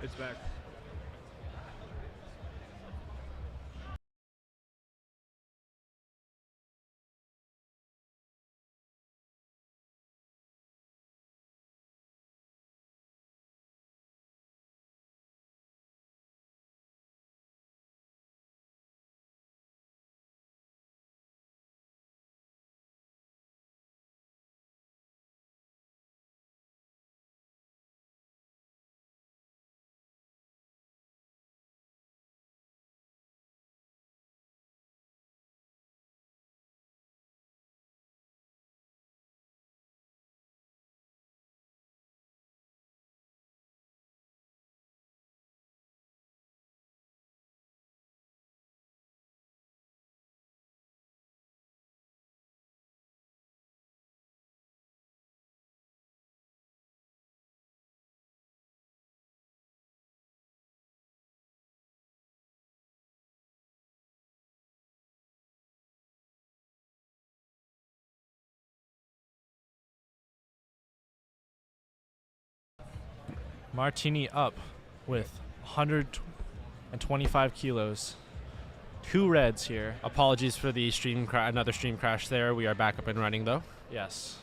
It's back. Martini up with 125 kilos. 2 reds here. Apologies for the another stream crash there. We are back up and running though. Yes.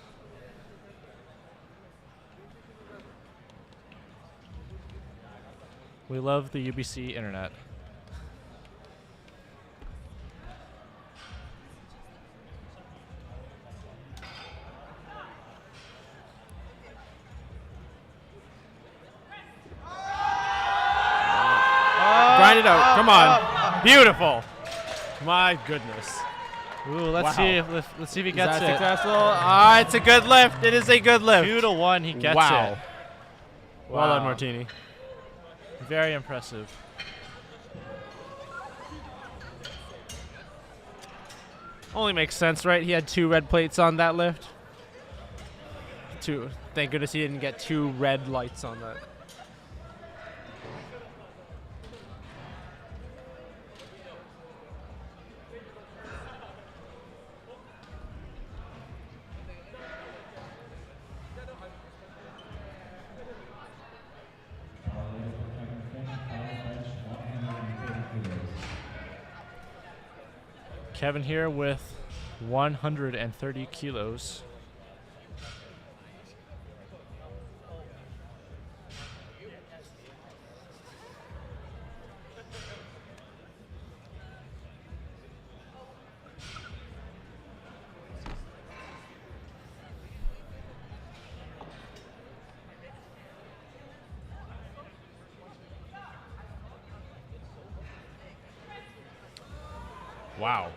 We love the UBC internet. Grind it out. Come on. Beautiful. My goodness. Ooh, let's see if he gets it. Successful? It's a good lift. It is a good lift. 2 to 1, he gets it. Wow. Well done, Martini. Very impressive. Only makes sense, right? He had 2 red plates on that lift. Thank goodness he didn't get 2 red lights on that. Kevin here with 130 kilos. Wow.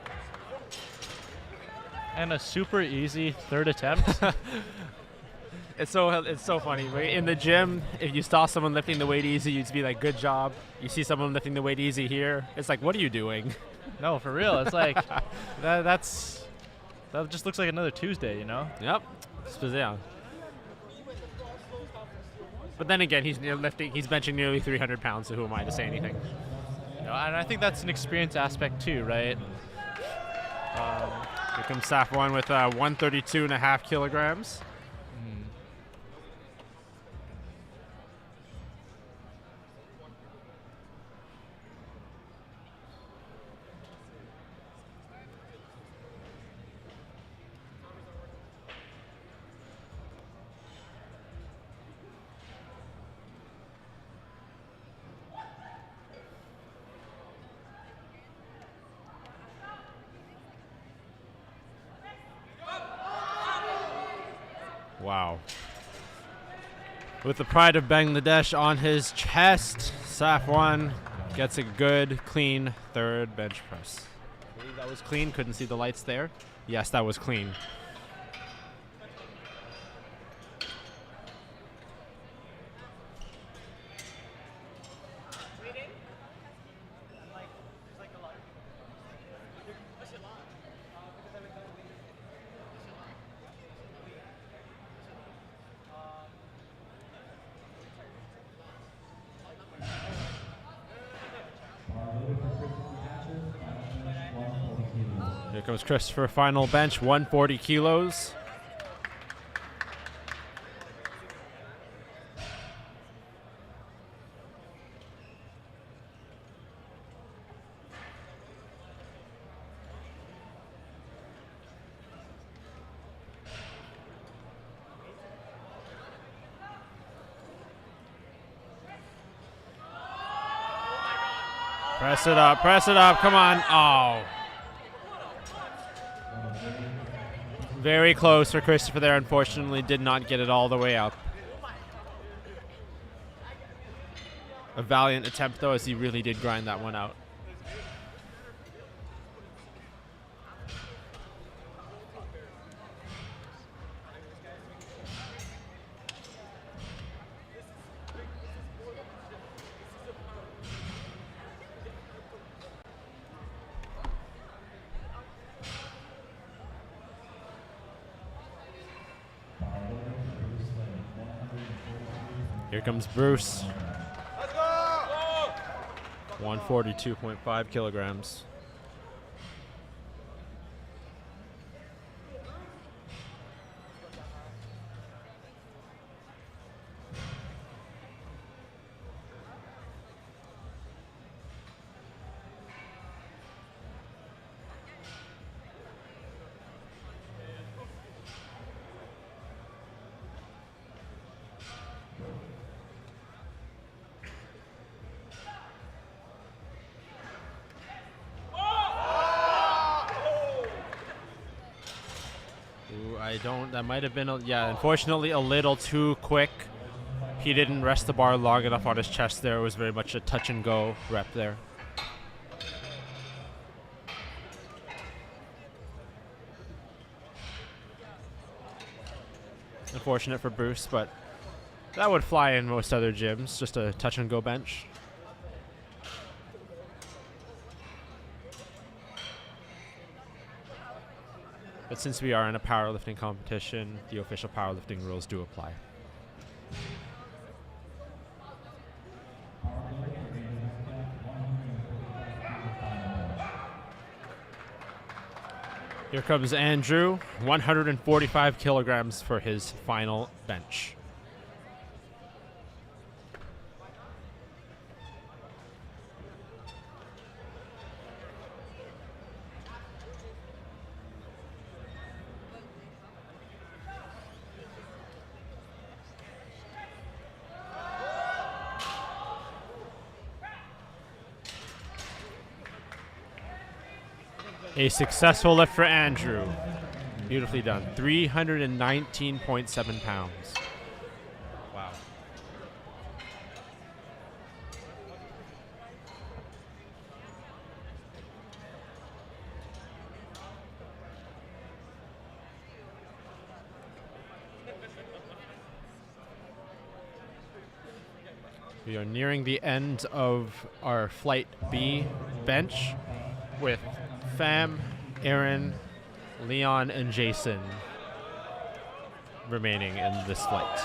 And a super easy 3rd attempt. It's so funny. In the gym, if you saw someone lifting the weight easy, you'd be like, good job. You see someone lifting the weight easy here, it's like, what are you doing? No, for real. It's like, that just looks like another Tuesday, you know? Yep. Yeah. But then again, he's benching nearly 300 pounds, so who am I to say anything? You know, and I think that's an experience aspect too, right? Here comes Saf 1 with 132.5 kilograms. Wow. With the pride of Bangladesh on his chest, Safwan gets a good, clean 3rd bench press. I believe that was clean. Couldn't see the lights there. Yes, that was clean. Here comes Chris for final bench, 140 kilos. Press it up, come on. Oh. Very close for Christopher there, unfortunately did not get it all the way up. A valiant attempt though, as he really did grind that one out. Here comes Bruce. 142.5 kilograms. That might have been, unfortunately a little too quick. He didn't rest the bar long enough on his chest there. It was very much a touch and go rep there. Unfortunate for Bruce, but that would fly in most other gyms, just a touch and go bench. But since we are in a powerlifting competition, the official powerlifting rules do apply. Here comes Andrew, 145 kilograms for his final bench. A successful lift for Andrew. Beautifully done. 319.7 pounds. Wow. We are nearing the end of our Flight B bench with Pham, Aaron, Leon, and Jason remaining in this flight.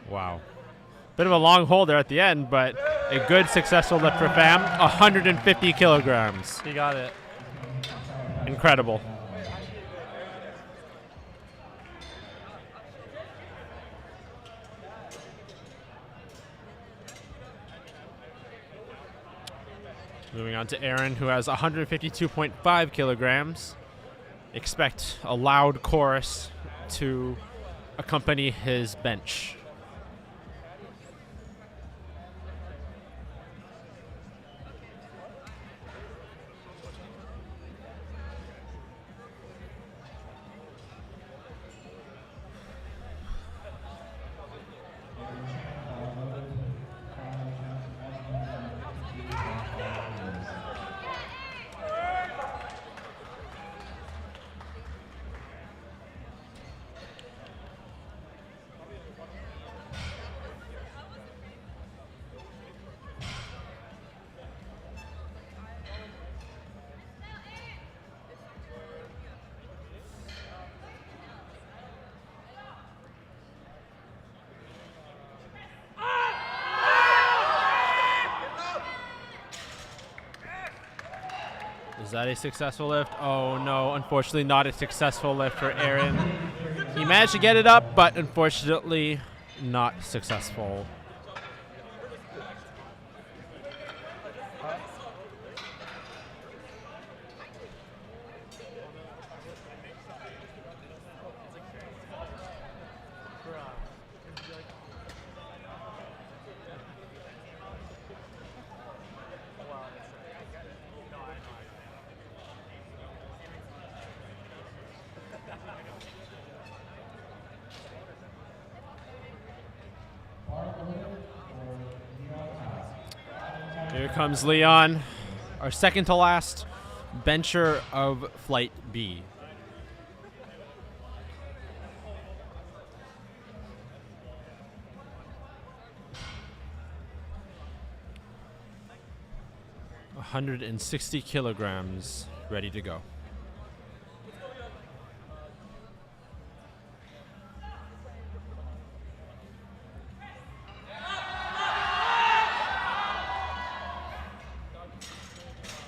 Wow. Bit of a long hold there at the end, but a good successful lift for Pham. 150 kilograms. He got it. Incredible. Moving on to Aaron, who has 152.5 kilograms. Expect a loud chorus to accompany his bench. Is that a successful lift? Oh no, unfortunately not a successful lift for Aaron. He managed to get it up, but unfortunately not successful. Here comes Leon, our second to last bencher of Flight B. $160 kilograms, ready to go.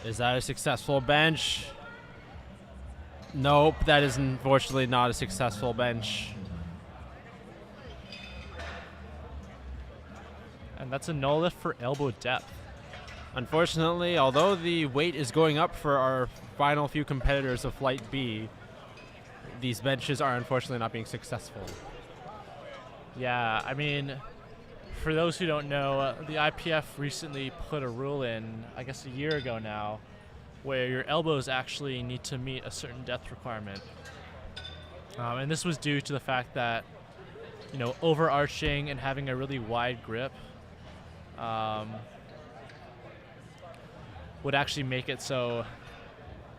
Is that a successful bench? Nope, that is unfortunately not a successful bench. And that's a no lift for elbow depth. Unfortunately, although the weight is going up for our final few competitors of Flight B, these benches are unfortunately not being successful. Yeah, I mean, for those who don't know, the IPF recently put a rule in, I guess a year ago now, where your elbows actually need to meet a certain depth requirement. And this was due to the fact that, you know, overarching and having a really wide grip would actually make it so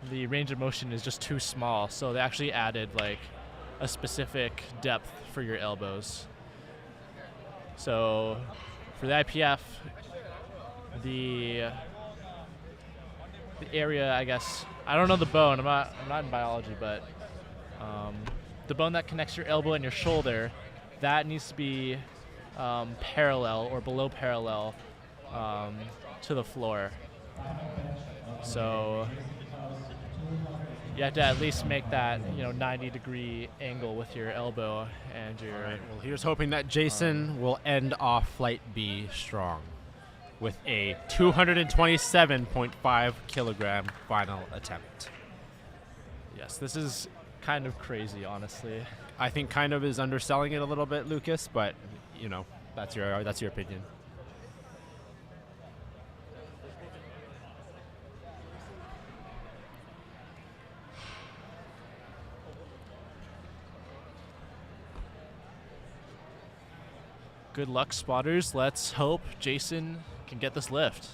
the range of motion is just too small. So they actually added like a specific depth for your elbows. So for the IPF, the area, I guess, I don't know the bone, I'm not in biology, but the bone that connects your elbow and your shoulder, that needs to be parallel or below parallel to the floor. So you have to at least make that, you know, 90-degree angle with your elbow and your. All right, well, here's hoping that Jason will end off Flight B strong with a 227.5 kilogram final attempt. Yes, this is kind of crazy, honestly. I think kind of is underselling it a little bit, Lucas, but you know, that's your opinion. Good luck, spotters. Let's hope Jason can get this lift.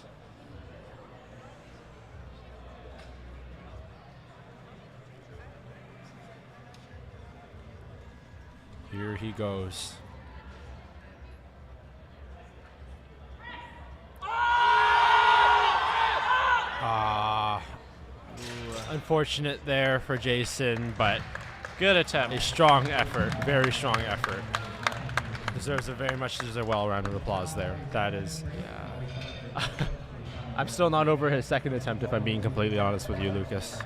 Here he goes. Unfortunate there for Jason, but Good attempt. a strong effort, very strong effort. Deserves a well-rounded applause there. That is. Yeah. I'm still not over his second attempt, if I'm being completely honest with you, Lucas.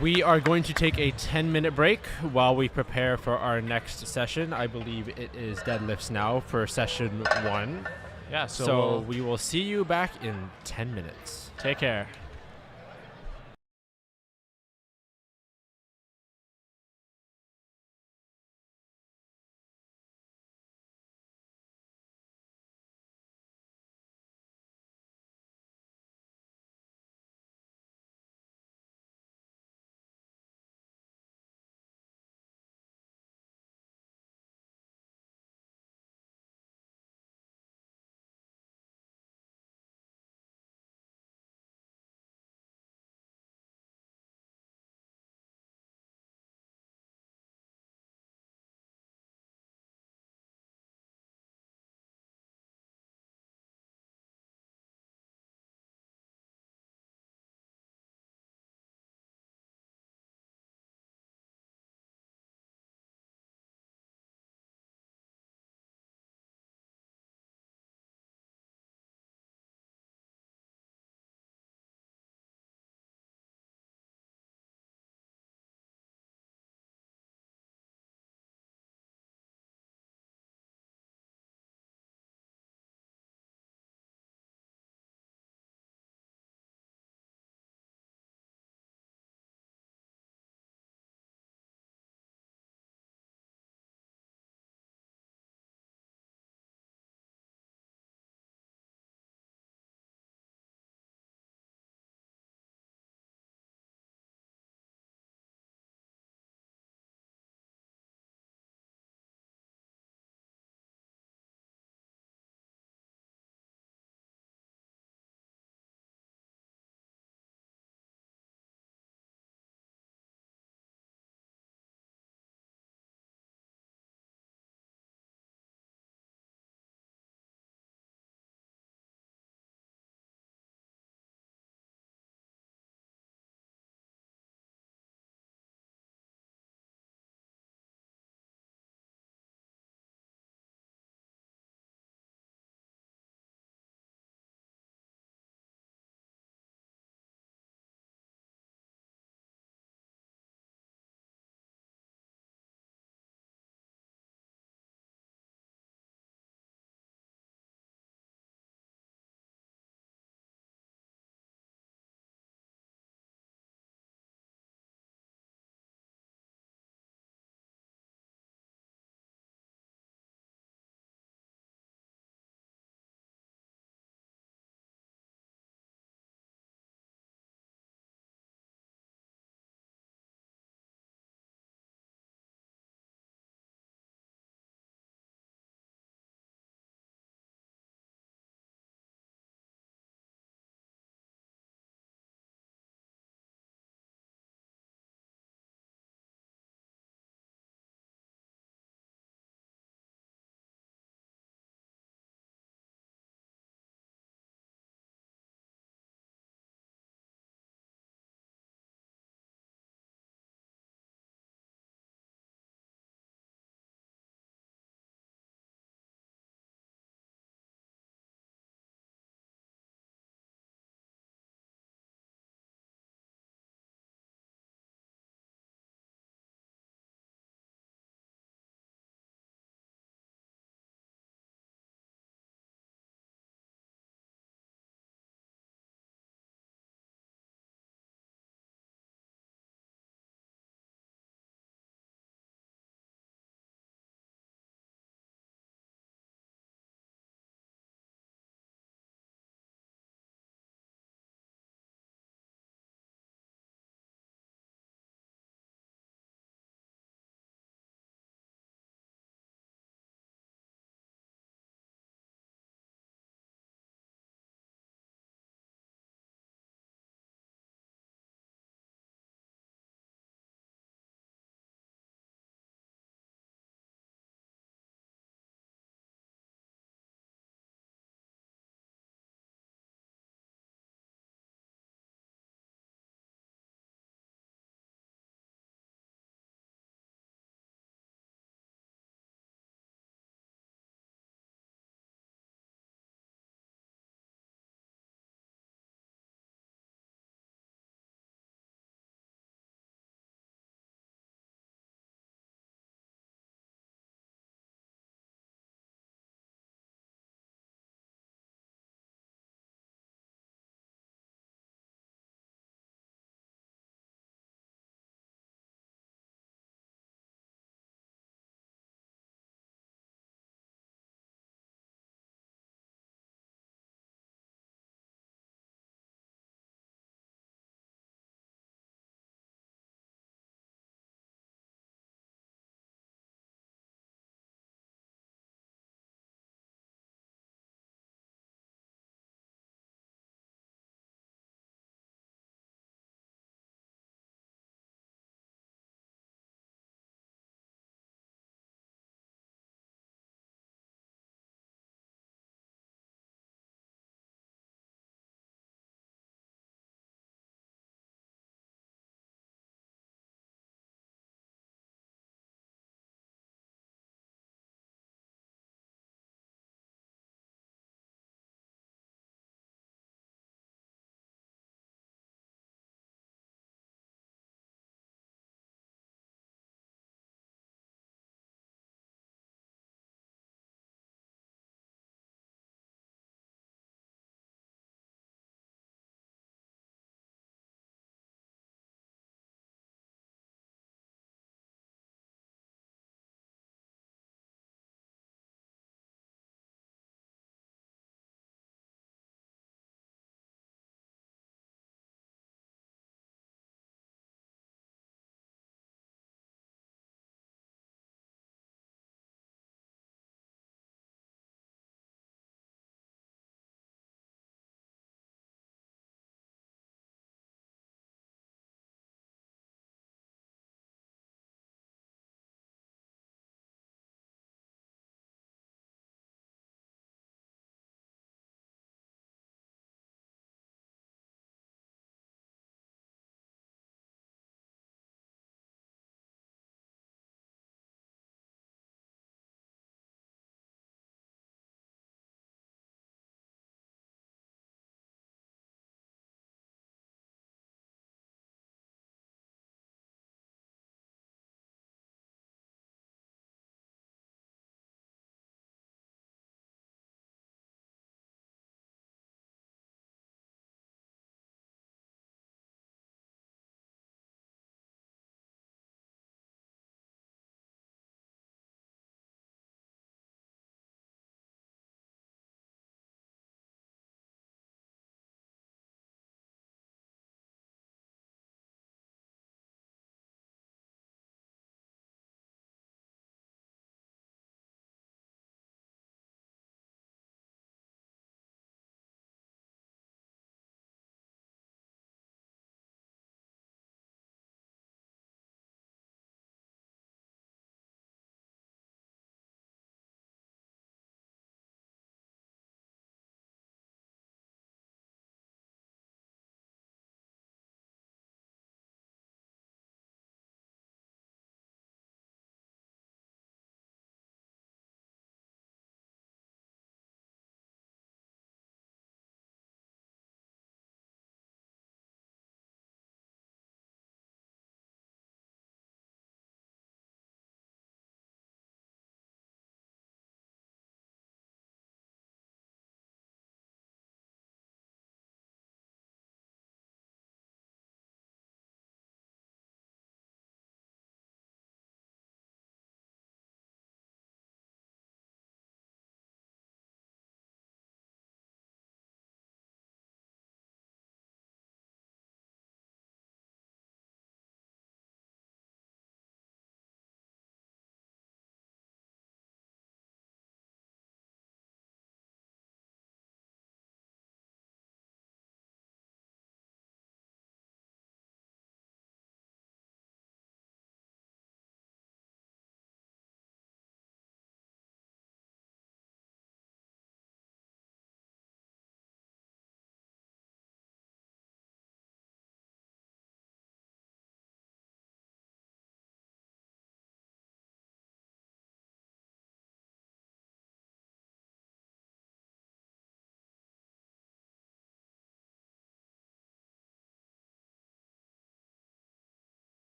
We are going to take a 10-minute break while we prepare for our next session. I believe it is deadlifts now for session 1. Yeah, So we will see you back in 10 minutes. take care.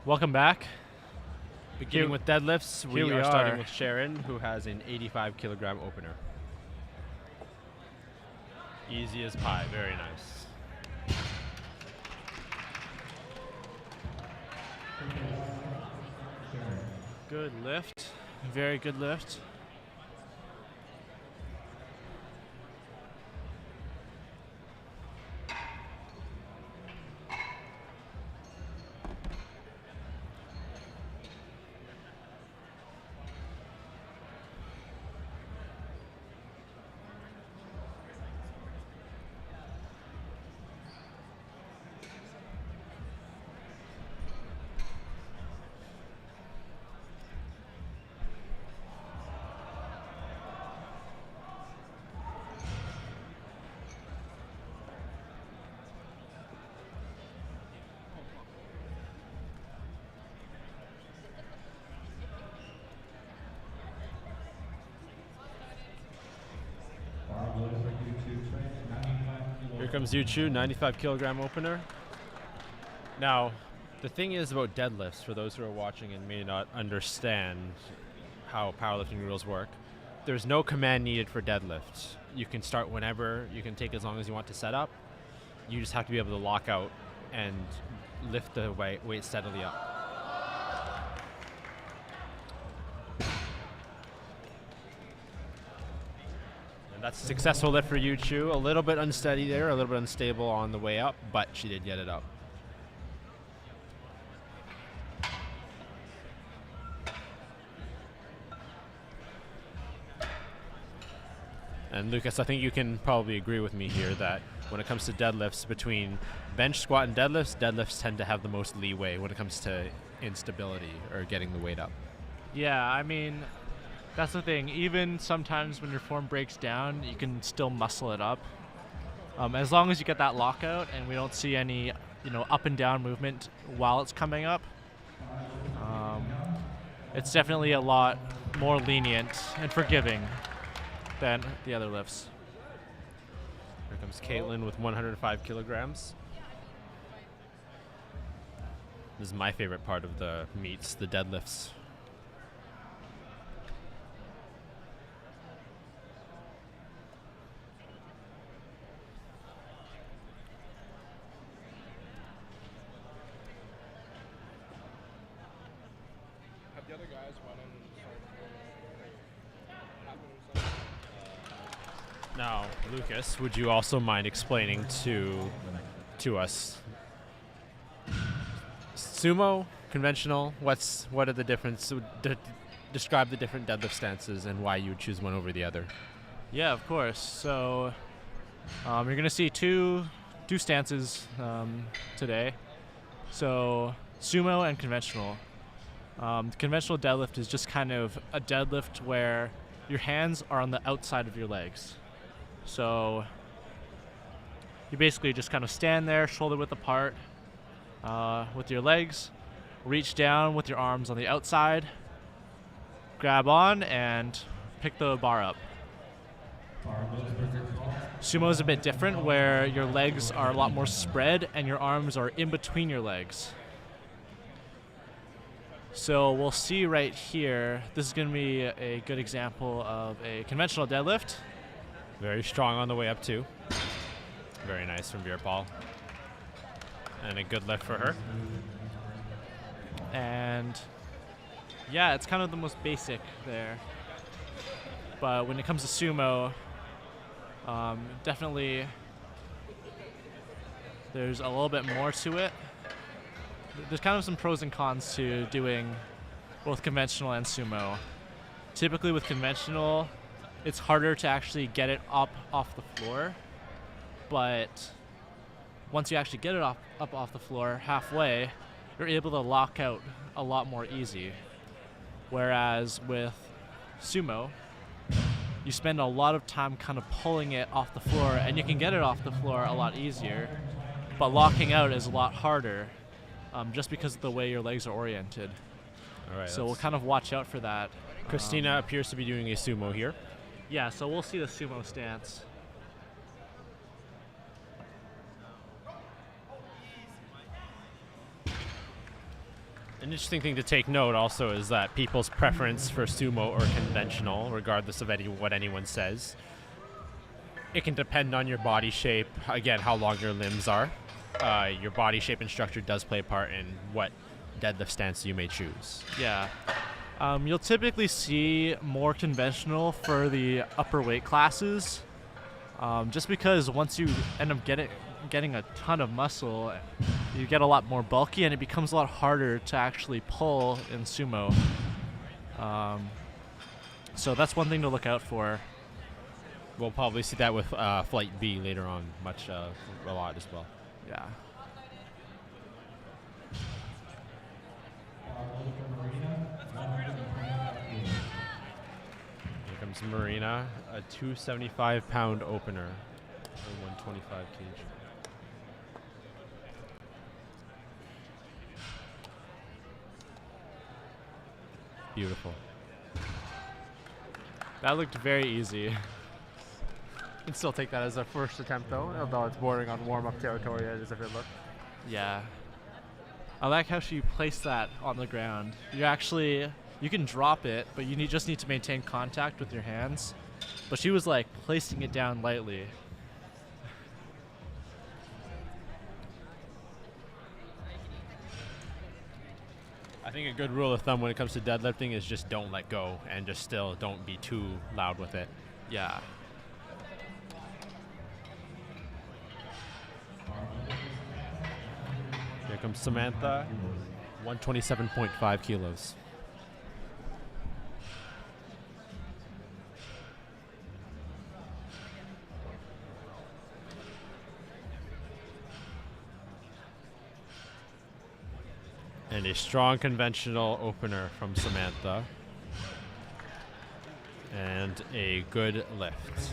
Welcome back. Beginning with deadlifts, we here we are starting are. with Sharon, who has an 85 kilogram opener. Easy as pie, very nice. Good lift. Very good lift. Here comes Chu, 95 kilogram opener. Now, the thing is about deadlifts, for those who are watching and may not understand how powerlifting rules work, there's no command needed for deadlifts. You can start whenever, you can take as long as you want to set up. You just have to be able to lock out and lift the weight steadily up. That's a successful lift for Chu. A little bit unsteady there, a little bit unstable on the way up, but she did get it up. And Lucas, I think you can probably agree with me here that when it comes to deadlifts, between bench, squat, and deadlifts tend to have the most leeway when it comes to instability or getting the weight up. Yeah, I mean, that's the thing. Even sometimes when your form breaks down, you can still muscle it up. As long as you get that lockout and we don't see any, up and down movement while it's coming up, it's definitely a lot more lenient and forgiving than the other lifts. Here comes Caitlin with 105 kilograms. This is my favorite part of the meets, the deadlifts. Have the other guys run in? Now, Lucas, would you also mind explaining to us sumo, conventional? What are the difference? Describe the different deadlift stances and why you would choose one over the other. Yeah, of course. So you're going to see two stances today. So sumo and conventional. Conventional deadlift is just kind of a deadlift where your hands are on the outside of your legs. So you basically just kind of stand there, shoulder width apart, with your legs, reach down with your arms on the outside, grab on, and pick the bar up. Sumo is a bit different, where your legs are a lot more spread and your arms are in between your legs. So we'll see right here, this is going to be a good example of a conventional deadlift. Very strong on the way up too. Very nice from Veerpal. And a good lift for her. And yeah, it's kind of the most basic there. But when it comes to sumo, definitely there's a little bit more to it. There's kind of some pros and cons to doing both conventional and sumo. Typically with conventional, it's harder to actually get it up off the floor, but once you actually get it up off the floor halfway, you're able to lock out a lot more easy. Whereas with sumo, you spend a lot of time kind of pulling it off the floor, and you can get it off the floor a lot easier, but locking out is a lot harder, just because of the way your legs are oriented. All right. So we'll kind of watch out for that. Christina appears to be doing a sumo here. Yeah, so we'll see the sumo stance. An interesting thing to take note also is that people's preference for sumo or conventional, regardless of what anyone says, it can depend on your body shape, again, how long your limbs are. Your body shape and structure does play a part in what deadlift stance you may choose. Yeah. You'll typically see more conventional for the upper weight classes, just because once you end up getting a ton of muscle, you get a lot more bulky and it becomes a lot harder to actually pull in sumo. So that's one thing to look out for. We'll probably see that with Flight B later on, a lot as well. Yeah. Here comes Marina, a 275-pound opener, or 125 kg. Beautiful. That looked very easy. You can still take that as a first attempt, though, although it's bordering on warm-up territory as if it looked. Yeah. I like how she placed that on the ground. You can drop it, but you just need to maintain contact with your hands. But she was like placing it down lightly. I think a good rule of thumb when it comes to deadlifting is just don't let go and just still don't be too loud with it. Yeah. Here comes Samantha, 127.5 kilos. And a strong conventional opener from Samantha. And a good lift.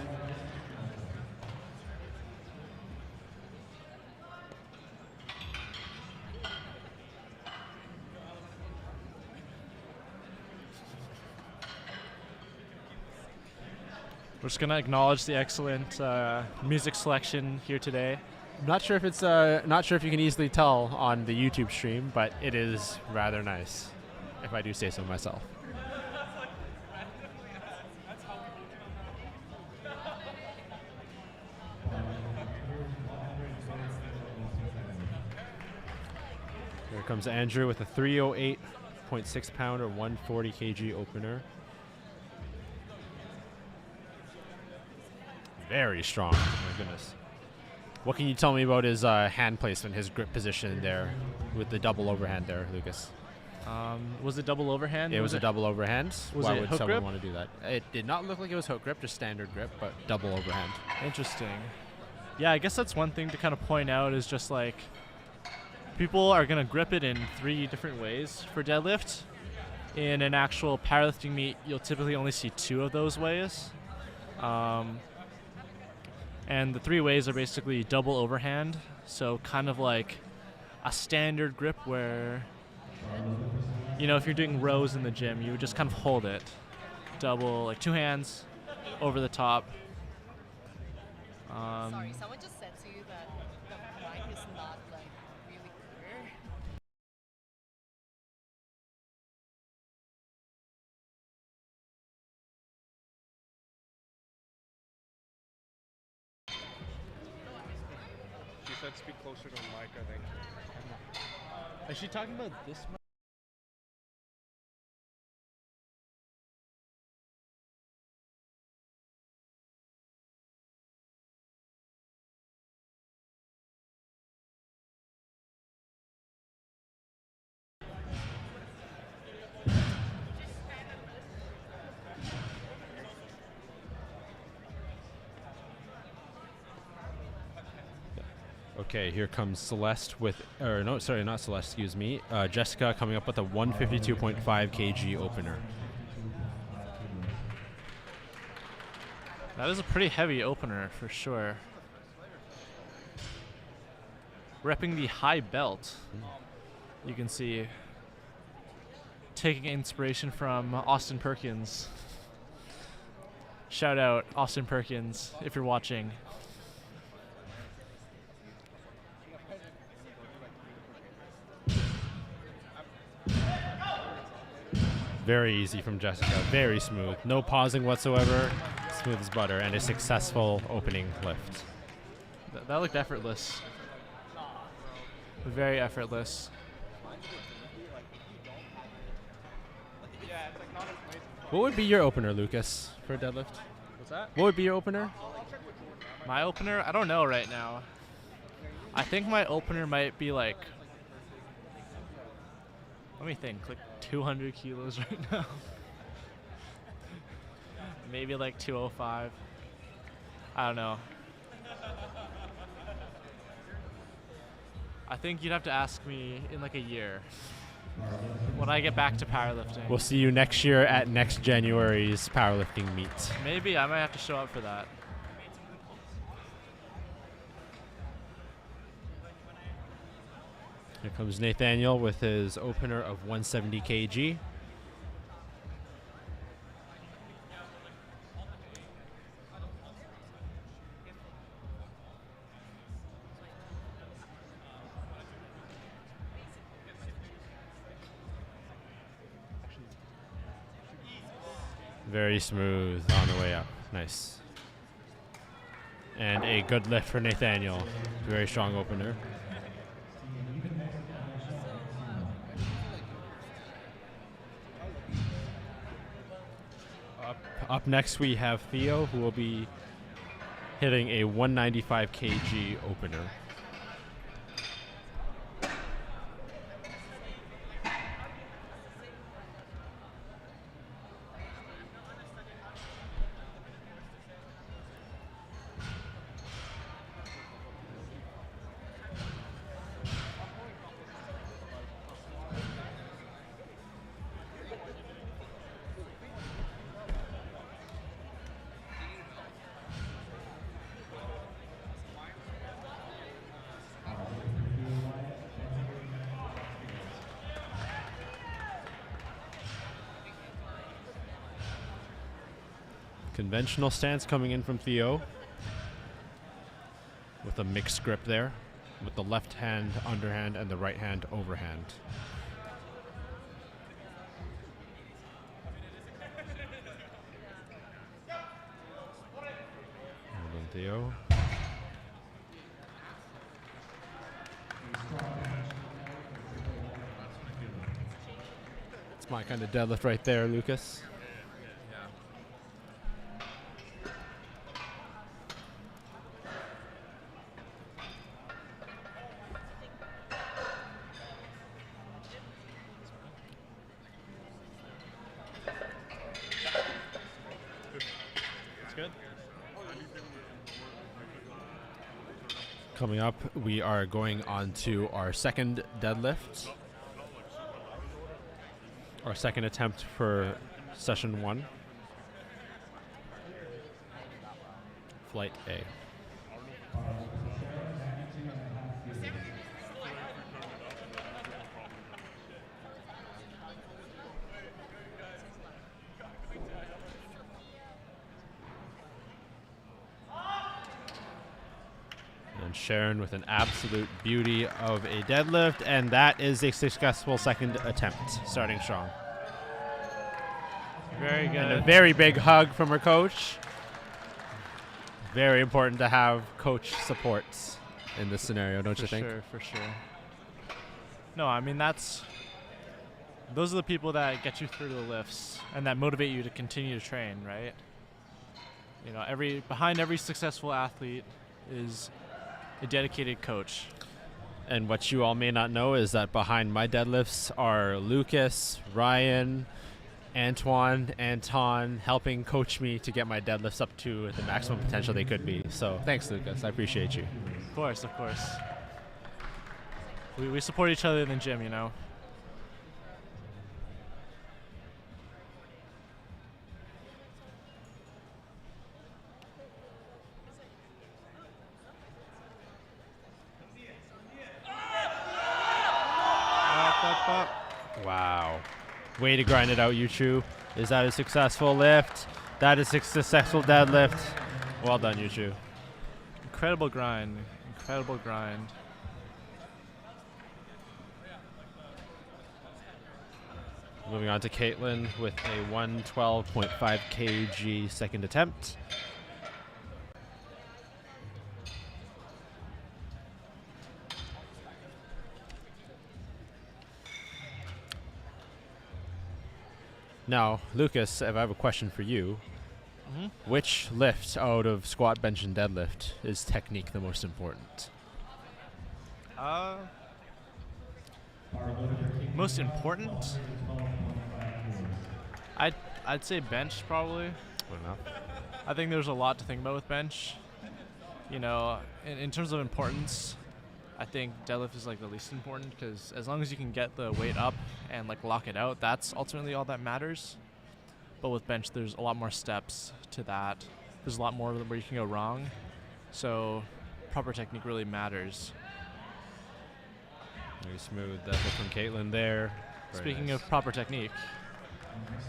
We're just gonna acknowledge the excellent music selection here today. I'm not sure if it's not sure if you can easily tell on the YouTube stream, but it is rather nice, if I do say so myself. Here comes Andrew with a 308.6 pounder, 140 kg opener. Very strong, oh my goodness. What can you tell me about his hand placement, his grip position there with the double overhand there, Lucas? Was it double overhand? It was a double overhand. Was Why it would hook someone grip? want to do that? It did not look like it was hook grip, just standard grip, but double overhand. Interesting. Yeah, I guess that's one thing to kind of point out is just like people are going to grip it in 3 different ways for deadlift. In an actual powerlifting meet, you'll typically only see 2 of those ways. And the 3 ways are basically double overhand, so kind of like a standard grip where, you know, if you're doing rows in the gym, you would just kind of hold it. Double, like 2 hands over the top. Sorry, someone just said to you that the mic is not like really clear. She said speak closer to the mic, I think. Is she talking about this mic? Okay, here comes Celeste with, or no, sorry, not Celeste, excuse me. Jessica coming up with a 152.5 kg opener. That is a pretty heavy opener for sure. Repping the high belt, you can see taking inspiration from Austin Perkins. Shout out Austin Perkins if you're watching. Very easy from Jessica. Very smooth. No pausing whatsoever. Smooth as butter. And a successful opening lift. That looked effortless. Very effortless. What would be your opener, Lucas, for a deadlift? What's that? What would be your opener? My opener? I don't know right now. I think my opener might be like, let me think, like 200 kilos right now. Maybe like 205. I don't know. I think you'd have to ask me in like a year when I get back to powerlifting. We'll see you next year at next January's powerlifting meet. Maybe I might have to show up for that. Here comes Nathaniel with his opener of 170 kg. Very smooth on the way up. Nice. And a good lift for Nathaniel. Very strong opener. Up next we have Theo, who will be hitting a 195 kg opener. Conventional stance coming in from Theo with a mixed grip there, with the left hand underhand and the right hand overhand. Well done, Theo. It's my kind of deadlift right there, Lucas. Coming up, we are going on to our second deadlift. Our second attempt for session 1. Flight A. Sharon with an absolute beauty of a deadlift, and that is a successful second attempt, starting strong. Very good. And a very big hug from her coach. Very important to have coach support in this scenario, don't you think? For sure. No, I mean those are the people that get you through the lifts and that motivate you to continue to train, right? You know, behind every successful athlete is a dedicated coach. And what you all may not know is that behind my deadlifts are Lucas, Ryan, Antoine, Anton, helping coach me to get my deadlifts up to the maximum potential they could be. So thanks, Lucas. I appreciate you. Of course. We support each other in the gym, you know. Wow. Way to grind it out, Yuchu. Is that a successful lift? That is a successful deadlift. Well done, Yuchu. Incredible grind. Moving on to Caitlin with a 112.5 kg second attempt. Now, Lucas, if I have a question for you, which lift out of squat, bench, and deadlift is technique the most important? Most important? I'd say bench probably. I don't know. I think there's a lot to think about with bench. You know, in terms of importance, I think deadlift is like the least important because as long as you can get the weight up and like lock it out, that's ultimately all that matters. But with bench, there's a lot more steps to that. There's a lot more where you can go wrong. So proper technique really matters. Very smooth lift from Caitlin there. Very Speaking nice. of proper technique,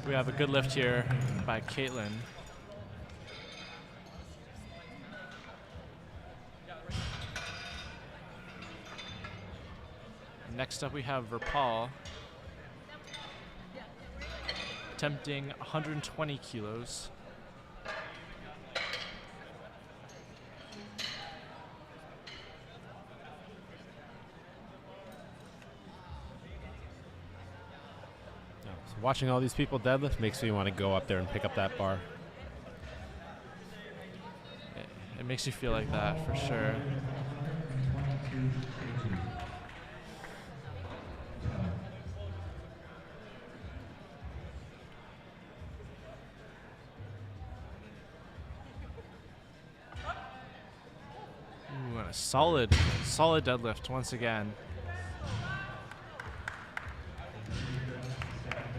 we have a good lift here by Caitlin. Next up we have Verpal attempting 120 kilos. So watching all these people deadlift makes me want to go up there and pick up that bar. It makes you feel like that for sure. Ooh, and a solid deadlift once again.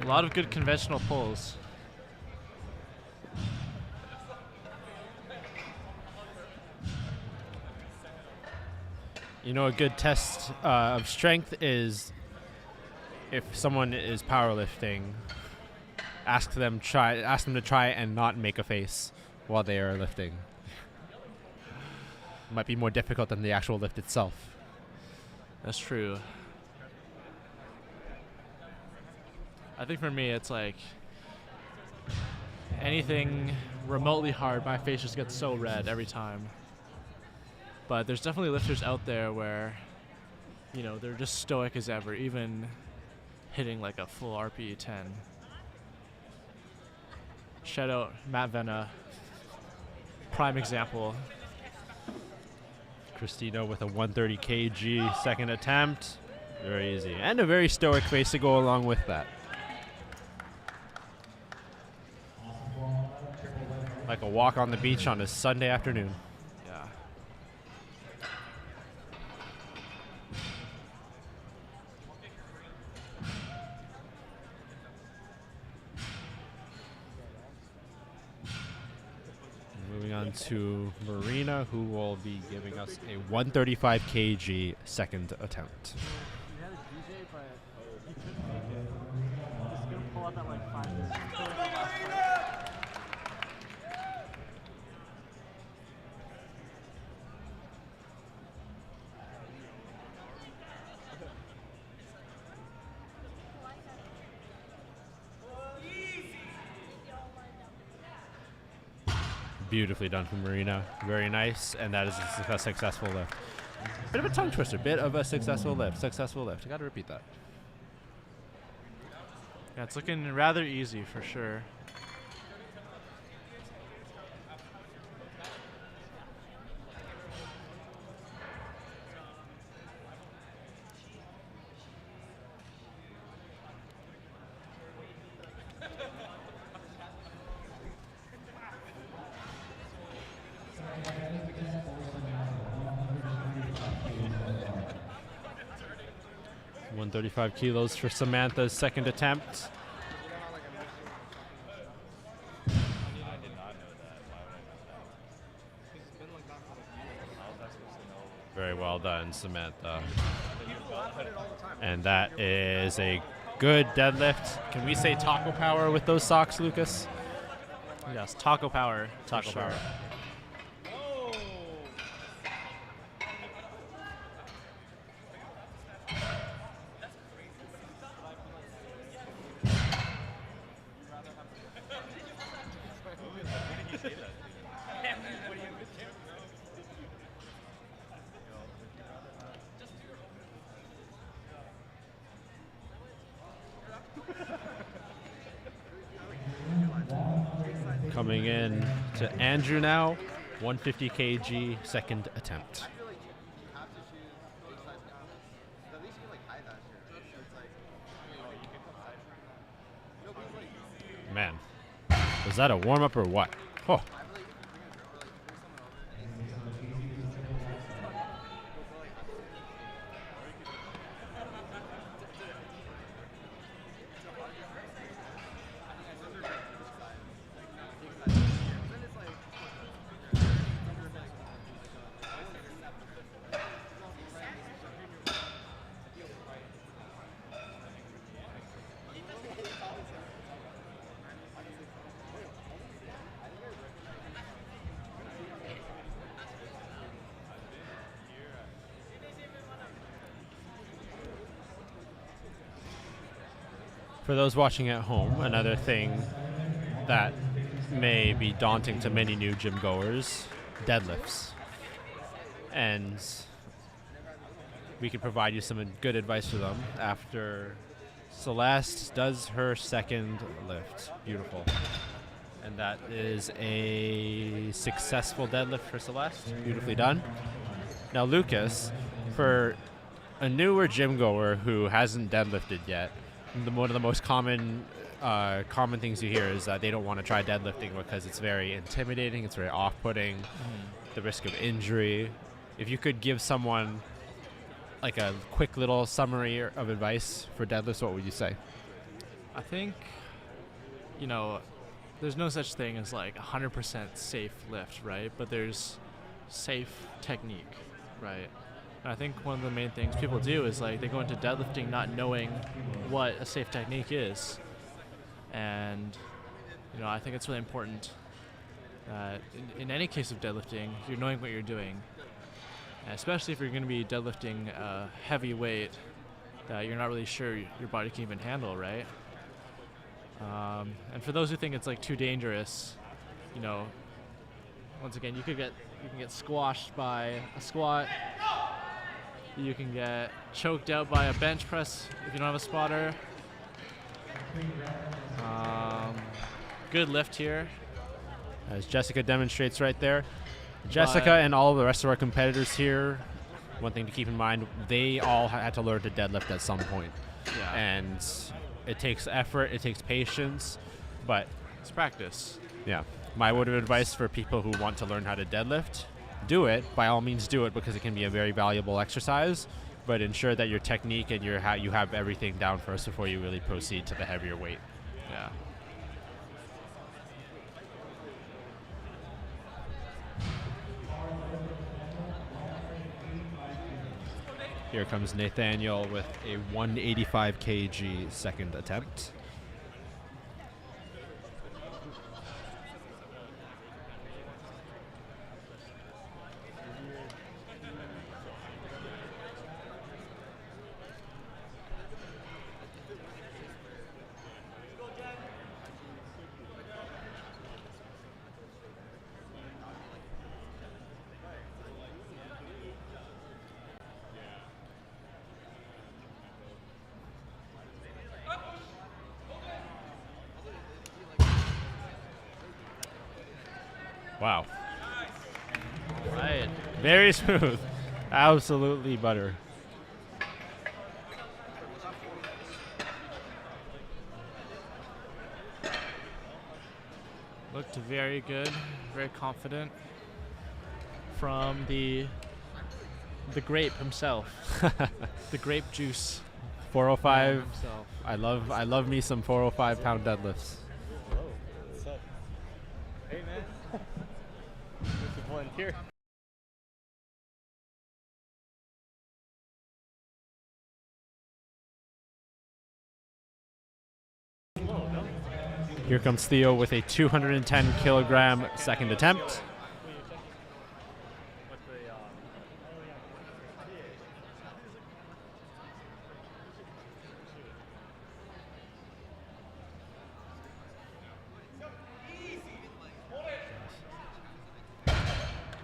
A lot of good conventional pulls. You know, a good test of strength is if someone is powerlifting, ask them to try and not make a face while they are lifting. Might be more difficult than the actual lift itself. That's true. I think for me, it's like anything remotely hard, my face just gets so red every time. But there's definitely lifters out there where, you know, they're just stoic as ever, even hitting like a full RPE 10. Shout out Matt Venna, prime example. Christina with a 130 kg second attempt. Very easy. And a very stoic face to go along with that. Like a walk on the beach on a Sunday afternoon. Yeah. Moving on to Marina, who will be giving us a 135 kg second attempt. Beautifully done from Marina. Very nice, and that is a successful lift. Bit of a tongue twister. Bit of a successful lift. Successful lift. I got to repeat that. Yeah, it's looking rather easy for sure. One 135 kilos for Samantha's second attempt. Very well done, Samantha. And that is a good deadlift. Can we say taco power with those socks, Lucas? Yes, taco power. Taco for sure. power. Coming in to Andrew now, 150 kg, second attempt. Man, was that a warm-up or what? Oh. For those watching at home, another thing that may be daunting to many new gym goers, deadlifts. And we could provide you some good advice for them after Celeste does her second lift. Beautiful. And that is a successful deadlift for Celeste. Beautifully done. Now, Lucas, for a newer gym goer who hasn't deadlifted yet, one of the most common things you hear is that they don't want to try deadlifting because it's very intimidating, it's very off-putting, the risk of injury. If you could give someone like a quick little summary of advice for deadlifts, what would you say? I think, there's no such thing as like 100% safe lift, right? But there's safe technique, right? And I think one of the main things people do is like they go into deadlifting not knowing what a safe technique is. And, I think it's really important that in any case of deadlifting, you're knowing what you're doing. And especially if you're going to be deadlifting a heavy weight that you're not really sure your body can even handle, right? And for those who think it's like too dangerous, once again, you can get squashed by a squat. You can get choked out by a bench press if you don't have a spotter. Good lift here. As Jessica demonstrates right there. Jessica and all of the rest of our competitors here, one thing to keep in mind, they all had to learn to deadlift at some point. Yeah. And it takes effort, it takes patience, but it's practice. Yeah. My word of advice for people who want to learn how to deadlift, do it. By all means, do it because it can be a very valuable exercise, but ensure that your technique and you have everything down first before you really proceed to the heavier weight. Yeah. Here comes Nathaniel with a 185 kg second attempt. Wow. Right. Very smooth. Absolutely butter. Looked very good, very confident from the grape himself. The grape juice. 405. Himself. I love me some 405 pound deadlifts. Hello. What's up? Hey, man. What's the volunteer? Here comes Theo with a 210 kilogram second attempt. A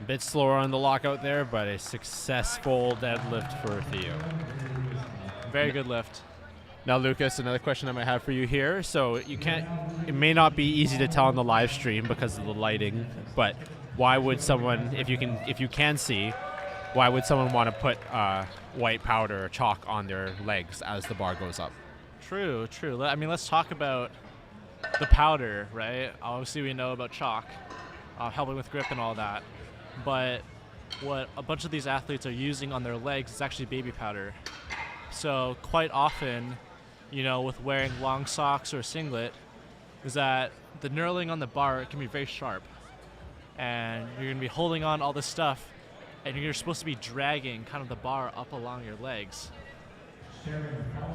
bit slower on the lockout there, but a successful deadlift for Theo. Very good lift. Now, Lucas, another question I might have for you here. So it may not be easy to tell on the live stream because of the lighting, but why would someone, if you can see, why would someone want to put white powder or chalk on their legs as the bar goes up? True. I mean, let's talk about the powder, right? Obviously, we know about chalk, helping with grip and all that. But what a bunch of these athletes are using on their legs is actually baby powder. So quite often, with wearing long socks or a singlet, is that the knurling on the bar can be very sharp. And you're going to be holding on all this stuff, and you're supposed to be dragging kind of the bar up along your legs.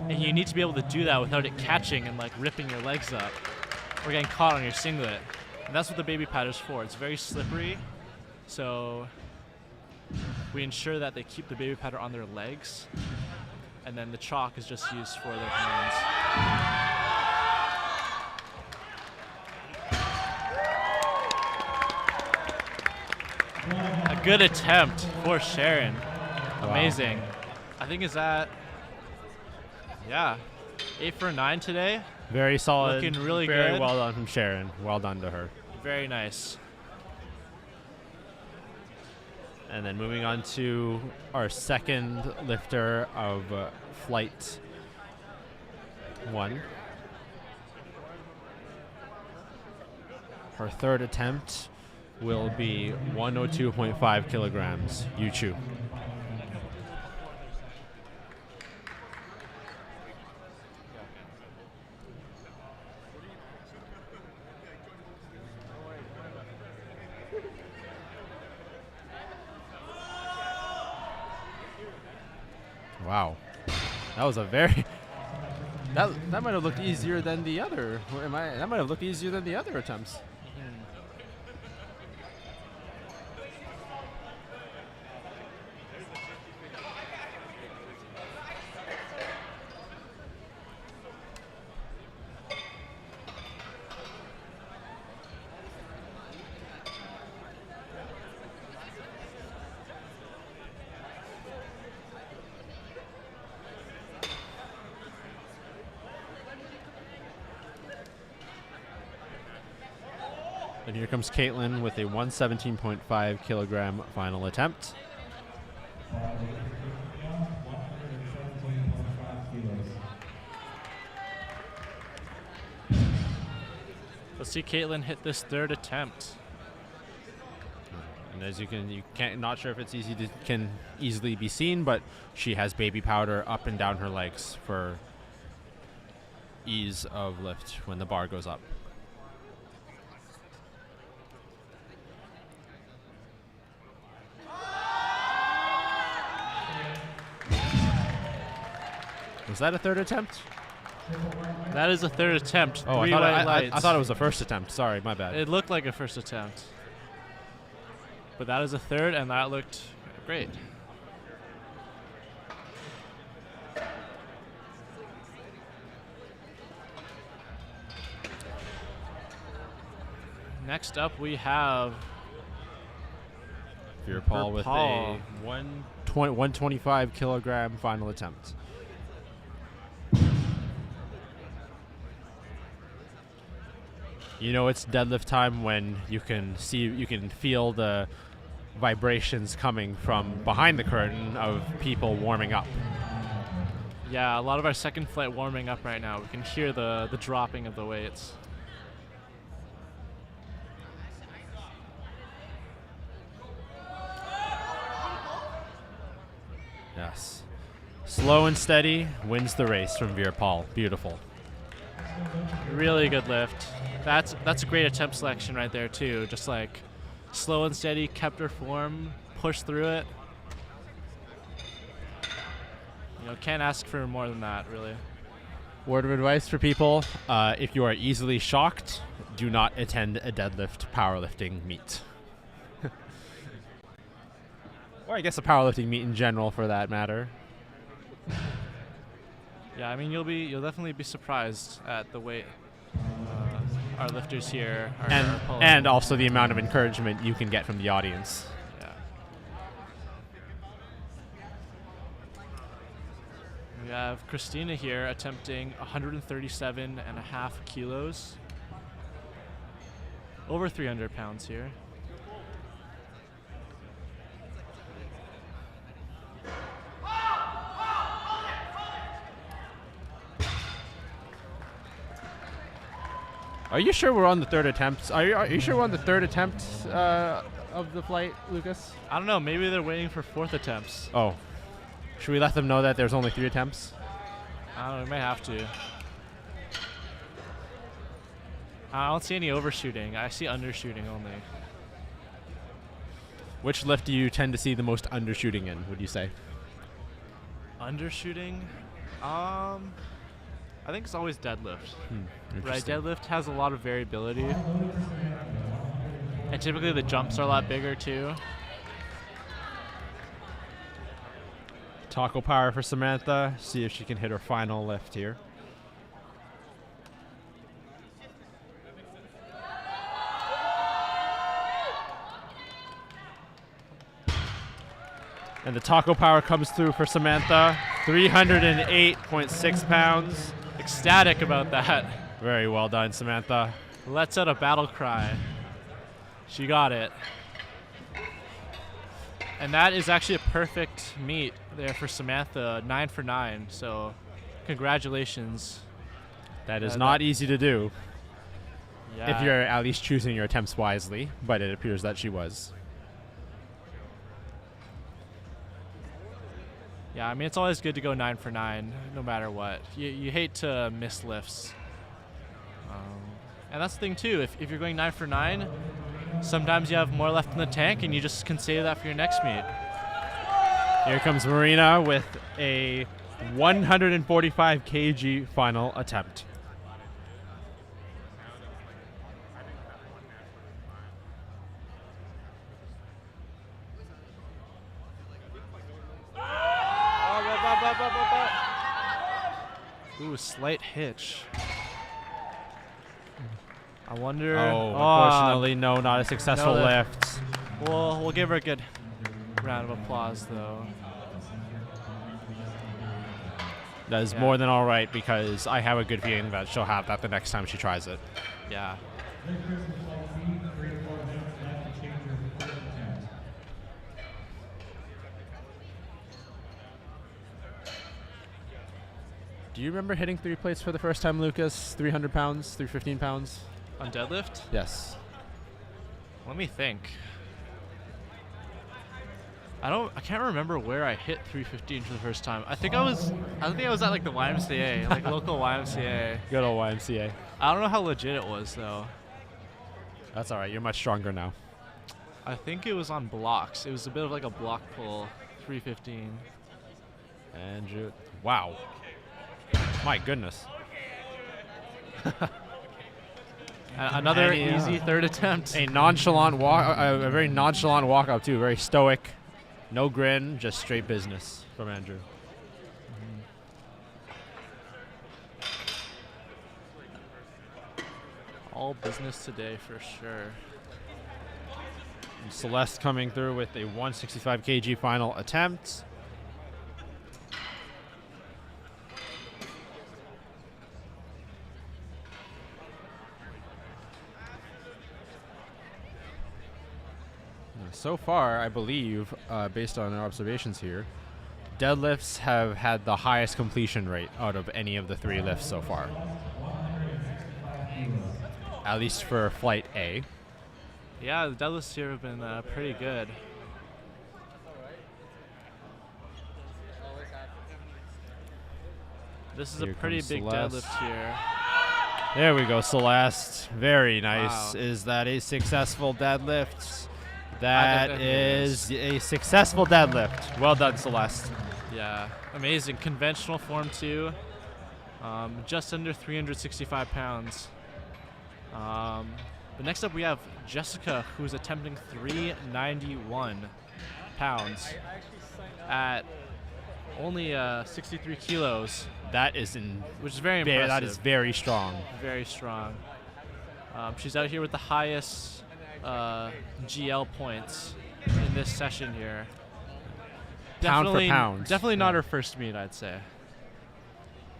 And you need to be able to do that without it catching and like ripping your legs up or getting caught on your singlet. And that's what the baby powder's for. It's very slippery, so we ensure that they keep the baby powder on their legs, and then the chalk is just used for their hands. A good attempt for Sharon. Amazing. I think is that, 8 for 9 today. Very solid. Looking really very good. well done from Sharon. Well done to her. Very nice. And then moving on to our second lifter of flight 1. Her third attempt will be 102.5 kilograms. Yu Chu. Wow, that was a very that might have looked easier than the other. That might have looked easier than the other attempts. And here comes Caitlin with a 117.5 kilogram final attempt. Let's see Caitlin hit this third attempt. And as you can't, not sure if it's can easily be seen, but she has baby powder up and down her legs for ease of lift when the bar goes up. Was that a third attempt? That is a third attempt. Oh, I 3 thought, white lights. I thought it was the first attempt. Sorry, my bad. It looked like a first attempt. But that is a third, and that looked great. Next up, we have Veerpal with a 125 kilogram final attempt. It's deadlift time when you can feel the vibrations coming from behind the curtain of people warming up. Yeah, a lot of our second flight warming up right now. We can hear the dropping of the weights. Yes. Slow and steady wins the race from Veerpal. Beautiful. Really good lift. That's a great attempt selection right there too. Just like slow and steady, kept her form, pushed through it. Can't ask for more than that, really. Word of advice for people, if you are easily shocked, do not attend a deadlift powerlifting meet. Or I guess a powerlifting meet in general for that matter. Yeah, I mean you'll definitely be surprised at the weight our lifters here are pulling. And also the amount of encouragement you can get from the audience. Yeah. We have Christina here attempting 137.5 kilos. Over 300 pounds here. Are you sure we're on the third attempt? Are you sure we're on the third attempt of the flight, Lucas? I don't know, maybe they're waiting for 4th attempts. Oh. Should we let them know that there's only 3 attempts? I don't know, we may have to. I don't see any overshooting. I see undershooting only. Which lift do you tend to see the most undershooting in, would you say? Undershooting? I think it's always deadlift. Right, Interesting. deadlift has a lot of variability. And typically the jumps are a lot bigger too. Taco power for Samantha. See if she can hit her final lift here. And the taco power comes through for Samantha. 308.6 pounds. Ecstatic about that. Very well done, Samantha. Let's out a battle cry. She got it. And that is actually a perfect meet there for Samantha, 9 for 9. So congratulations. That is not easy to do Yeah. if you're at least choosing your attempts wisely, but it appears that she was. Yeah, I mean, it's always good to go 9 for 9, no matter what. You hate to miss lifts. And that's the thing, too. If you're going 9 for 9, sometimes you have more left in the tank, and you just can save that for your next meet. Here comes Marina with a 145 kg final attempt. Ooh, slight hitch. I wonder. Oh, unfortunately, no, not a successful no, lift. We'll give her a good round of applause, though. That is more than all right because I have a good feeling that she'll have that the next time she tries it. Yeah. Do you remember hitting 3 plates for the first time, Lucas? 300 pounds, 315 pounds? On deadlift? Yes. Let me think. I can't remember where I hit 315 for the first time. I think I was at like the YMCA, like local YMCA. Good old YMCA. I don't know how legit it was though. That's all right. You're much stronger now. I think it was on blocks. It was a bit of like a block pull, 315. Andrew. Wow. My goodness. Another easy third attempt. A nonchalant walk, a very nonchalant walk up too. Very stoic. No grin, just straight business from Andrew. All business today for sure. And Celeste coming through with a 165 kg final attempt. So far, I believe, based on our observations here, deadlifts have had the highest completion rate out of any of the 3 lifts so far. At least for flight A. Yeah, the deadlifts here have been pretty good. This is Here a pretty comes big Celeste. deadlift here. There we go, Celeste. Very nice. Wow. Is that a successful deadlift? I That think that is a successful deadlift. Well done, Celeste. Yeah, amazing. Conventional form too. Just under 365 pounds. But next up we have Jessica, who's attempting 391 pounds at only 63 kilos, That is which is very impressive. that is very strong. Very strong. She's out here with the highest GL points in this session here. Pound for Definitely, pound. Definitely not her first meet, I'd say.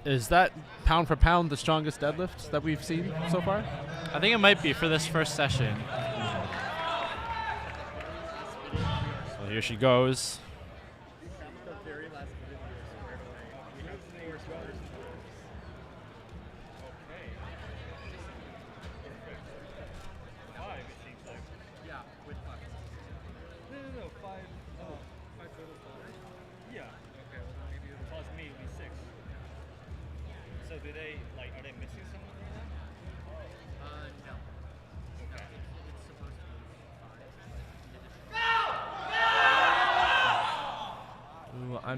Is that pound for pound the strongest deadlift that we've seen so far? I think it might be for this first session. So here she goes.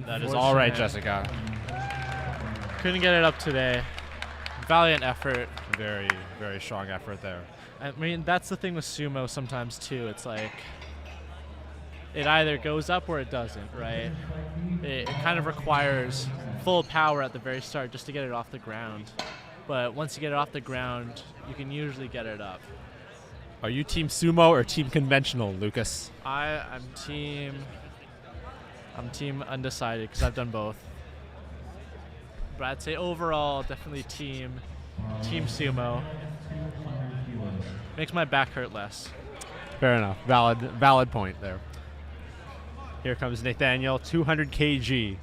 That is all right, Jessica. Couldn't get it up today. Valiant effort. Very, very strong effort there. I mean, that's the thing with sumo sometimes too. It's like it either goes up or it doesn't, right? It kind of requires full power at the very start just to get it off the ground. But once you get it off the ground, you can usually get it up. Are you team sumo or team conventional, Lucas? I'm team undecided because I've done both. But I'd say overall, definitely team sumo. Makes my back hurt less. Fair enough. Valid point there. Here comes Nathaniel, 200 kg.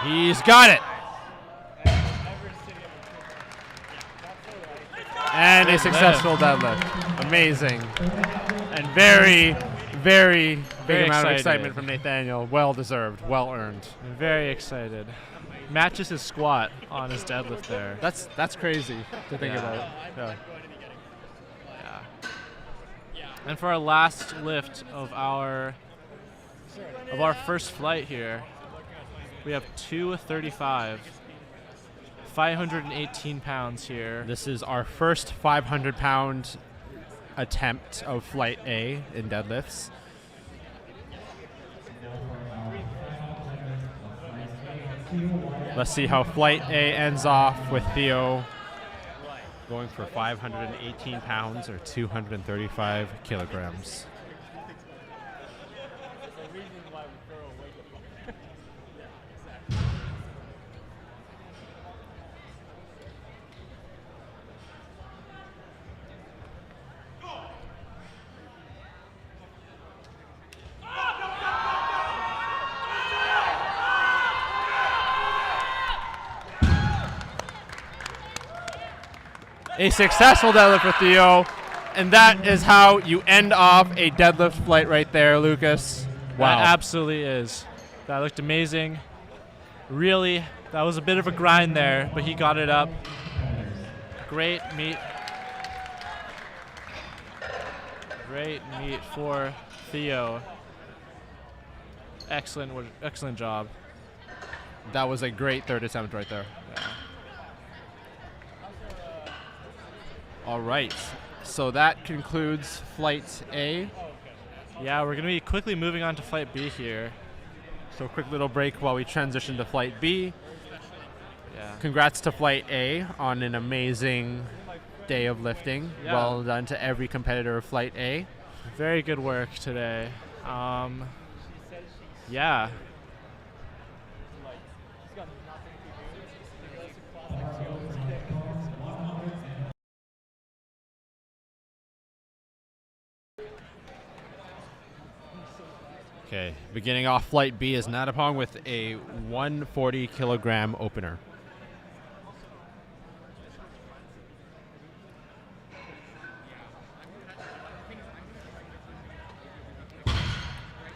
He's got it. And a successful deadlift. Amazing. And very, very big amount of excitement from Nathaniel. Well deserved, well earned. I'm very excited. Matches his squat on his deadlift there. That's crazy to think about. Yeah. And for our last lift of our first flight here, we have 235, 518 pounds here. This is our first 500-pound attempt of Flight A in deadlifts. Let's see how Flight A ends off with Theo going for 518 pounds or 235 kilograms. A successful deadlift for Theo, and that is how you end off a deadlift flight right there, Lucas. Wow. That absolutely is. That looked amazing. Really, that was a bit of a grind there, but he got it up. Great meet. Great meet for Theo. Excellent job. That was a great third attempt right there. Yeah. All right, so that concludes Flight A. Yeah, we're going to be quickly moving on to Flight B here. So a quick little break while we transition to Flight B. Yeah. Congrats to Flight A on an amazing day of lifting. Yeah. Well done to every competitor of Flight A. Very good work today. Yeah. Okay, beginning off Flight B is Natapong with a 140 kilogram opener.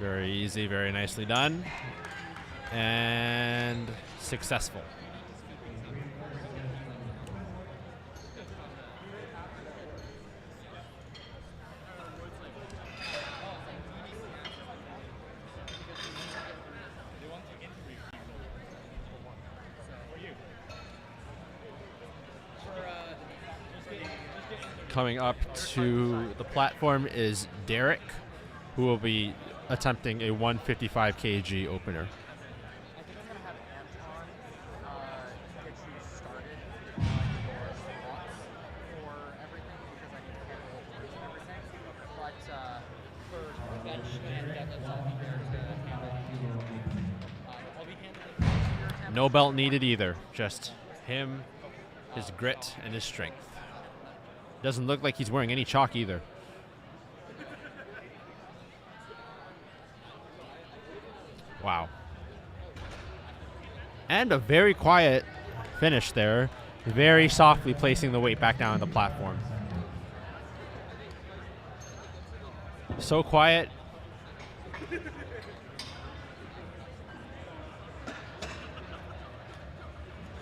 Very easy, very nicely done. And successful. Coming up to the platform is Derek, who will be attempting a 155 kg opener. I think I'm gonna have Anton get you started on your squats for everything because I need to get the whole course and everything. But for bench and deadlifts, I'll be here to handle these. I'll be handling your attempts. No belt needed either, just him, his grit, and his strength. Doesn't look like he's wearing any chalk either. Wow. And a very quiet finish there. Very softly placing the weight back down on the platform. So quiet.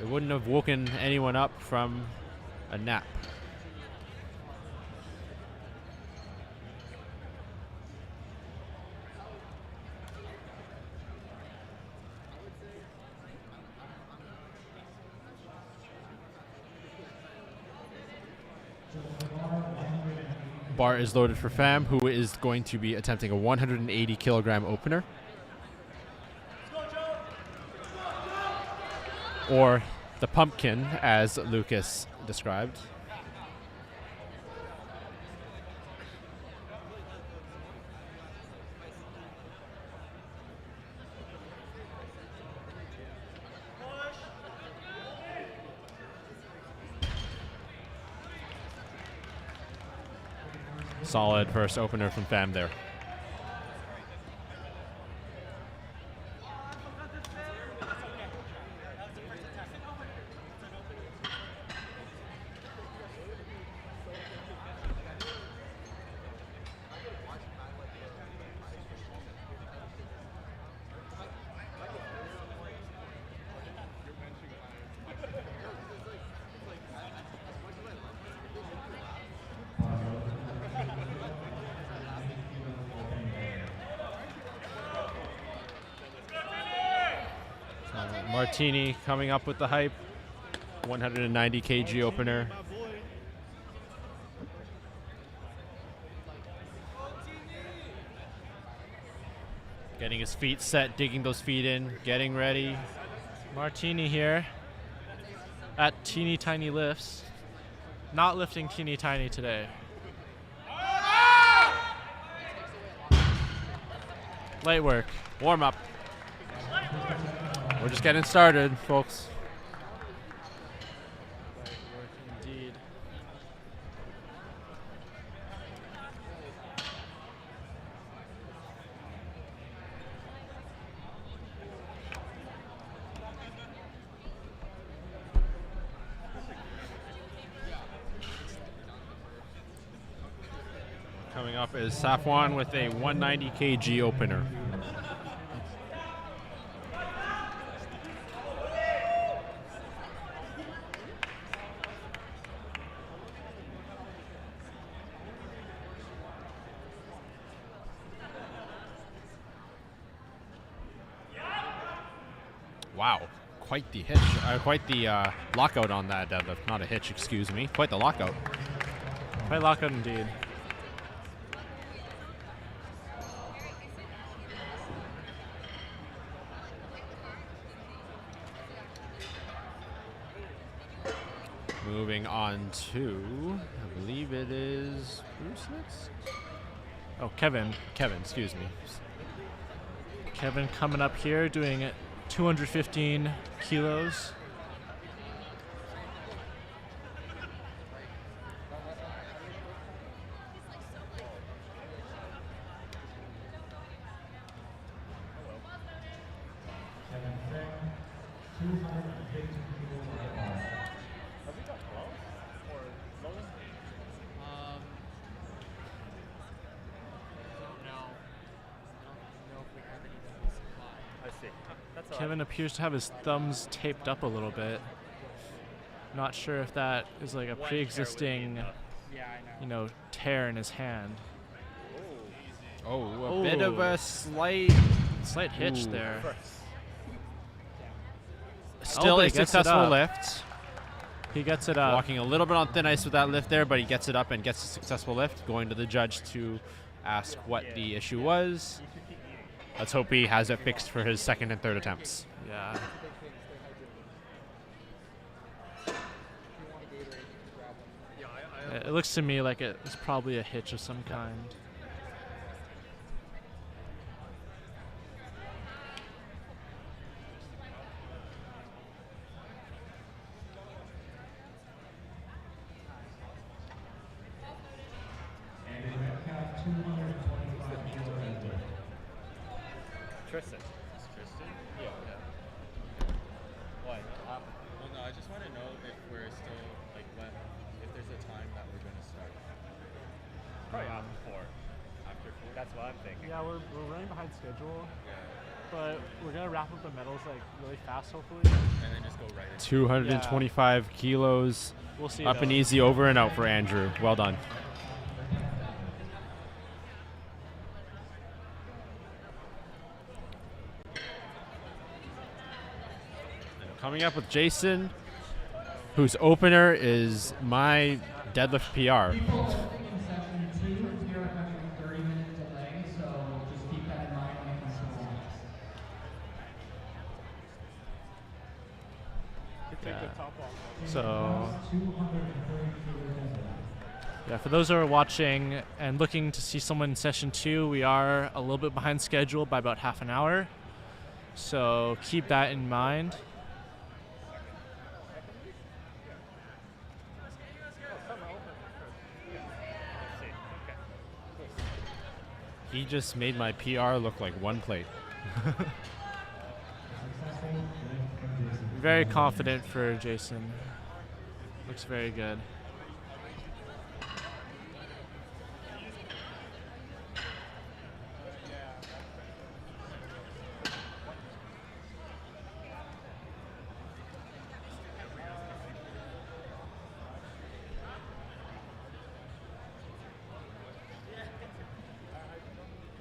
It wouldn't have woken anyone up from a nap. Bar is loaded for Pham, who is going to be attempting a 180 kilogram opener. Or the pumpkin, as Lucas described. Solid first opener from Pham there. Martini coming up with the hype. 190 kg opener. Getting his feet set, digging those feet in, getting ready. Martini here at Teeny Tiny Lifts. Not lifting teeny tiny today. Light work. Warm up. We're just getting started, folks. Light work indeed. Coming up is Safwan with a 190 kg opener. Wow, quite the hitch, quite the lockout on that deadlift. Not a hitch, excuse me. Quite the lockout. Quite lockout indeed. Moving on to, I believe it is Bruce next? Oh, Kevin. Kevin, excuse me. Kevin coming up here doing 215 kilos. Kevin Feng, 250 kilos on the bar. Have we got 12 or lower? Don't know. I don't know if we have any that we supply. I see. That's all Kevin appears to have his thumbs taped up a little bit. Not sure if that is like a pre-existing, Yeah, I know. you know, tear in his hand. Oh, a bit of Oh. a slight, Slight hitch Ooh. there. First. still but a he gets it successful up. lift. He gets it up. Walking a little bit on thin ice with that lift there, but he gets it up and gets a successful lift. Going to the judge to ask what the issue was. Let's hope he has it fixed for his second and third attempts. Yeah. It looks to me like it's probably a hitch of some kind. And in that count, 225 kilos. Tristan. Tristan? Yeah. What? Well, no, I just want to know if we're still, like, if there's a time that we're going to start. Probably after 4. After 4? That's what I'm thinking. Yeah, we're running behind schedule, Yeah. but we're gonna wrap up the medals like really fast, hopefully. And then just go right into 225 kilos. We'll see. Up and easy, over and out for Andrew. Well done. Coming up with Jason, whose opener is my deadlift PR. People in session 2, here are having a 30-minute delay, so just keep that in mind when it comes to the lines. So, 230 kilos. yeah, for those who are watching and looking to see someone in session 2, we are a little bit behind schedule by about half an hour. So keep that in mind. He just made my PR look like one plate. Very confident for Jason. Looks very good.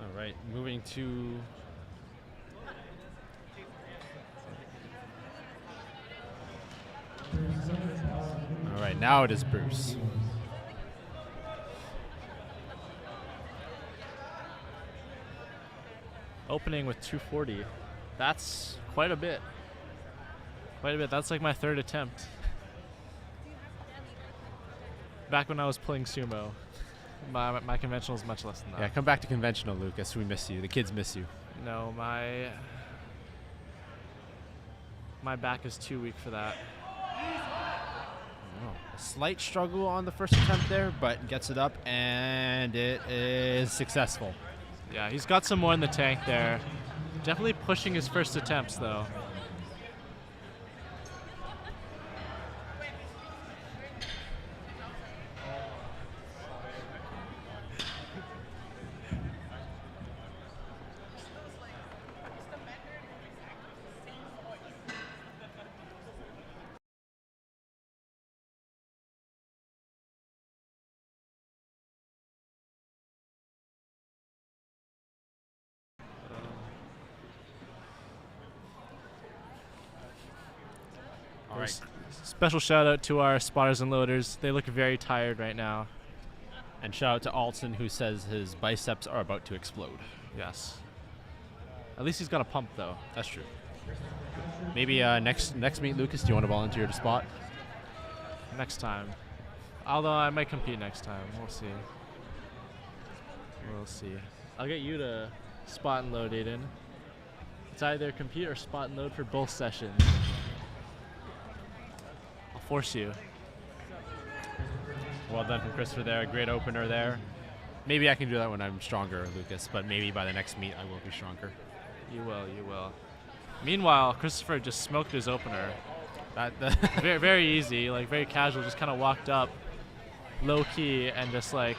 All right, moving to all right, now it is Bruce. Opening with 240. That's quite a bit. Quite a bit. That's like my third attempt. Back when I was playing sumo. My conventional is much less than that. Yeah, come back to conventional, Lucas. We miss you. The kids miss you. No, my back is too weak for that. Oh, a slight struggle on the first attempt there, but gets it up, and it is successful. Yeah, he's got some more in the tank there. Definitely pushing his first attempts, though. All right. Special shout out to our spotters and loaders. They look very tired right now. And shout out to Alton, who says his biceps are about to explode. Yes. At least he's got a pump, though. That's true. Maybe next meet, Lucas, do you want to volunteer to spot? Next time. Although I might compete next time. We'll see. We'll see. I'll get you to spot and load, Aiden. It's either compete or spot and load for both sessions. I'll force you. Well done from Christopher there. A great opener there. Maybe I can do that when I'm stronger, Lucas, but maybe by the next meet I will be stronger. You will, you will. Meanwhile, Christopher just smoked his opener. Very, very easy, like very casual, just kind of walked up low key and just like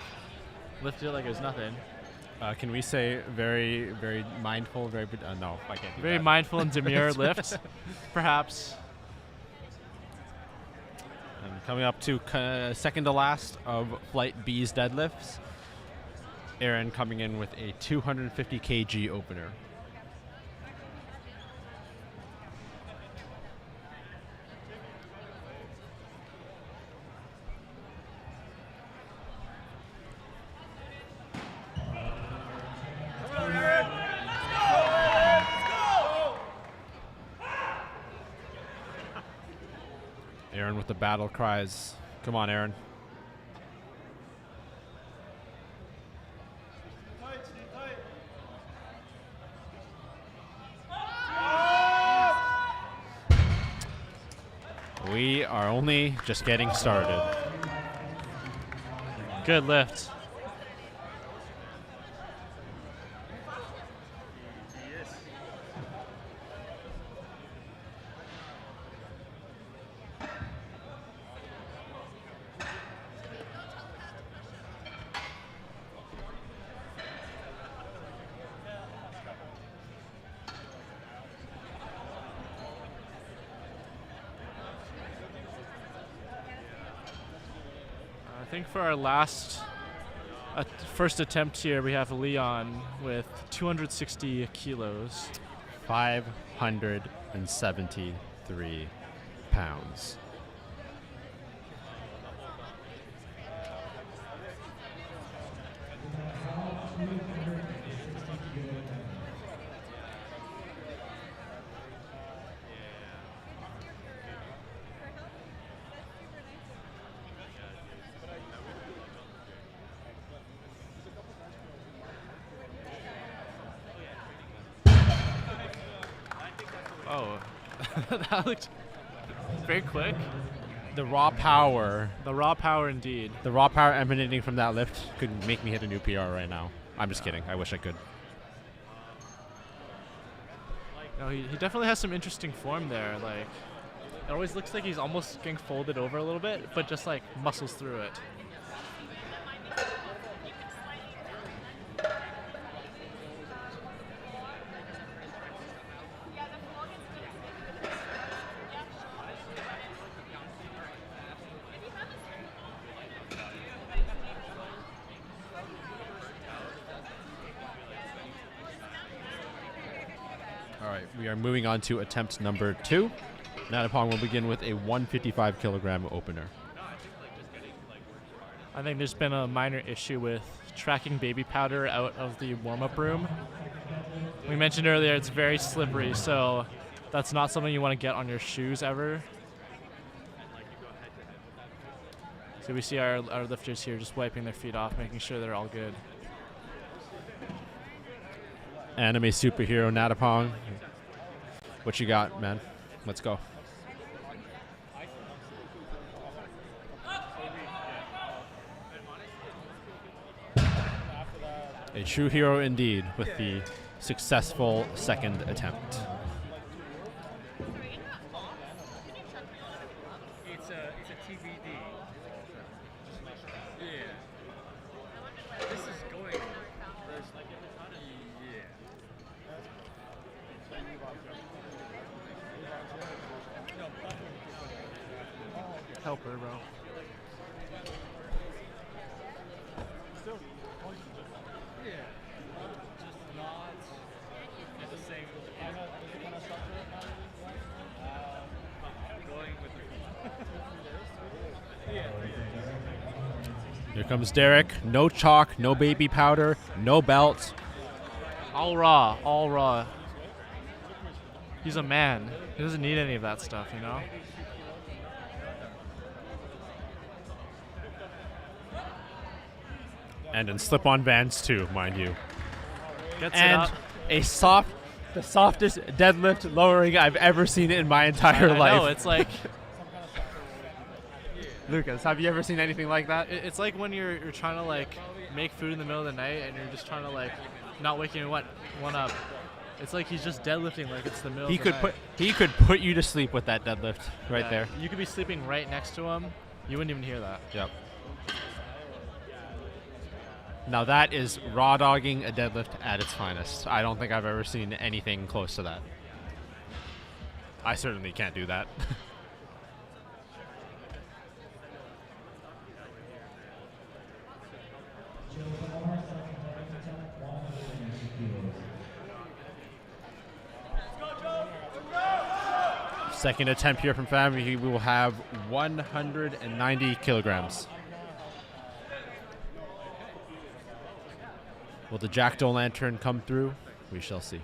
lifted it like it was nothing. Can we say very, very mindful, no, I can't do Very that. mindful and demure lift, perhaps. And coming up to second to last of Flight B's deadlifts, Aaron coming in with a 250 kg opener. Aaron with the battle cries. Come on, Aaron. We are only just getting started. Good lift. I think for our last first attempt here, we have Leon with 260 kilos. 573 pounds. Oh, that looked very quick. The raw power, The raw power indeed. the raw power emanating from that lift could make me hit a new PR right now. I'm just kidding. I wish I could. No, he definitely has some interesting form there. Like, it always looks like he's almost getting folded over a little bit, but just like muscles through it. All right, we are moving on to attempt number 2. Natapong will begin with a 155 kilogram opener. I think there's been a minor issue with tracking baby powder out of the warm-up room. We mentioned earlier it's very slippery, so that's not something you want to get on your shoes ever. So we see our lifters here just wiping their feet off, making sure they're all good. Anime superhero Natapong. What you got, man? Let's go. A true hero indeed with the successful second attempt. It's a TBD. Yeah. This is going. There's like yeah. Help her, bro. Yeah. Just not at the same. Going with the. Here comes Derek. No chalk, no baby powder, no belt. All raw, all raw. He's a man. He doesn't need any of that stuff, you know? And in slip-on Vans too, mind you. Gets it And up. the softest deadlift lowering I've ever seen in my entire I life. know, it's like Lucas, have you ever seen anything like that? it's like when you're trying to like make food in the middle of the night and you're just trying to like not waking one up. It's like he's just deadlifting like it's the middle He of the could night. he could put you to sleep with that deadlift right Yeah, there. You could be sleeping right next to him. You wouldn't even hear that. Yep. Now that is raw dogging a deadlift at its finest. I don't think I've ever seen anything close to that. I certainly can't do that. Second attempt here from Fam. He will have 190 kilograms. Will the Jackdaw Lantern come through? We shall see.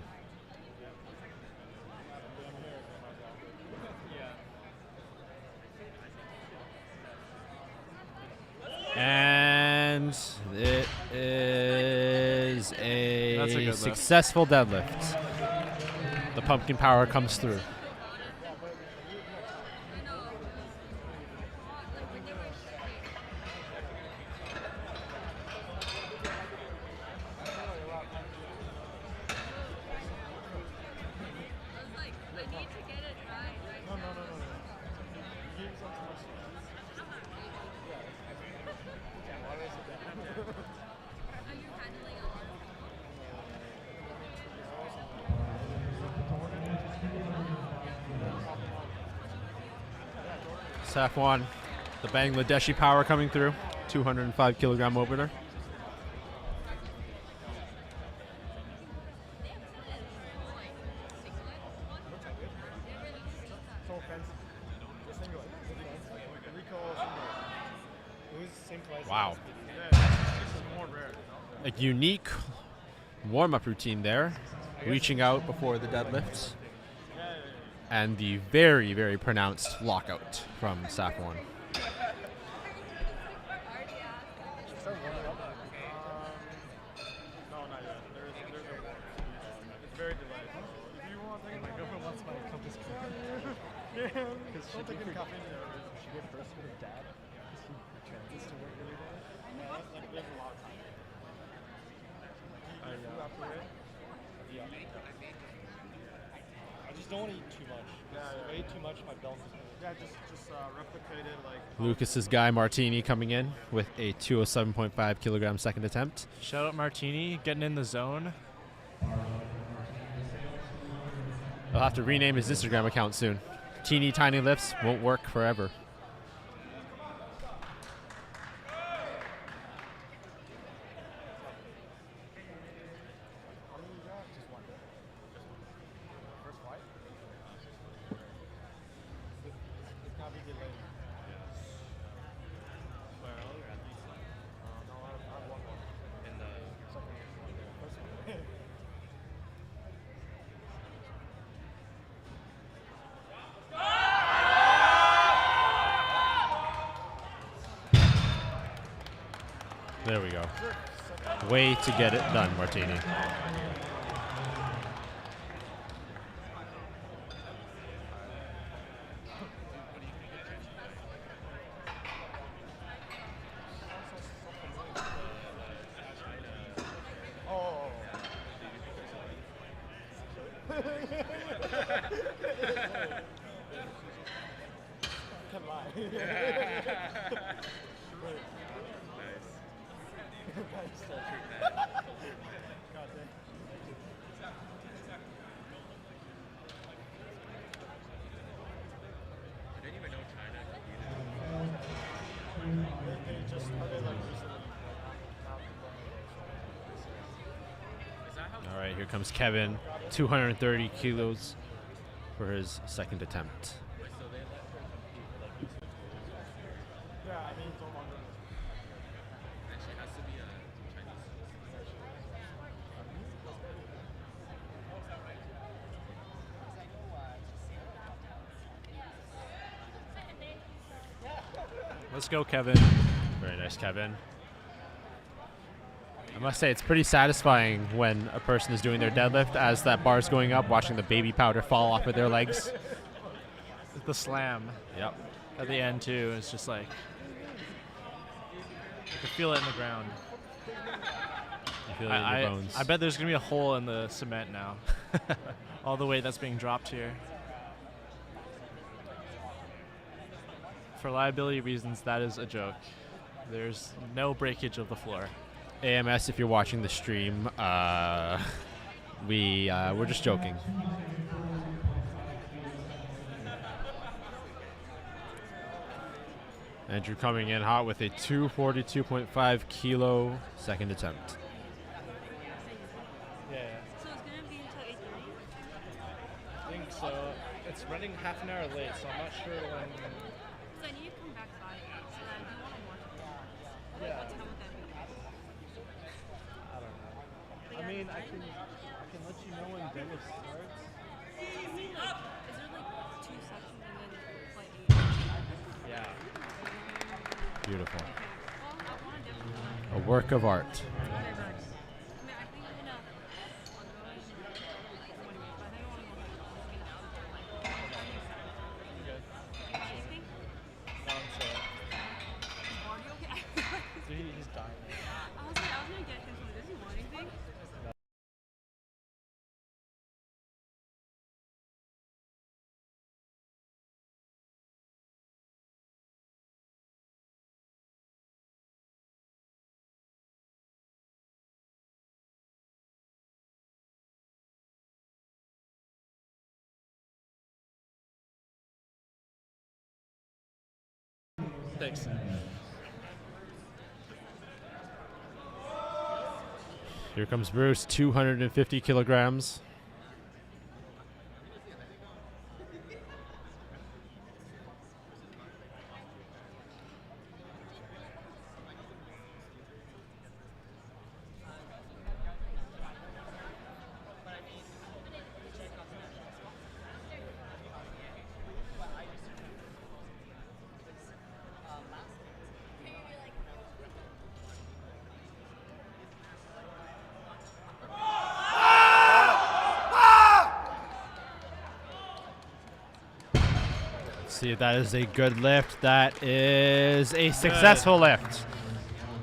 And it is That's a good a lift. successful deadlift. The pumpkin power comes through. Safwan, the Bangladeshi power coming through, 205 kilogram opener. Wow. A unique warm-up routine there, reaching out before the deadlifts. And the very, very pronounced lockout from Safwan. Don't want to eat too much. Way too much, my belly. Yeah, just replicate it like. Lucas's guy Martini coming in with a 207.5 kilogram second attempt. Shout out Martini, getting in the zone. He'll have to rename his Instagram account soon. Teeny tiny lifts won't work forever. There we go. Way to get it done, Martini. All right, here comes Kevin, 230 kilos for his second attempt. Let's go, Kevin. Very nice, Kevin. I must say, it's pretty satisfying when a person is doing their deadlift as that bar's going up, watching the baby powder fall off of their legs. The slam. Yep. At the end, too. It's just like, you can feel it in the ground. You feel it in your bones. I bet there's going to be a hole in the cement now. All the weight that's being dropped here. For liability reasons, that is a joke. There's no breakage of the floor. AMS, if you're watching the stream, we're just joking. Andrew coming in hot with a 242.5 kilo second attempt. Yeah. So it's gonna be until 8:30. I think so. It's running half an hour late, so I'm not sure when. So I need to come back by it, so that I do want to watch it. Yeah. What time would that be? I don't know. I mean, I can let you know when deadlift starts. Is there like 2 sessions and then like 8? Yeah. Beautiful. Well, I want to definitely. A work of art. He's dying. I was gonna get his one. Does he want anything? Thanks. Here comes Bruce, 250 kilograms. See if that is a good lift. That is a successful lift.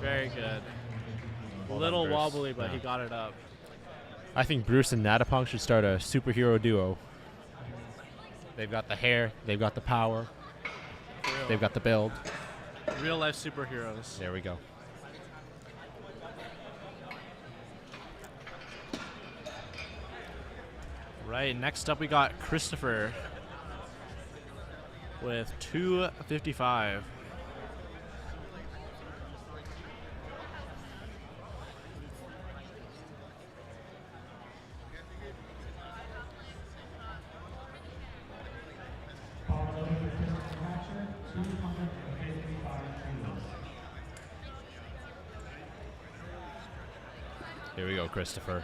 Very good. A Well little done, Bruce. wobbly, but Yeah. he got it up. I think Bruce and Natapong should start a superhero duo. They've got the hair, they've got the power, they've got the build. Real life superheroes. There we go. Right, next up we got Christopher with 255. Here we go, Christopher.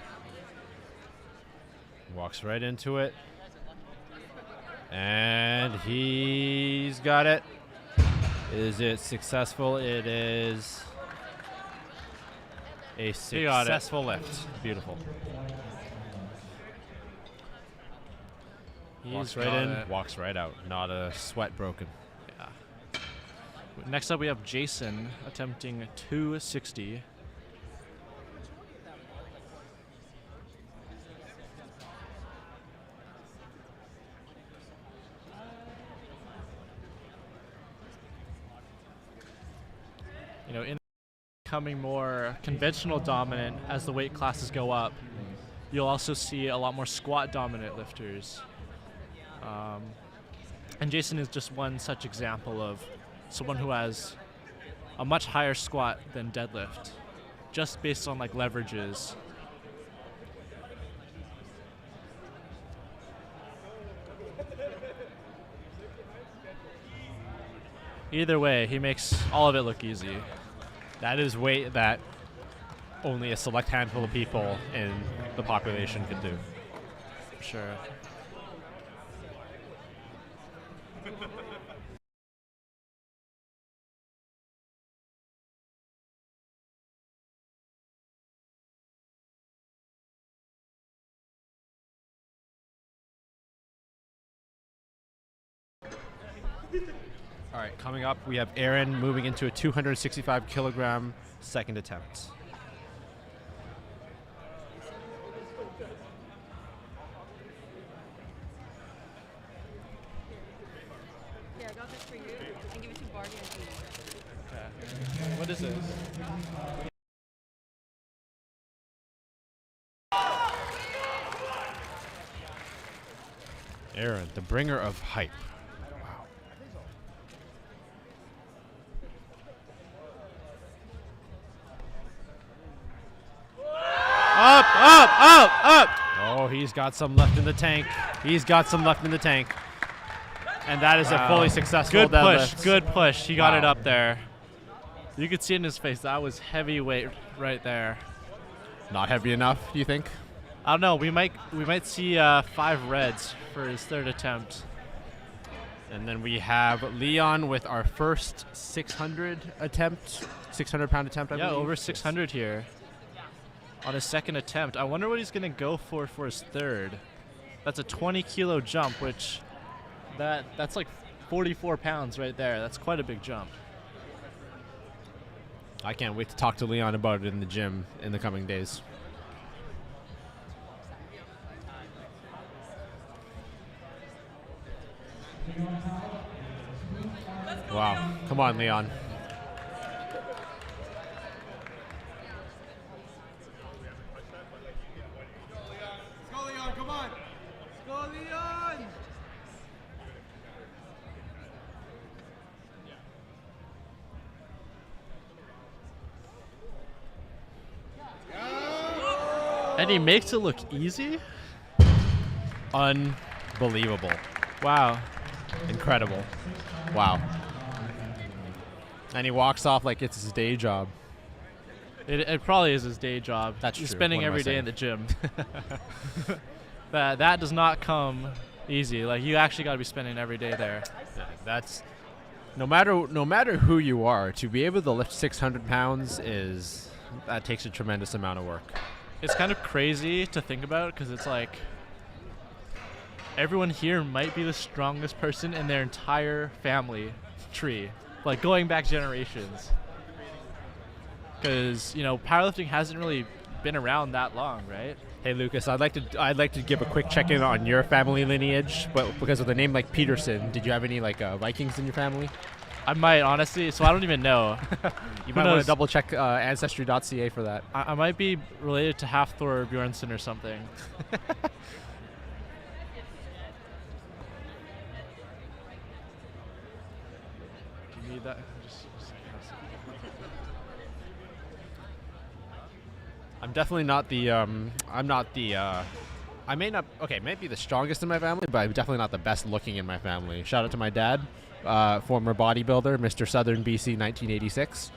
Walks right into it. And he's got it. Is it successful? It is a He got it. successful lift. Beautiful. Walks right got in, it. walks right out. Not a sweat broken. Yeah. Next up we have Jason attempting 260. You know, in becoming more conventional dominant as the weight classes go up, you'll also see a lot more squat dominant lifters. And Jason is just one such example of someone who has a much higher squat than deadlift, just based on like leverages. Either way, he makes all of it look easy. That is weight that only a select handful of people in the population can do. Sure. All right, coming up, we have Aaron moving into a 265 kilogram second attempt. Yeah, I got this for you. And give it to Barney and Jean. Okay. What is this? Aaron, the bringer of hype. Up, up, up, up! Oh, he's got some left in the tank. He's got some left in the tank. And that is a fully successful Good deadlift. push. Good push. He got it Wow. up there. You could see it in his face. That was heavy weight right there. Not heavy enough, you think? I don't know. We might see 5 reds for his third attempt. And then we have Leon with our first 600 attempt, 600-pound attempt, I Yeah, believe. over 600 here on his second attempt. I wonder what he's going to go for his third. That's a 20-kilo jump, which that's like 44 pounds right there. That's quite a big jump. I can't wait to talk to Leon about it in the gym in the coming days. Wow. Come on, Leon. Let's go, Leon, come on. Let's go, Leon. And he makes it look easy? Unbelievable. Wow. Incredible. Wow. And he walks off like it's his day job. It probably is his day job. That's He's true. spending What am I every day saying? in the gym. That does not come easy. Like, you actually got to be spending every day there. That's no matter who you are, to be able to lift 600 pounds that takes a tremendous amount of work. It's kind of crazy to think about because it's like everyone here might be the strongest person in their entire family tree, like going back generations. Because, you know, powerlifting hasn't really been around that long, right? Hey Lucas, I'd like to give a quick check-in on your family lineage, but because of the name like Peterson, did you have any like Vikings in your family? I might, honestly, so I don't even know. You Who might want knows? to double check ancestry.ca for that. I might be related to Halfthor Bjornsson or something. Do you need that? I'm definitely not the I may not be the strongest in my family, but I'm definitely not the best looking in my family. Shout out to my dad, former bodybuilder, Mr. Southern BC 1986.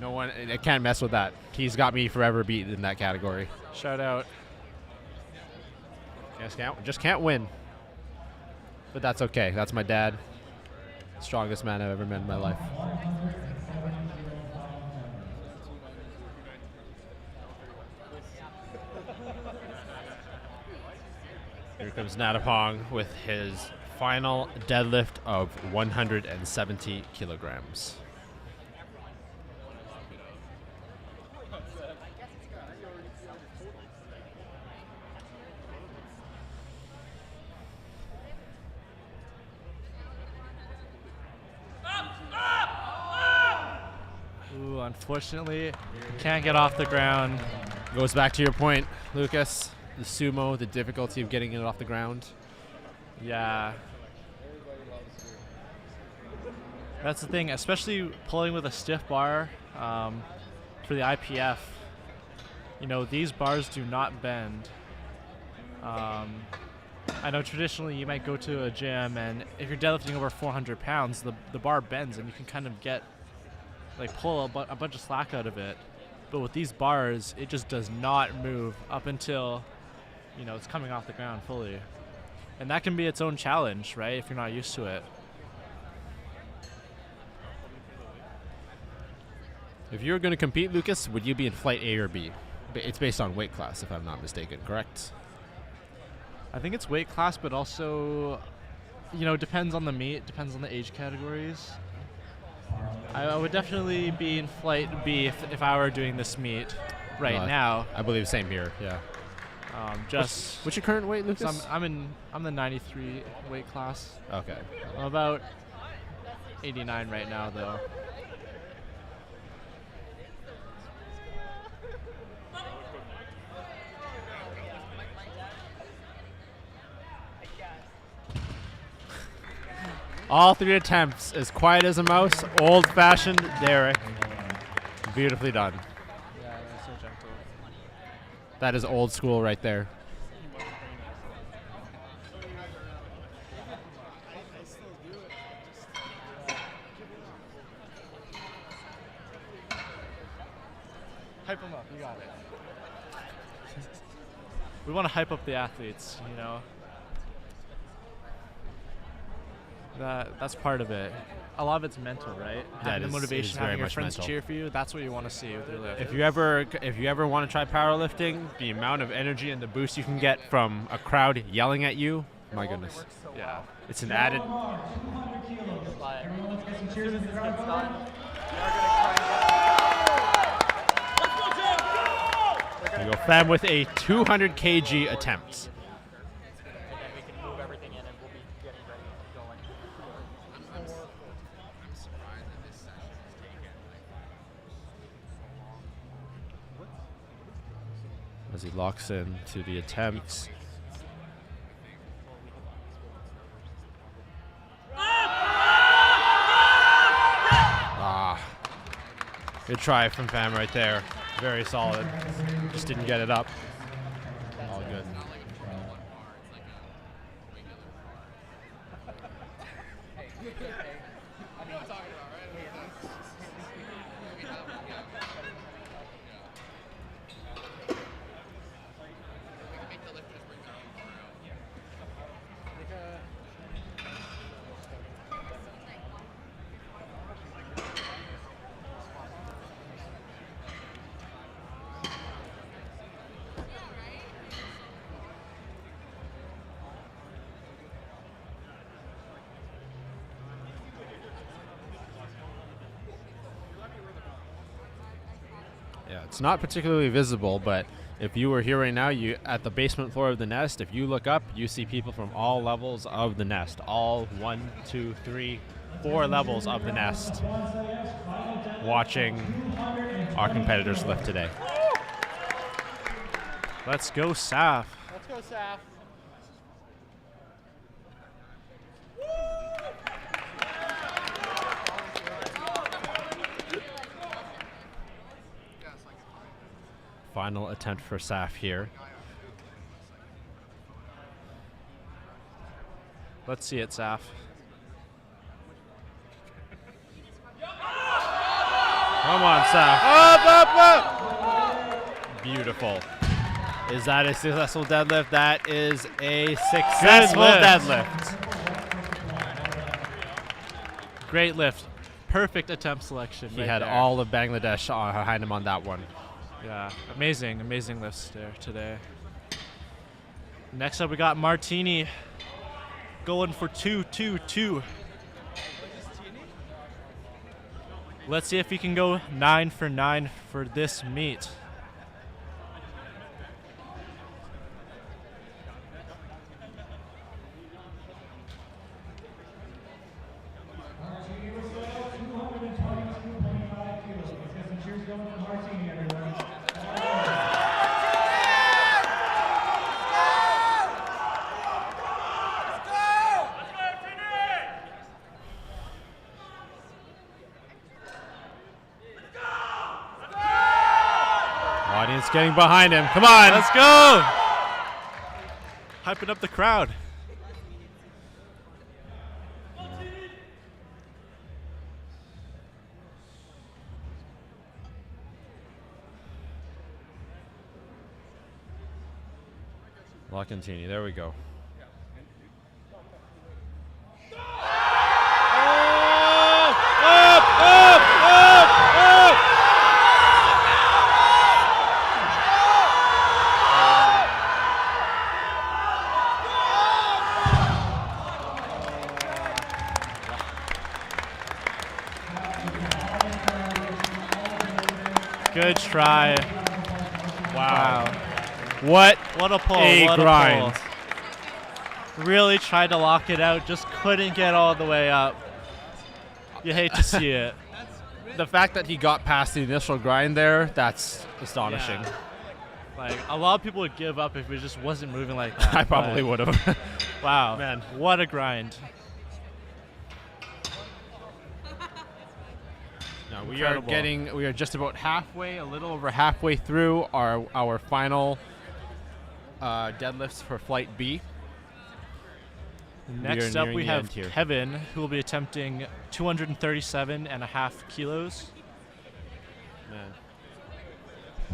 No one, I can't mess with that. He's got me forever beat in that category. Shout out. Just can't win. But that's okay. That's my dad. Strongest man I've ever met in my life. Here comes Natapong with his final deadlift of 170 kilograms. Ooh, unfortunately, can't get off the ground. Goes back to your point, Lucas. The sumo, the difficulty of getting it off the ground. Yeah. That's the thing, especially pulling with a stiff bar for the IPF. You know, these bars do not bend. I know traditionally you might go to a gym and if you're deadlifting over 400 pounds, the bar bends and you can kind of get, like, pull a bunch of slack out of it. But with these bars, it just does not move up until, you know, it's coming off the ground fully. And that can be its own challenge, right, if you're not used to it. If you were going to compete, Lucas, would you be in flight A or B? It's based on weight class, if I'm not mistaken, correct? I think it's weight class, but also, you know, depends on the meet, depends on the age categories. I would definitely be in flight B if I were doing this meet right now. I believe same here, yeah. What's your current weight, Lucas? I'm the 93 weight class. Okay. I'm about 89 right now, though. All 3 attempts, as quiet as a mouse, old-fashioned Derek. Beautifully done. Yeah, that's so gentle. That is old school right there. Hype them up, you got it. We want to hype up the athletes, you know. That's part of it. A lot of it's mental, right? Having the motivation, having your friends cheer for you. That's what you want to see with your lift. If you ever want to try powerlifting, the amount of energy and the boost you can get from a crowd yelling at you, my goodness. Yeah. It's an added. There you go, Fem with a 200 kg attempt. And then we can move everything in and we'll be getting ready and going. I'm surprised that this session has taken so long. As he locks in to the attempts. Good try from Fam right there. Very solid. Just didn't get it up. All good. Yeah, it's not particularly visible, but if you were here right now, you at the basement floor of the nest, if you look up, you see people from all levels of the nest. All 1, 2, 3, 4 levels of the nest watching our competitors lift today. Let's go, Saf. Let's go, Saf. Final attempt for Saf here. Let's see it, Saf. Come on, Saf. Up. Beautiful. Is that a successful deadlift? That is a successful deadlift. Great lift. Perfect attempt selection. He right had there. all of Bangladesh behind him on that one. Yeah, amazing lifts there today. Next up, we got Martini going for 2-2-2. Let's see if he can go 9 for 9 for this meet. Audience getting behind him. Come on. Let's go! Hyping up the crowd. Locantini, there we go. Good try. Wow. What a pull. A what grind. A pull. Really tried to lock it out, just couldn't get all the way up. You hate to see it. The fact that he got past the initial grind there, that's astonishing. Yeah. Like, a lot of people would give up if it just wasn't moving like that. I probably would have. Wow. Man. What a grind. No, Incredible. we are just about halfway, a little over halfway through our final deadlifts for flight B. Next up, nearing we the have end here. Kevin, who will be attempting 237.5 kilos. Man.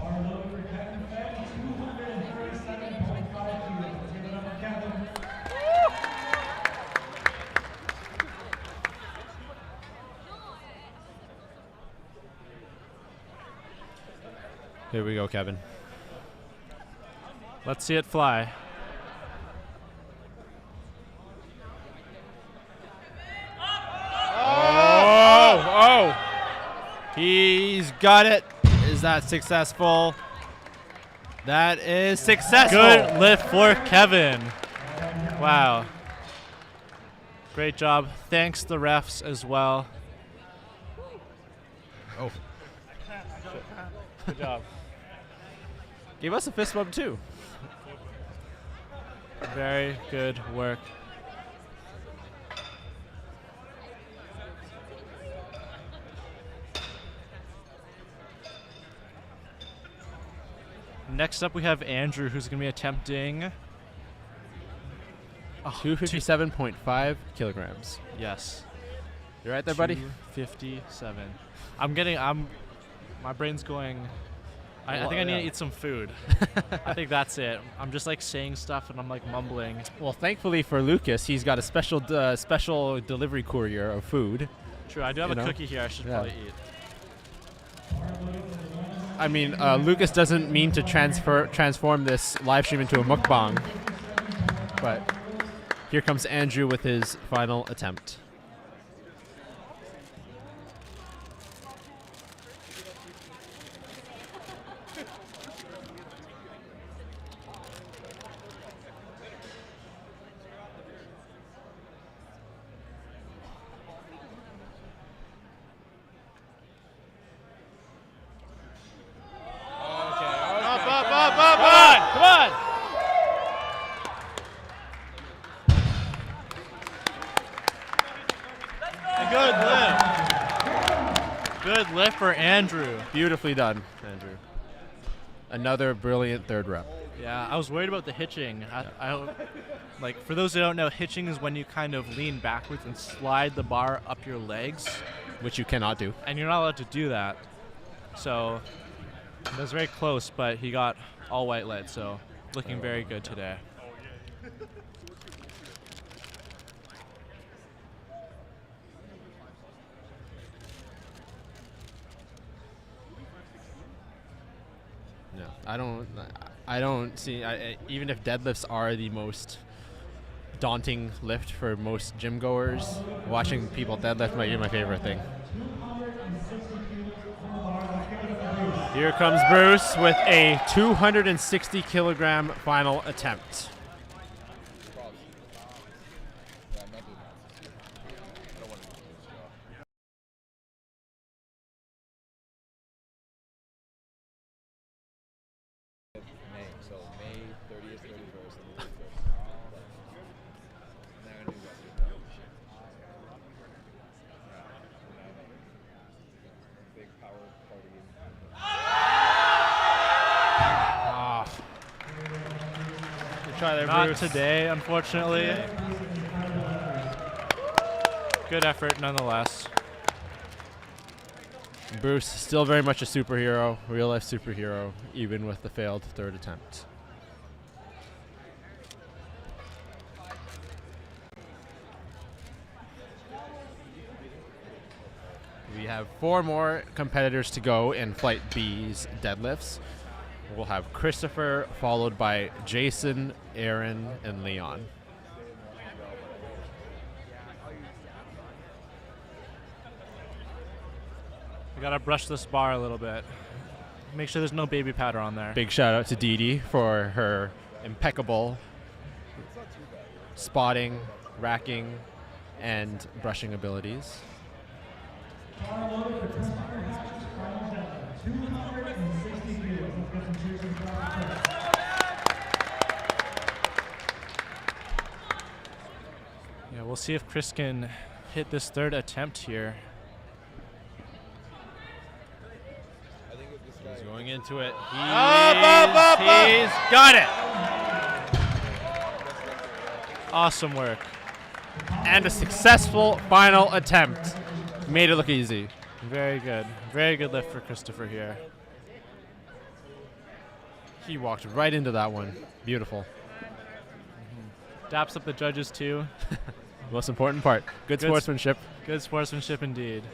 Our load for Kevin Feng, 237.5 kilos. Let's give it up for Kevin. Here we go, Kevin. Let's see it fly. Oh! He's got it. Is that successful? That is successful. Good lift for Kevin. Wow. Great job. Thanks the refs as well. Oh. Good job. Gave us a fist bump too. Very good work. Next up, we have Andrew, who's going to be attempting 257.5 kilograms. Yes. You right there, buddy? 257. My brain's going. I think I need to eat some food. I think that's it. I'm just like saying stuff and I'm like mumbling. Well, thankfully for Lucas, he's got a special delivery courier of food. True, I do have a cookie here I should probably eat. I mean, Lucas doesn't mean to transform this live stream into a mukbang, but here comes Andrew with his final attempt. Come on! Good lift for Andrew. Beautifully done, Andrew. Another brilliant third rep. Yeah, I was worried about the hitching. Like, for those who don't know, hitching is when you kind of lean backwards and slide the bar up your legs. Which you cannot do. And you're not allowed to do that. So, it was very close, but he got all white lead, so looking very good today. No, I don't see. Even if deadlifts are the most daunting lift for most gym goers, watching people deadlift might be my favorite thing. Here comes Bruce with a 260 kilogram final attempt. Not today, unfortunately. Good effort, nonetheless. Bruce still very much a superhero, real life superhero, even with the failed third attempt. We have 4 more competitors to go in Flight B's deadlifts. We'll have Christopher, followed by Jason, Aaron, and Leon. We gotta brush this bar a little bit. Make sure there's no baby powder on there. Big shout out to Dee Dee for her impeccable spotting, racking, and brushing abilities. Yeah, we'll see if Chris can hit this third attempt here. He's going into it. He's got it. Awesome work. And a successful final attempt. Made it look easy. Very good. Very good lift for Christopher here. He walked right into that one. Beautiful. Daps up the judges too. Most important part. Good sportsmanship. Good sportsmanship indeed.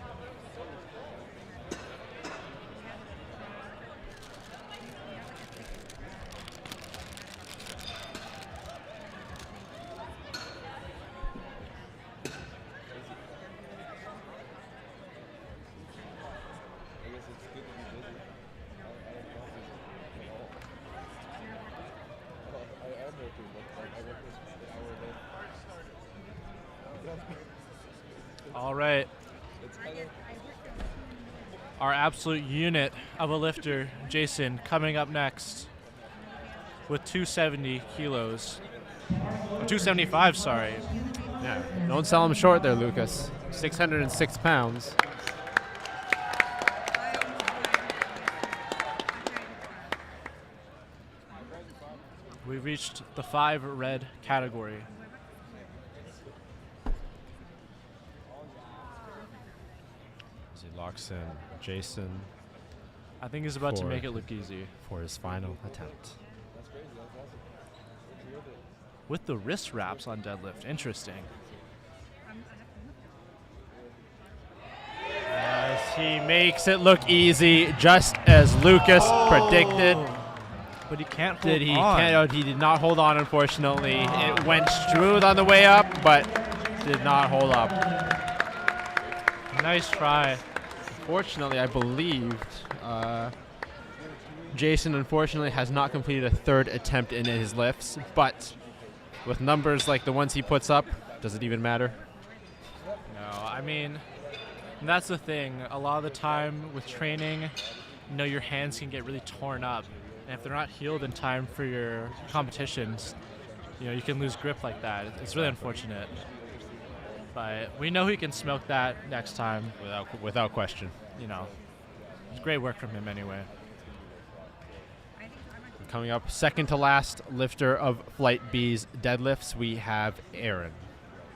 All right. Our absolute unit of a lifter, Jason, coming up next with 270 kilos. Or 275, sorry. Yeah, don't sell him short there, Lucas. 606 pounds. We reached the 5 red category. As he locks in Jason I think he's about to For- make it look easy. for his final attempt. With the wrist wraps on deadlift. Interesting. As he makes it look easy, just as Lucas predicted. But he can't hold Did he? on. He did not hold on, unfortunately. It went smooth on the way up, but did not hold up. Nice try. Fortunately, I believed Jason, unfortunately, has not completed a third attempt in his lifts, but with numbers like the ones he puts up, does it even matter? No, I mean, that's the thing. A lot of the time with training, you know, your hands can get really torn up. And if they're not healed in time for your competitions, you know, you can lose grip like that. It's really unfortunate. But we know he can smoke that next time. Without question. You know, it's great work from him anyway. Coming up, second to last lifter of Flight B's deadlifts, we have Aaron,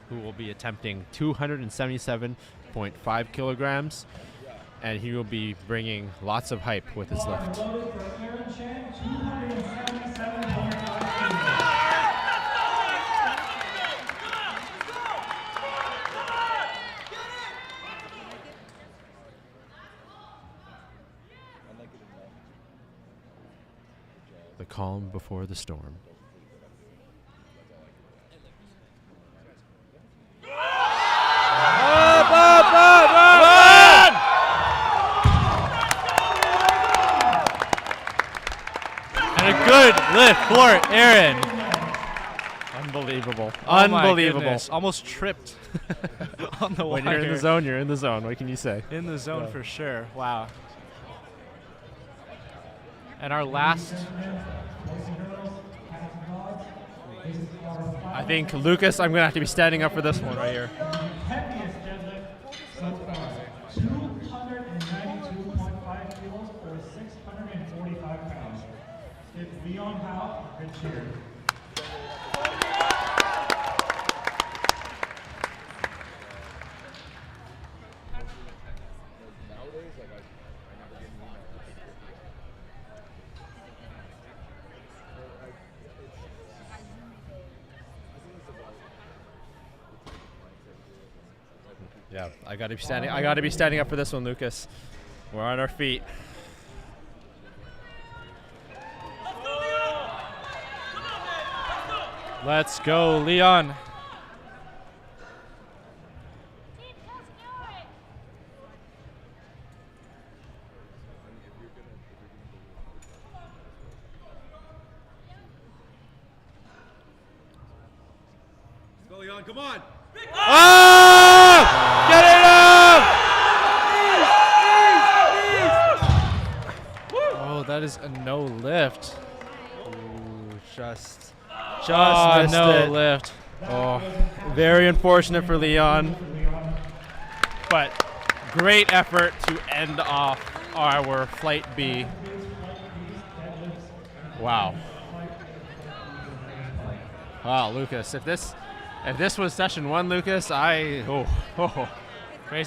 who will be attempting 277.5 kilograms, and he will be bringing lots of hype with his lift. The calm before the storm. And a good lift for Aaron. Unbelievable. Oh my Unbelievable. goodness, almost tripped on the When wire. you're in the zone, you're in the zone. What can you say? In the zone for sure. Wow. And our last, I think, Lucas, I'm going to have to be standing up for this one right here. Heaviest deadlift so far, 292.5 kilos or 645 pounds. It's Leon Howe, good cheer. Yeah, I got to be standing. I got to be standing up for this one, Lucas. We're on our feet. let's go, Leon. Go, Leon, come on! Oh! Get it up! Oh, that is a no lift. Ooh, just Oh, missed no it. lift. Oh, very unfortunate for Leon. But great effort to end off our Flight B. Wow. Wow, Lucas, if this was session 1, Lucas, Crazy.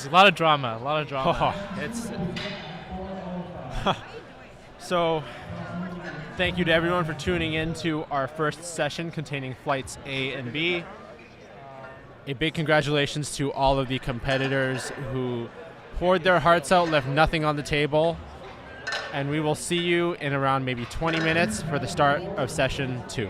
A lot of drama. A lot of drama. it's so. Thank you to everyone for tuning in to our first session containing flights A and B. A big congratulations to all of the competitors who poured their hearts out, left nothing on the table. And we will see you in around maybe 20 minutes for the start of session 2.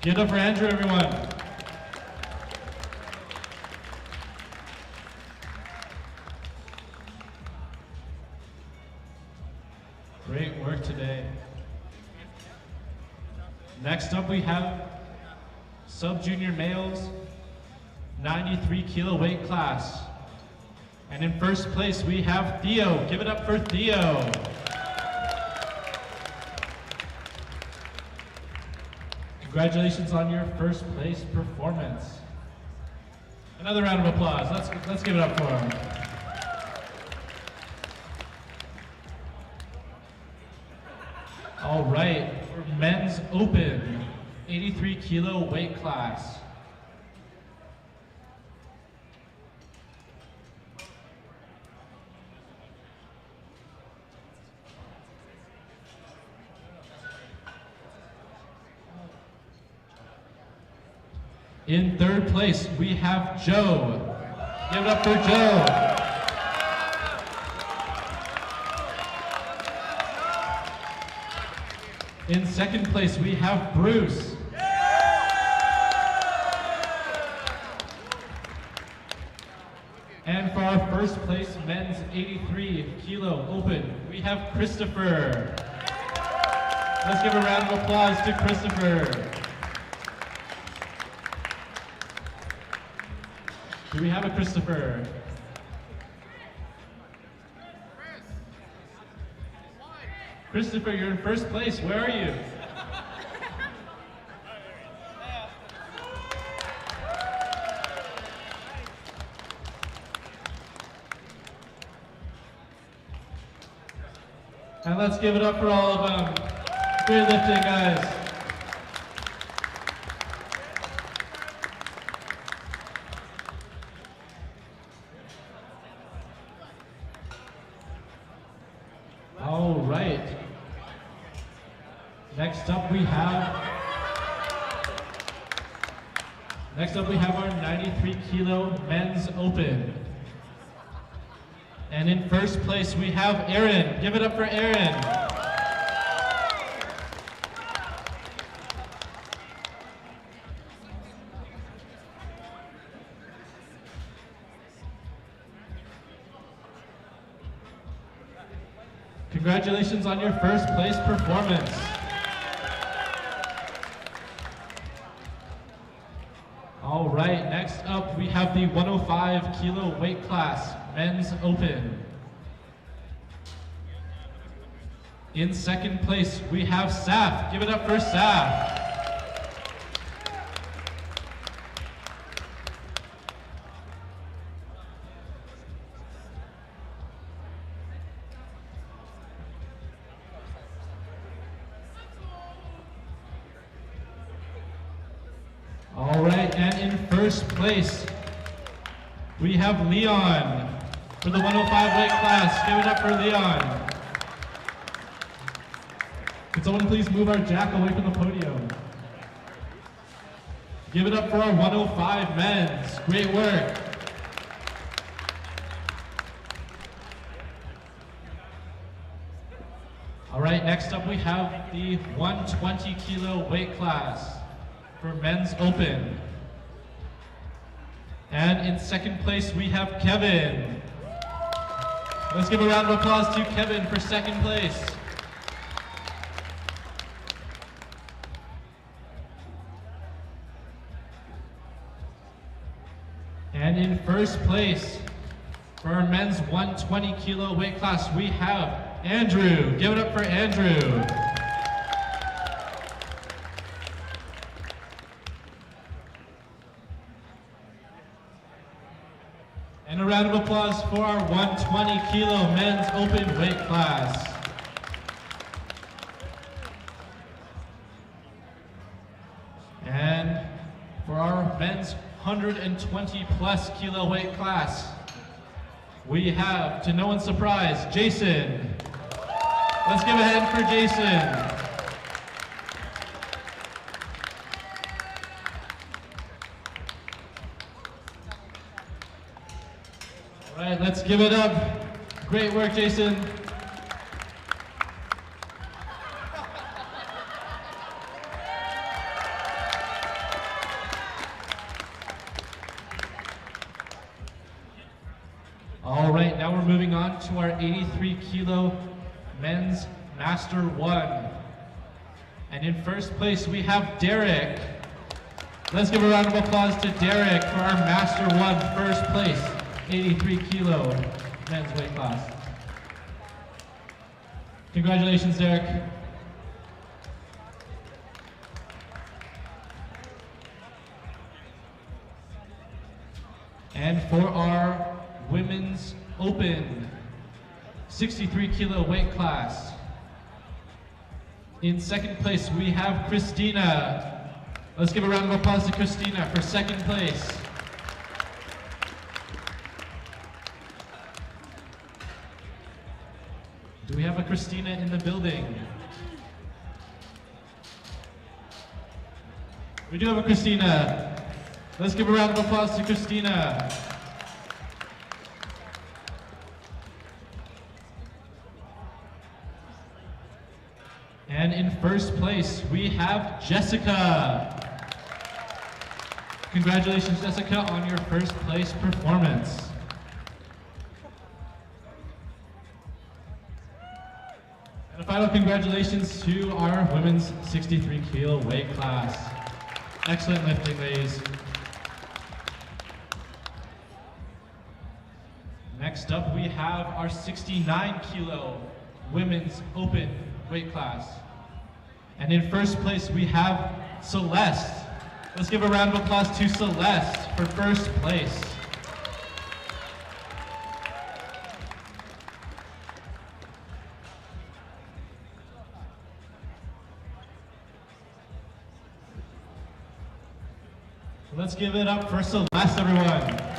Give it up for Andrew, everyone. Great work today. Next up we have sub-junior males, 93 kilo weight class. And in first place we have Theo. Give it up for Theo. Congratulations on your first place performance. Another round of applause. Let's give it up for him. All right, for men's open, 83 kilo weight class. In third place, we have Joe. Give it up for Joe. In second place, we have Bruce. And for our first place men's 83 kilo open, we have Christopher. Let's give a round of applause to Christopher. Do we have a Christopher? Christopher, you're in first place. Where are you? And let's give it up for all of them. Weightlifting, guys. All right. Next up we have our 93 kilo men's open. And in first place we have Aaron. Give it up for Aaron. Congratulations on your first place performance. All right, next up we have the 105 kilo weight class, men's open. In second place we have Saf. Give it up for Saf. All right, and in first place, we have Leon for the 105 weight class. Give it up for Leon. Could someone please move our jack away from the podium? Give it up for our 105 men's. Great work. All right, next up we have the 120 kilo weight class for men's open. And in second place we have Kevin. Let's give a round of applause to Kevin for second place. And in first place for our men's 120 kilo weight class we have Andrew. Give it up for Andrew. And a round of applause for our 120 kilo men's open weight class. And for our men's 120 plus kilo weight class, we have, to no one's surprise, Jason. Let's give a hand for Jason. All right, let's give it up. Great work, Jason. on to our 83 kilo men's Master 1. And in first place, we have Derek. Let's give a round of applause to Derek for our Master 1 first place, 83 kilo men's weight class. Congratulations, Derek. And for our women's open 63 kilo weight class, in second place we have Christina. Let's give a round of applause to Christina for second place. Do we have a Christina in the building? We do have a Christina. Let's give a round of applause to Christina. And in first place, we have Jessica. Congratulations, Jessica, on your first place performance. And a final congratulations to our women's 63 kilo weight class. Excellent lifting, ladies. Next up, we have our 69 kilo women's open weight class. And in first place, we have Celeste. Let's give a round of applause to Celeste for first place. Let's give it up for Celeste, everyone.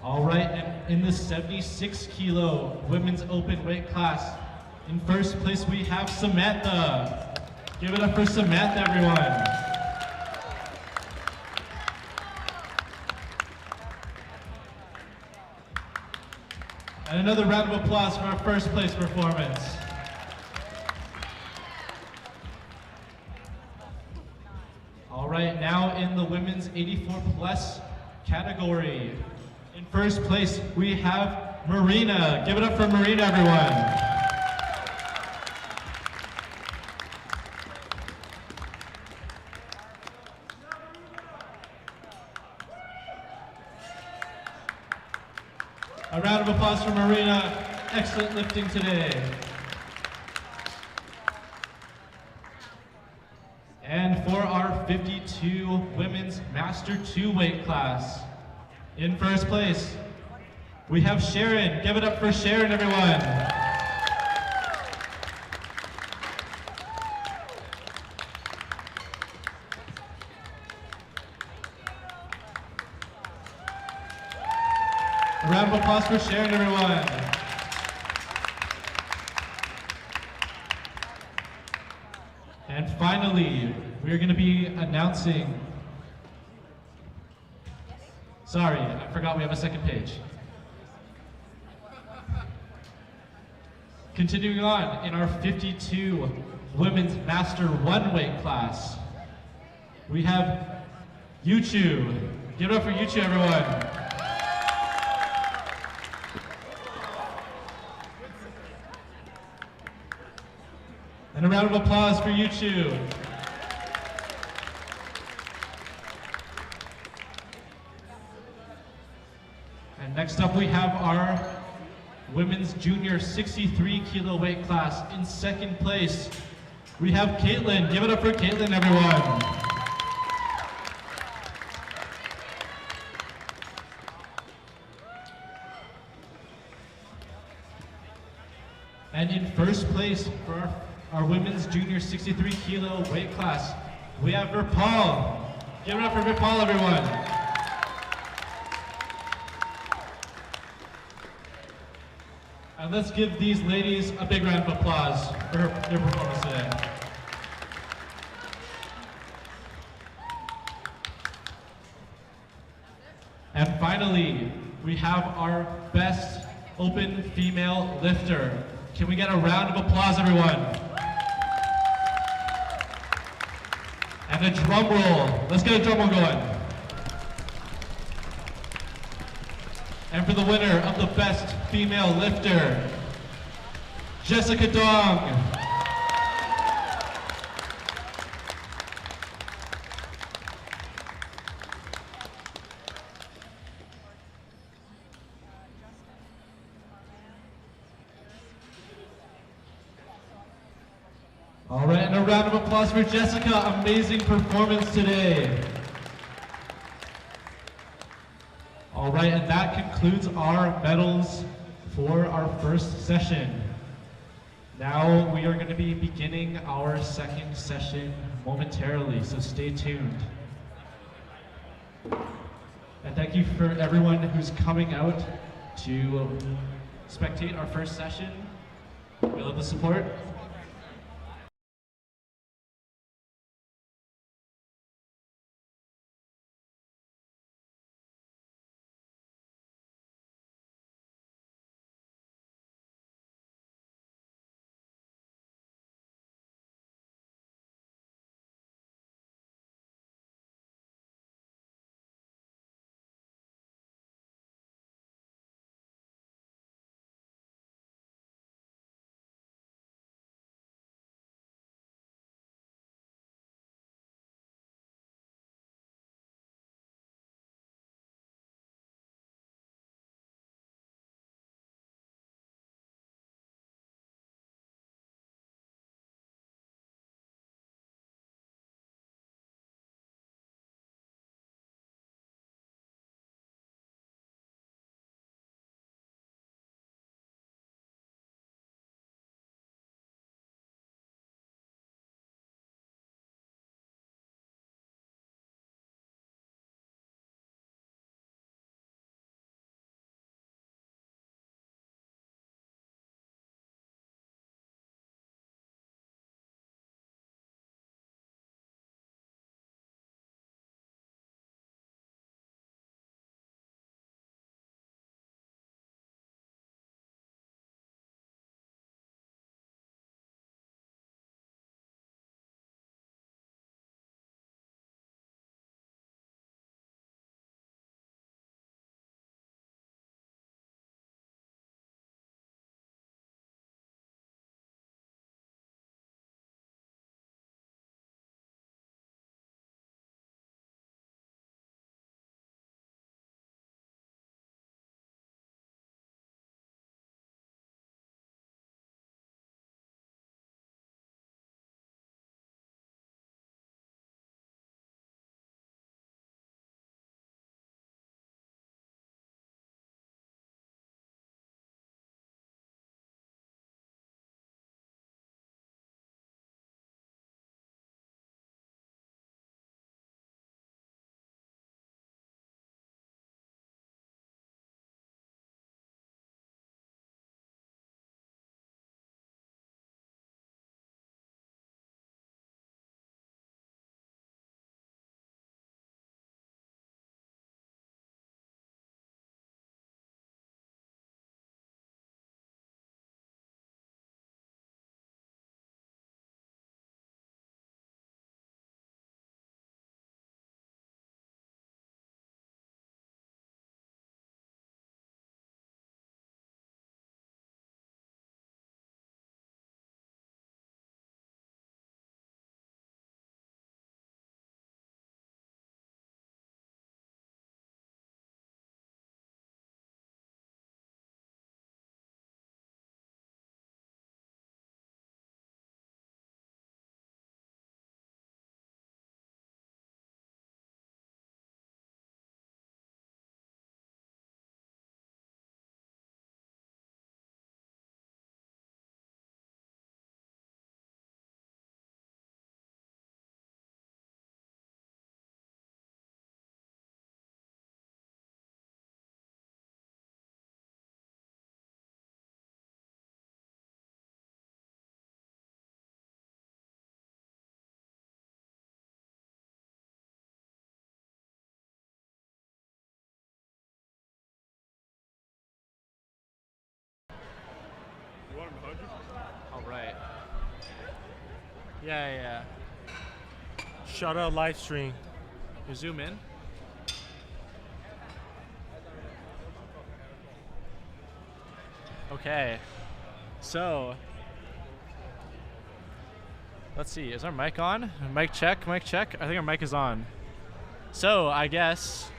All right, and in the 76 kilo women's open weight class, in first place we have Samantha. Give it up for Samantha, everyone. And another round of applause for our first place performance. All right, now in the women's 84 plus category, in first place we have Marina. Give it up for Marina, everyone. A round of applause for Marina. Excellent lifting today. And for our 52 women's Master 2 weight class, in first place, we have Sharon. Give it up for Sharon, everyone. A round of applause for Sharon, everyone. And finally, we're going to be announcing. Sorry, I forgot we have a second page. Continuing on, in our 52 women's Master 1 weight class, we have Yuchu. Give it up for Yuchu, everyone. And a round of applause for Yuchu. And next up we have our women's junior 63 kilo weight class. In second place, we have Caitlin. Give it up for Caitlin, everyone. And in first place for our women's junior 63 kilo weight class, we have Virpal. Give it up for Virpal, everyone. And let's give these ladies a big round of applause for their performance today. And finally, we have our best open female lifter. Can we get a round of applause, everyone? And a drum roll. Let's get a drum roll going. And for the winner of the Best Female Lifter, Jessica Dong. All right, and a round of applause for Jessica. Amazing performance today. All right, and that concludes our medals for our first session. Now we are going to be beginning our second session momentarily, so stay tuned. And thank you for everyone who's coming out to spectate our first session. We love the support. All right. Yeah. Shut up, live stream. You zoom in. Okay. So, let's see. Is our mic on? Mic check, mic check. I think our mic is on. So, I guess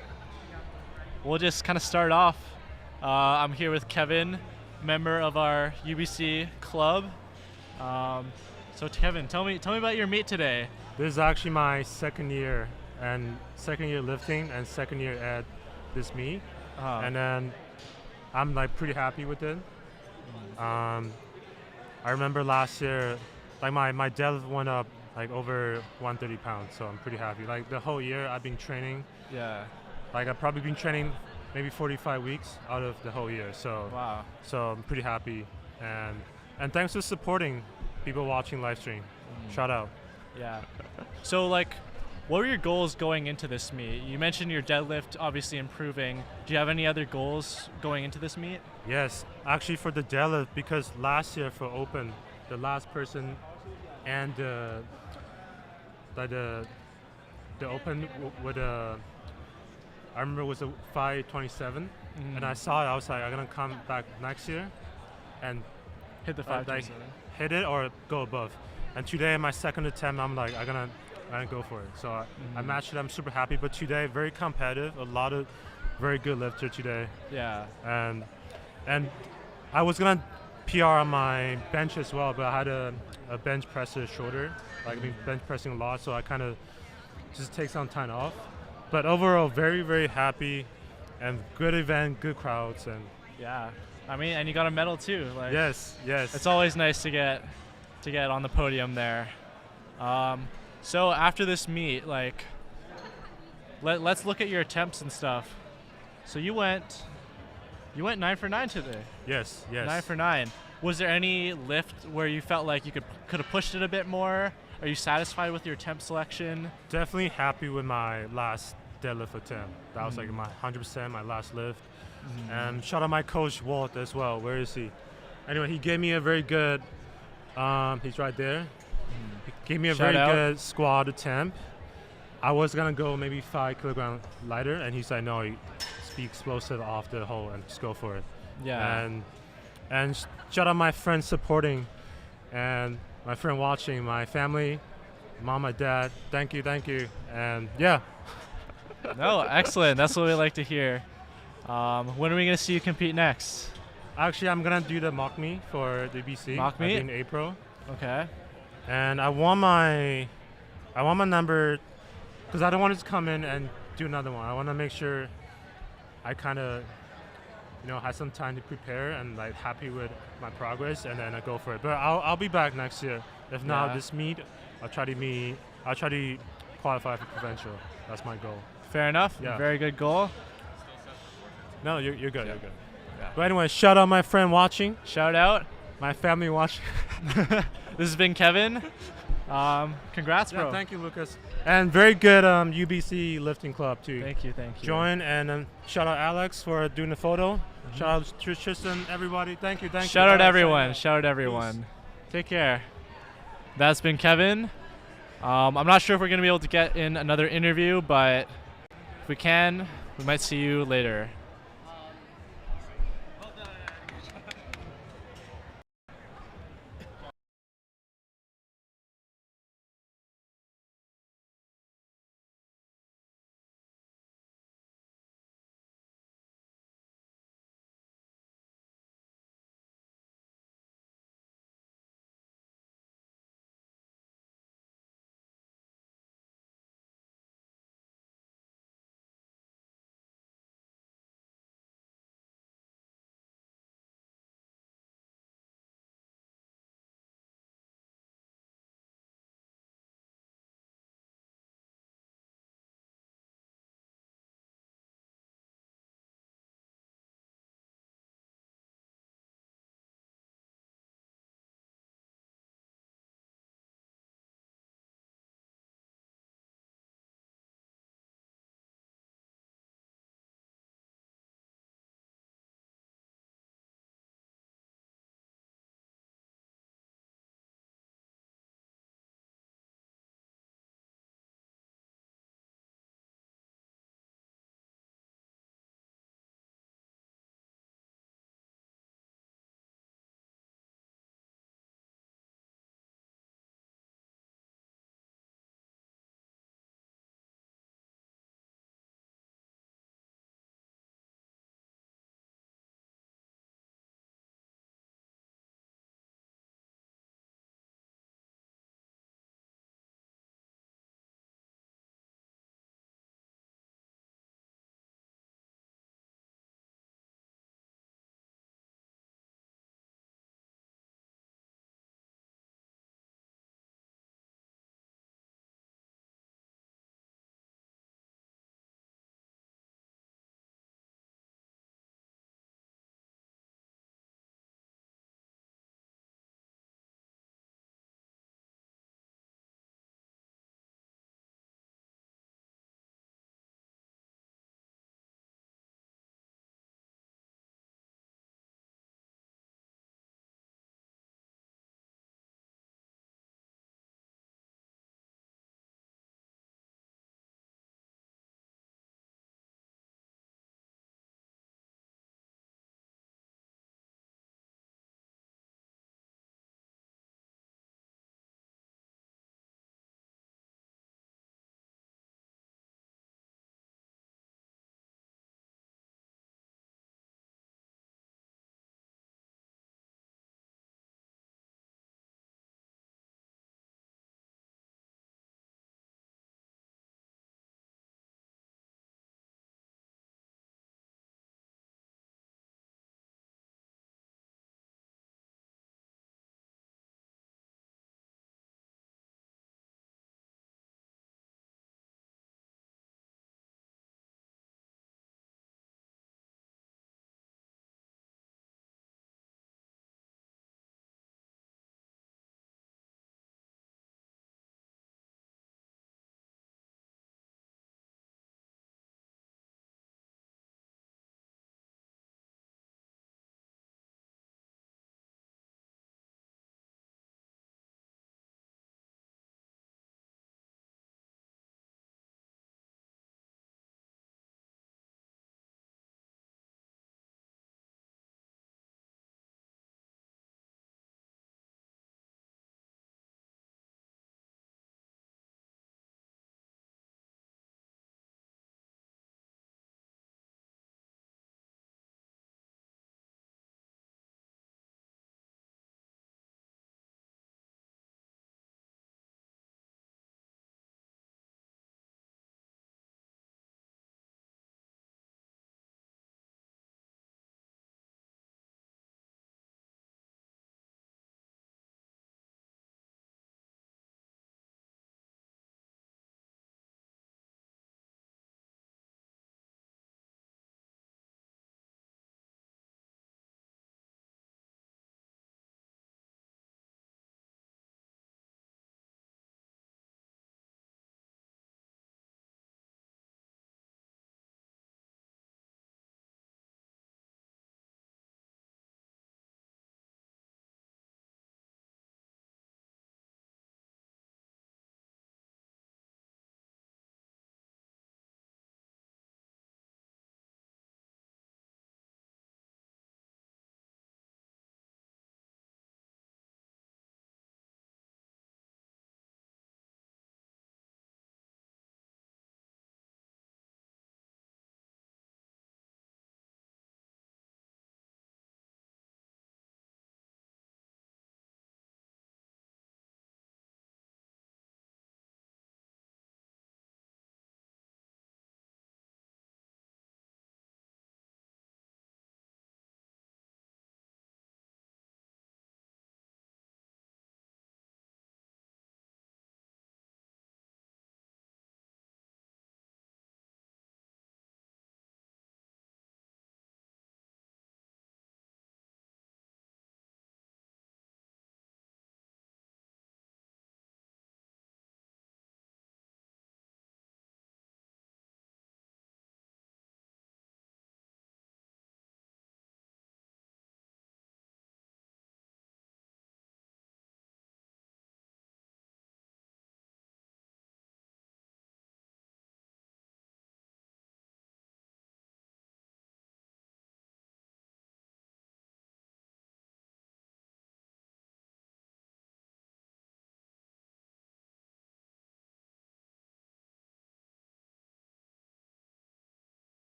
we'll just kind of start off. I'm here with Kevin, member of our UBC club. So Kevin, tell me about your meet today. This is actually my second year lifting and second year at this meet. And then I'm like pretty happy with it. I remember last year, like my deadlift went up like over 130 pounds, so I'm pretty happy. Like the whole year I've been training. Yeah. Like I've probably been training maybe 45 weeks out of the whole year. So wow. So I'm pretty happy, and thanks for supporting people watching live stream. Shout out. Yeah. So like, what were your goals going into this meet? You mentioned your deadlift obviously improving. Do you have any other goals going into this meet? Yes, actually for the deadlift, because last year for open, the last person and the open with I remember it was a 527, and I saw it. I was like, I'm gonna come back next year and hit the 527. Hit it or go above. And today, my second attempt, I'm like, I'm gonna go for it. So I matched it. I'm super happy. But today, very competitive. A lot of very good lifter today. Yeah. And I was gonna PR on my bench as well, but I had a bench presser shoulder. Like I've been bench pressing a lot, so I kind of just take some time off. But overall, very, very happy, and good event, good crowds, and yeah. I mean, and you got a medal too. Like, yes. It's always nice to get on the podium there. So after this meet, like, let's look at your attempts and stuff. So you went 9 for 9 today. Yes. 9 for 9. Was there any lift where you felt like you could have pushed it a bit more? Are you satisfied with your attempt selection? Definitely happy with my last deadlift attempt. That was like my 100%, my last lift. And shout out my coach Walt as well. Where is he? Anyway, he gave me a very good. He's right there. He gave me a very good squat attempt. I was gonna go maybe 5 kilograms lighter, and he's like, "No, you be explosive off the hole and just go for it." Yeah. And shout out my friends supporting, and my friend watching, my family, mom, my dad. Thank you, and yeah. No, excellent. That's what we like to hear. When are we gonna see you compete next? Actually, I'm gonna do the mock meet for the BC. Mock meet in April. Okay. And I want my number, because I don't want to just come in and do another one. I want to make sure I kind of, have some time to prepare and like happy with my progress, and then I go for it. But I'll be back next year. If not this meet, I'll try to qualify for provincial. That's my goal. Fair enough. Yeah. Very good goal. No, you're good. Yeah. You're good. Yeah. But anyway, shout out my friend watching. Shout out. My family watching. This has been Kevin. Congrats, bro. Thank you, Lucas. And very good UBC lifting club too. Thank you. Join, and shout out Alex for doing the photo. Shout out Tristan, everybody. Thank you. Shout out everyone. Peace. Take care. That's been Kevin. I'm not sure if we're gonna be able to get in another interview, but if we can, we might see you later.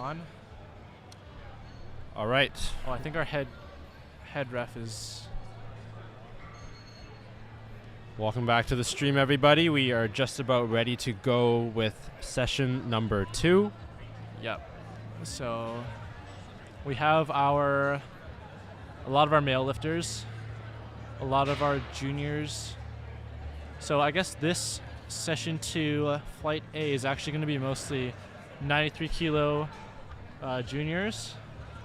On. All right. Oh, I think our head ref is. Welcome back to the stream, everybody. We are just about ready to go with session number 2. Yep. So we have a lot of our male lifters, a lot of our juniors. So I guess this session 2, flight A, is actually going to be mostly 93 kilo juniors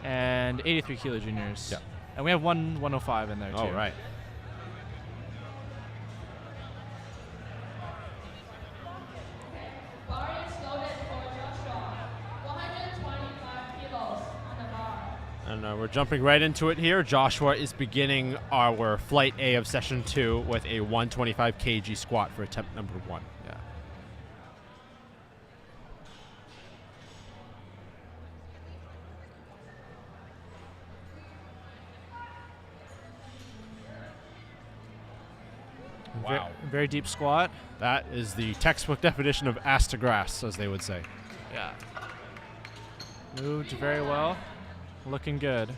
and 83 kilo juniors. Yeah. And we have 105 in there too. All right. Bar is loaded for Joshua. 125 kilos on the bar. And we're jumping right into it here. Joshua is beginning our flight A of session 2 with a 125 kg squat for attempt number 1. Yeah. Wow. Very deep squat. That is the textbook definition of ass to grass, as they would say. Yeah. Moved very well. Looking good.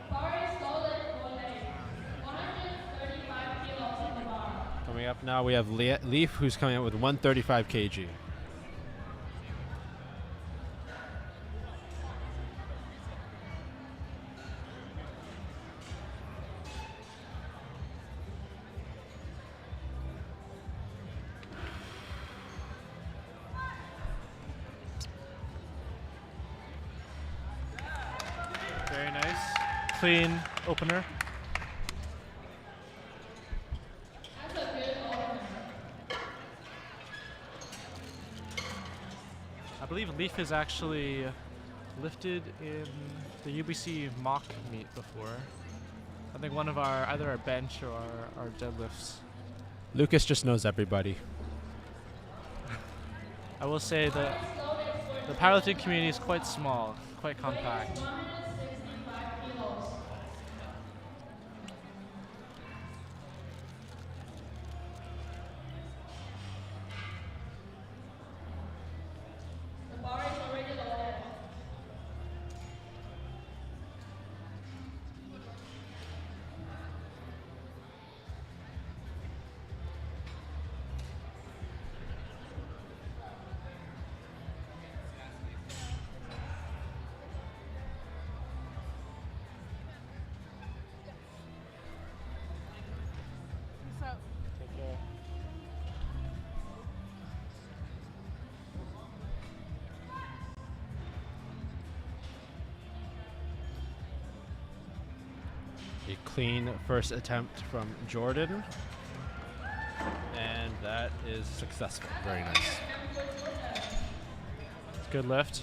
Bar is loaded for leg. 135 kilos on the bar. Coming up now, we have Leaf, who's coming out with 135 kg. Very nice. Clean opener. That's a good opener. I believe Leaf has actually lifted in the UBC mock meet before. I think one of either our bench or our deadlifts. Lucas just knows everybody. I will say that the powerlifting community is quite small, quite compact. 165 kilos. The bar is already loaded. A clean first attempt from Jordan. And that is successful. Very nice. Good lift.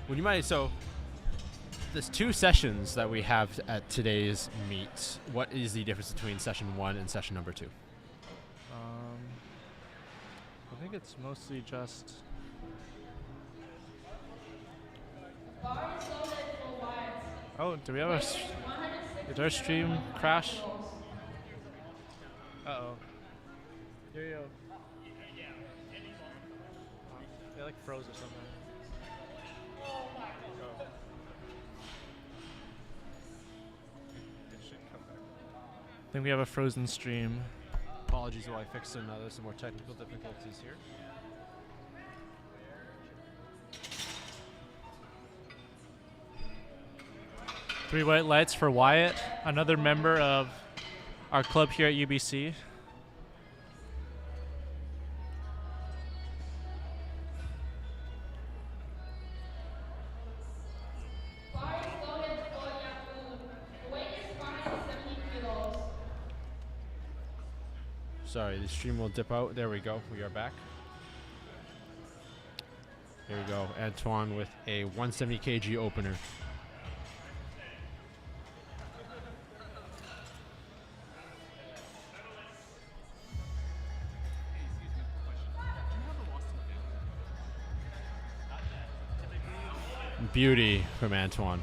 Would you mind? So, there's 2 sessions that we have at today's meet. What is the difference between session 1 and session number 2? I think it's mostly just. Bar is loaded for Wyatt. Oh, do we have did our stream crash? Uh-oh. Here you go. They like froze or something. I think we have a frozen stream. Apologies while I fix there's some more technical difficulties here. Three white lights for Wyatt, another member of our club here at UBC. Bar is loaded for Yaku. The weight is 170 kilos. Sorry, the stream will dip out. There we go. We are back. Here we go. Antoine with a 170 kg opener. beauty from Antoine.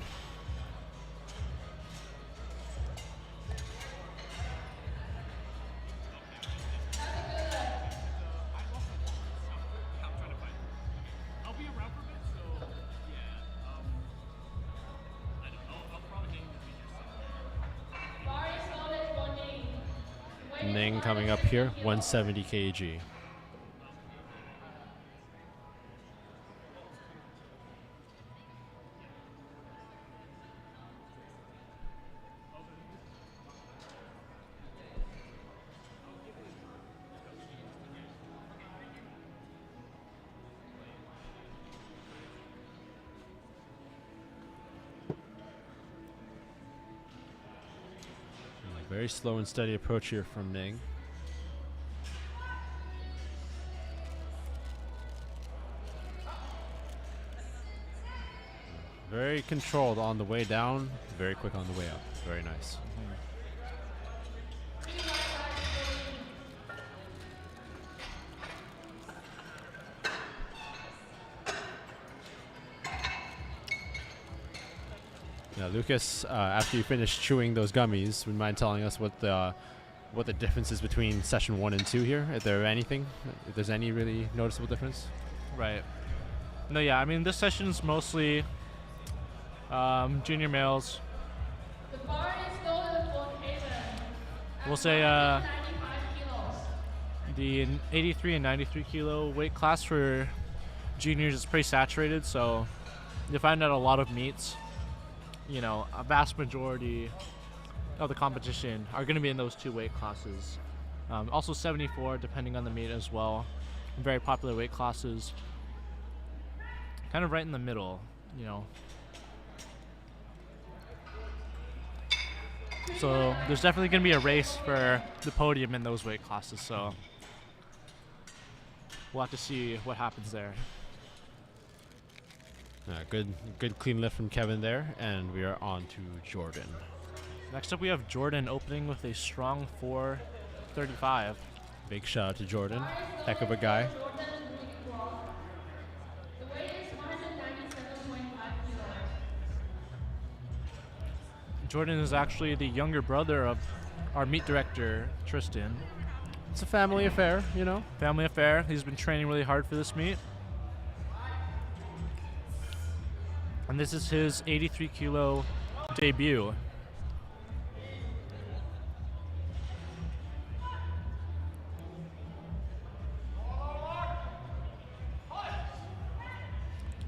Ning coming up here, 170 kg. Very slow and steady approach here from Ning. Very controlled on the way down, very quick on the way up. Very nice. Now, Lucas, after you finish chewing those gummies, would you mind telling us what the difference is between session 1 and 2 here? If there anything, if there's any really noticeable difference? Right. No, yeah. I mean, this session's mostly junior males. The bar is loaded for Kevin. We'll say 95 kilos. the 83 and 93 kilo weight class for juniors is pretty saturated, so you find that a lot of meets, you know, a vast majority of the competition are going to be in those 2 weight classes. Also 74, depending on the meet as well. Very popular weight classes. Kind of right in the middle, you know. So there's definitely going to be a race for the podium in those weight classes, so we'll have to see what happens there. Good clean lift from Kevin there, and we are on to Jordan. Next up we have Jordan opening with a strong 435. Big shout out to Jordan, heck of a guy. Jordan Ruigrok. The weight is 197.5 kilos. Jordan is actually the younger brother of our meet director, Tristan. It's a family affair, you know. Family affair. He's been training really hard for this meet. And this is his 83 kilo debut.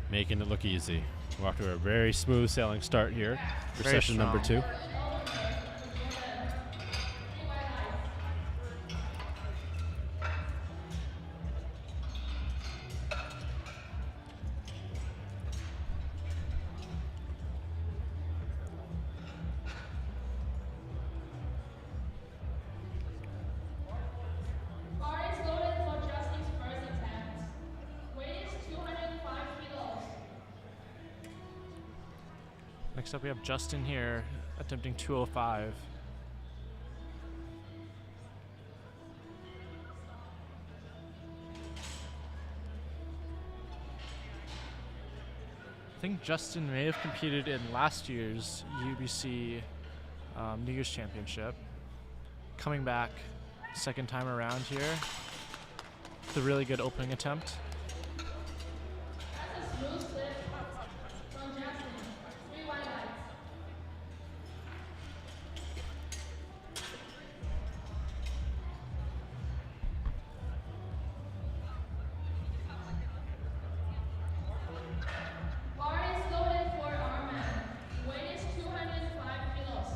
Making it look easy. We're off to a very smooth sailing start here for Very session number strong. 2. Bar is loaded for Justin's first attempt. Weight is 205 kilos. Next up we have Justin here attempting 205. I think Justin may have competed in last year's UBC New Year's Championship. Coming back second time around here. It's a really good opening attempt. That's a smooth slip from Justin. 3 wide lights. Bar is loaded for Arman. Weight is 205 kilos.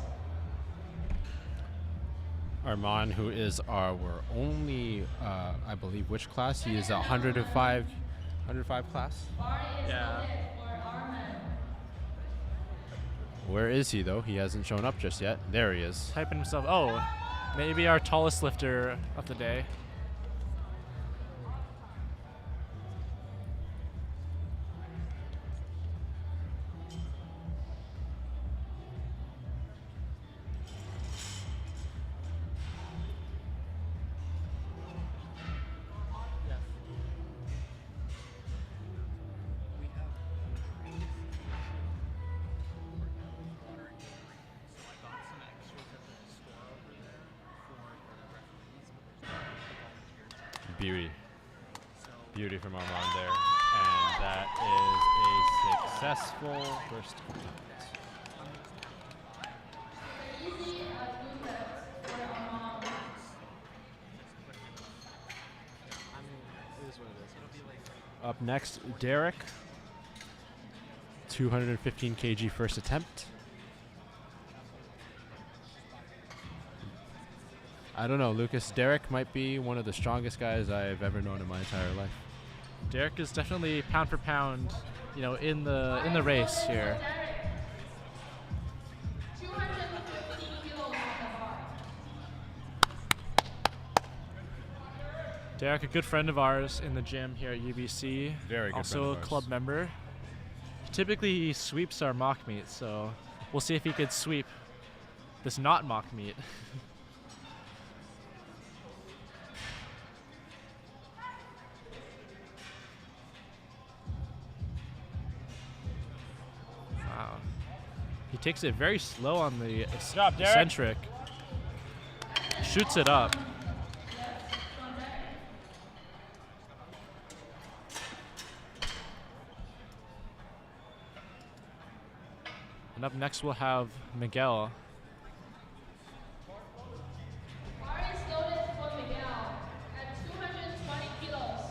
Armand, who is our only, I believe, which class? He is a 105 class. Bar is Yeah. loaded for Arman. Where is he, though? He hasn't shown up just yet. There he is. Typing himself. Oh, maybe our tallest lifter of the day. Beauty. Beauty from Armand there. And that is a successful first attempt. Up next, Derek. 215 kg first attempt. I don't know, Lucas. Derek might be one of the strongest guys I've ever known in my entire life. Derek is definitely pound for pound, you know, in the race here. 215 kilos on the bar. Derek, a good friend of ours in the gym here at UBC. Very good also friend of a ours. club member. Typically he sweeps our mock meet, so we'll see if he could sweep this not mock meet. Wow. He takes it very slow on the eccentric. Shoots it up. And up next we'll have Miguel. Bar is loaded for Miguel at 220 kilos.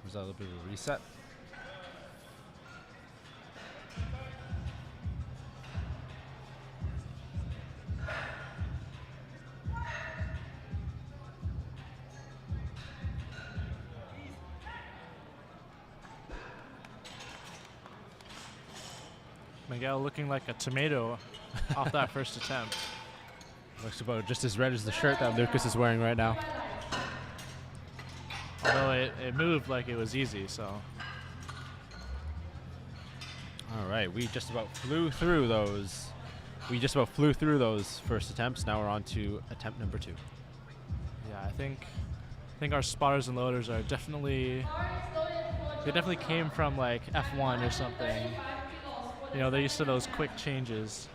Was that a little bit of a reset? Miguel looking like a tomato off that first attempt. Looks about just as red as the shirt that Lucas is wearing right now. Although it moved like it was easy, so. All right, we just about flew through those. We just about flew through those first attempts. Now we're on to attempt number 2. Yeah, I think our spotters and loaders are definitely, they definitely came from like F1 or something. You know, they're used to those quick changes.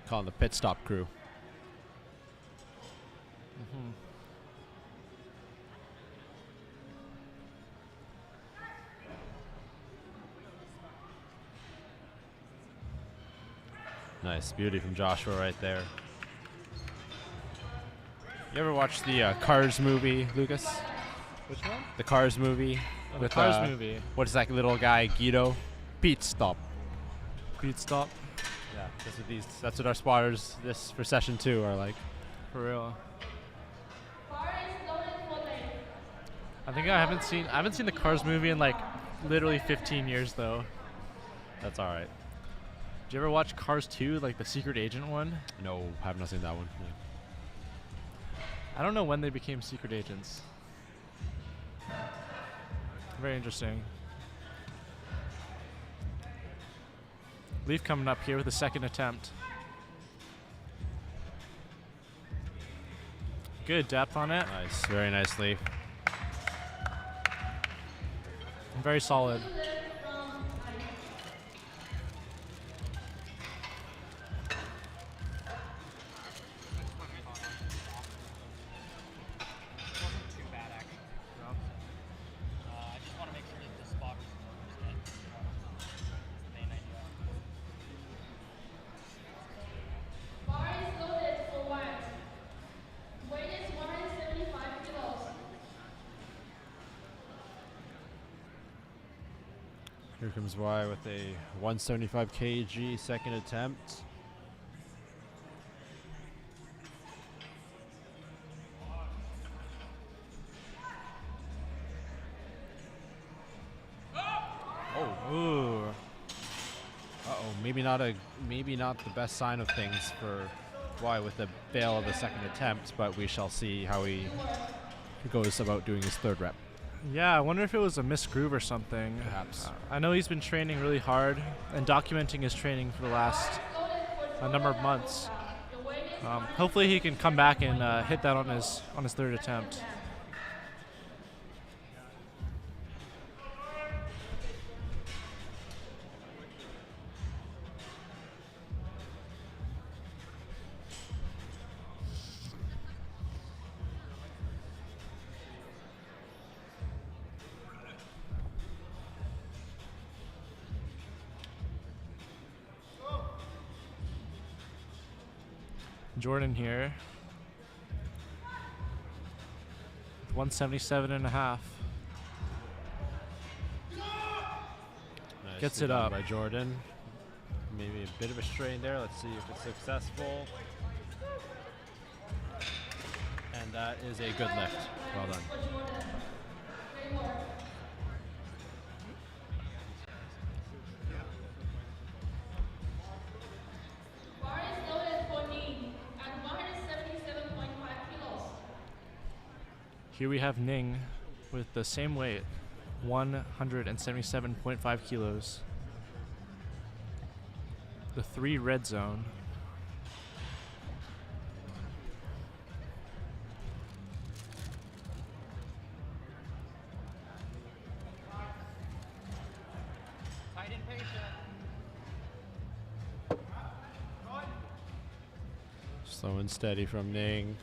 Calling the pit stop crew. Mm-hmm. Nice, beauty from Joshua right there. You ever watch the Cars movie, Lucas? Which one? The Cars movie. Oh, the Cars movie. What is that little guy, Guido? Pit stop. Pit stop. Yeah, that's what our spotters this for session 2 are like. For real. Bar is loaded for Dave. I think I haven't seen the Cars movie in like literally 15 years though. That's all right. Did you ever watch Cars 2, like the secret agent one? No, have not seen that one. Yeah. I don't know when they became secret agents. Very interesting. Leaf coming up here with a second attempt. Good depth on it. Nice, very nice Leaf. Very solid. Bar is loaded for White. Weight is 175 kilos. Here comes Y with a 175 kg second attempt. Ooh. maybe not the best sign of things for why with the fail of the second attempt, but we shall see how he goes about doing his third rep. Yeah, I wonder if it was a missed groove or something. Perhaps. I know he's been training really hard and documenting his training for the last number of months. Hopefully he can come back and hit that on his third attempt. Jordan here. 177.5. Nicely Gets it done up. by Jordan. Maybe a bit of a strain there. Let's see if it's successful. And that is a good lift. Well done. Bar is loaded for Ning at 177.5 kilos. Here we have Ning with the same weight, 177.5 kilos. The 3 red zone. Tight and patient. Slow and steady from Ning.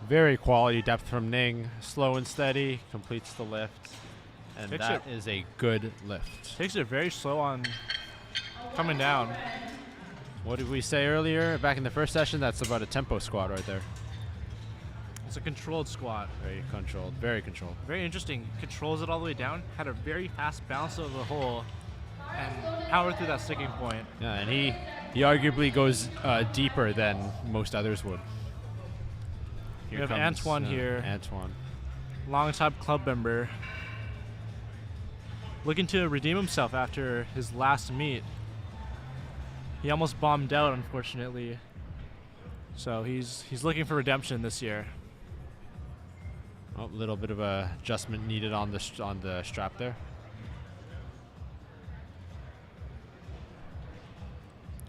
Very quality depth from Ning. Slow and steady, completes the lift. And Takes that is a good lift. Takes it very slow on coming down. What did we say earlier back in the first session? That's about a tempo squat right there. It's a controlled squat. Very controlled, very controlled. Very interesting. Controls it all the way down. Had a very fast bounce over the hole and powered through that sticking point. Yeah, and he arguably goes deeper than most others would. We have Antoine here. Antoine. Long-time club member. Looking to redeem himself after his last meet. He almost bombed out, unfortunately. So he's looking for redemption this year. A little bit of a adjustment needed on the strap there.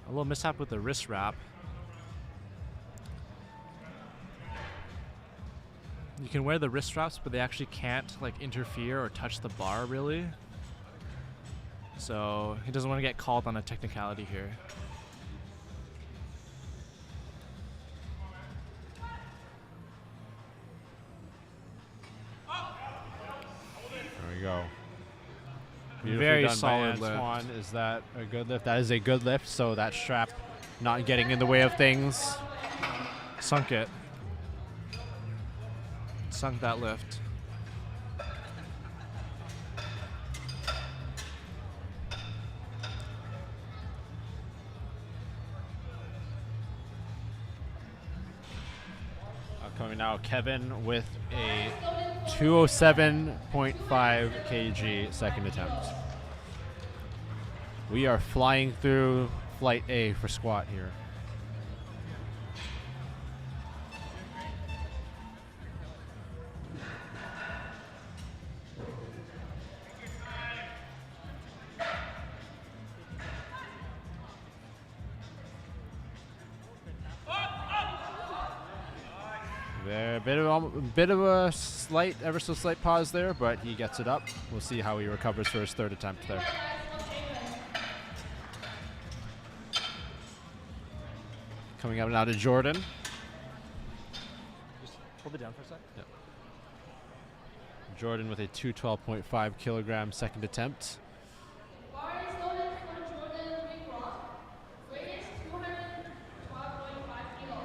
A little mishap with the wrist wrap. You can wear the wrist straps, but they actually can't like interfere or touch the bar really. So he doesn't want to get called on a technicality here. There we go. Beautifully Very done by solid lift. Antoine. Is that a good lift? That is a good lift. So that strap not getting in the way of things. Sunk it. Sunk that lift. Coming now, Kevin with a 207.5 kg second attempt. We are flying through flight A for squat here. There, bit of a slight, ever so slight pause there, but he gets it up. We'll see how he recovers for his third attempt there. Coming up now to Jordan. Just hold it down for a sec. Yep. Jordan with a 212.5 kilogram second attempt. Bar is loaded for Jordan Ruigrok. Weight is 212.5 kilos.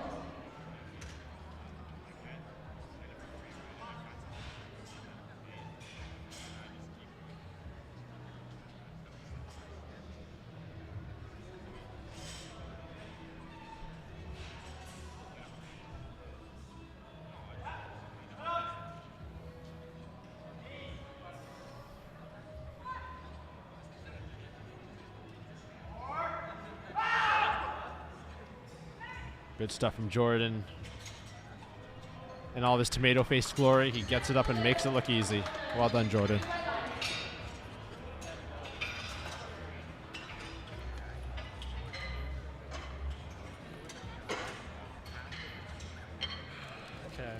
Good stuff from Jordan. In all this tomato-faced glory, he gets it up and makes it look easy. Well done, Jordan. Okay.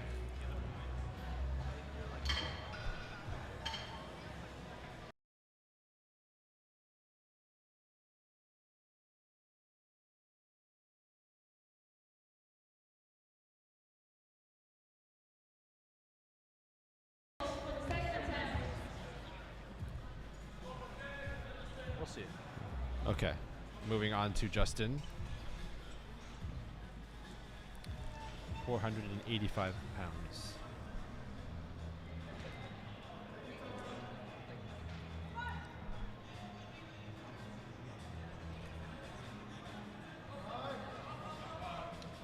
We'll see. Okay, moving on to Justin. 485 pounds.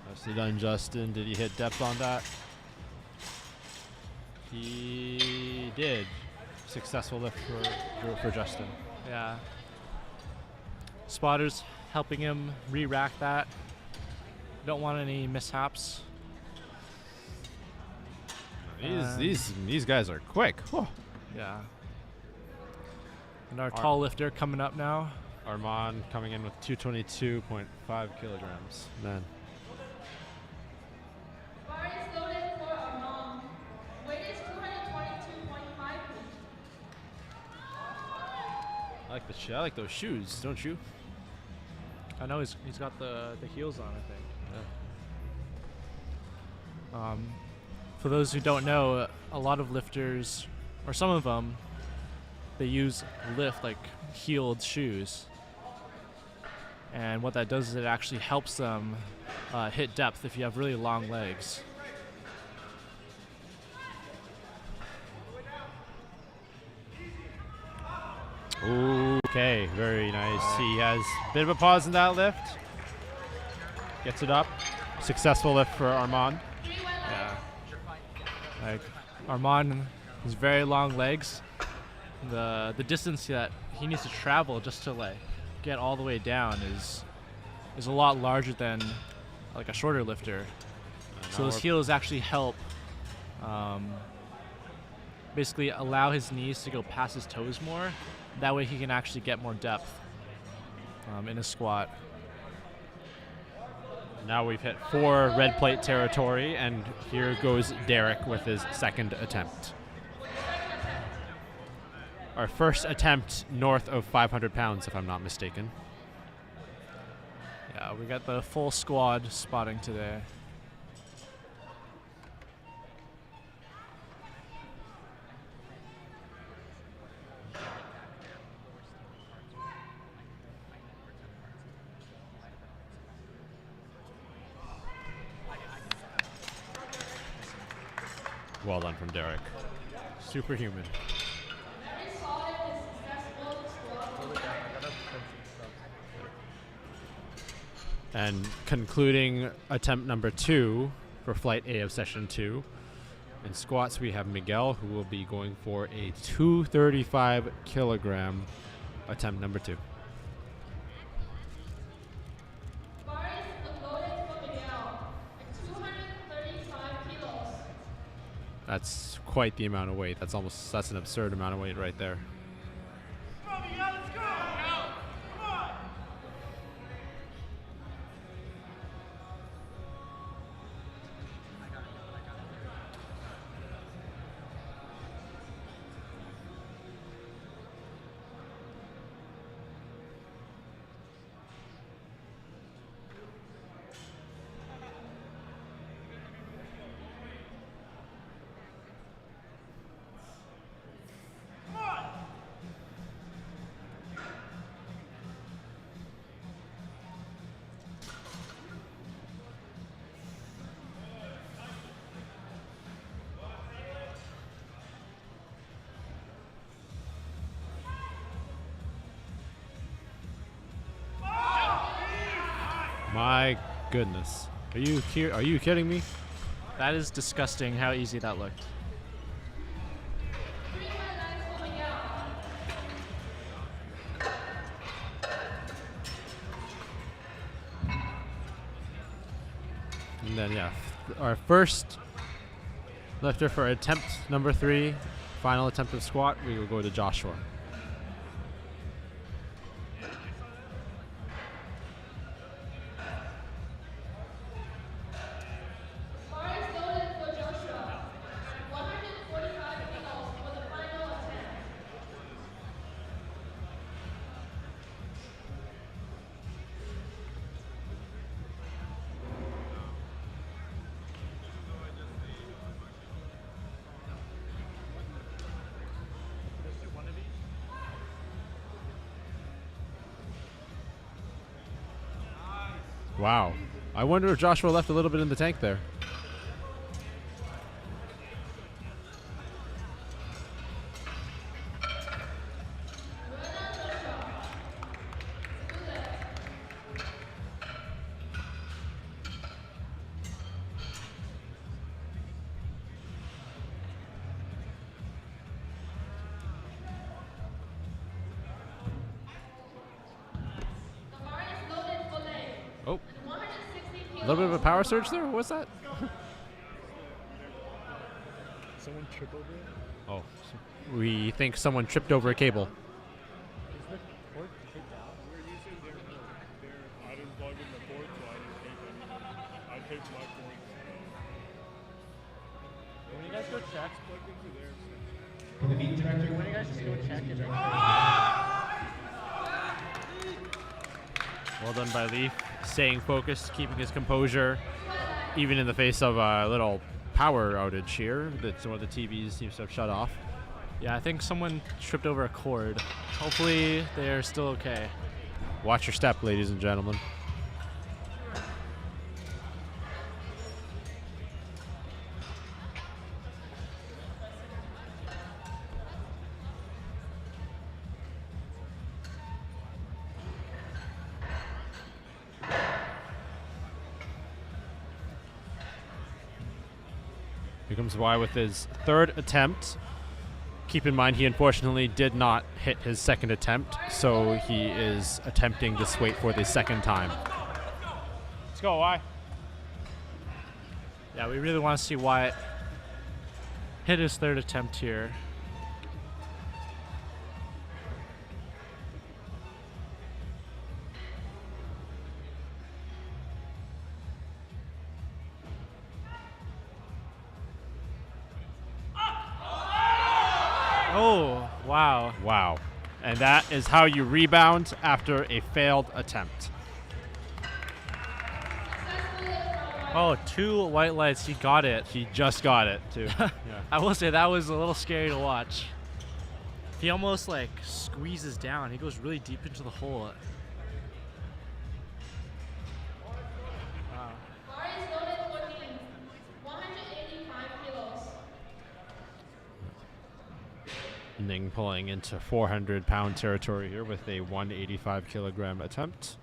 Nicely done, Justin. Did he hit depth on that? He did. Successful lift for Justin. Yeah. Spotters helping him re-rack that. Don't want any mishaps. These guys are quick. Whew. Yeah. And our tall lifter coming up now. Armand coming in with 222.5 kilograms. Man. Bar is loaded for Armand. Weight is 222.5. I like those shoes, don't you? I know he's got the heels on, I think. Yeah. For those who don't know, a lot of lifters, or some of them, they use lift like heeled shoes. And what that does is it actually helps them hit depth if you have really long legs. Okay, very nice. He has a bit of a pause in that lift. Gets it up. Successful lift for Armand. Yeah. Like Armand has very long legs. The distance that he needs to travel just to like get all the way down is a lot larger than like a shorter lifter. So his heels actually help basically allow his knees to go past his toes more. That way he can actually get more depth in his squat. Now we've hit 4 red plate territory, and here goes Derek with his second attempt. Our first attempt north of 500 pounds, if I'm not mistaken. Yeah, we got the full squad spotting today. Well done from Derek. Superhuman. And concluding attempt number 2 for flight A of session 2. In squats, we have Miguel, who will be going for a 235 kilogram attempt number 2. Bar is loaded for Miguel. 235 kilos. That's quite the amount of weight. That's an absurd amount of weight right there. My goodness. Are you kidding me? That is disgusting how easy that looked. And then, yeah, our first lifter for attempt number 3, final attempt of squat, we will go to Joshua. Bar is loaded for Joshua. 145 kilos for the final attempt. Wow. I wonder if Joshua left a little bit in the tank there. The bar is loaded for leg. Oh, 160 a kilos. little bit of a power surge there? What was that? Someone trip over it? Oh, we think someone tripped over a cable. Is the cord taped down? We're using I didn't plug in the cord, so I didn't tape anything. I taped my cord. When you guys go check, plugged into there. For the meet director, When you guys just go check it. Well done by Leaf, staying focused, keeping his composure, even in the face of a little power outage here that some of the TVs seems to have shut off. Yeah, I think someone tripped over a cord. Hopefully they're still okay. Watch your step, ladies and gentlemen. Here comes Y with his third attempt. Keep in mind, he unfortunately did not hit his second attempt, so he is attempting this weight for the second time. Let's go, Y. Yeah, we really want to see Wyatt hit his third attempt here. Oh, wow. Wow. And that is how you rebound after a failed attempt. Oh, 2 white lights. He got it. He just got it, too. Yeah. I will say that was a little scary to watch. He almost like squeezes down. He goes really deep into the hole. Wow. Bar is loaded for knees. 185 kilos. Ning pulling into 400-pound territory here with a 185-kilogram attempt.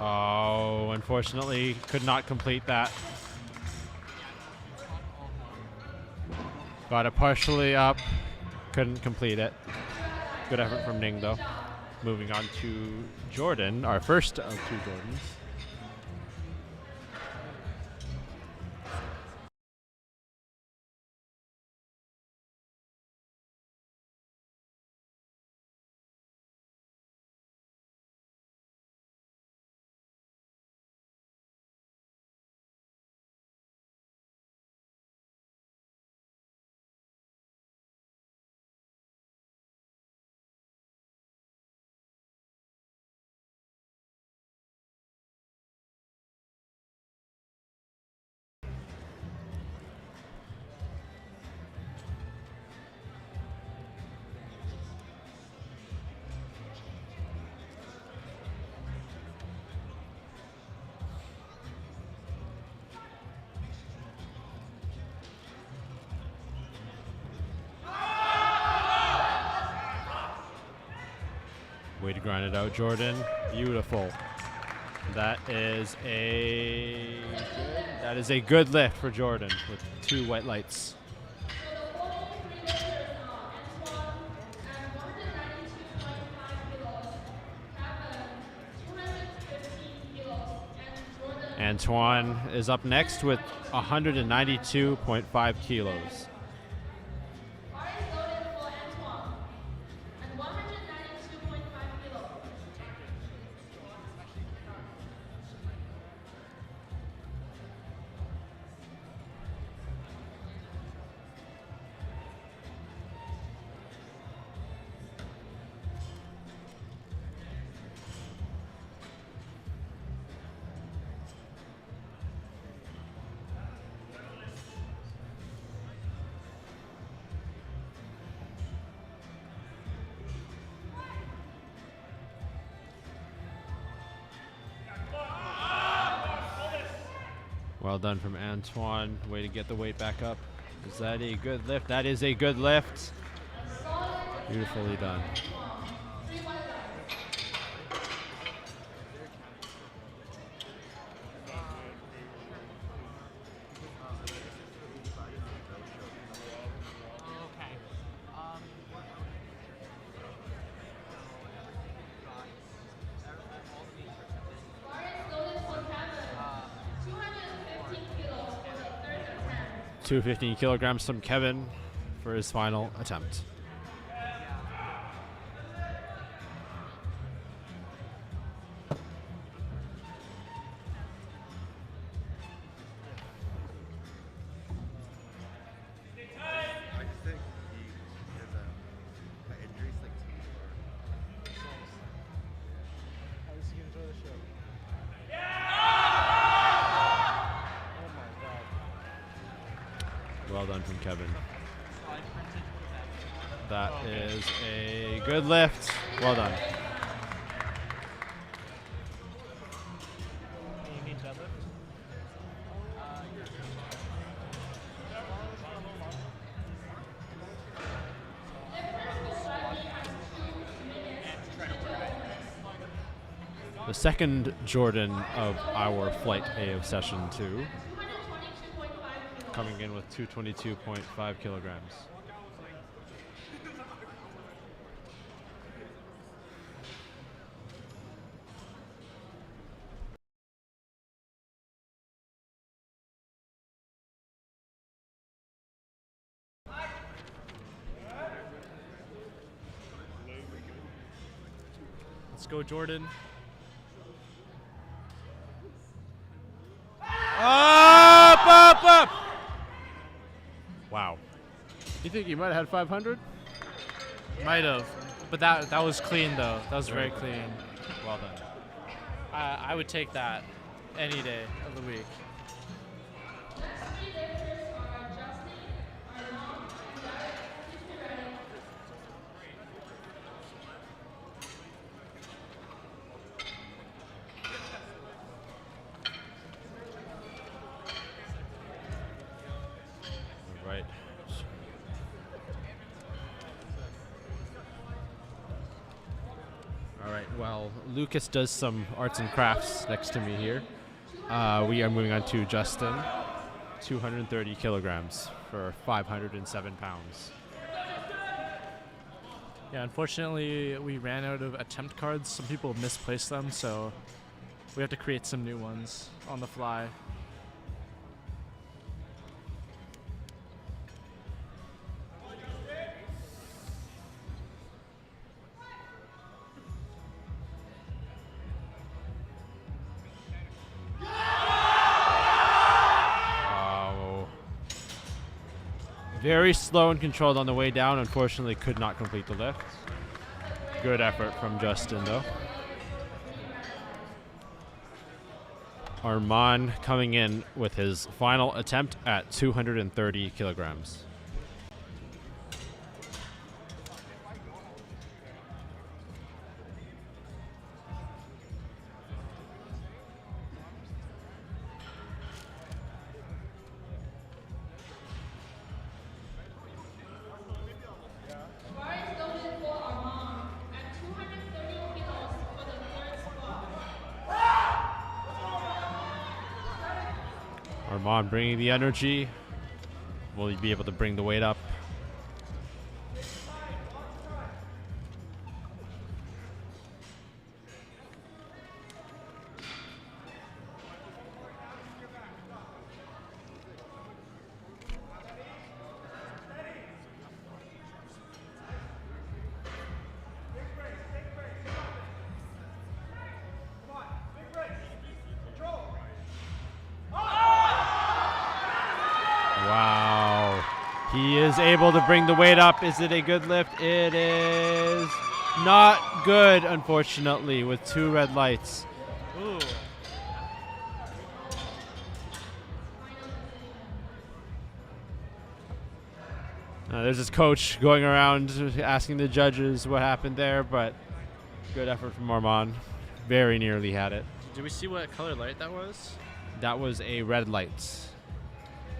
Oh, unfortunately, could not complete that. Got it partially up, couldn't complete it. Good effort from Ning, though. Moving on to Jordan, our first of 2 Jordans. Way to grind it out, Jordan. Beautiful. That is a good lift for Jordan with 2 white lights. Antoine is up next with 192.5 kilos. Well done from Antoine. Way to get the weight back up. Is that a good lift? That is a good lift. Beautifully done. Two 15 kilograms from Kevin for his final attempt. Well done from Kevin. That is a good lift. Well done. The second Jordan of our Flight A of Session 2. Coming in with 222.5 kilograms. Let's go, Jordan. Up! Wow. You think you might have had 500? Might have, but that was clean though. That was very clean. Well done. I would take that any day of the week. Right. All right. Well, Lucas does some arts and crafts next to me here. We are moving on to Justin. 230 kilograms for 507 pounds. Yeah, unfortunately, we ran out of attempt cards. Some people misplaced them, so we have to create some new ones on the fly. Very slow and controlled on the way down. Unfortunately, could not complete the lift. Good effort from Justin, though. Armand coming in with his final attempt at 230 kilograms. Armand bringing the energy. Will he be able to bring the weight up? Wow. He is able to bring the weight up. Is it a good lift? It is not good, unfortunately, with 2 red lights. Ooh. There's his coach going around asking the judges what happened there, but good effort from Armand. Very nearly had it. Did we see what color light that was? That was a red light.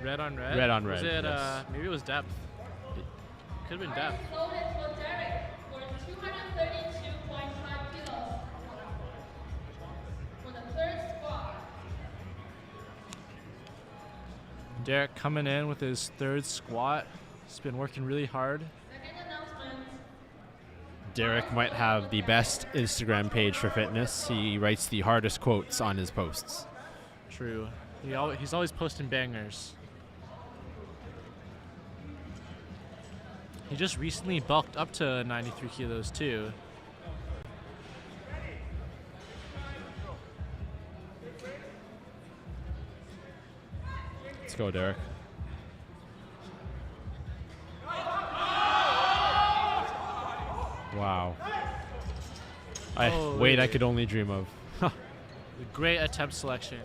Red on red? Red on red, Was it, yes. maybe it was depth. Could have been depth. Loaded for Derek for 232.5 kilos. For the third squat. Derek coming in with his 3rd squat. He's been working really hard. Second announcement. Derek might have the best Instagram page for fitness. He writes the hardest quotes on his posts. True. He's always posting bangers. He just recently bulked up to 93 kilos too. Let's go, Derek. Wow. Weight I could only dream of. Great attempt selection.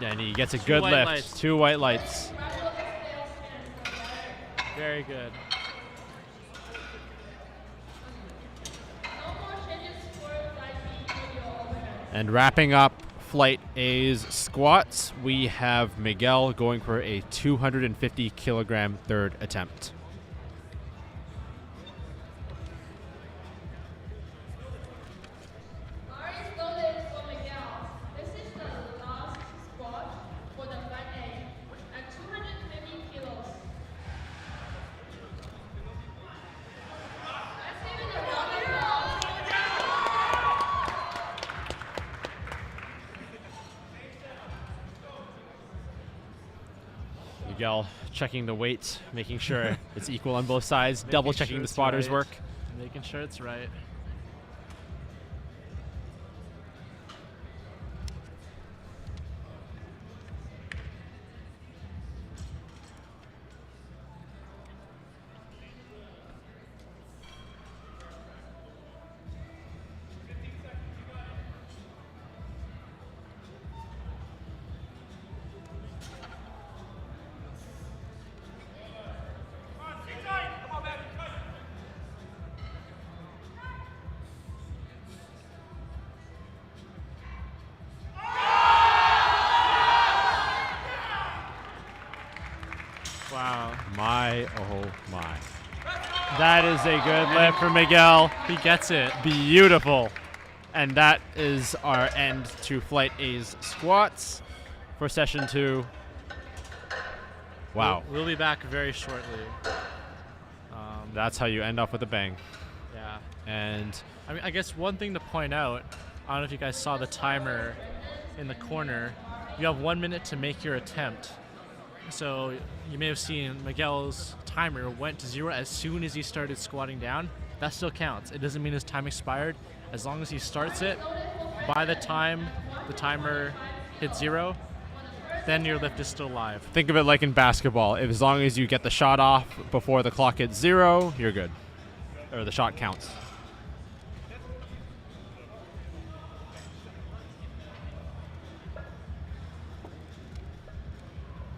And he gets a 2 good white lift. lights. 2 white lights. Very good. No more changes for side B video overhead. And wrapping up Flight A's squats, we have Miguel going for a 250 kilogram 3rd attempt. R is loaded for Miguel. This is the last squat for the flat A at 250 kilos. Let's give it a round of applause. Miguel checking the weight, making sure it's equal on both sides, double checking the it's spotters right. work. Making sure it's right. Wow. My, oh my. That is a good lift for Miguel. He gets it. Beautiful. And that is our end to Flight A's squats for session 2. Wow. We'll be back very shortly. That's how you end off with a bang. Yeah. And I mean, I guess one thing to point out, I don't know if you guys saw the timer in the corner. You have 1 minute to make your attempt. So you may have seen Miguel's timer went to 0 as soon as he started squatting down. That still counts. It doesn't mean his time expired. As long as he starts it, by the time the timer hits 0, then your lift is still live. think of it like in basketball. As long as you get the shot off before the clock hits 0, you're good. Or the shot counts.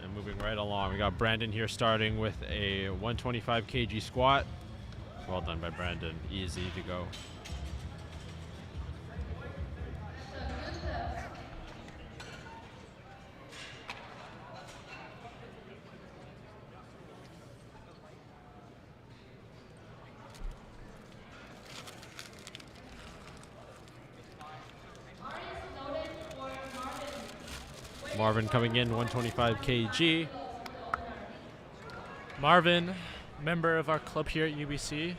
And moving right along, we got Brandon here starting with a 125 kg squat. Well done by Brandon. Easy to go. R is loaded for Marvin. Marvin coming in 125 kg. Marvin, member of our club here at UBC.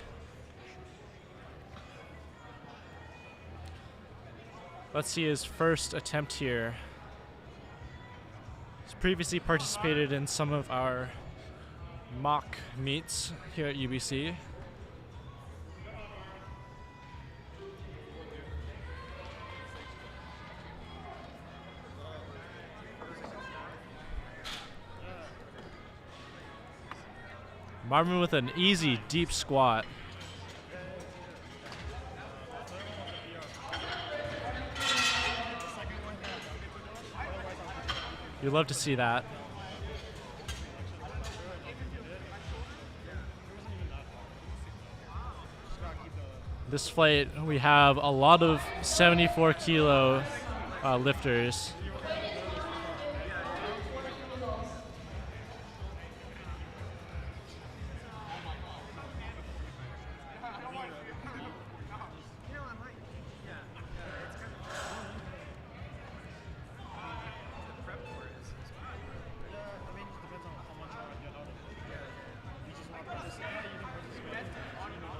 Let's see his first attempt here. He's previously participated in some of our mock meets here at UBC. Marvin with an easy deep squat. You'd love to see that. This flight, we have a lot of 74 kilo lifters.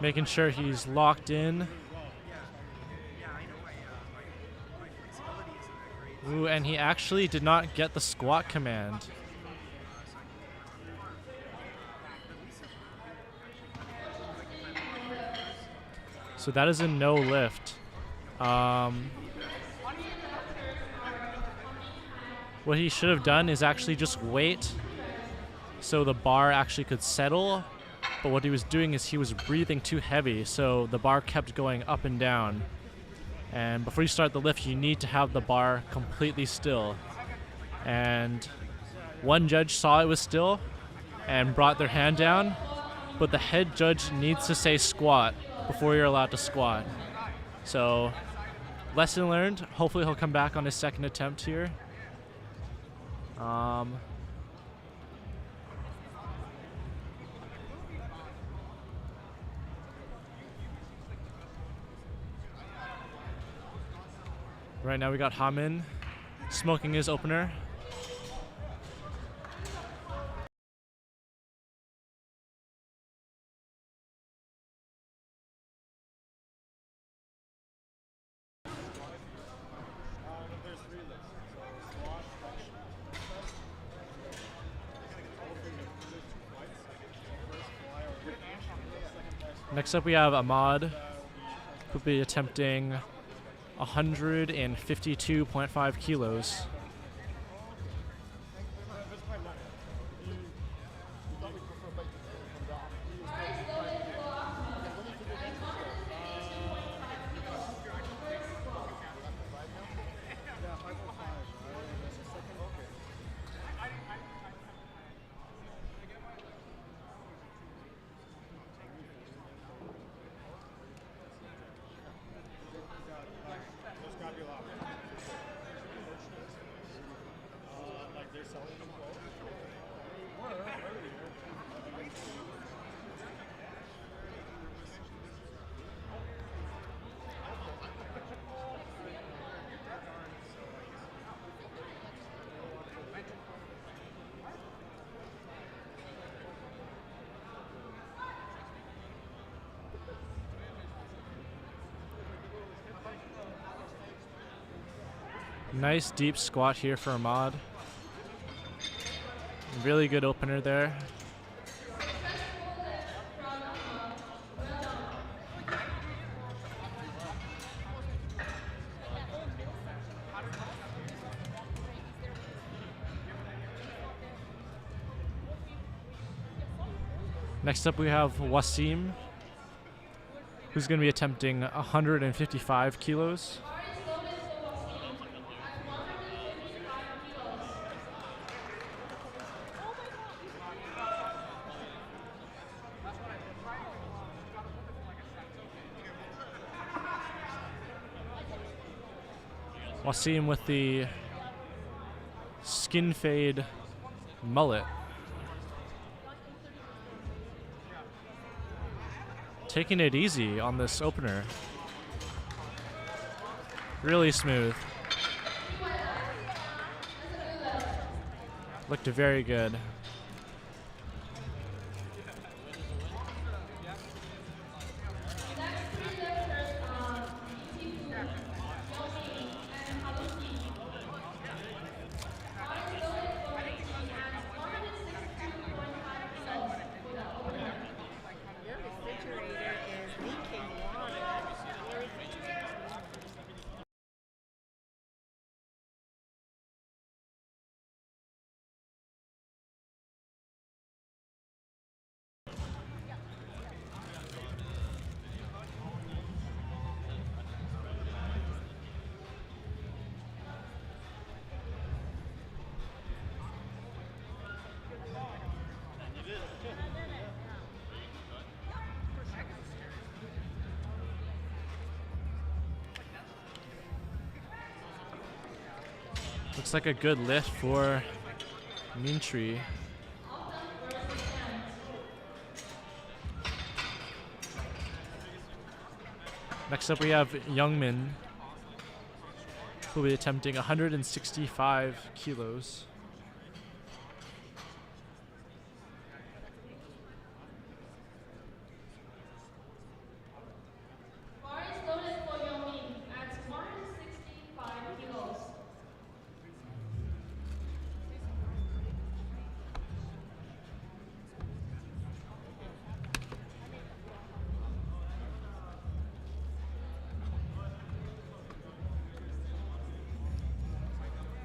Making sure he's locked in. Ooh, and he actually did not get the squat command. So that is a no lift. What he should have done is actually just wait so the bar actually could settle. But what he was doing is he was breathing too heavy, so the bar kept going up and down. And before you start the lift, you need to have the bar completely still. And one judge saw it was still and brought their hand down, but the head judge needs to say squat before you're allowed to squat. So, lesson learned. Hopefully he'll come back on his second attempt here. Right now we got Hamin smoking his opener. Next up we have Ahmad, who'll be attempting 152.5 kilos. Nice deep squat here for Ahmad. Really good opener there. Next up we have Wasim, who's going to be attempting 155 kilos. Wasim with the skin fade mullet. Taking it easy on this opener. Really smooth. Looked very good. Next three lifters are Yifu, Yomi, and Haruki. Bars loaded for Yuki at 162.5 kilos for the opener. Your refrigerator is leaking water. Looks like a good lift for Mintree. Next up we have Youngmin, who will be attempting 165 kilos. Bar is loaded for Yomi at 165 kilos.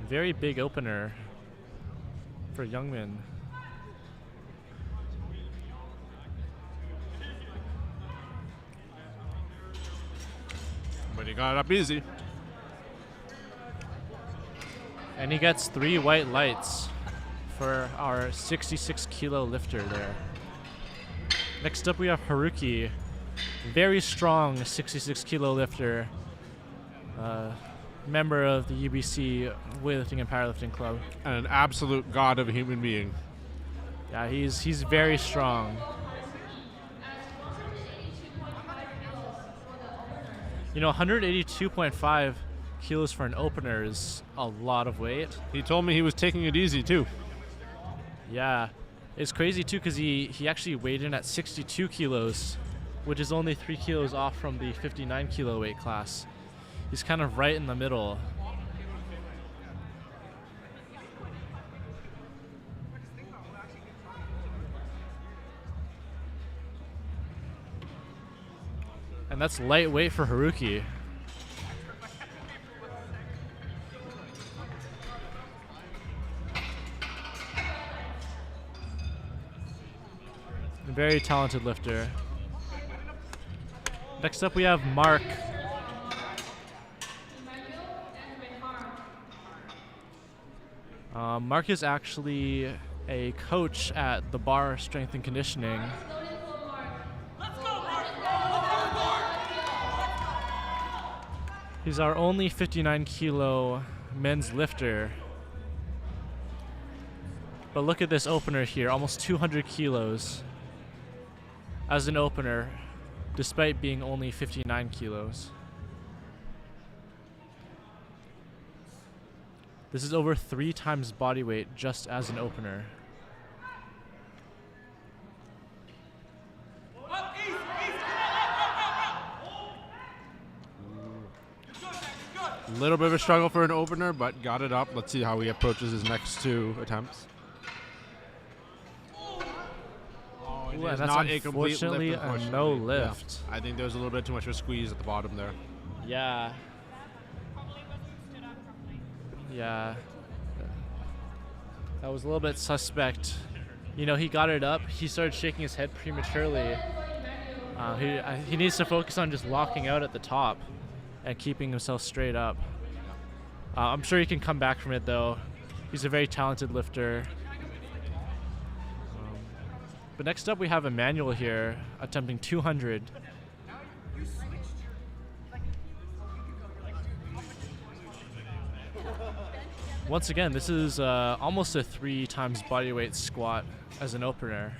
Very big opener for Youngmin. But he got it up easy. And he gets 3 white lights for our 66 kilo lifter there. Next up we have Haruki, very strong 66 kilo lifter, member of the UBC Weightlifting and Powerlifting Club. And an absolute god of a human being. Yeah, he's very strong. You know, 182.5 kilos for an opener is a lot of weight. He told me he was taking it easy too. Yeah, it's crazy too because he actually weighed in at 62 kilos, which is only 3 kilos off from the 59 kilo weight class. He's kind of right in the middle. And that's lightweight for Haruki. A very talented lifter. Next up we have Mark. Mark is actually a coach at the Bar Strength and Conditioning. He's our only 59 kilo men's lifter. But look at this opener here, almost 200 kilos as an opener, despite being only 59 kilos. This is over 3 times body weight just as an opener. A little bit of a struggle for an opener, but got it up. Let's see how he approaches his next 2 attempts. Oh, Ooh, and that's unfortunately a no lift. Yeah. I think there was a little bit too much of a squeeze at the bottom there. Yeah. Yeah. That was a little bit suspect. You know, he got it up. He started shaking his head prematurely. He needs to focus on just locking out at the top and keeping himself straight up. I'm sure he can come back from it, though. He's a very talented lifter. But next up, we have Emmanuel here, attempting 200. Once again, this is almost a 3 times body weight squat as an opener.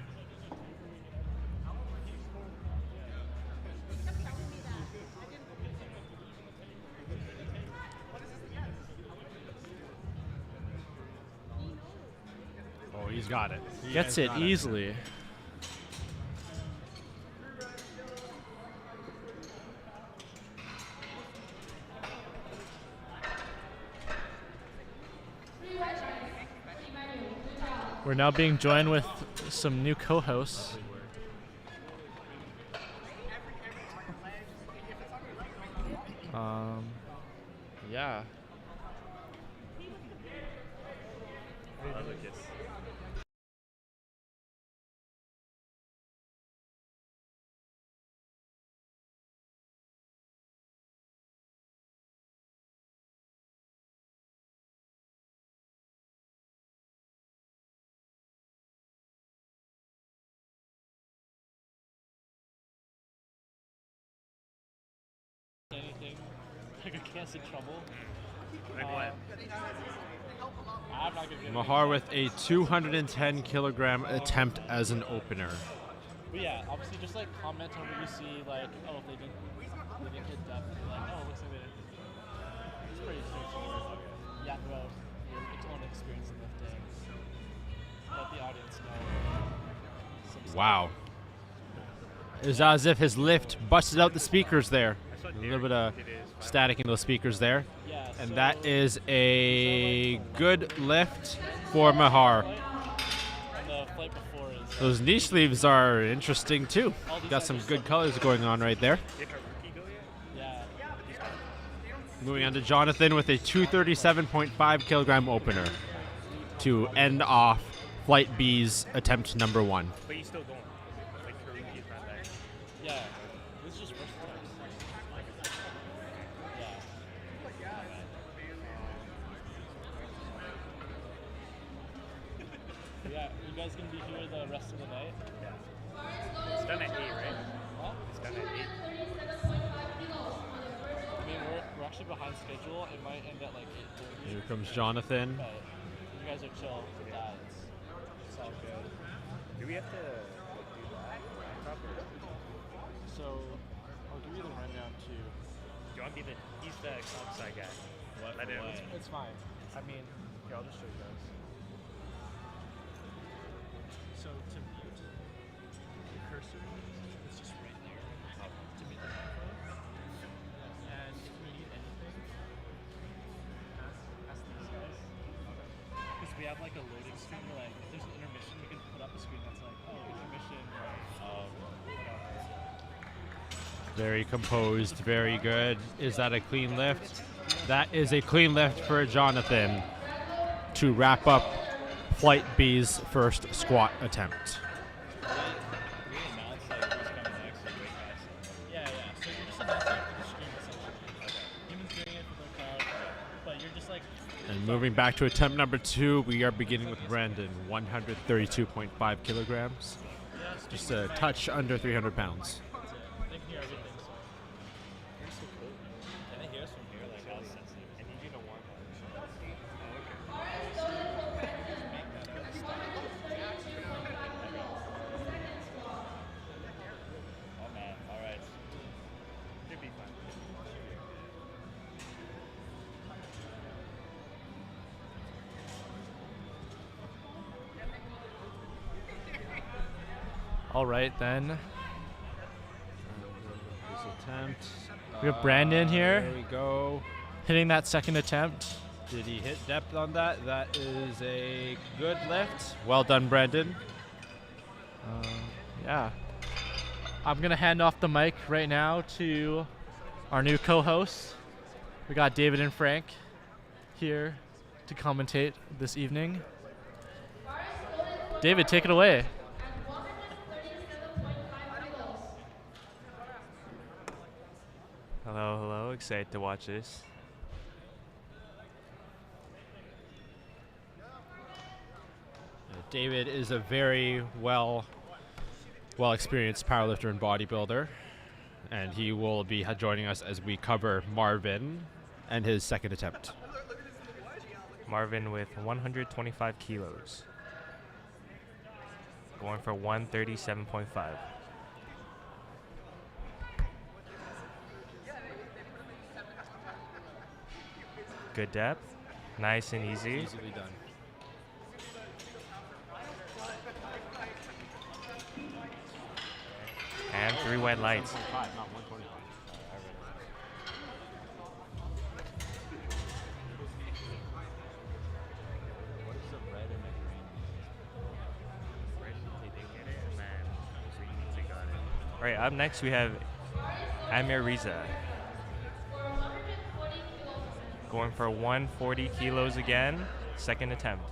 He's got it. He Gets has it got easily. We're now being joined with some new co-hosts. Yeah. Anything? Like I can't see trouble. Like what? I'm not gonna get Mahar with a 210 kilogram attempt as an opener. But yeah, obviously just like comment on what you see, like, oh, if they didn't hit depth, like, oh, it looks like they didn't. It's pretty straightforward. Yeah, about your own experience in lifting. Let the audience know. Some stuff. Wow. It was as if his lift busted out the speakers there. A little bit of static in those speakers there. Yeah, And so that is a good lift for Mahar. and the flight before is Those knee sleeves are interesting too. Got some good colors going on right there. yeah. Moving on to Jonathan with a 237.5 kilogram opener to end off Flight B's attempt number 1. But he's still going. Like Karuki is not that. Yeah. This is just versatile. Yeah. Yeah, you guys gonna be here the rest of the night? It's done at 8, right? Huh? It's done at 8. I mean, we're actually behind schedule. It might end at like 8:30. Here comes Jonathan. But you guys are chill with that. It's all good. Do we have to like, do that? Laptop or? So I'll give you the rundown too. Do you want me to? He's the comp sci guy. Let him. It's fine. I mean, here, I'll just show you guys. So to mute the cursor, it's just right there. To mute the microphone. And if you need anything, ask these guys. Because we have like a loading screen where like if there's an intermission, we can put up a screen that's like, oh, intermission, whatever. Very composed, very good. Is that a clean lift? That is a clean lift for Jonathan to wrap up Flight B's first squat attempt. Yeah. So you're just announcing it for the stream essentially. Humans doing it for the crowd, but you're just like. And moving back to attempt number 2, we are beginning with Brandon, 132.5 kilograms. Just a touch under 300 pounds. They can hear everything. So. Can they hear us from here? Like how sensitive? I need you to warm up. Oh man, all right. Should be fun. All right then. This attempt. We have Brandon here. There we go. Hitting that second attempt. Did he hit depth on that? That is a good lift. Well done, Brandon. Yeah. I'm gonna hand off the mic right now to our new co-hosts. We got David and Frank here to commentate this evening. David, take it away. Hello. Excited to watch this. David is a very well experienced powerlifter and bodybuilder, and he will be joining us as we cover Marvin and his second attempt. Marvin with 125 kilos. Going for 137.5. Good depth. Nice and easy. Easily done. And 3 white lights. 125, not 125. What is the red and the green? All right, up next we have Amir Riza. Going for 140 kilos again, second attempt.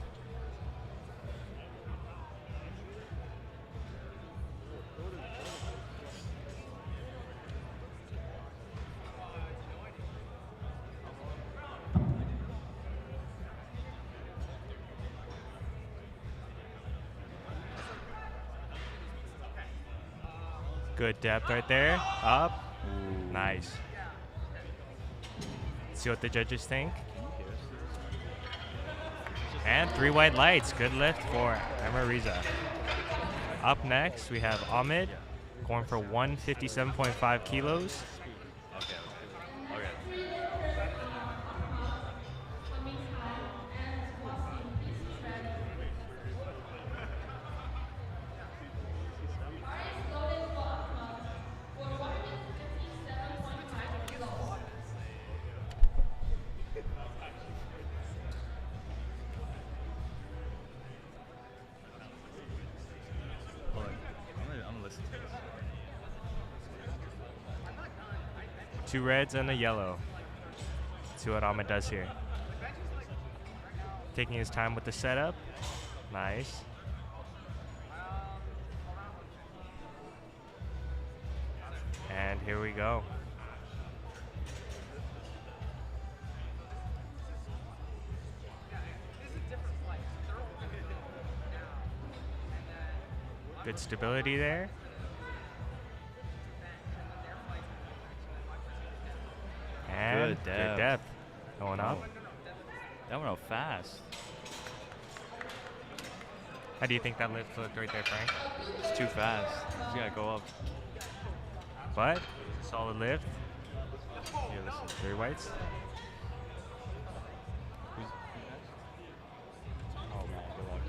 Good depth right there. Up. Ooh. Nice. See what the judges think. And 3 white lights. Good lift for Amir Riza. Up next, we have Ahmed going for 157.5 kilos. Okay. I'm gonna listen to this. 2 reds and a yellow. See what Ahmed does here. Taking his time with the setup. Nice. And here we go. Good stability there. And good depth. Going up. That went out fast. How do you think that lift looked right there, Frank? It's too fast. He's gotta go up. But solid lift. Yeah, listen. 3 whites. Oh man, good luck.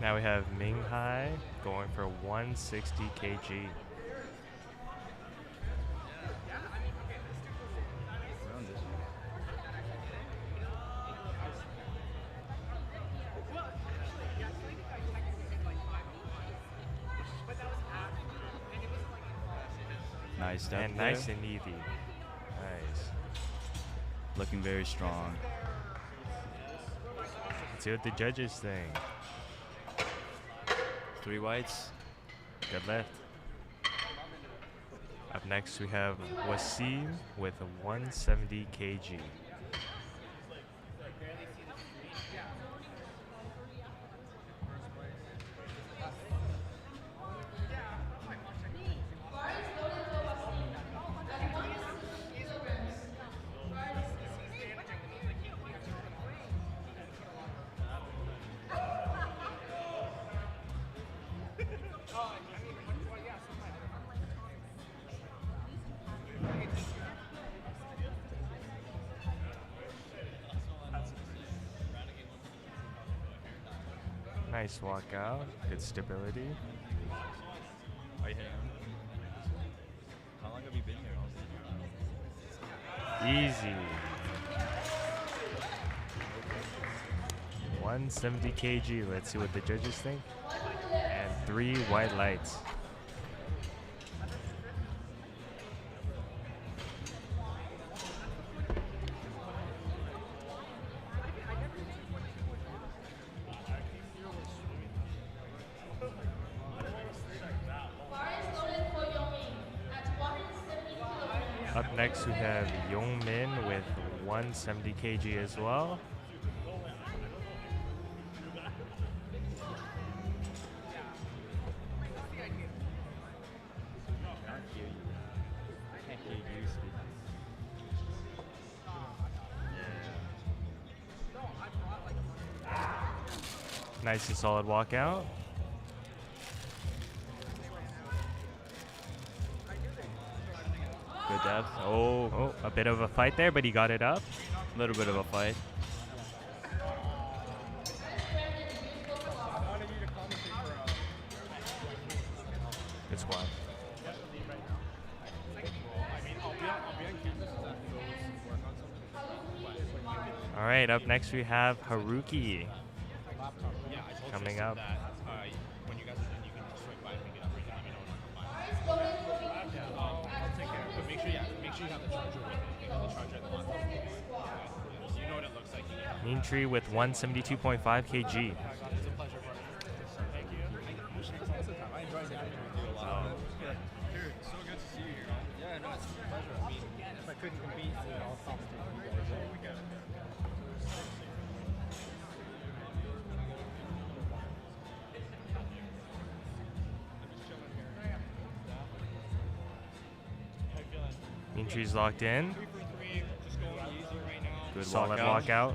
Now we have Ming Hai going for 160 kg. Nice step And there. nice and easy. Nice. Looking very strong. Let's see what the judges think. 3 whites. Good lift. Up next we have Wasim with a 170 kg. Nice walkout, good stability. Are you hitting him? How long have you been here? Easy. 170 kg. Let's see what the judges think. And 3 white lights. Up next we have Yong Min with 170 kg as well. Nice and solid walkout. Good depth. Oh, a bit of a fight there, but he got it up. A little bit of a fight. Good squat. All right, up next we have Haruki coming up. When you guys are done, you can just swing by and pick it up. You can let me know when I'm fine. I'll take care of it. But make sure you have the charger with it. You have the charger at the laptop. So you know what it looks like. Mean Tree with 172.5 kg. It's a pleasure, partner. Thank you. I enjoyed it. Wow. Dude, so good to see you here. Yeah, no, it's a pleasure. I mean, if I couldn't compete, then I'll compete with you guys. We got it. Mean Tree's locked in. Good Solid walkout. walkout.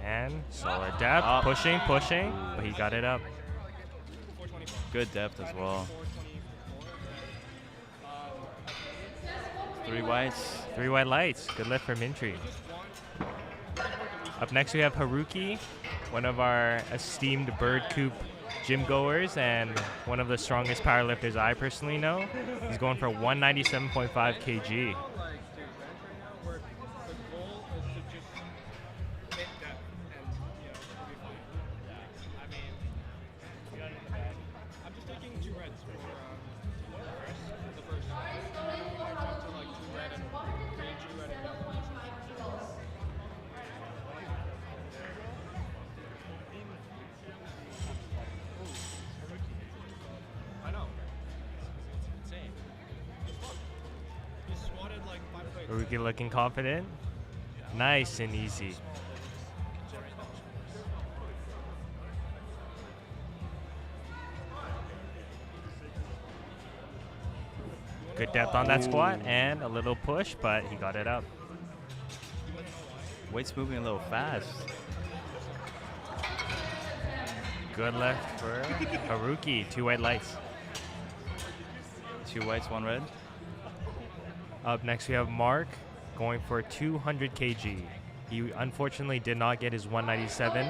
And solid depth. Up. Pushing, but he got it up. Good depth as well. 3 whites. 3 white lights. Good lift for Mean Tree. Up next we have Haruki, one of our esteemed Bird Coop gym goers and one of the strongest powerlifters I personally know. He's going for 197.5 kg. Haruki looking confident. Nice and easy. Good depth on that squat and a little push, but he got it up. Weight's moving a little fast. Good lift for Haruki. 2 white lights. 2 whites, 1 red. Up next we have Mark going for 200 kg. He unfortunately did not get his 197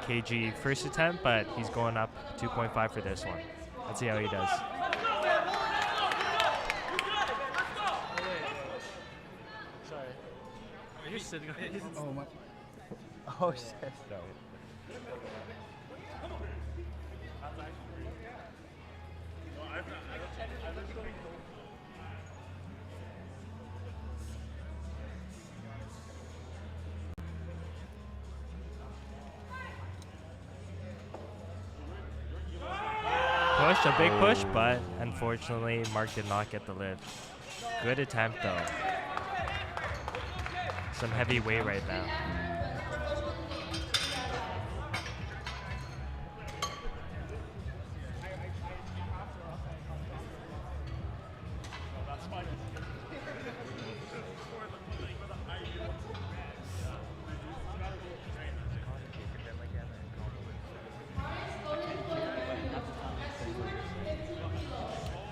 kg first attempt, but he's going up 2.5 for this one. Let's see how he does. Sorry. Are you sitting on it? Oh, my. Oh, shit. Sorry. Push, a big push, but unfortunately Mark did not get the lift. Good attempt though. Some heavy weight right now.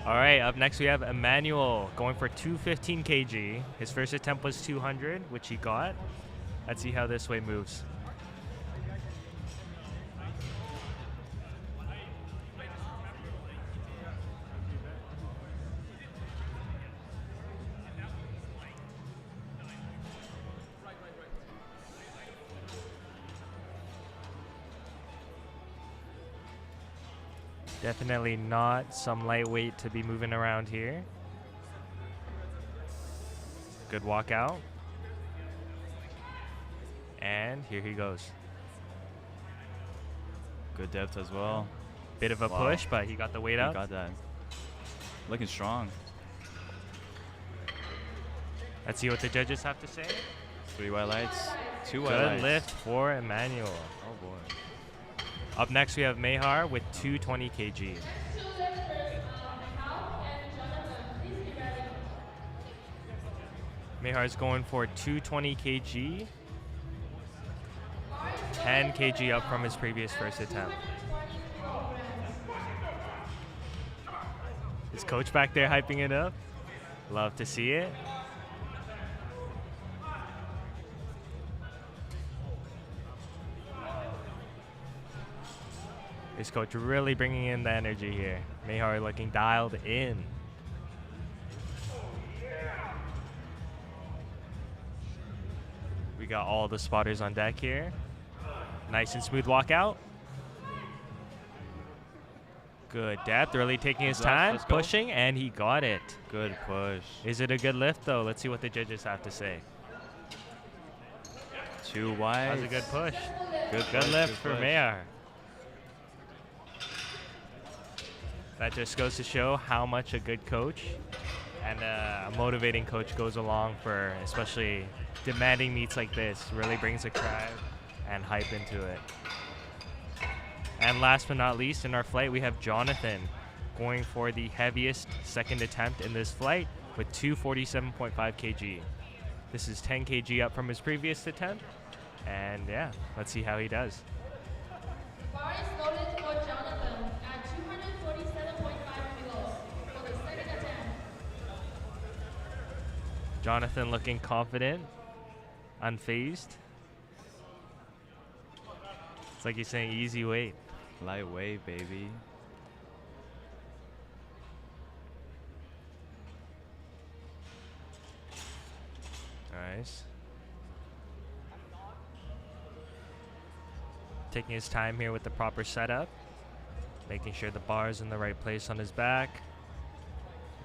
All right, up next we have Emmanuel going for 215 kg. His first attempt was 200, which he got. Let's see how this weight moves. Definitely not some lightweight to be moving around here. Good walkout. And here he goes. Good depth as well. Bit of a push, but he got the weight up. He got that. Looking strong. Let's see what the judges have to say. 3 white lights, 2 white Good lights. lift for Emmanuel. Oh boy. Up next we have Mehar with 220 kg. Mehar's going for 220 kg. 10 kg up from his previous first attempt. His coach back there hyping it up. Love to see it. His coach really bringing in the energy here. Mehar looking dialed in. We got all the spotters on deck here. Nice and smooth walkout. Good depth, really taking his time, pushing, and he got it. Good push. Is it a good lift, though? Let's see what the judges have to say. 2 wide. That was a good push. Good lift for Mayer. That just goes to show how much a good coach and a motivating coach goes along for, especially demanding meets like this. Really brings a crowd and hype into it. And last but not least, in our flight, we have Jonathan going for the heaviest second attempt in this flight with 247.5 kg. This is 10 kg up from his previous attempt. And yeah, let's see how he does. Bar is loaded for Jonathan at 247.5 kilos for the second attempt. Jonathan looking confident, unfazed. It's like he's saying easy weight. Lightweight, baby. Nice. Taking his time here with the proper setup. Making sure the bar is in the right place on his back.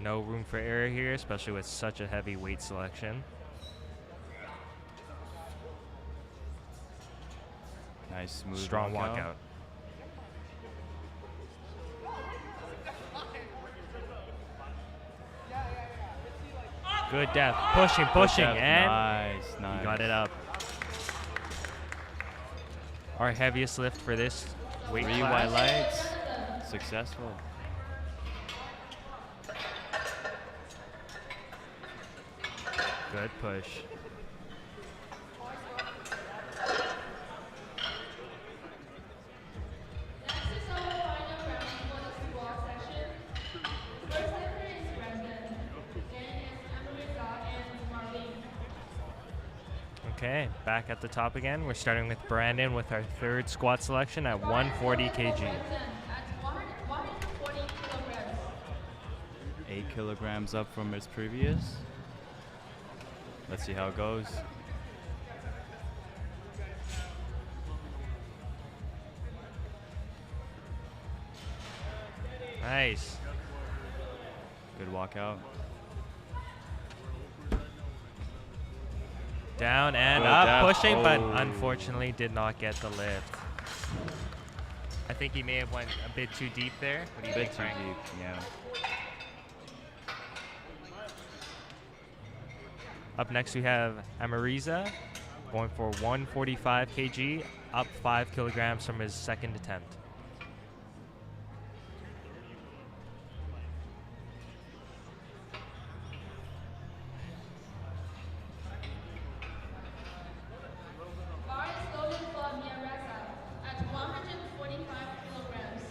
No room for error here, especially with such a heavy weight selection. Nice, smooth strong walkout. Good depth. Pushing, and nice. He got it up. Our heaviest lift for this weight 3 class. white lights. Successful. Good push. Okay, back at the top again. We're starting with Brandon with our third squat selection at 140 kg. 8 kilograms up from his previous. Let's see how it goes. Nice. Good walkout. Down and Good up, depth. pushing, but unfortunately did not get the lift. I think he may have went a bit too deep there. What do you think, Too Frank? deep, yeah. Up next we have Amariza going for 145 kg, up 5 kilograms from his second attempt. Bar is loaded for Miareza at 145 kilograms.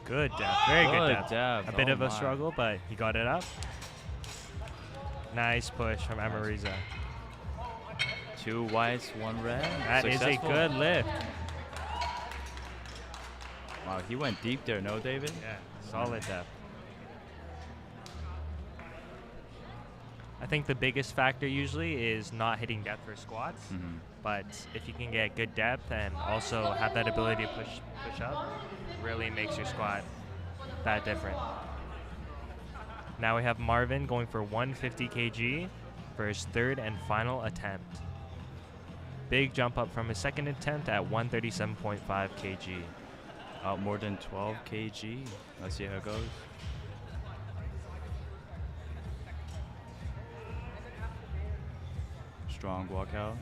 Good depth, very good Good depth. depth, A bit oh of a my. struggle, but he got it up. Nice push from Amariza. 2 whites, 1 red. That is a Successful. good lift. Wow, he went deep there, no, David? Yeah, solid depth. I think the biggest factor usually is not hitting depth for squats, but if you can get good depth and also have that ability to push up, really makes your squat that different. Now we have Marvin going for 150 kg for his third and final attempt. Big jump up from his second attempt at 137.5 kg. Out more than 12 kg. Let's see how it goes. Strong walkout.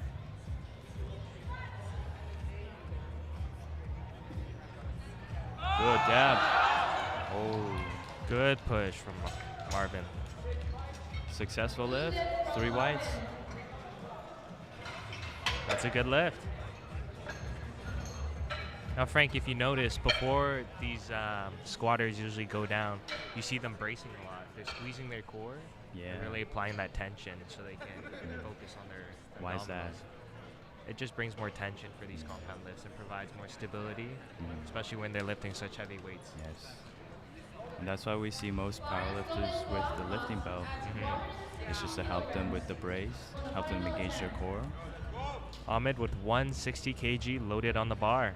Good dab. Oh. Good push from Marvin. Successful lift. 3 whites. That's a good lift. Now, Frank, if you notice, before these squatters usually go down, you see them bracing a lot. They're squeezing their core. Yeah. They're really applying that tension so they can focus on their Why is that? abdominals. It just brings more tension for these compound lifts and provides more stability, especially when they're lifting such heavy weights. Yes. And that's why we see most powerlifters with the lifting belt. It's just to help them with the brace, help them engage their core. Ahmed with 160 kg loaded on the bar.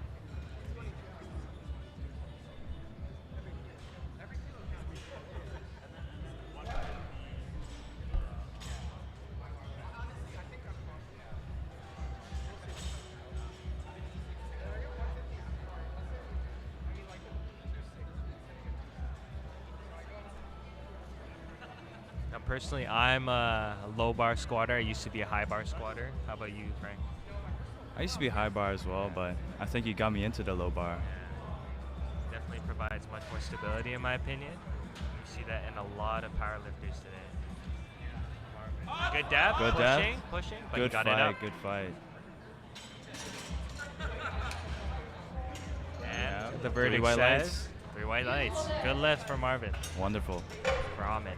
Personally, I'm a low bar squatter. I used to be a high bar squatter. How about you, Frank? I used to be high bar as well, but I think you got me into the low bar. Yeah. Definitely provides much more stability, in my opinion. You see that in a lot of powerlifters today. Good dab. Good pushing, dab. Pushing, but good you got fight, it up. Good fight. And the verdict 3 white says lights. 3 white lights. Good lift for Marvin. Wonderful. For Ahmed.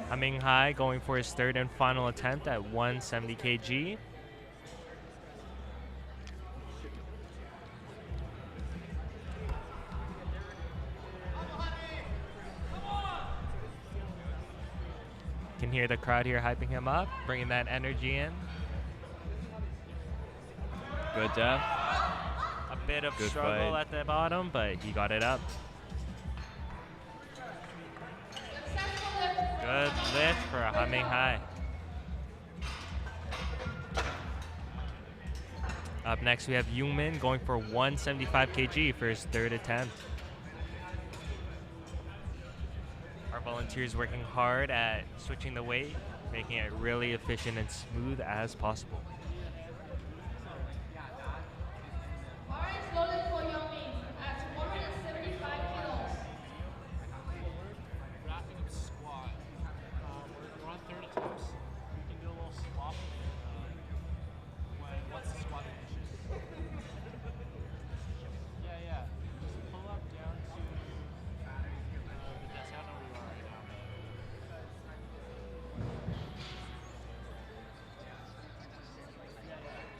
Humming high, going for his third and final attempt at 170 kg. Can hear the crowd here hyping him up, bringing that energy in. Good dab. A bit of Good struggle fight. at the bottom, but he got it up. Good lift for a humming high. Up next, we have Youngmin going for 175 kg for his third attempt. Our volunteers working hard at switching the weight, making it really efficient and smooth as possible. Bar is loaded for Yomi at 175 kilos. Wrapping up squat. We're on third attempts. We can do a little swap once the squat finishes. Yeah. Just pull up down to the desk. I don't know where you are right now.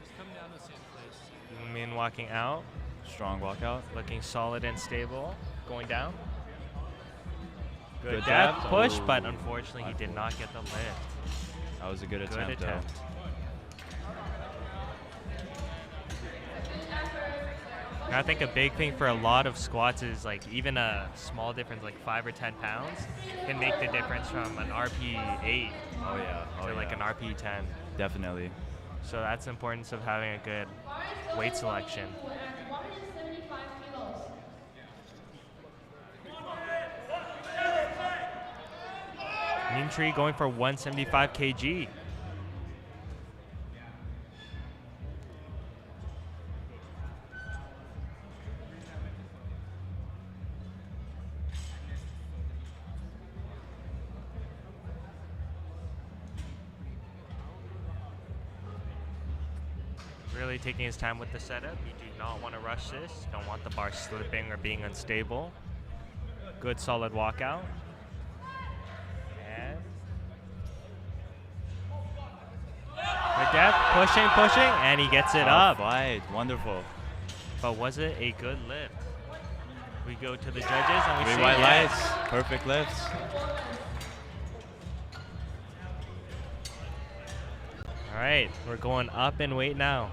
Just come down to the same place. Youngmin walking out, Strong walkout. looking solid and stable. Going down. Good dab dab. push, Oh. but unfortunately he did not get the lift. That was a good attempt, Good attempt. And I think a big thing for a lot of squats is like even a small difference, like 5 or 10 pounds, can make the difference from an RP8 Oh yeah. to like an RP10. Definitely. So that's the importance of having a good weight selection. At 175 kilos. Mean Tree going for 175 kg. Really taking his time with the setup. You do not want to rush this. You don't want the bar slipping or being unstable. Good solid walkout. And good depth, pushing, and he gets it up. Fight. Wonderful. But was it a good lift? We go to the judges and we 3 say white yes. lights. Perfect lifts. All right, we're going up in weight now.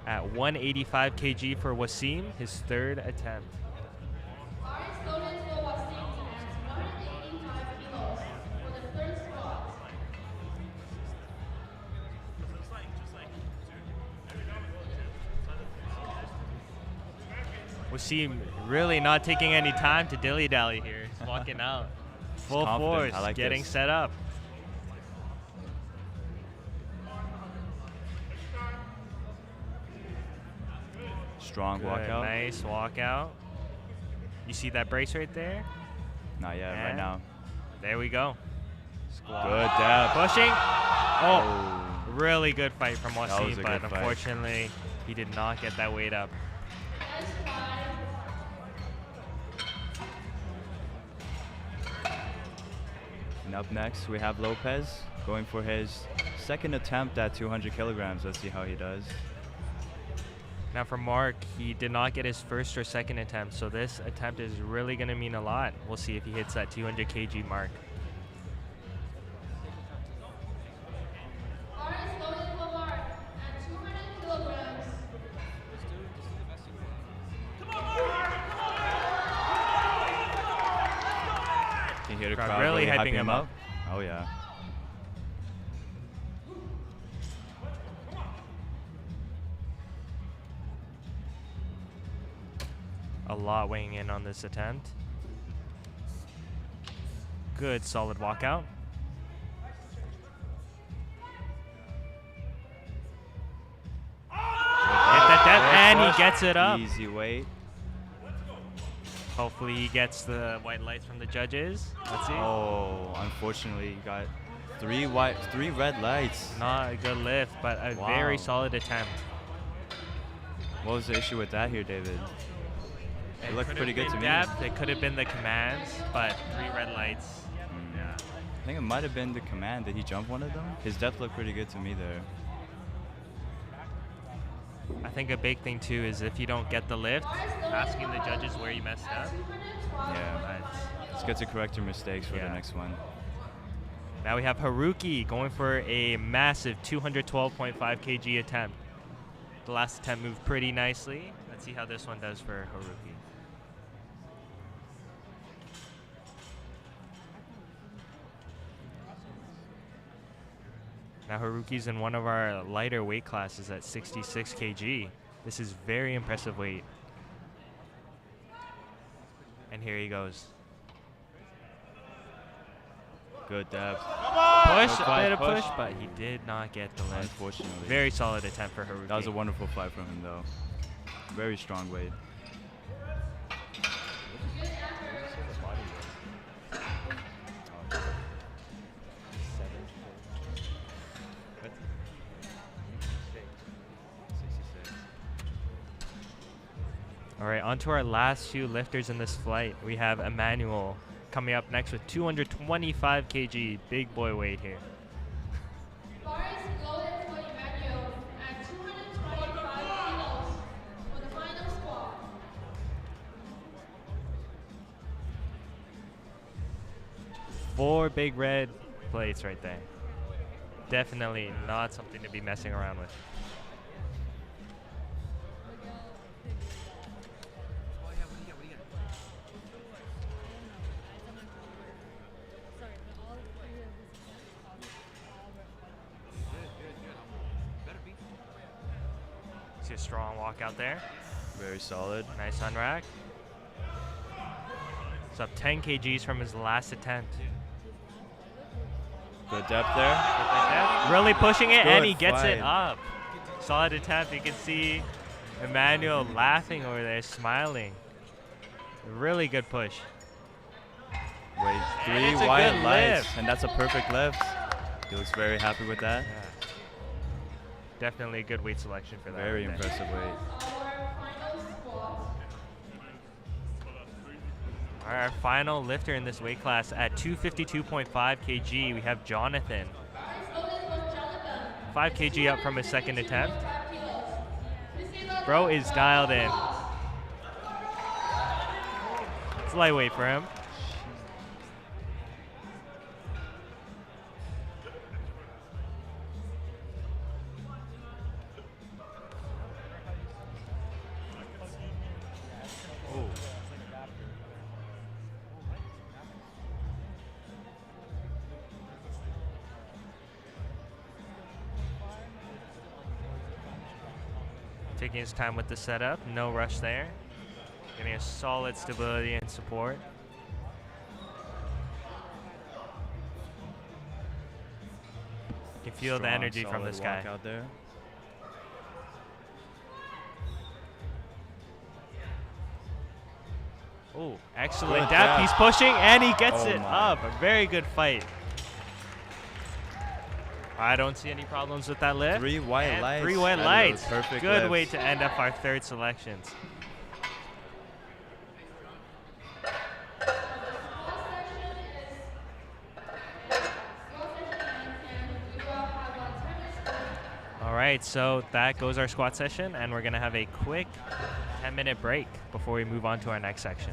at 185 kg for Wasim, his third attempt. RS loaded for Wasim at 185 kilos for the third squat. Wasim really not taking any time to dilly-dally here. He's walking out. Full confident. force, I like getting this. set up. Strong Good, walkout. nice walkout. You see that brace right there? Not yet, right And now. There we go. Squat. Good depth. Pushing. Oh, Oh. really good fight from That was Wasim, a but good fight. unfortunately, he did not get that weight up. And up next, we have Lopez going for his second attempt at 200 kilograms. Let's see how he does. Now for Mark, he did not get his first or second attempt, so this attempt is really going to mean a lot. We'll see if he hits that 200 kg mark. RS loaded for Mark at 200 kilograms. Can you hear the Crowd crowd really really hyping hyping him him up. up? Oh yeah. A lot weighing in on this attempt. Good, solid walkout. Get that depth, and he gets it up. Easy weight. Hopefully he gets the white lights from the judges. Let's see. Oh, unfortunately, you got three red lights. Not a good lift, but a very Wow. solid attempt. What was the issue with that here, David? It looked could pretty have good to been me. depth, it could have been the commands, but 3 red lights. Yeah. I think it might have been the command. Did he jump one of them? His depth looked pretty good to me there. I think a big thing too is if you don't get the lift, asking the judges where you messed up. Yeah, it's good to correct your mistakes for the next one. Now we have Haruki going for a massive 212.5 kg attempt. The last attempt moved pretty nicely. Let's see how this one does for Haruki. Now Haruki's in one of our lighter weight classes at 66 kg. This is very impressive weight. And here he goes. Good depth. Push, Good a bit of push. push, but he did not get the lift. Unfortunately. Very solid attempt for Haruki. That was a wonderful fly from him, though. Very strong weight. All right, on to our last few lifters in this flight. We have Emmanuel coming up next with 225 kg, big boy weight here. Bar is loaded for Emmanuel at 225 kilos for the final squat. 4 big red plates right there. Definitely not something to be messing around with. See a strong walk out there. Very solid. Nice unrack. It's up 10 kgs from his last attempt. Good depth there. Really pushing it, and Good he gets it fight. up. Solid attempt. You can see Emmanuel laughing over there, smiling. Really good push. Wait, And 3 it's a wide good lights, lift. and that's a perfect lift. He looks very happy with that. Definitely a good weight selection for that. Very right there. impressive weight. All right, our final lifter in this weight class at 252.5 kg, we have Jonathan. 5 kg up from his second attempt. Bro is dialed in. It's lightweight for him. Taking his time with the setup, no rush there. Getting a solid stability and support. You can feel the Strong, energy from solid this guy. walk out there. Oh, excellent Good depth. jab. He's pushing and he gets Oh it my. up. A very good fight. I don't see any problems with that lift. 3 white And lights. 3 white That is a lights. perfect Good lift. way to end up our third selections. All right, so that goes our squat session, and we're gonna have a quick 10-minute break before we move on to our next section.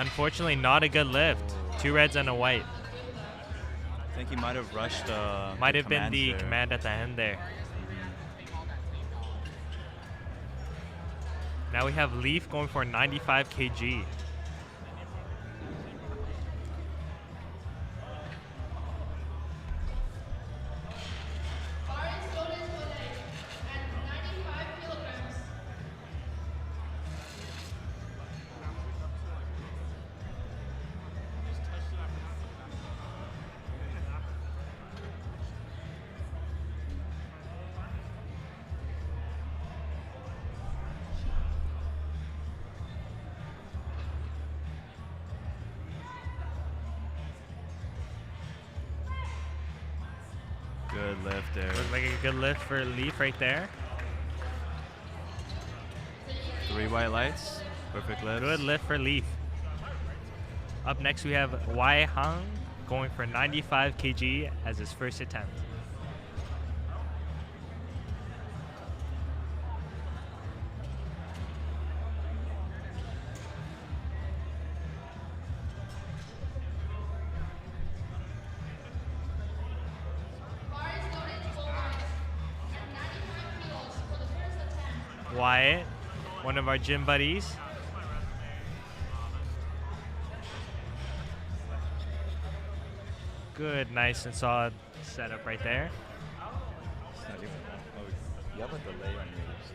Unfortunately, not a good lift. 2 reds and a white. I think he might have rushed. Might have been commands the there. command at the end there. Now we have Leaf going for 95 kg. Good lift there. Looks like a good lift for Leaf right there. 3 white lights. Perfect lift. Good lift for Leaf. Up next we have Wai Hang going for 95 kg as his first attempt. Wyatt, one of our gym buddies. Good, nice and solid setup right there. It's not even, oh, you have a delay on yours.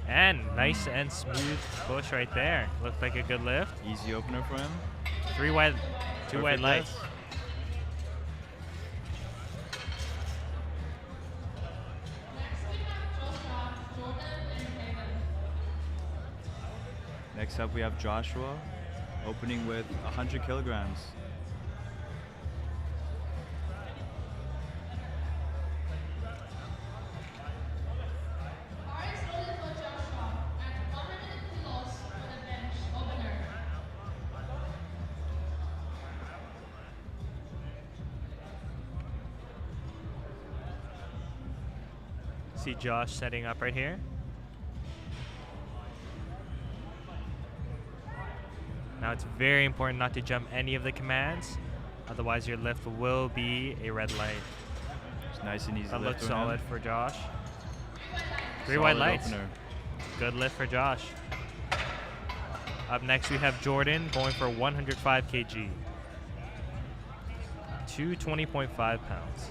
And nice and smooth push right there. Looked like a good lift. Easy opener for him. 2 white Perfect lights. lift. Next up, we have Joshua, opening with 100 kilograms. See Josh setting up right here. Now it's very important not to jump any of the commands, otherwise your lift will be a red light. It's nice and easy. That lift looks on him. solid for Josh. 3 Solid white lights. opener. Good lift for Josh. Up next we have Jordan going for 105 kg. 220.5 pounds.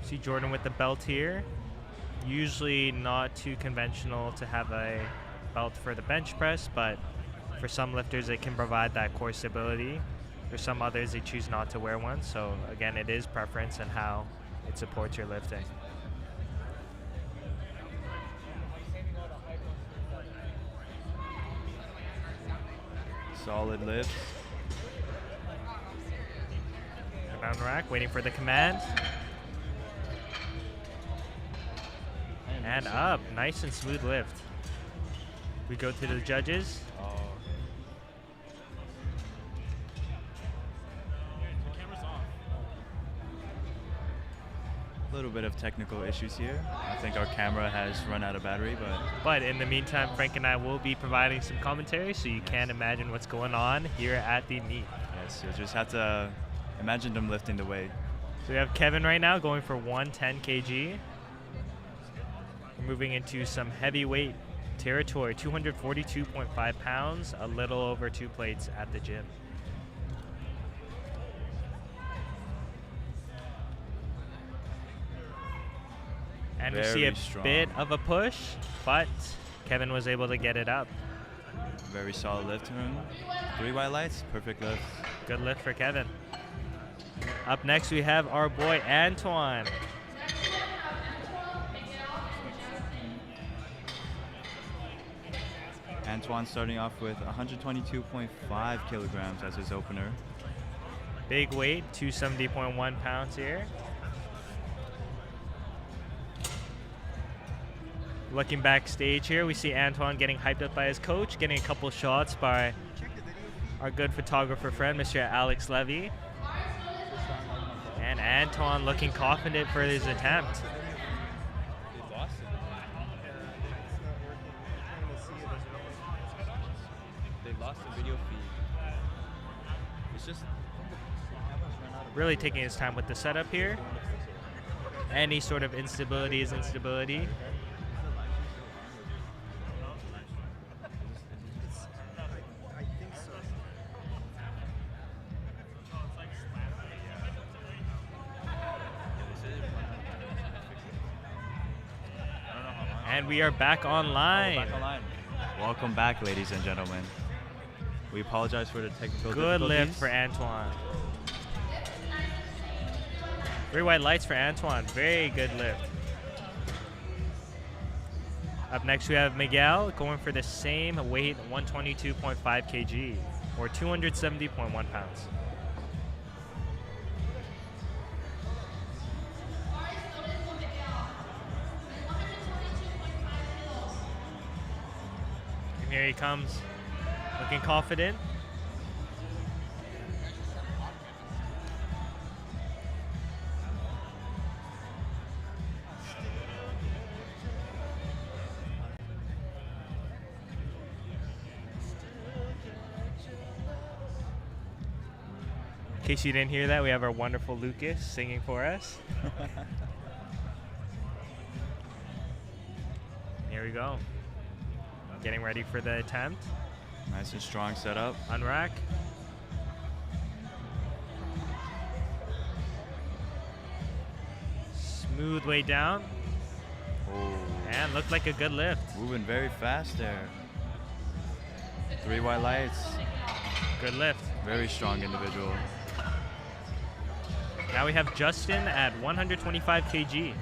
See Jordan with the belt here. Usually not too conventional to have a belt for the bench press, but for some lifters it can provide that core stability. For some others they choose not to wear one, so again it is preference and how it supports your lifting. Solid lift. Down rack, waiting for the command. And up, nice and smooth lift. We go to the judges. A little bit of technical issues here. I think our camera has run out of battery, But in the meantime, Frank and I will be providing some commentary so you can imagine what's going on here at the meet. yes, you'll just have to imagine them lifting the weight. So we have Kevin right now going for 110 kg. We're moving into some heavyweight territory, 242.5 pounds, a little over 2 plates at the gym. And we see a bit of a push, but Kevin was able to get it up. Very solid lift from him. 3 white lights, perfect lift. Good lift for Kevin. Up next we have our boy Antoine. Antoine starting off with 122.5 kilograms as his opener. Big weight, 270.1 pounds here. Looking backstage here, we see Antoine getting hyped up by his coach, getting a couple shots by our good photographer friend, Mr. Alex Levy. And Antoine looking confident for his attempt. They lost the video feed. It's just Really taking his time with the setup here. Any sort of instability is instability. And we are back online. Welcome back, ladies and gentlemen. We apologize for the technical Good difficulties. lift for Antoine. 3 white lights for Antoine. Very good lift. Up next, we have Miguel going for the same weight, 122.5 kg, or 270.1 pounds. And here he comes, looking confident. In case you didn't hear that, we have our wonderful Lucas singing for us. Here we go. Getting ready for the attempt. Nice and strong setup. Unrack. Smooth way down. Oh. And looked like a good lift. Moving very fast there. 3 white lights. Good lift. Very strong individual. Now we have Justin at 125 kg.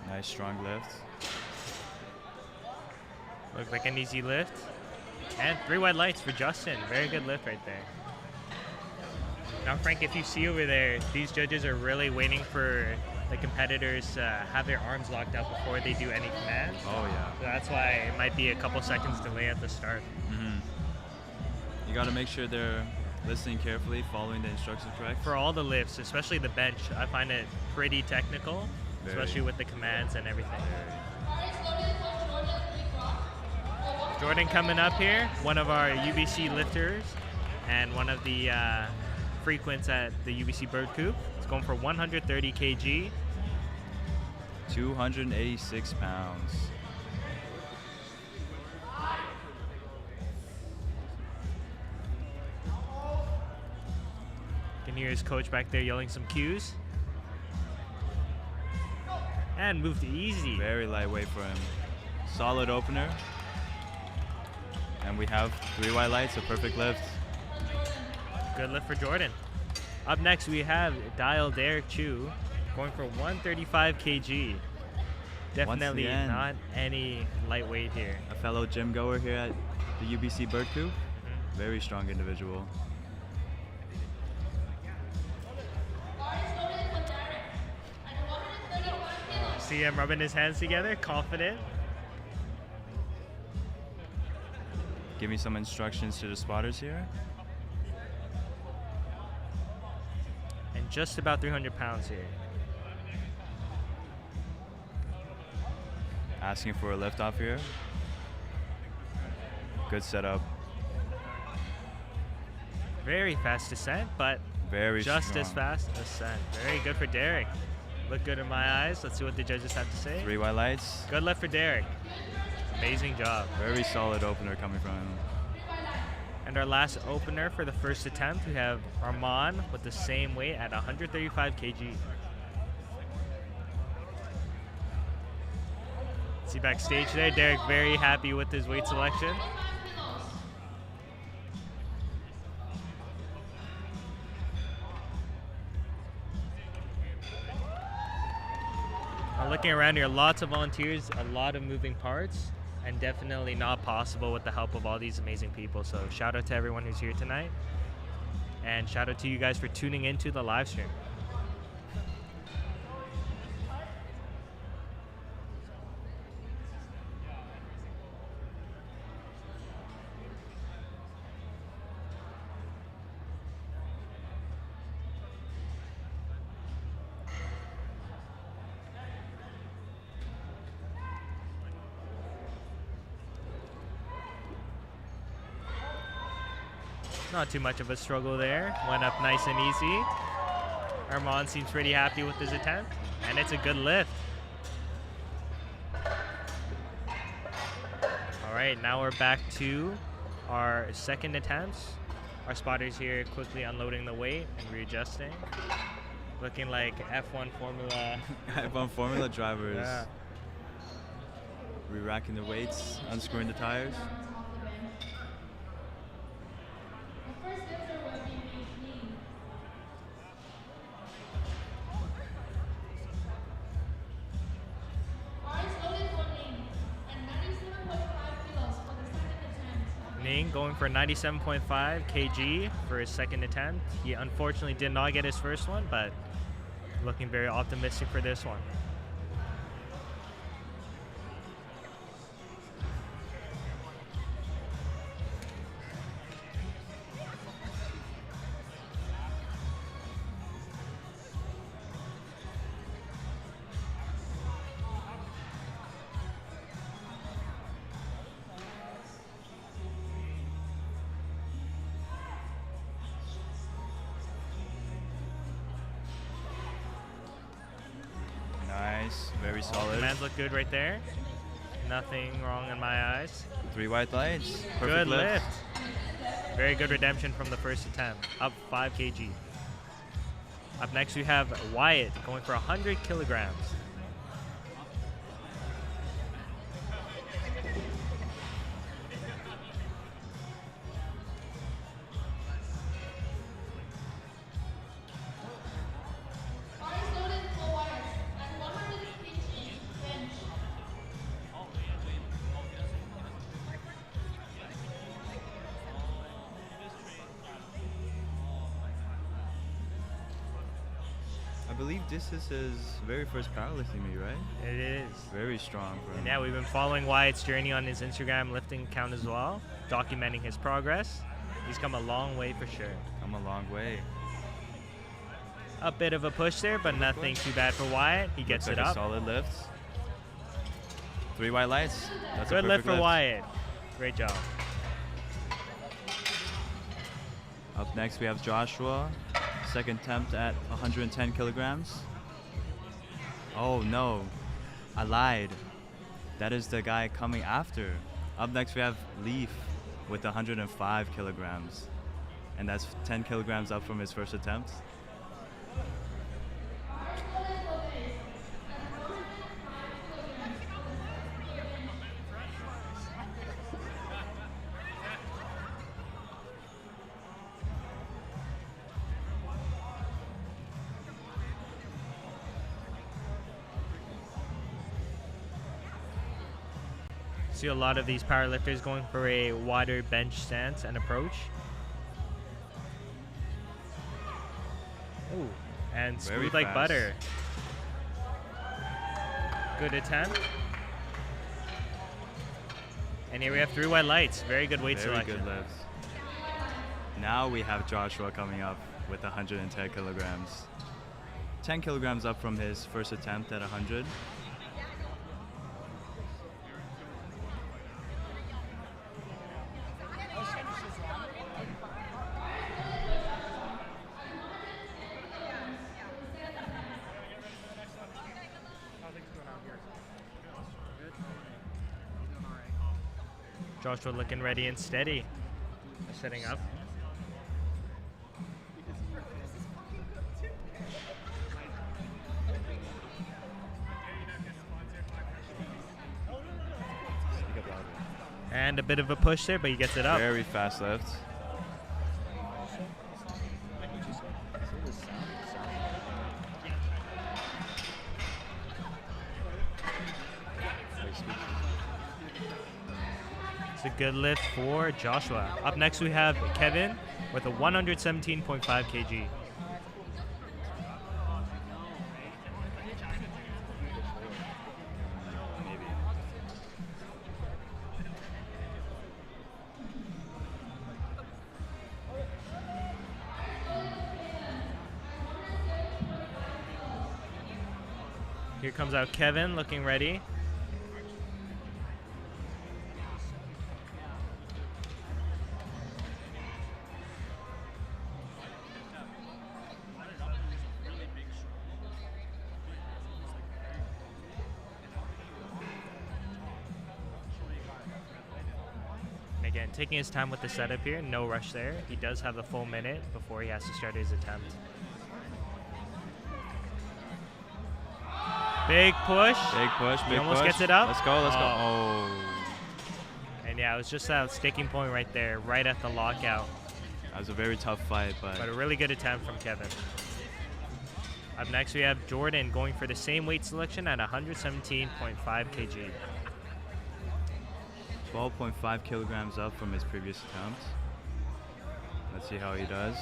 Nice strong lift. Looked like an easy lift. And 3 white lights for Justin. Very good lift right there. Now, Frank, if you see over there, these judges are really waiting for the competitors to have their arms locked up before they do any commands. Oh, yeah. So that's why it might be a couple seconds delay at the start. You got to make sure they're listening carefully, following the instructions correct. For all the lifts, especially the bench, I find it pretty technical, especially with the commands and everything. Jordan coming up here, one of our UBC lifters and one of the frequents at the UBC Bird Coop. It's going for 130 kg. 286 pounds. You can hear his coach back there yelling some cues. And moved easy. Very lightweight for him. Solid opener. And we have 3 white lights, a perfect lift. Good lift for Jordan. Up next, we have Derek Chu going for 135 kg. Definitely not any lightweight here. A fellow gym goer here at the UBC Bird Coop. Very strong individual. See him rubbing his hands together, confident. Give me some instructions to the spotters here. And just about 300 pounds here. Asking for a lift off here. Good setup. Very fast descent, but Very just strong. as fast ascent. Very good for Derek. Look good in my eyes. Let's see what the judges have to say. 3 white lights. Good lift for Derek. Amazing job. Very solid opener coming from him. And our last opener for the first attempt, we have Armand with the same weight at 135 kg. See backstage there, Derek very happy with his weight selection. Looking around here, lots of volunteers, a lot of moving parts, and definitely not possible with the help of all these amazing people. So shout out to everyone who's here tonight, and shout out to you guys for tuning into the live stream. Not too much of a struggle there. Went up nice and easy. Armand seems pretty happy with his attempt, and it's a good lift. All right, now we're back to our second attempts. Our spotters here quickly unloading the weight and readjusting. Looking like F1 Formula. F1 Formula drivers. Yeah. Re-racking the weights, unscrewing the tires. Going for 97.5 kg for his second attempt. He unfortunately did not get his first one, but looking very optimistic for this one. Very solid. Commands look good right there. Nothing wrong in my eyes. 3 white lights. Perfect Good lift. Very good redemption from the first attempt. Up 5 kg. Up next we have Wyatt going for 100 kilograms. I believe this is his very first powerlifting meet, right? It is. Very strong for him. And yeah, we've been following Wyatt's journey on his Instagram lifting account as well, documenting his progress. He's come a long way for sure. Come a long way. A bit of a push there, but nothing too bad for Wyatt. He gets Looks it like up. A solid lift. 3 white lights. That's Good a lift perfect for Wyatt. Great job. Up next we have Joshua. Second attempt at 110 kilograms. Oh no, I lied. That is the guy coming after. Up next we have Leaf with 105 kilograms. And that's 10 kilograms up from his first attempt. See a lot of these powerlifters going for a wider bench stance and approach. Ooh, and Very smooth like fast. butter. Good attempt. And here we have 3 white lights. Very good weight Very selection. good lifts. Now we have Joshua coming up with 110 kilograms. 10 kilograms up from his first attempt at 100. Joshua looking ready and steady. Setting up. And a bit of a push there, but he gets it up. Very fast lift. It's a good lift for Joshua. Up next we have Kevin with a 117.5 kg. Here comes out Kevin looking ready. Again, taking his time with the setup here, no rush there. He does have the full minute before he has to start his attempt. Big push. Big push, big He almost push. gets it up. Let's go, let's go. Oh. And yeah, it was just that sticking point right there, right at the lockout. That was a very tough fight, but a really good attempt from Kevin. Up next, we have Jordan going for the same weight selection at 117.5 kg. 12.5 kilograms up from his previous attempt. Let's see how he does.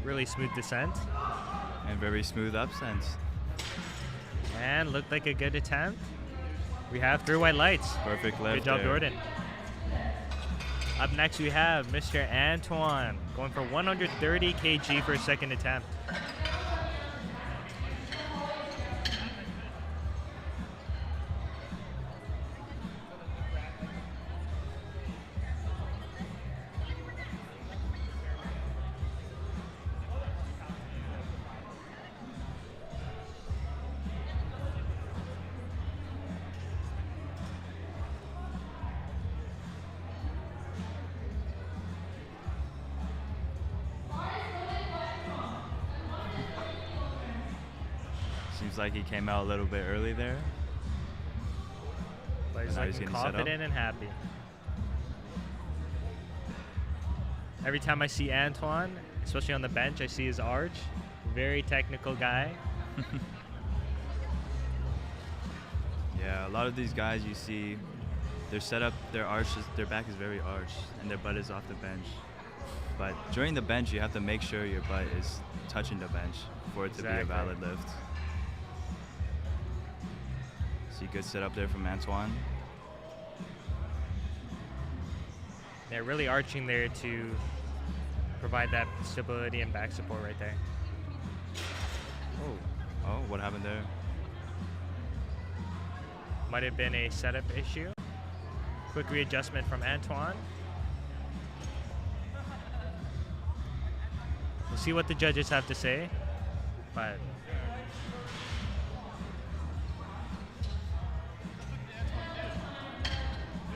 Really smooth descent. And very smooth ascent. And looked like a good attempt. We have 3 white lights. Perfect lift. Good job, there. Jordan. Up next, we have Mr. Antoine going for 130 kg for his second attempt. Seems like he came out a little bit early there. But he's And now looking getting set up. confident and happy. Every time I see Antoine, especially on the bench, I see his arch. Very technical guy. Yeah, a lot of these guys you see, their setup, their back is very arched, and their butt is off the bench. But during the bench, you have to make sure your butt is touching the bench for it to be a valid lift. See, good setup there from Antoine. They're really arching there to provide that stability and back support right there. Oh, what happened there? Might have been a setup issue. Quick readjustment from Antoine. We'll see what the judges have to say, but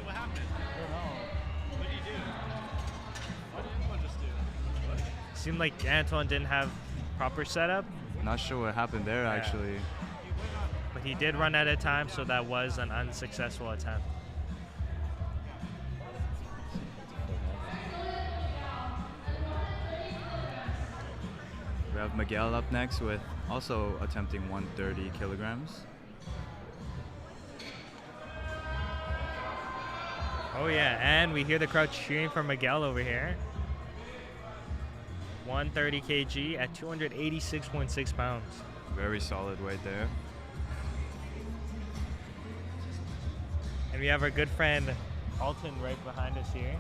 What happened? I don't know. What did he do? What did anyone just do? seemed like Antoine didn't have proper setup. Not sure what happened there, actually. But he did run out of time, so that was an unsuccessful attempt. We have Miguel up next with also attempting 130 kilograms. Oh yeah, and we hear the crowd cheering for Miguel over here. 130 kg at 286.6 pounds. Very solid weight there. And we have our good friend Alton right behind us here,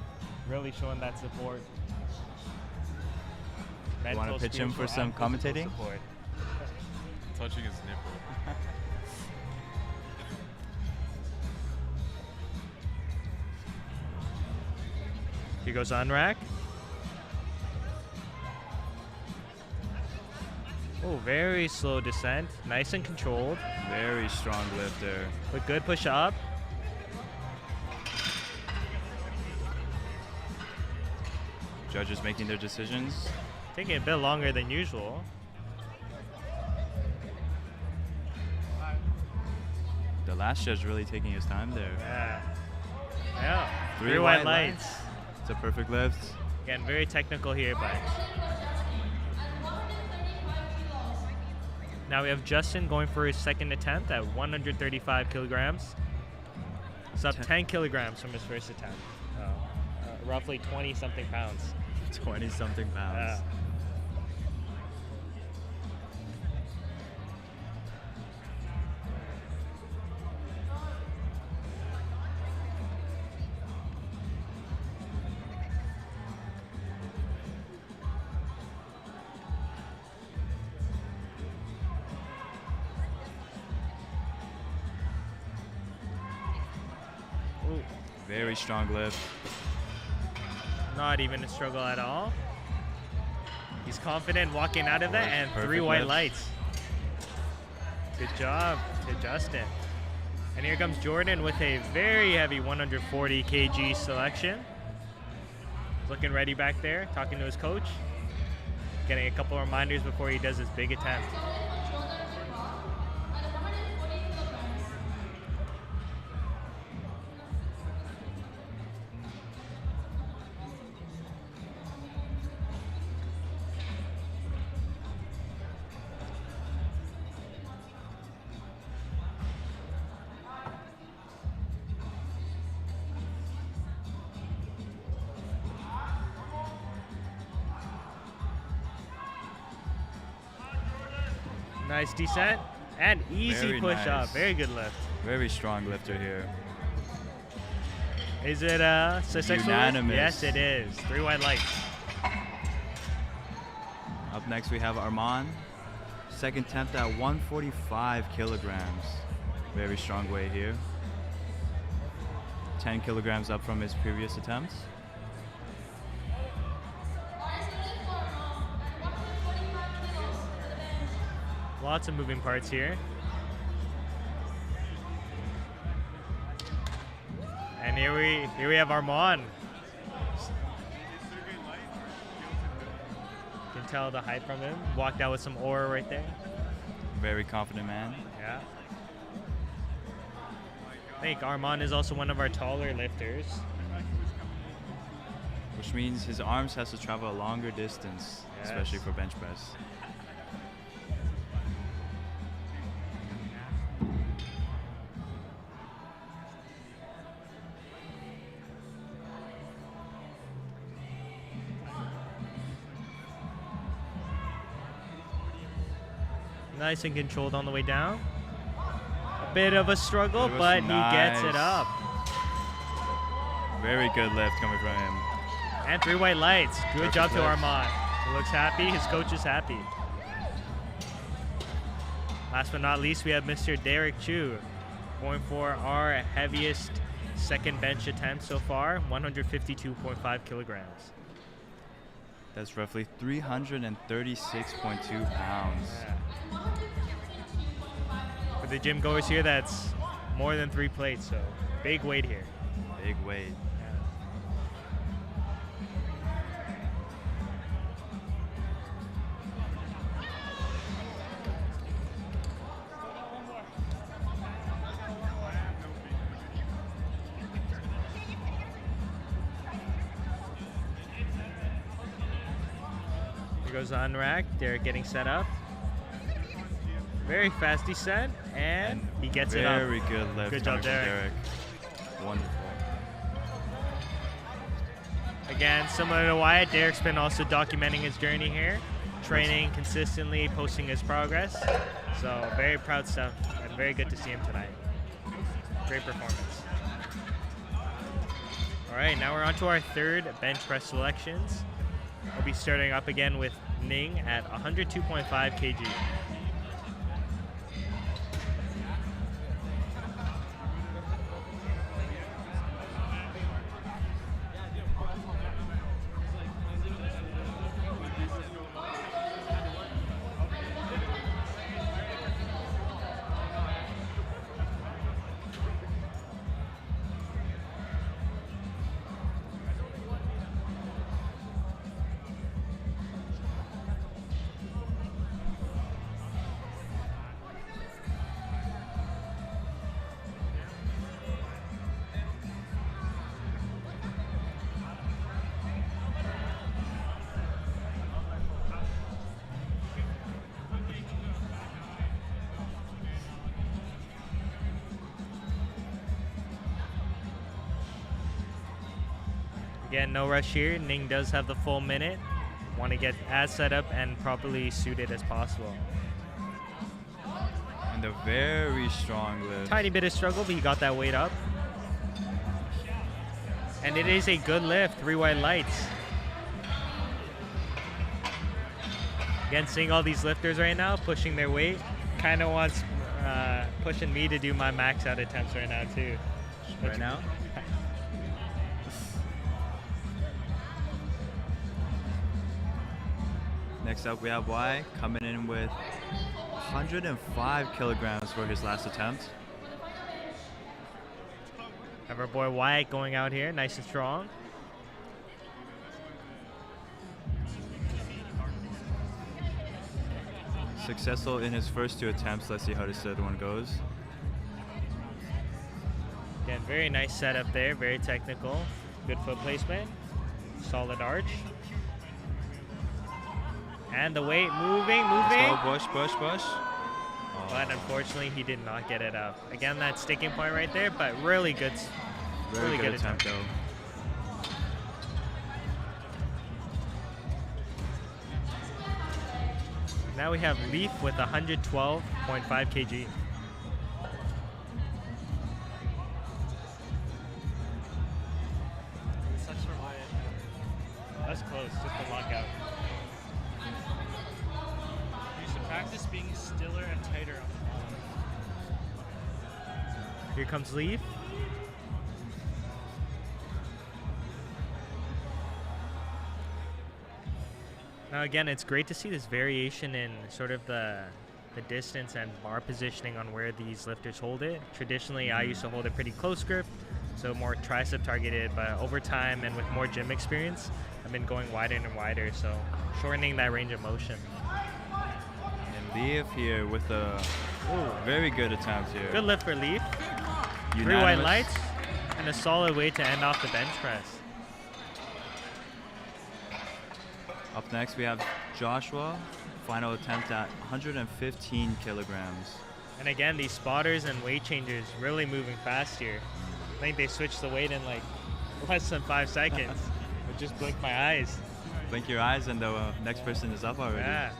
really showing that support. You want to pitch him for some commentating? Support. Touching his nipple. Here goes on rack. Oh, very slow descent, nice and controlled. Very strong lift there. But good push up. Judges making their decisions. Taking a bit longer than usual. The last judge really taking his time there. Yeah. Yeah. Three white lights. It's a perfect lift. Again, very technical here, but. Now we have Justin going for his second attempt at 135 kilograms. It's up 10 kilograms from his first attempt. Roughly 20-something pounds. 20-something pounds. Very strong lift. Not even a struggle at all. He's confident walking out of that, and Perfect 3 white lift. lights. Good job to Justin. And here comes Jordan with a very heavy 140 kg selection. Looking ready back there, talking to his coach. Getting a couple reminders before he does his big attempt. Nice descent and easy Very push up. nice. Very good lift. Very strong lifter here. Is it successful? Unanimous. Yes, it is. 3 white lights. Up next we have Armand. Second attempt at 145 kilograms. Very strong weight here. 10 kilograms up from his previous attempts. Lots of moving parts here. And here we have Armand. You can tell the height from him. Walked out with some aura right there. Very confident man. Yeah. I think Armand is also one of our taller lifters. Which means his arms has to travel a longer distance, Yes. especially for bench press. Nice and controlled on the way down. A bit of a struggle, It was but he gets it nice. up. Very good lift coming from him. And 3 white lights. Good Perfect job to lift. Armand. He looks happy. His coach is happy. Last but not least, we have Mr. Derek Chu going for our heaviest second bench attempt so far, 152.5 kilograms. That's roughly 336.2 pounds. For the gym goers here, that's more than 3 plates, so big weight here. Big weight. Here goes on rack. Derek getting set up. Very fast descent, and he gets it up. Very good lift. Good job, coming from Derek. Wonderful. Again, similar to Wyatt, Derek's been also documenting his journey here. training consistently, posting his progress. So very proud stuff and very good to see him tonight. Great performance. All right, now we're on to our third bench press selections. We'll be starting up again with Ning at 102.5 kg. Again, no rush here. Ning does have the full minute. Want to get as set up and properly suited as possible. And a very strong lift. Tiny bit of struggle, but he got that weight up. And it is a good lift, 3 white lights. Again, seeing all these lifters right now pushing their weight, kind of wants pushing me to do my max out attempts right now too. Right now? Next up, we have Y coming in with 105 kilograms for his last attempt. Have our boy Wyatt going out here, nice and strong. Successful in his first 2 attempts. Let's see how this third one goes. Again, very nice setup there, very technical. Good foot placement, solid arch. And the weight moving. Let's go, push. Oh. But unfortunately, he did not get it up. Again, that sticking point right there, but really good. Really good attempt, though. Now we have Leaf with 112.5 kg. It sucks for Wyatt. That's close, just a lockout. You should practice being stiller and tighter on the bottom. Here comes Leaf. Now again, it's great to see this variation in sort of the distance and bar positioning on where these lifters hold it. Traditionally, I used to hold a pretty close grip, so more tricep targeted, but over time and with more gym experience, I've been going wider and wider, so shortening that range of motion. And Leaf here with a very good attempt here. Good lift for Leaf. Unanimous. 3 white lights and a solid way to end off the bench press. Up next, we have Joshua, final attempt at 115 kilograms. And again, these spotters and weight changers really moving fast here. I think they switched the weight in like less than 5 seconds. I just blinked my eyes. Blink your eyes and the next person is up already. Yeah.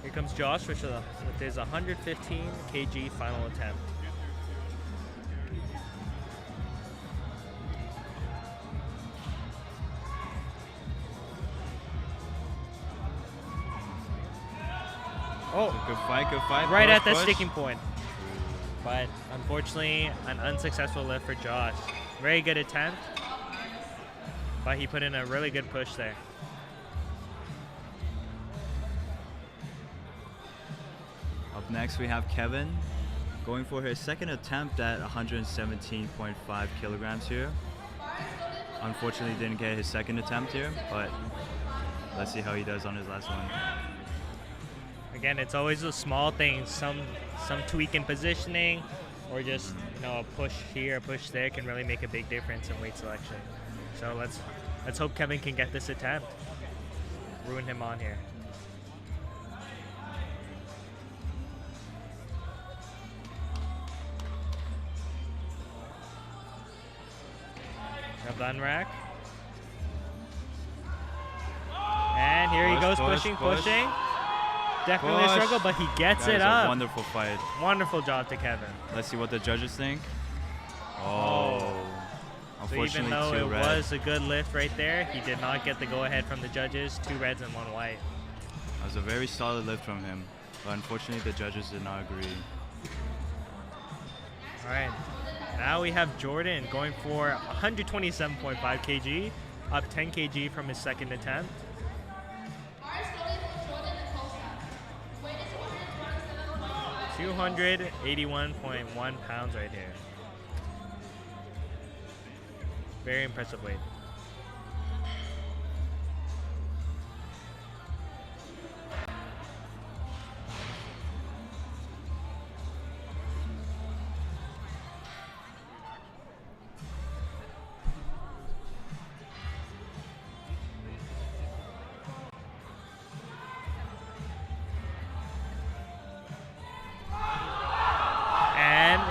Here comes Josh with his 115 kg final attempt. Oh, good fight. Right push, at the push. sticking point. But unfortunately, an unsuccessful lift for Josh. Very good attempt, but he put in a really good push there. Up next, we have Kevin going for his second attempt at 117.5 kilograms here. Unfortunately, didn't get his second attempt here, but let's see how he does on his last one. Again, it's always those small things, some tweak in positioning, or just a push here, a push there can really make a big difference in weight selection. So let's hope Kevin can get this attempt. Ruin him on here. Grab the unrack. And here he goes, pushing. Definitely a struggle, but he gets it up. Wonderful fight. Wonderful job to Kevin. Let's see what the judges think. So Unfortunately, even though it 2 red. was a good lift right there, he did not get the go-ahead from the judges. 2 reds and 1 white. That was a very solid lift from him, but unfortunately the judges did not agree. All right, now we have Jordan going for 127.5 kg, up 10 kg from his second attempt. 281.1 pounds right here. Very impressive weight.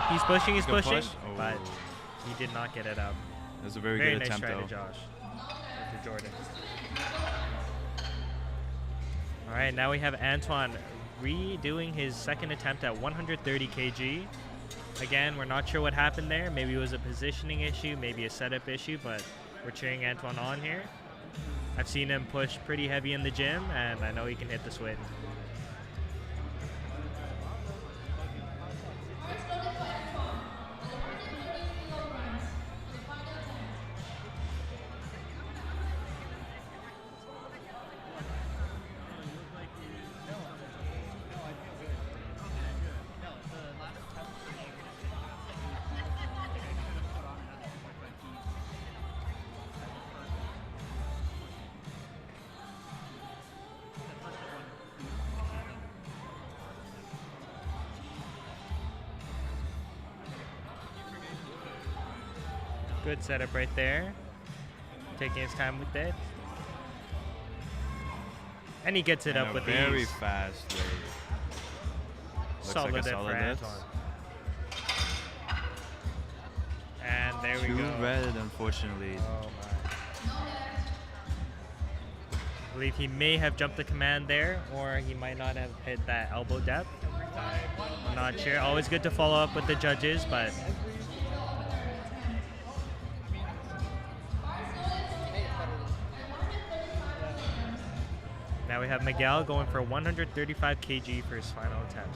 He's pushing, push. but he did not get it up. It was a very good nice attempt, try though. to Josh. To Jordan. All right, now we have Antoine redoing his second attempt at 130 kg. Again, we're not sure what happened there. Maybe it was a positioning issue, maybe a setup issue, but we're cheering Antoine on here. I've seen him push pretty heavy in the gym, and I know he can hit this weight. Good setup right there. Taking his time with it. And he gets it up with very ease. fast weight. Looks Solid like a lift solid for lift. Antoine. And there we 2 go. red, unfortunately. Oh my. I believe he may have jumped the command there, or he might not have hit that elbow depth. I'm not sure. Always good to follow up with the judges, but now we have Miguel going for 135 kg for his final attempt.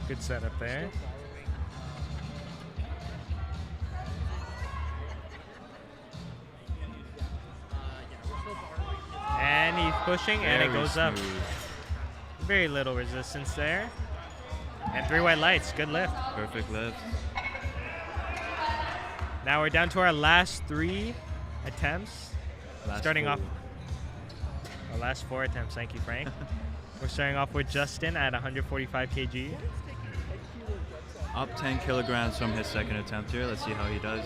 Good setup there. And he's pushing, and it goes up. Very little resistance there. And 3 white lights. Good lift. Perfect lift. Now we're down to our last 3 attempts. Starting off our last 4 attempts. Thank you, Frank. We're starting off with Justin at 145 kg. Up 10 kilograms from his second attempt here. Let's see how he does.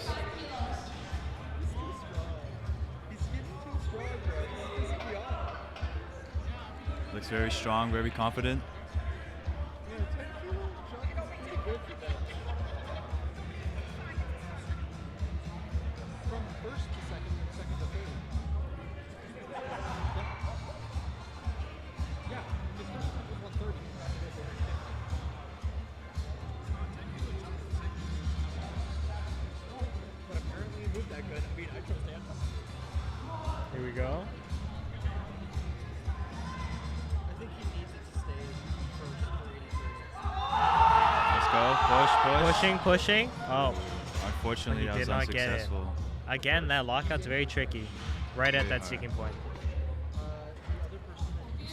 Looks very strong, very confident. Here we go. Let's go. Push. Pushing. Oh. Unfortunately, He that was did not get it. unsuccessful. Again, that lockout's very tricky. Right at that sticking point.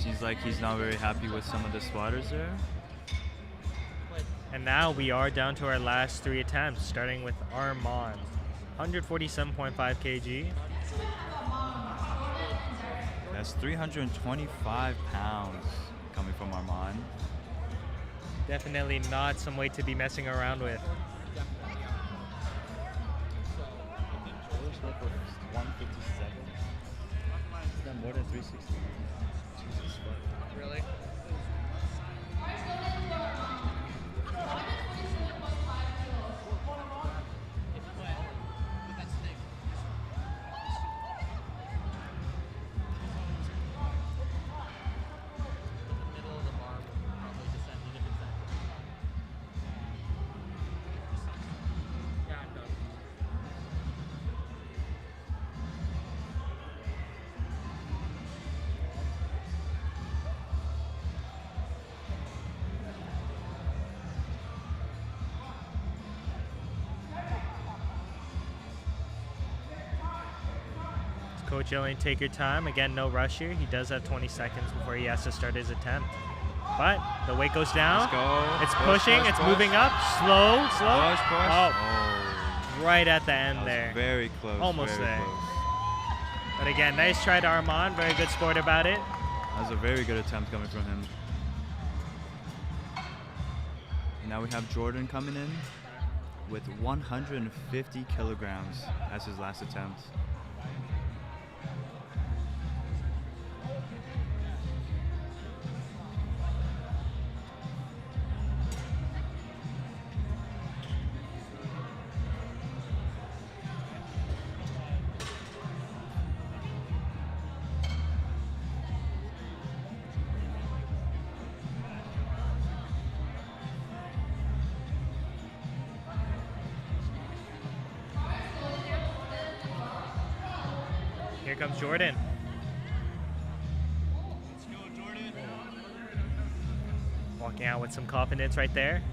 Seems like he's not very happy with some of the squatters there. And now we are down to our last 3 attempts, starting with Armand. 147.5 kg. That's 325 pounds coming from Armand. Definitely not some weight to be messing around with. Lowest weight was 157. Is that more than 360? Jesus fuck. Really? Coach yelling, take your time. Again, no rush here. He does have 20 seconds before he has to start his attempt. But the weight goes down. Let's go. It's Push, pushing. push, it's push. moving up. Slow, slow. Push, push. Oh, right at the end That was there. very close. Almost very there. Close. But again, nice try to Armand. Very good sport about it. That was a very good attempt coming from him. And now we have Jordan coming in with 150 kilograms as his last attempt. Here comes Jordan. Let's go, Jordan. Walking out with some confidence right there.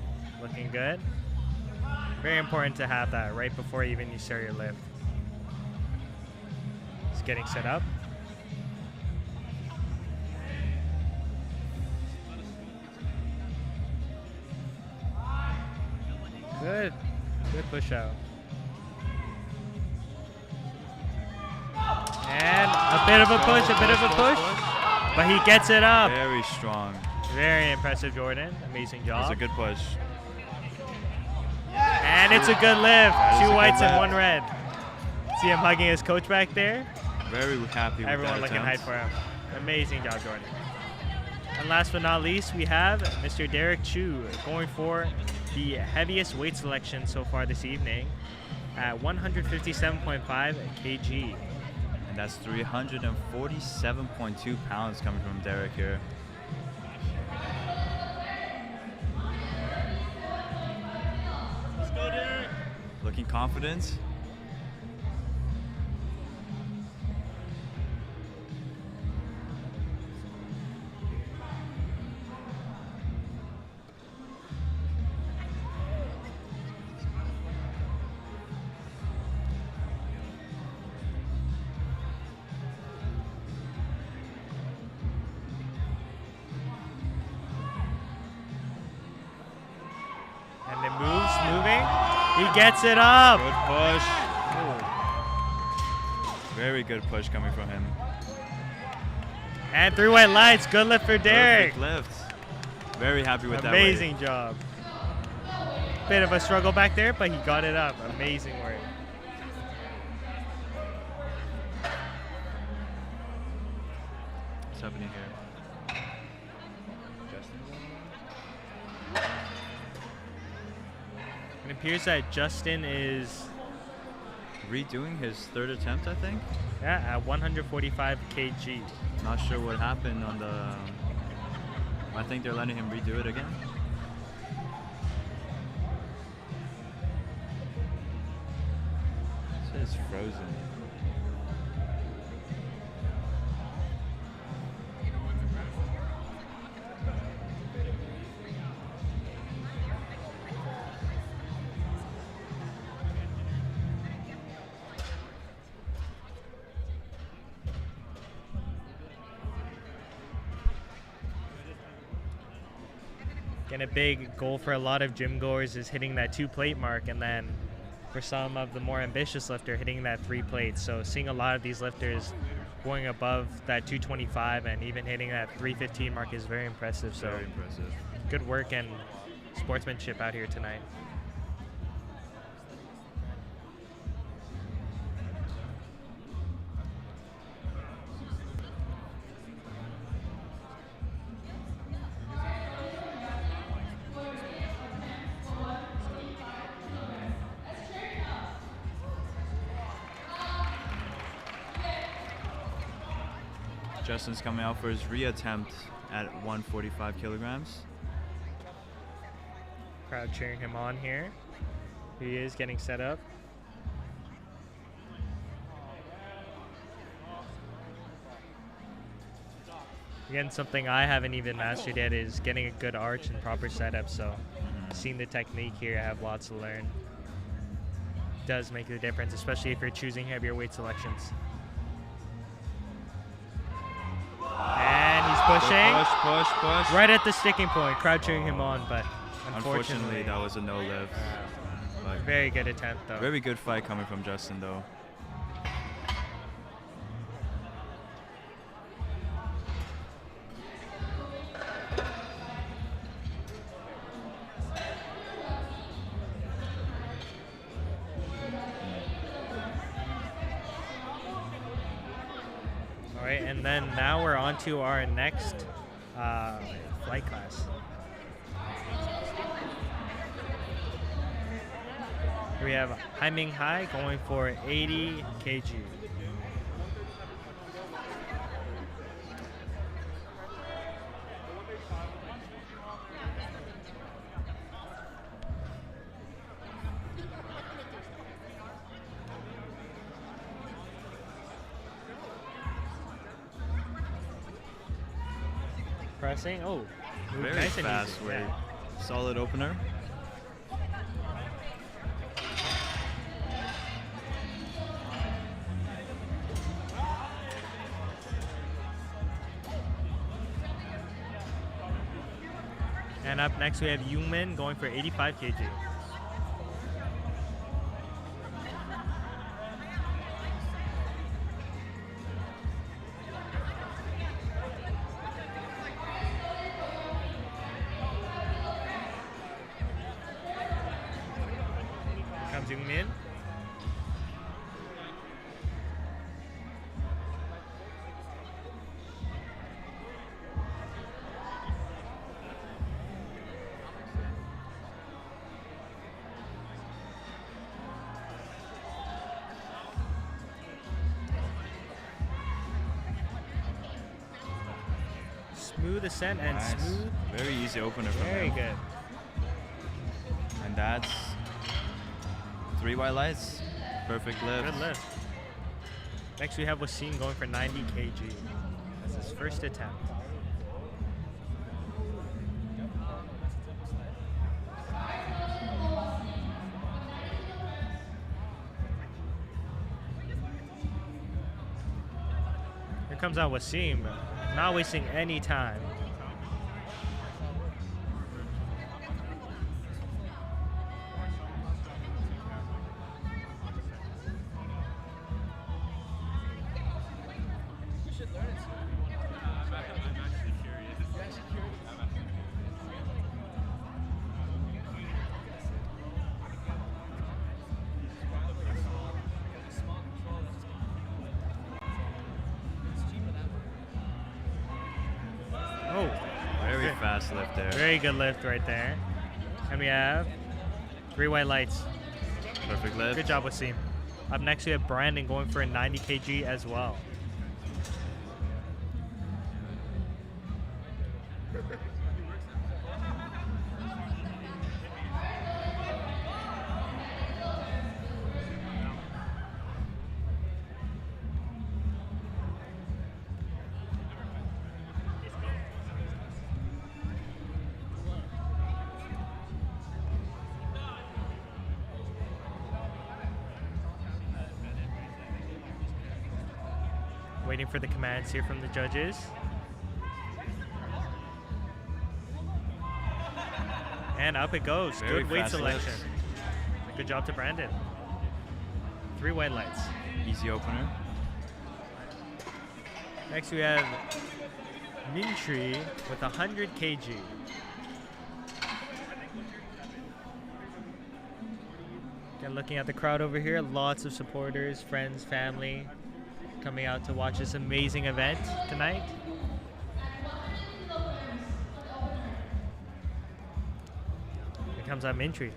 Looking good. Very important to have that right before even you start your lift. Just getting set up. Good. Good push out. And a bit of a push, but he gets it up. Very strong. Very impressive, Jordan. Amazing job. That's a good push. And it's a good lift. That is a 2 good whites and lift. 1 red. See him hugging his coach back there. Very happy with Everyone that looking attempt. hype for him. Amazing job, Jordan. And last but not least, we have Mr. Derek Chu going for the heaviest weight selection so far this evening at 157.5 kg. And that's 347.2 pounds coming from Derek here. Let's go, Derek. Looking confident. And it moves, moving. He gets it up. Good push. Very good push coming from him. And 3 white lights. Good lift for Derek. Perfect lift. Very happy with that. Amazing job. Bit of a struggle back there, but he got it up. Amazing work. What's happening here? It appears that Justin is Redoing his 3rd attempt, I think. at 145 kg. Not sure what happened on the. I think they're letting him redo it again. This is frozen. Again, a big goal for a lot of gym goers is hitting that 2 plate mark, and then for some of the more ambitious lifter, hitting that 3 plates. So seeing a lot of these lifters going above that 225 and even hitting that 315 mark is very impressive. So Very impressive. good work and sportsmanship out here tonight. Justin's coming out for his reattempt at 145 kilograms. Crowd cheering him on here. He is getting set up. Again, something I haven't even mastered yet is getting a good arch and proper setup. So seeing the technique here, I have lots to learn. Does make a difference, especially if you're choosing heavier weight selections. And he's pushing. Push. Right at the sticking point. Crowd cheering him on, but Unfortunately, that was a no lift. But very good attempt, though. very good fight coming from Justin, though. All right, and then now we're on to our next flight class. Here we have Haiming Hai going for 80 kg. Pressing, oh, Very nice and fast easy. weight. Yeah. Solid opener. And up next we have Youngmin going for 85 kg. Comes Youngmin. Smooth ascent and Nice. smooth. Very easy opener from Very him. good. And that's 3 white lights. Perfect lift. Good lift. Next we have Wasim going for 90 kg. That's his first attempt. Here comes out Wasim, not wasting any time. Oh, Very fast lift there. very good lift right there. And we have 3 white lights. Perfect lift. Good job, Wasim. Up next, we have Brandon going for a 90 kg as well. Waiting for the commands here from the judges. And up it goes. Very Good weight fast selection. lifts. Good job to Brandon. 3 white lights. Easy opener. Next we have Mintry with 100 kg. Again, looking at the crowd over here, lots of supporters, friends, family coming out to watch this amazing event tonight. Here comes our Mintry.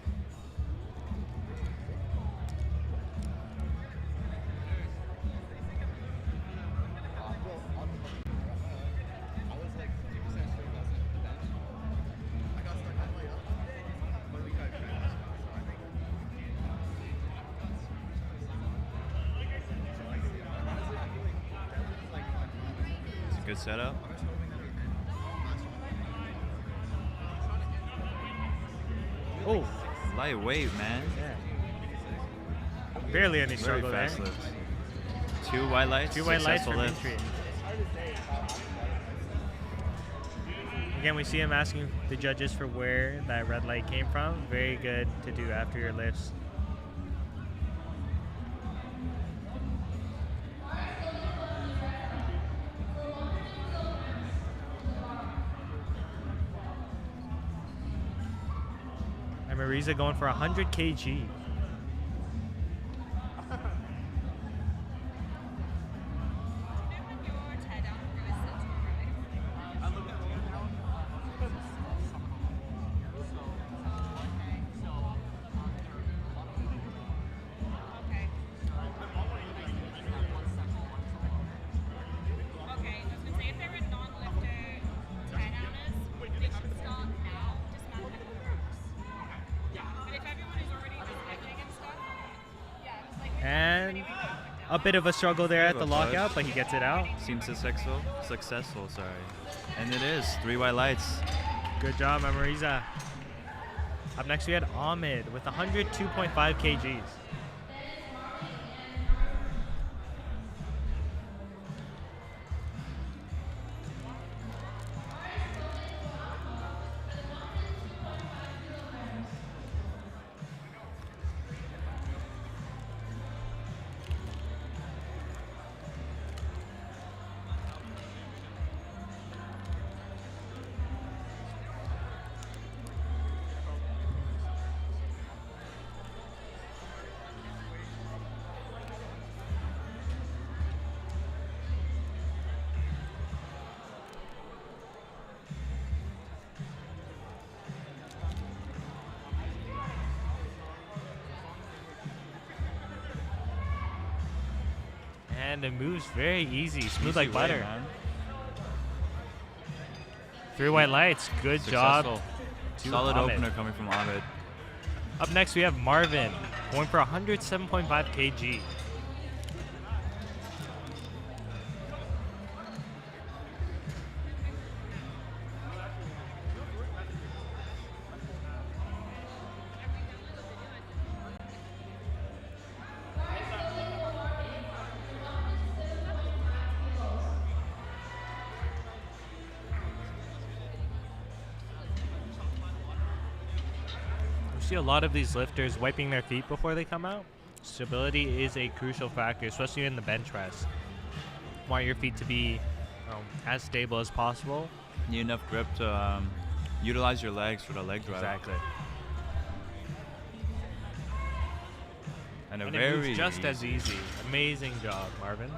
Good setup. Oh, lightweight, man. Yeah. Barely any struggle Very there. fast lifts. 2 white lights. 2 white lights for successful lift. Mintry. Again, we see him asking the judges for where that red light came from. Very good to do after your lifts. And Marisa going for 100 kg. And a bit of a struggle there at the lockout, but he gets it out. Seems successful, sorry. And it is 3 white lights. Good job, Marisa. Up next, we had Ahmed with 102.5 kgs. And it moves very easy, smooth like butter. Man. 3 white lights, good job. Successful. Solid Ahmed. opener coming from Ahmed. Up next, we have Marvin going for 107.5 kg. See a lot of these lifters wiping their feet before they come out. Stability is a crucial factor, especially in the bench press. Want your feet to be as stable as possible. Need enough grip to utilize your legs for the leg drive. Exactly. And it very moves just as easy. Amazing job, Marvin.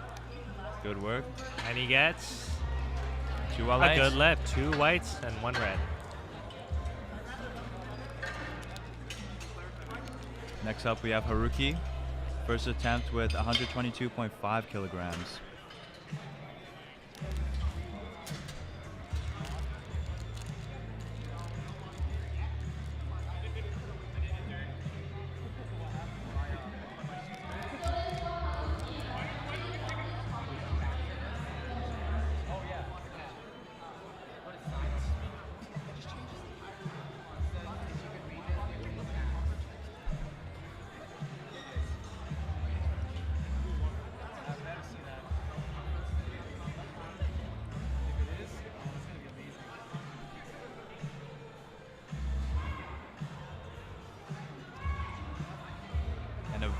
Good work. And he gets 2 white a lights. good lift. 2 whites and 1 red. Next up, we have Haruki. First attempt with 122.5 kilograms.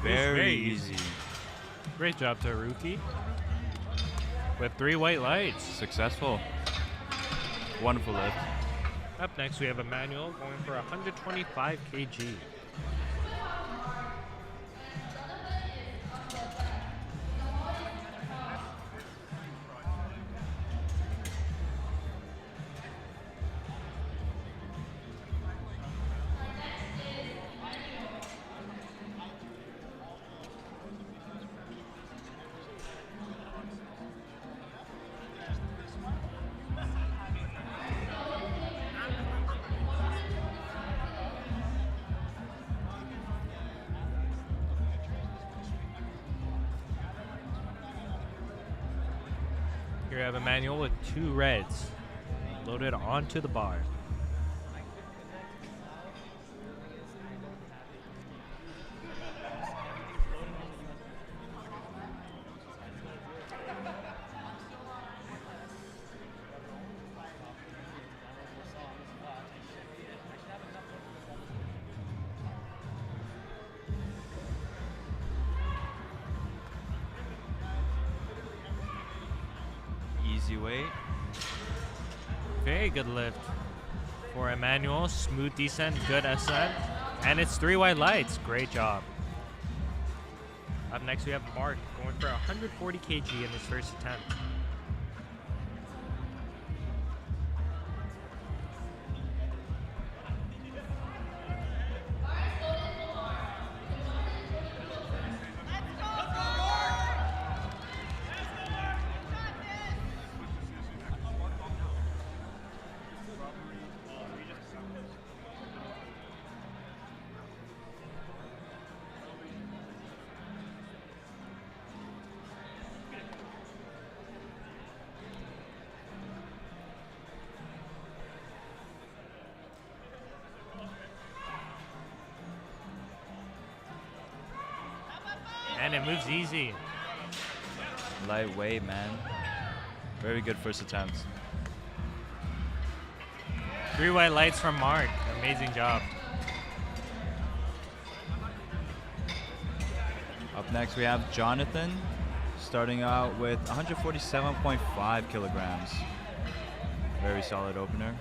Very easy. Great job to Ruki. With 3 white lights. Successful. Wonderful lift. Up next, we have Emmanuel going for 125 kg. Here we have Emmanuel with 2 reds loaded onto the bar. Easy weight. Very good lift for Emmanuel. Smooth descent, good ascent. And it's 3 white lights. Great job. Up next, we have Mark going for 140 kg in his first attempt. And it moves easy. Lightweight, man. Very good first attempt. 3 white lights from Mark. Amazing job. Up next, we have Jonathan, starting out with 147.5 kilograms. Very solid opener.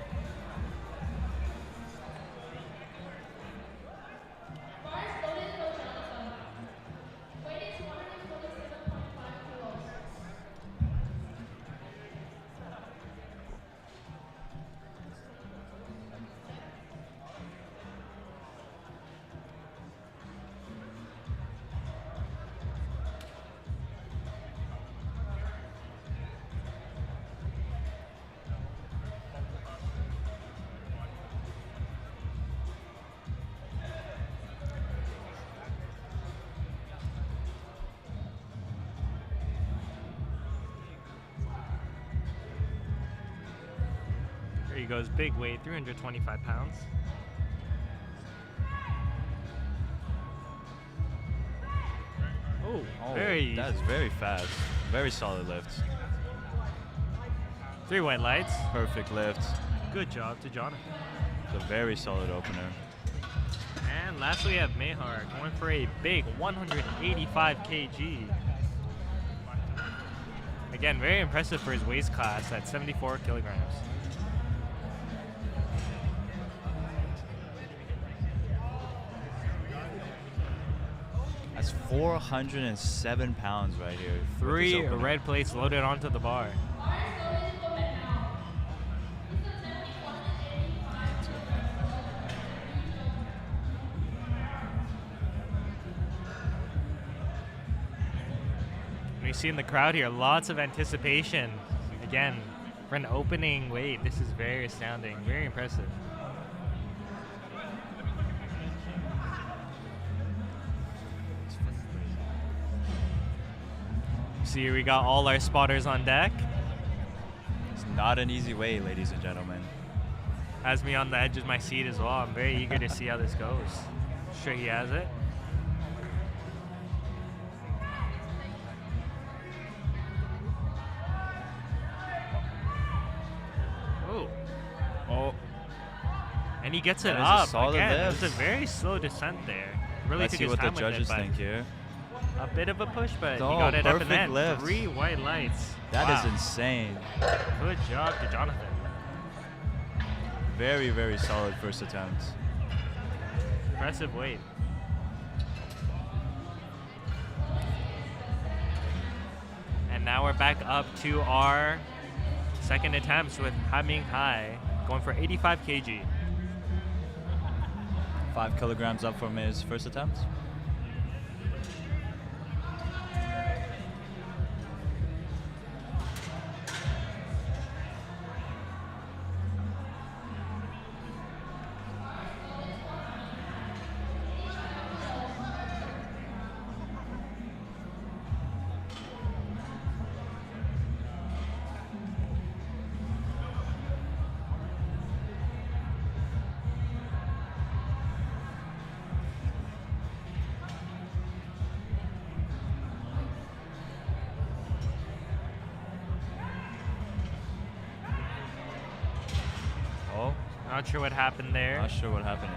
There he goes, big weight, 325 pounds. Oh, very. That's very fast. Very solid lift. 3 white lights. Perfect lift. Good job to Jonathan. It's a very solid opener. And lastly, we have Mehar going for a big 185 kg. Again, very impressive for his waist class at 74 kilograms. That's 407 pounds right here. 3 red plates loaded onto the bar. We see in the crowd here lots of anticipation. Again, for an opening weight, this is very astounding, very impressive. See, we got all our spotters on deck. It's not an easy weight, ladies and gentlemen. Has me on the edge of my seat as well. I'm very eager to see how this goes. Sure he has it. And he gets it up. Solid again. lift. It's a very slow descent there. Really Let's took see his what the time with it, judges but think here. a bit of a push, but he Oh, got it up and perfect then. lift. 3 white lights. That Wow. is insane. Good job to Jonathan. Very, very solid first attempt. Impressive weight. And now we're back up to our second attempts with Haming Hai going for 85 kg. 5 kilograms up from his first attempt. Oh, Not sure what happened there. not sure what happened.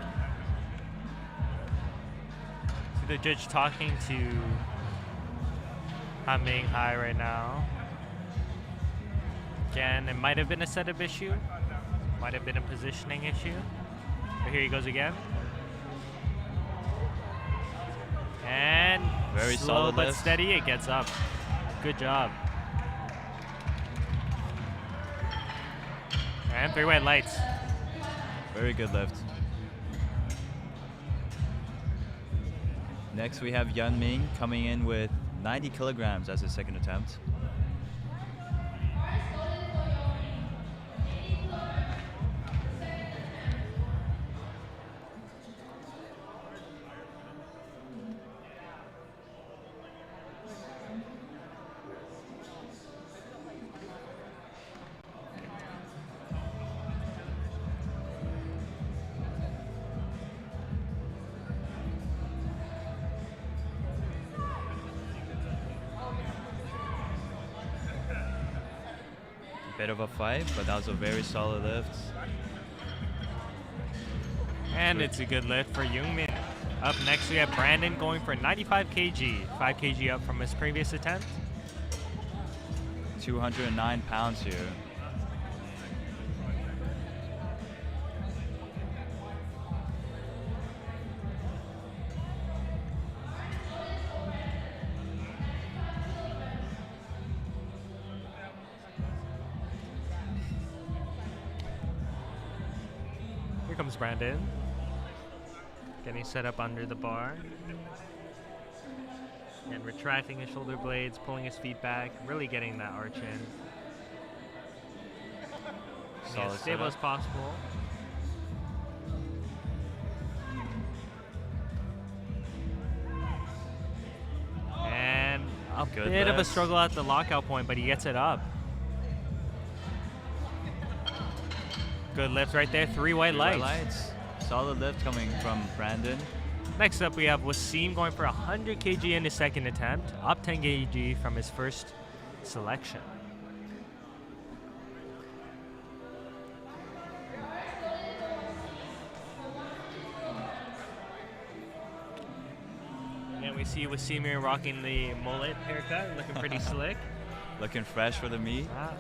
See the judge talking to Haming Hai right now. Again, it might have been a setup issue. Might have been a positioning issue. But here he goes again. And Very slow solid but lift. steady, it gets up. Good job. And 3 white lights. Very good lift. Next we have Yun Ming coming in with 90 kilograms as his second attempt. Bit of a fight, but that was a very solid lift. And it's a good lift for Youngmin. Up next we have Brandon going for 95 kg. 5 kg up from his previous attempt. 209 pounds here. Here comes Brandon. Getting set up under the bar. And retracting his shoulder blades, pulling his feet back, really getting that arch in. Being as stable as possible. And a Good bit of a lift. struggle at the lockout point, but he gets it up. Good lift right there, 3 white lights. Solid lift coming from Brandon. Next up, we have Wasim going for 100 kg in his second attempt, up 10 kg from his first selection. And we see Wasim here rocking the mullet haircut, looking pretty slick. Looking fresh for the meet. Ah.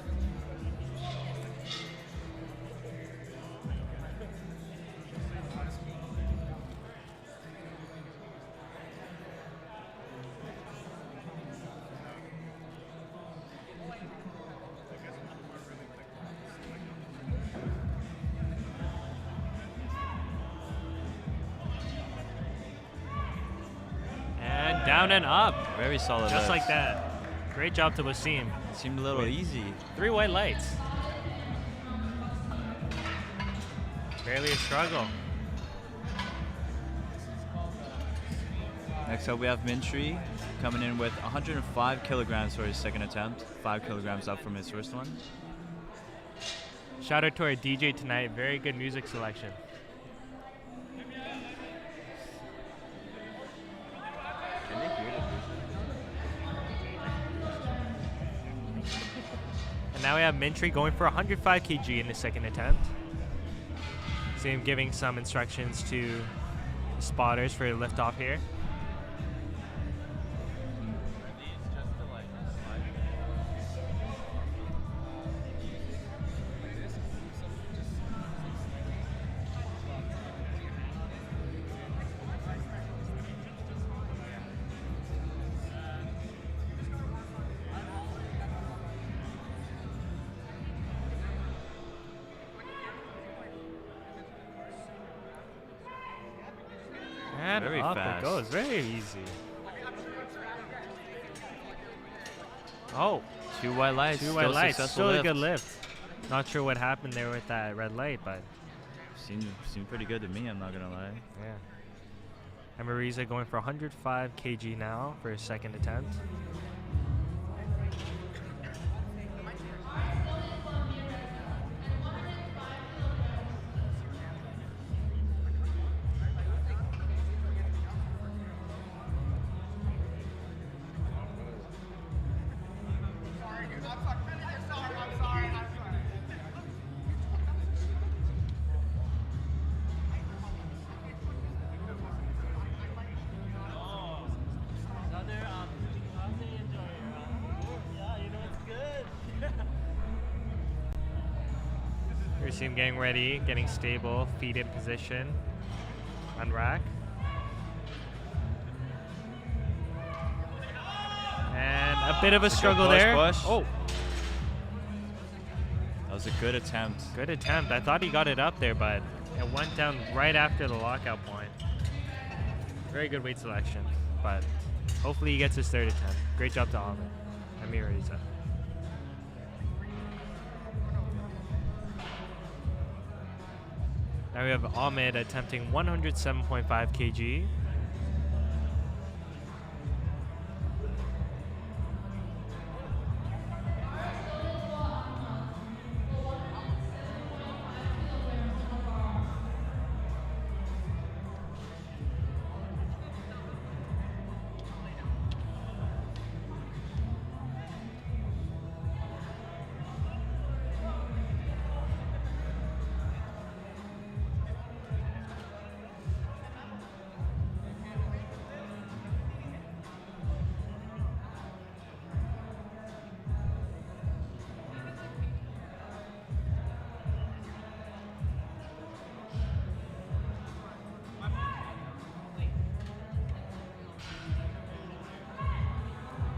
And down and up. Very solid Just lift. like that. Great job to Wasim. Seemed a little easy. 3 white lights. Barely a struggle. Next up we have Mintry coming in with 105 kilograms for his second attempt. 5 kilograms up from his first one. Shout out to our DJ tonight. Very good music selection. Can they hear And now we have Mintry going for 105 kg in his second attempt. See him giving some instructions to spotters for liftoff here. And Very up fast. it goes, very easy. Oh, 2 white lights. two white still lights, successful still a lift. good lift. Not sure what happened there with that red light, but Seemed pretty good to me, I'm not gonna lie. yeah. And Marisa going for 105 kg now for his second attempt. We see him getting ready, getting stable, feet in position, on rack. And a bit of a struggle push, there. push. Oh, That was a good attempt. good attempt. I thought he got it up there, but it went down right after the lockout point. Very good weight selection, but hopefully he gets his third attempt. Great job to Ahmed and Marisa. Now we have Ahmed attempting 107.5 kg.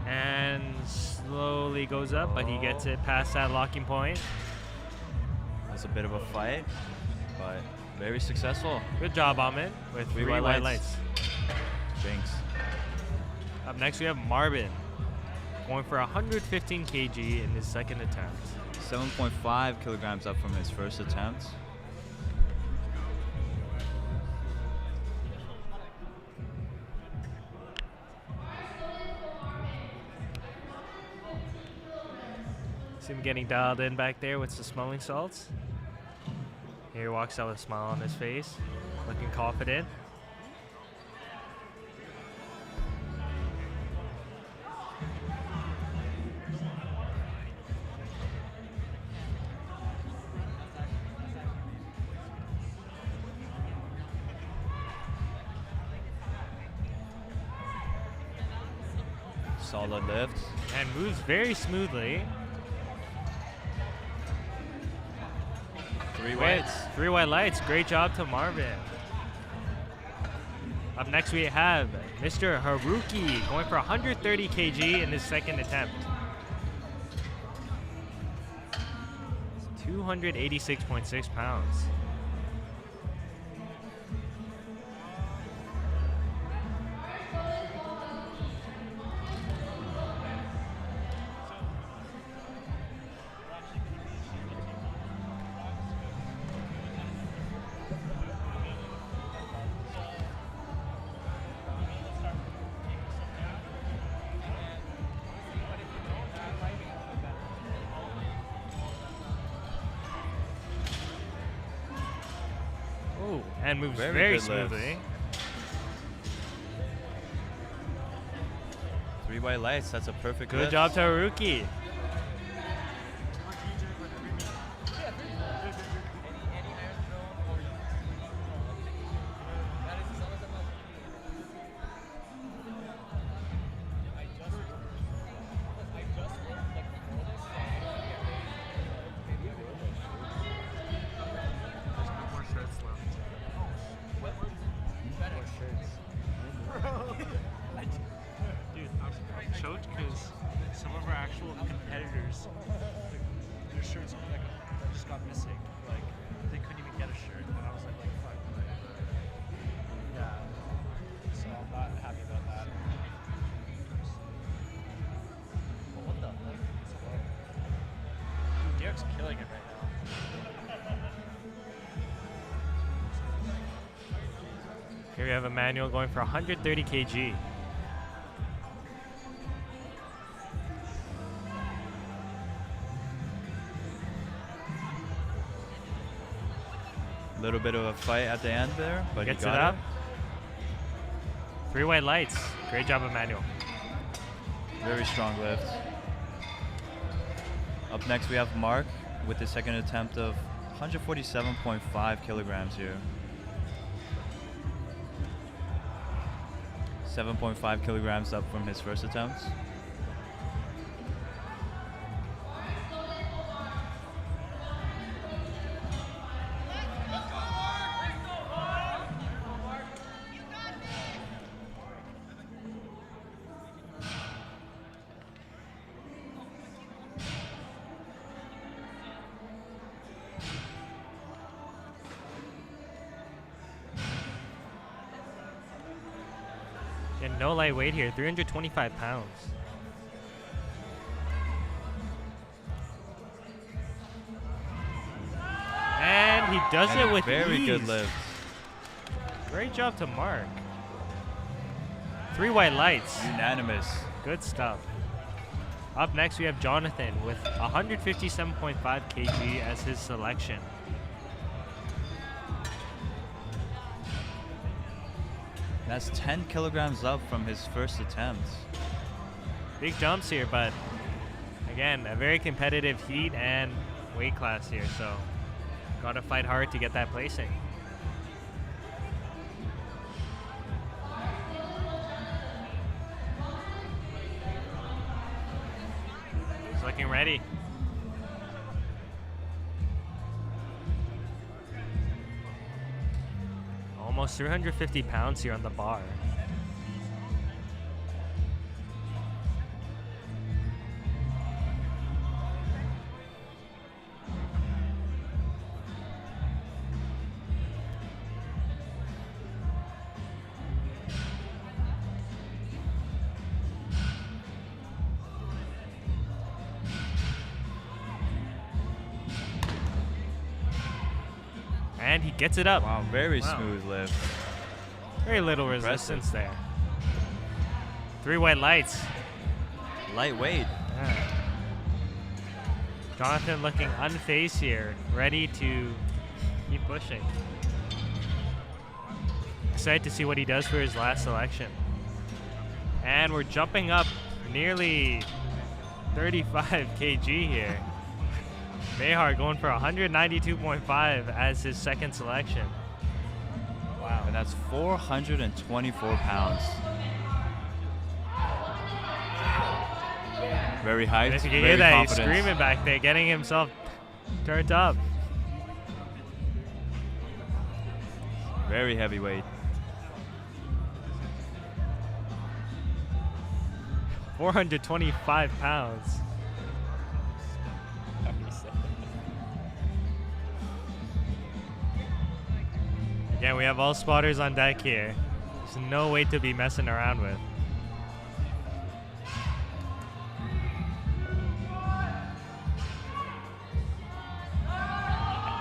And slowly goes up, but he gets it past that locking point. That's a bit of a fight, but very successful. Good job, Ahmed, with three white lights. Jinx. Up next, we have Marvin going for 115 kg in his second attempt. 7.5 kilograms up from his first attempt. See him getting dialed in back there with the smelling salts. Here he walks out with a smile on his face, looking confident. Solid lift. And moves very smoothly. Three white lights. Great job to Marvin. Up next we have Mr. Haruki going for 130 kg in his second attempt. 286.6 pounds. And moves very smoothly. 3 white lights, that's a perfect Good lift. job to Haruki. Derek's killing it right now. Here we have Emmanuel going for 130 kg. Little bit of a fight at the end there, but Gets he got it up. 3 white lights. Great job, Emmanuel. Very strong lift. Up next we have Mark with the second attempt of 147.5 kilograms here. 7.5 kilograms up from his first attempt. And no lightweight here, 325 pounds. And he does And it a with very ease. good lift. Great job to Mark. 3 white lights. Unanimous. Good stuff. Up next, we have Jonathan with 157.5 kg as his selection. That's 10 kilograms up from his first attempt. Big jumps here, but again, a very competitive heat and weight class here, so gotta fight hard to get that placing. He's looking ready. Almost 350 pounds here on the bar. And he gets it up. Wow, very smooth lift. Very little resistance there. 3 white lights. Lightweight. Yeah. Jonathan looking unfazed here, ready to keep pushing. Excited to see what he does for his last selection. And we're jumping up nearly 35 kg here. Behar going for 192.5 as his second selection. Wow. And that's 424 pounds. Very high. And if you can very hear that, he's confident. screaming back there, getting himself turned up. Very heavyweight. 425 pounds. Again, we have all spotters on deck here. There's no weight to be messing around with.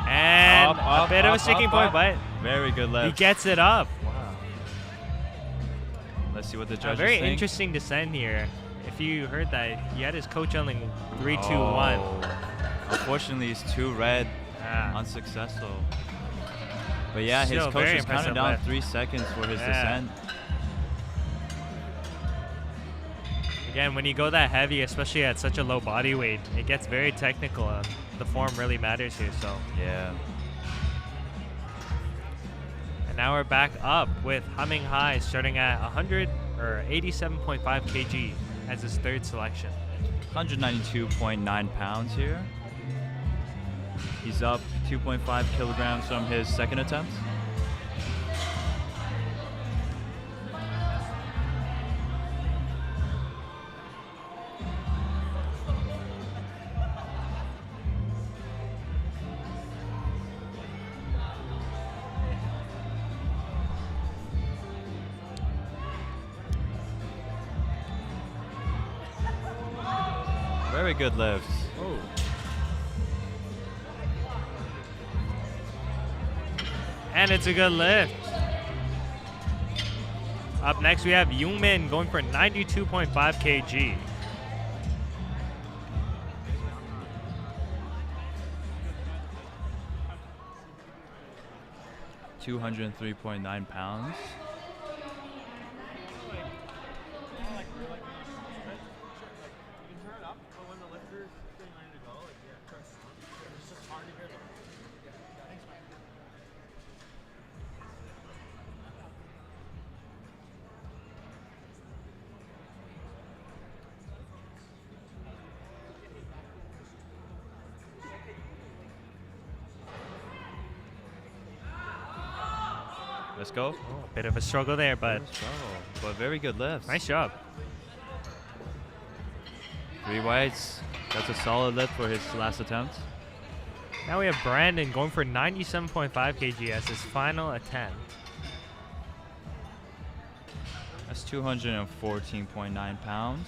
And a bit of a sticking point, but very good he lift. gets it up. Wow. Let's see what the A judges very think. interesting descent here. If you heard that, he had his coach yelling 3, 2, 1. Oh. Unfortunately, he's too red. Yeah. Unsuccessful. But yeah, his Still coach very is counting impressive down lift. 3 seconds for his Yeah. descent. Again, when you go that heavy, especially at such a low body weight, it gets very technical. The form really matters here. So Yeah. And now we're back up with Humming High, starting at 87.5 kg as his third selection. 192.9 pounds here. He's up 2.5 kilograms from his second attempt. Very good lift. Oh. And it's a good lift. Up next, we have Yungmin going for 92.5 kg. £203.9. Let's go. Oh, a bit of a struggle there, but very good lift. Nice job. 3 whites. That's a solid lift for his last attempt. Now we have Brandon going for 97.5 kg as his final attempt. That's 214.9 pounds.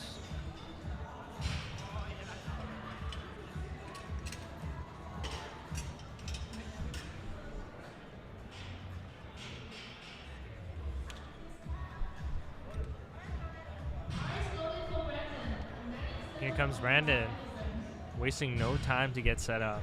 Here comes Brandon, wasting no time to get set up.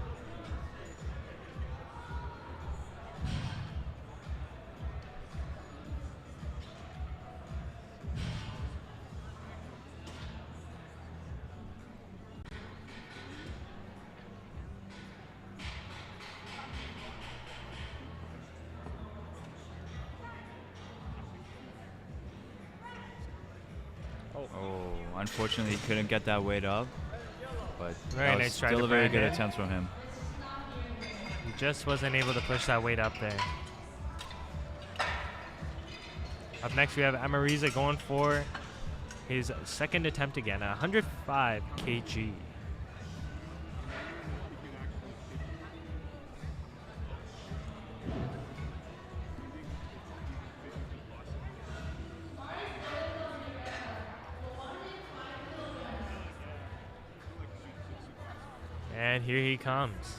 Unfortunately, he couldn't get that weight up, but Very that was nice try still to a very good Brandon. attempt from him. He just wasn't able to push that weight up there. Up next, we have Amariza going for his second attempt again, 105 kg. And here he comes.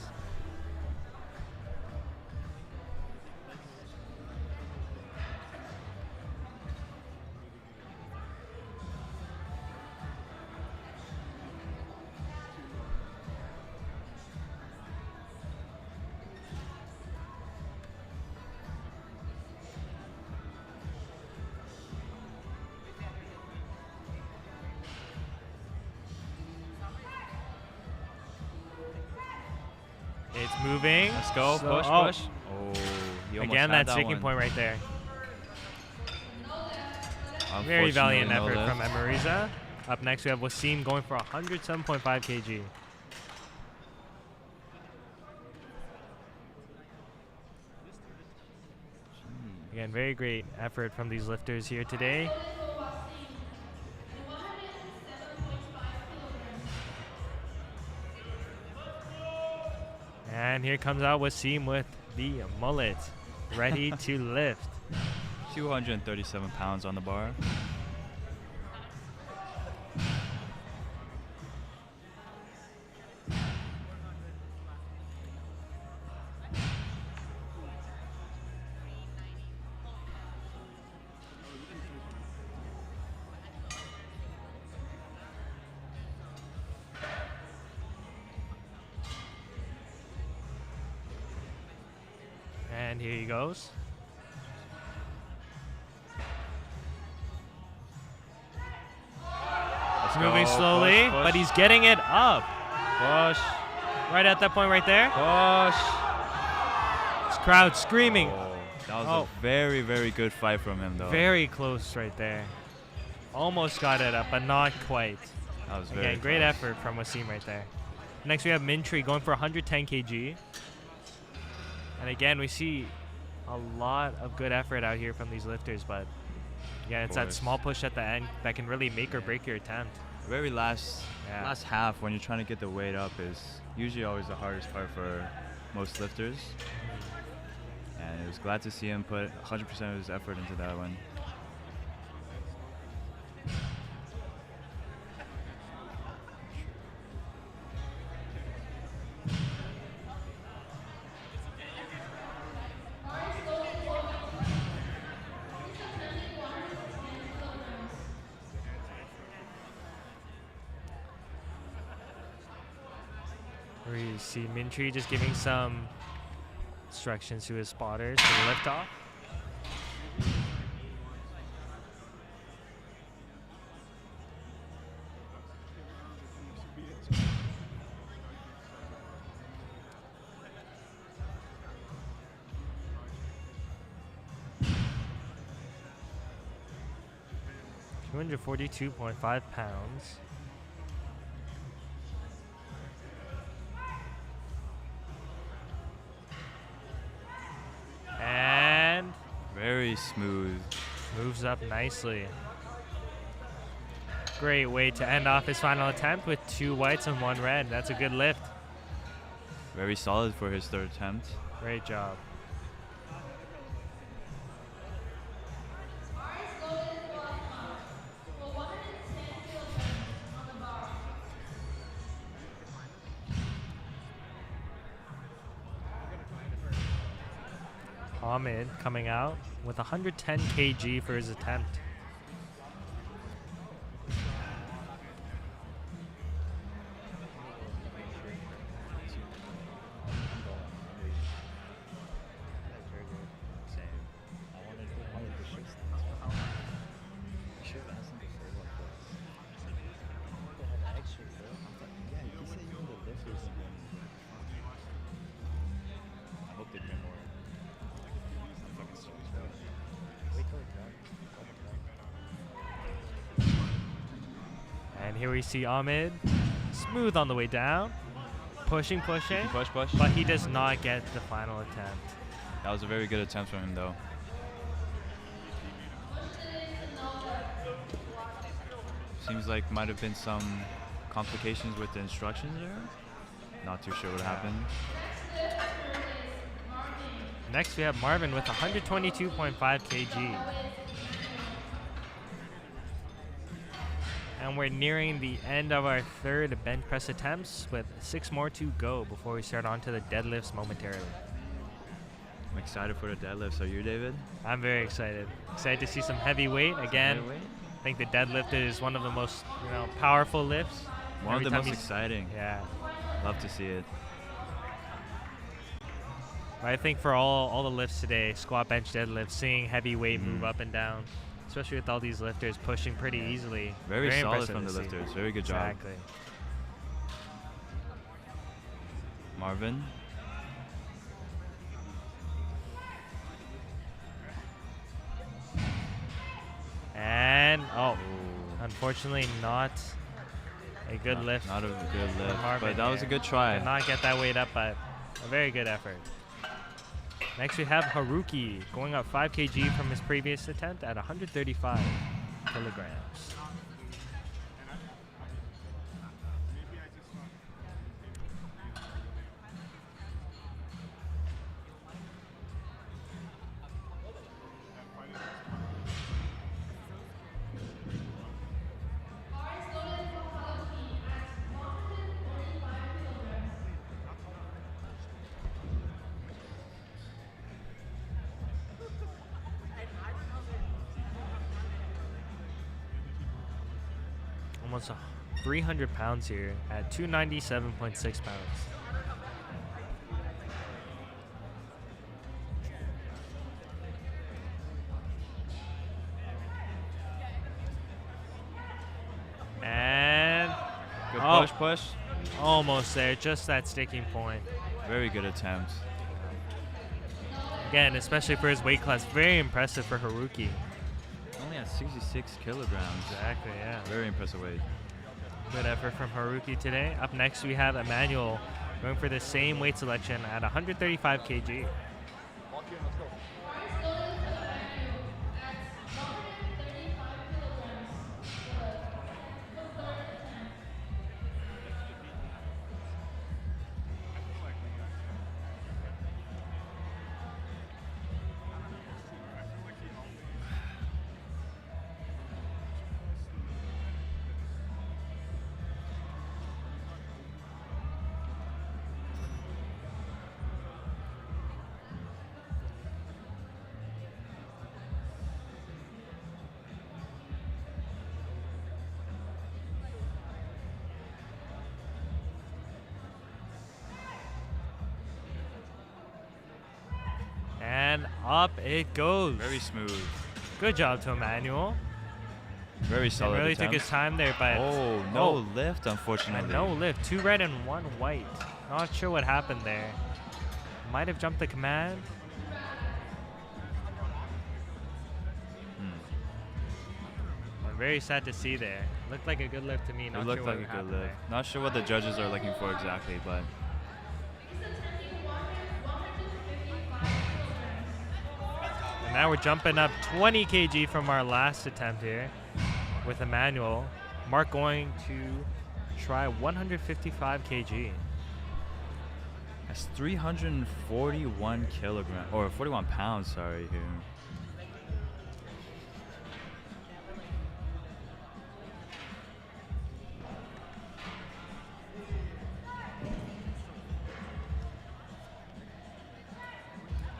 It's moving. Let's go. So- Push, oh. push. Oh, he almost Again, had that sticking one. point right there. Very valiant Unfortunately, no effort lift. from Amariza. Up next, we have Wasim going for 107.5 kg. Again, very great effort from these lifters here today. And here comes out Wasim with the mullet, ready to lift. 237 pounds on the bar. And here he goes. Let's Moving go. slowly, Push, push. but he's getting it up. Push. Right at that point right there. Push. This crowd screaming. Oh, that was Oh. a very, very good fight from him, though. Very close right there. Almost got it up, but not quite. That was very Again, great close. effort from Wasim right there. Next, we have Mintry going for 110 kg. And again, we see a lot of good effort out here from these lifters, but yeah, it's that course. small push at the end that can really make or break your attempt. Very last Yeah. last half when you're trying to get the weight up is usually always the hardest part for most lifters. And it was glad to see him put 100% of his effort into that one. We see Mintry just giving some instructions to his spotters for the liftoff. $242.5 pounds. And very smooth. Moves up nicely. Great way to end off his final attempt with 2 whites and 1 red. That's a good lift. Very solid for his third attempt. Great job. Ahmed coming out with 110 kg for his attempt. And here we see Ahmed, smooth on the way down, pushing, Push. but he does not get the final attempt. That was a very good attempt from him, though. Seems like might have been some complications with the instructions there. Not too sure what happened. Next we have Marvin with 122.5 kg. And we're nearing the end of our third bench press attempts with 6 more to go before we start on to the deadlifts momentarily. I'm excited for the deadlifts. Are you, David? I'm very excited. Excited to see some heavy weight again. I think the deadlift is one of the most, powerful lifts. One of the most exciting. Yeah. Love to see it. I think for all the lifts today, squat, bench, deadlift, seeing heavy weight move up and down, especially with all these lifters pushing pretty easily. Very solid from the lifters. Very good job. Exactly. Marvin. And, unfortunately not a good lift. Not a good lift, Marvin but that was a good try. Did not get that weight up, but a very good effort. Next we have Haruki going up 5 kg from his previous attempt at 135 kilograms. Almost 300 pounds here at 297.6 pounds. And good push. Almost there, just that sticking point. Very good attempt. Again, especially for his weight class, very impressive for Haruki. Only at 66 kilograms. Exactly, yeah. Very impressive weight. Good effort from Haruki today. Up next, we have Emmanuel going for the same weight selection at 135 kg. Up it goes. Very smooth. Good job to Emmanuel. Very solid Really attempt. took his time there, but oh, no lift, unfortunately. And no lift. 2 red and 1 white. Not sure what happened there. Might have jumped the command. I'm very sad to see there. Looked like a good lift to me. Not It looked sure like what a good happened lift. there. Not sure what the judges are looking for exactly, but And now we're jumping up 20 kg from our last attempt here with Emmanuel. Mark going to try 155 kg. that's 341 kilograms, or 41 pounds, sorry, here.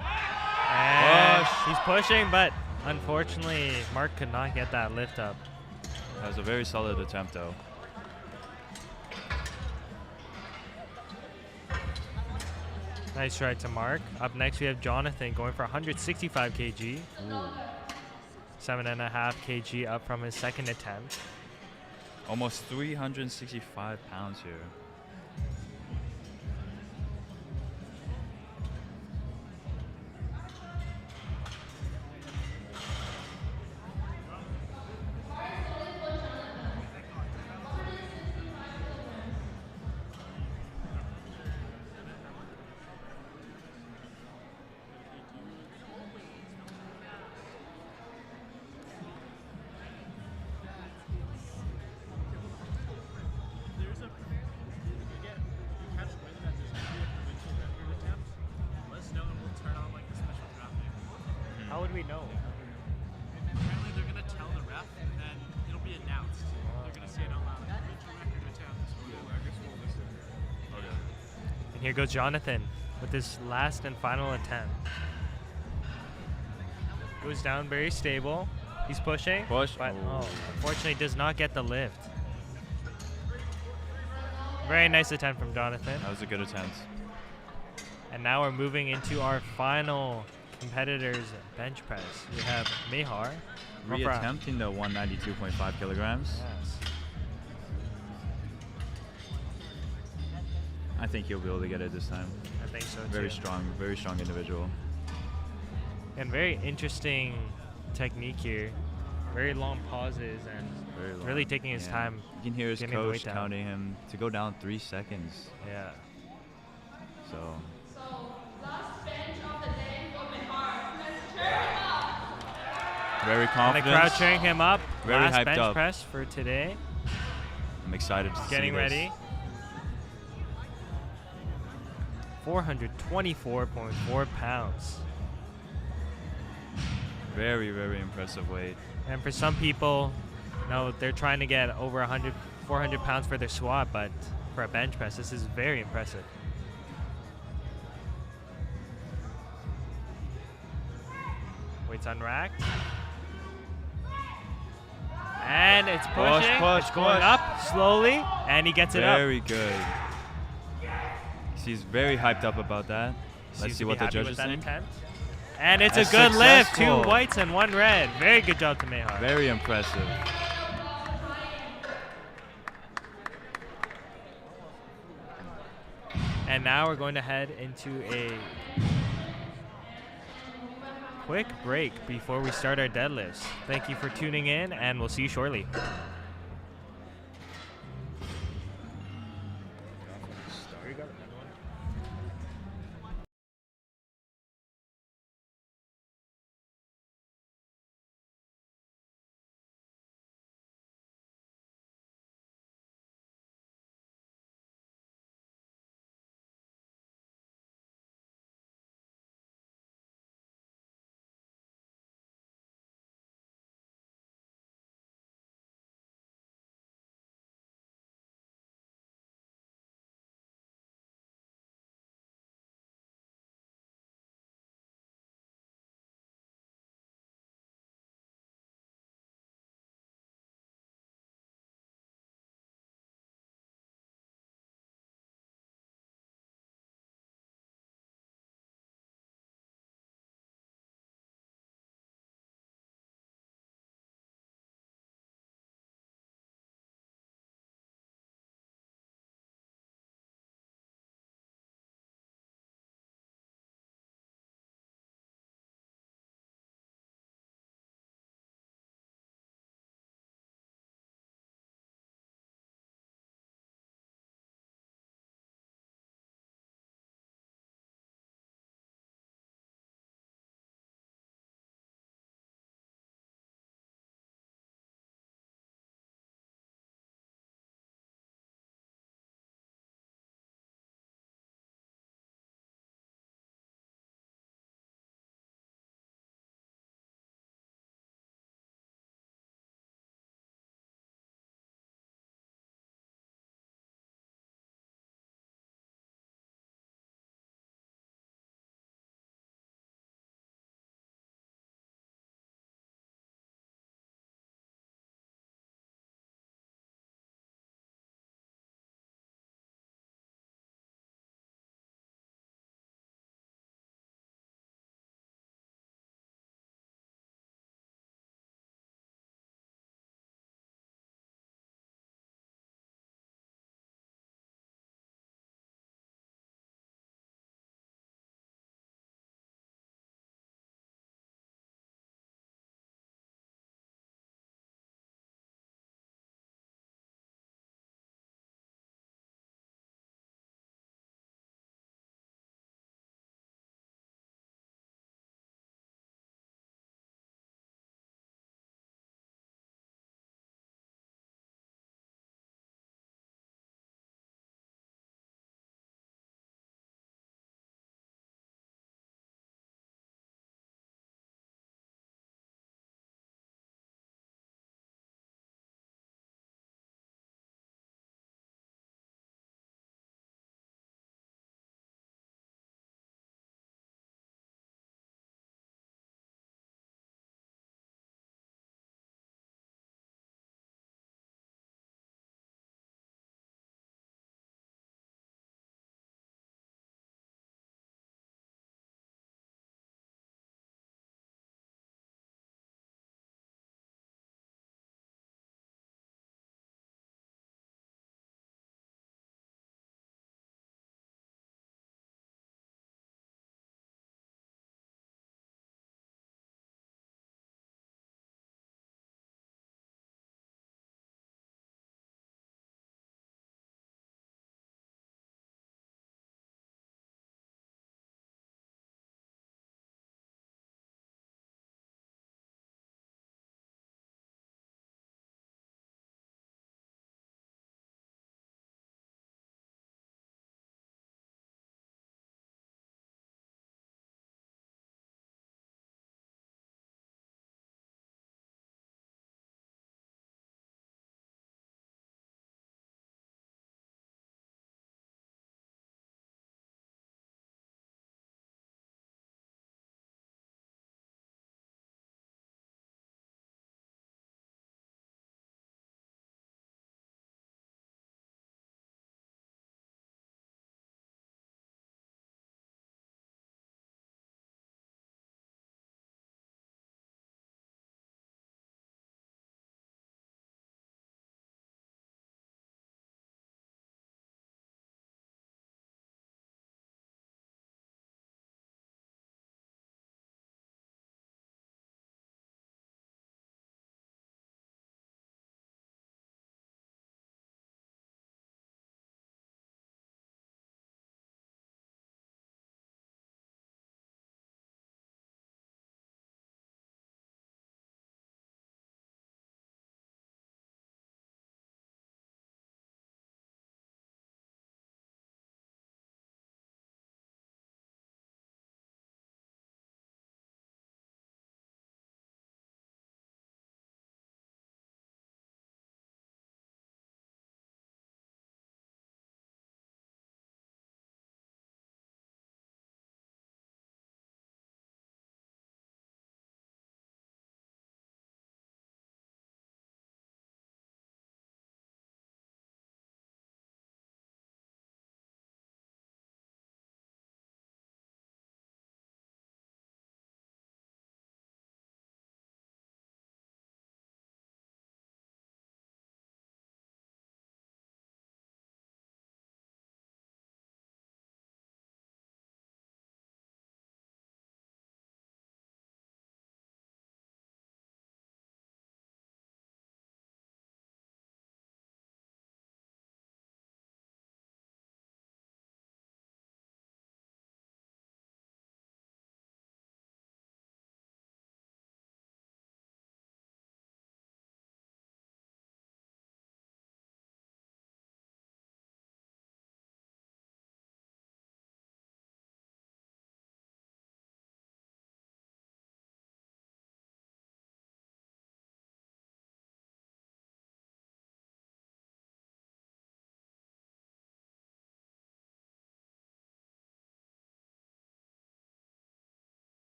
And he's pushing, but unfortunately, Mark could not get that lift up. That was a very solid attempt, though. Nice try to Mark. Up next, we have Jonathan going for 165 kg. 7.5 kg up from his second attempt. Almost 365 pounds here. How would we know? Apparently they're going to tell the ref and then it'll be announced. They're going to say it out loud. Record attempt. And here goes Jonathan with his last and final attempt. Goes down very stable. He's pushing. Push. But unfortunately does not get the lift. Very nice attempt from Jonathan. That was a good attempt. And now we're moving into our final competitors bench press. We have Mehar. Reattempting the 192.5 kilograms. Yes. I think he'll be able to get it this time. I think so Very too. very strong individual. And very interesting technique here. Very long pauses and Very long. really taking his Yeah. time. You can hear his getting the coach weight down. counting him to go down 3 seconds. Yeah. So Last bench of the day for Mehar. Let's cheer him up. very And the confident. crowd cheering him up. Very Last hyped bench up. press for today. I'm excited to Getting see this. ready. 424.4 pounds. Very, very impressive weight. And for some people, they're trying to get over 100, 400 pounds for their squat, but for a bench press, this is very impressive. Weights unracked. And it's pushing. Push, it's going push. up slowly, and he gets it up. Very good. He's very hyped up about that. Seems Let's to see be what the happy with judges that think. attempt. And it's That's a good lift. successful. 2 whites and 1 red. Very good job to Mehar. Very impressive. And now we're going to head into a quick break before we start our deadlifts. Thank you for tuning in, and we'll see you shortly.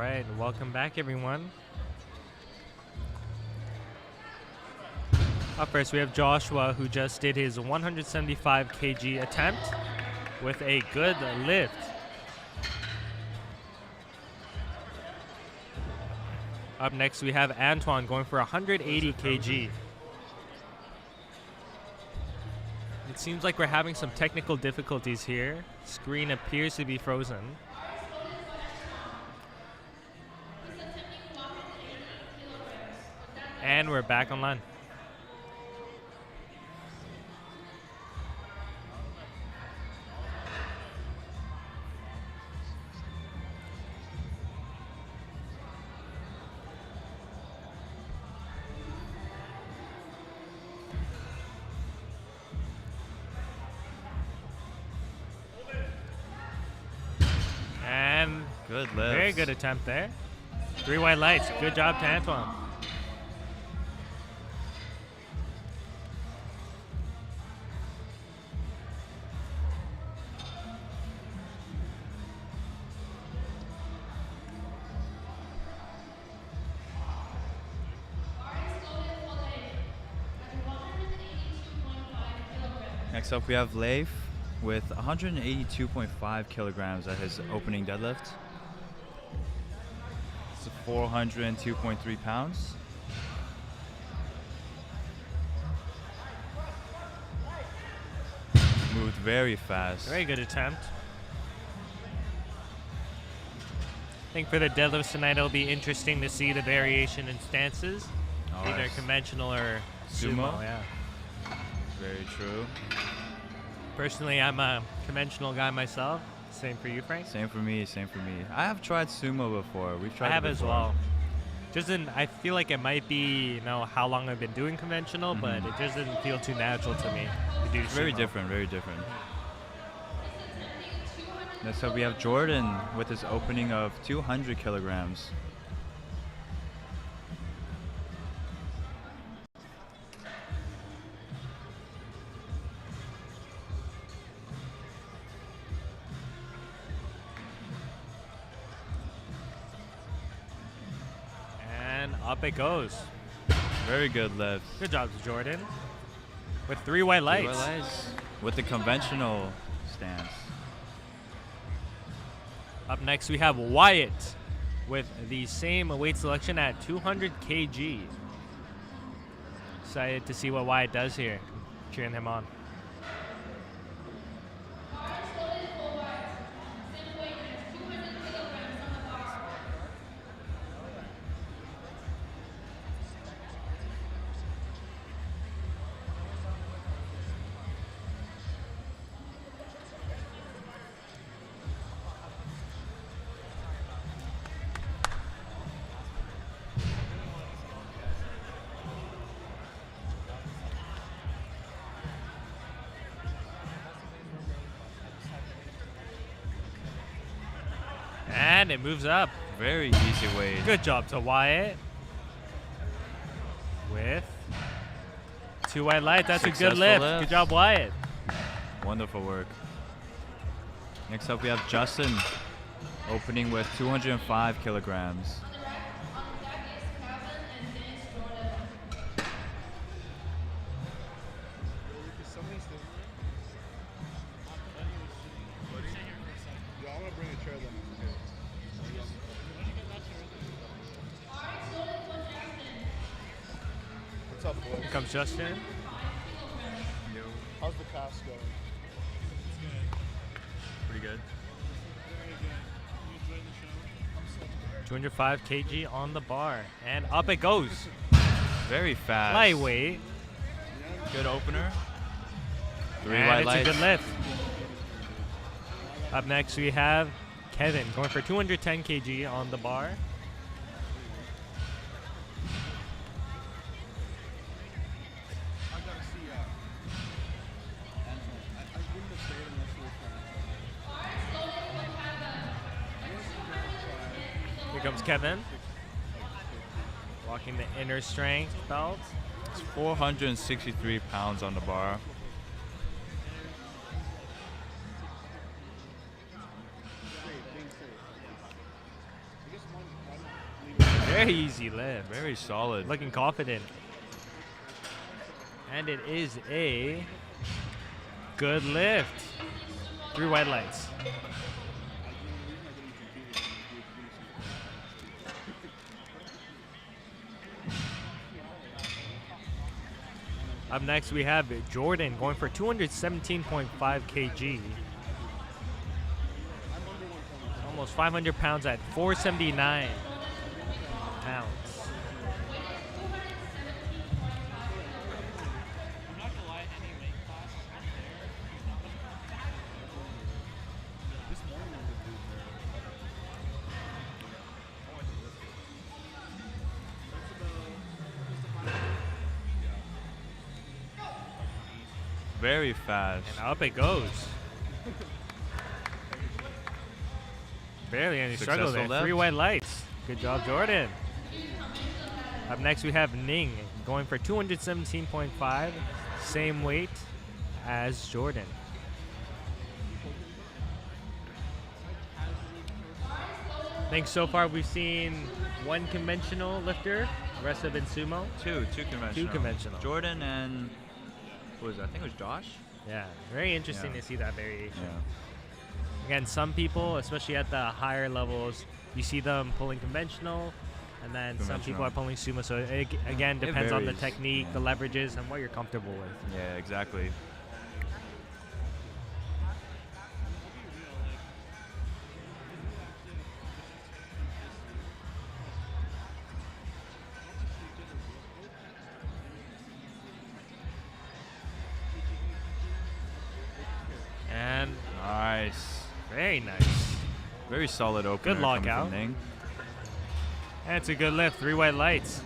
right, welcome back, everyone. Up first, we have Joshua, who just did his 175 kg attempt with a good lift. Up next, we have Antoine going for 180 kg. It seems like we're having some technical difficulties here. Screen appears to be frozen. And we're back online. And good lift. Very good attempt there. 3 white lights. Good job to Antoine. Next up, we have Leif with 182.5 kilograms at his opening deadlift. It's 402.3 pounds. Moved very fast. Very good attempt. I think for the deadlifts tonight, it'll be interesting to see the variation in stances, either conventional or sumo. Yeah. Very true. Personally, I'm a conventional guy myself. Same for you, Frank? Same for me, same for me. I have tried sumo before. We've tried I have it as before. well. I feel like it might be, how long I've been doing conventional, but it just doesn't feel too natural to me to do It's very sumo. different, very different. Next up, we have Jordan with his opening of 200 kilograms. And up it goes. Very good lift. Good job to Jordan. With 3 white lights. 3 white lights. With the conventional stance. Up next, we have Wyatt with the same weight selection at 200 kg. Excited to see what Wyatt does here. Cheering him on. And it moves up. Very easy weight. Good job to Wyatt. With 2 white lights. That's a good lift. Good job, Wyatt. Wonderful work. Next up, we have Justin opening with 205 kilograms. Here comes Justin. How's the cast going? Pretty good. 205 kg on the bar. And up it goes. Very fast. Lightweight. Good opener. 3 And white it's lights. a good lift. Up next, we have Kevin going for 210 kg on the bar. Here comes Kevin. Walking the inner strength belt. It's 463 pounds on the bar. Very easy lift. Very solid. Looking confident. And it is a good lift. 3 white lights. Up next, we have Jordan going for 217.5 kg. Almost 500 pounds at 479 pounds. Very fast. And up it goes. Barely any struggle there. Successful 3 white lights. Good job, Jordan. Up next, we have Ning going for 217.5. Same weight as Jordan. I think so far we've seen 1 conventional lifter. The rest have been sumo. Two conventional. 2 conventional. Jordan and what was it? I think it was Josh. Yeah, very interesting Yeah. to see that variation. Yeah. Again, some people, especially at the higher levels, you see them pulling conventional, and then some people are pulling sumo. So it again depends on the varies. technique, the leverages, and what you're comfortable with. Yeah, exactly. And Nice. very nice. Very solid opener. Good coming from lockout. Ning. And it's a good lift. 3 white lights.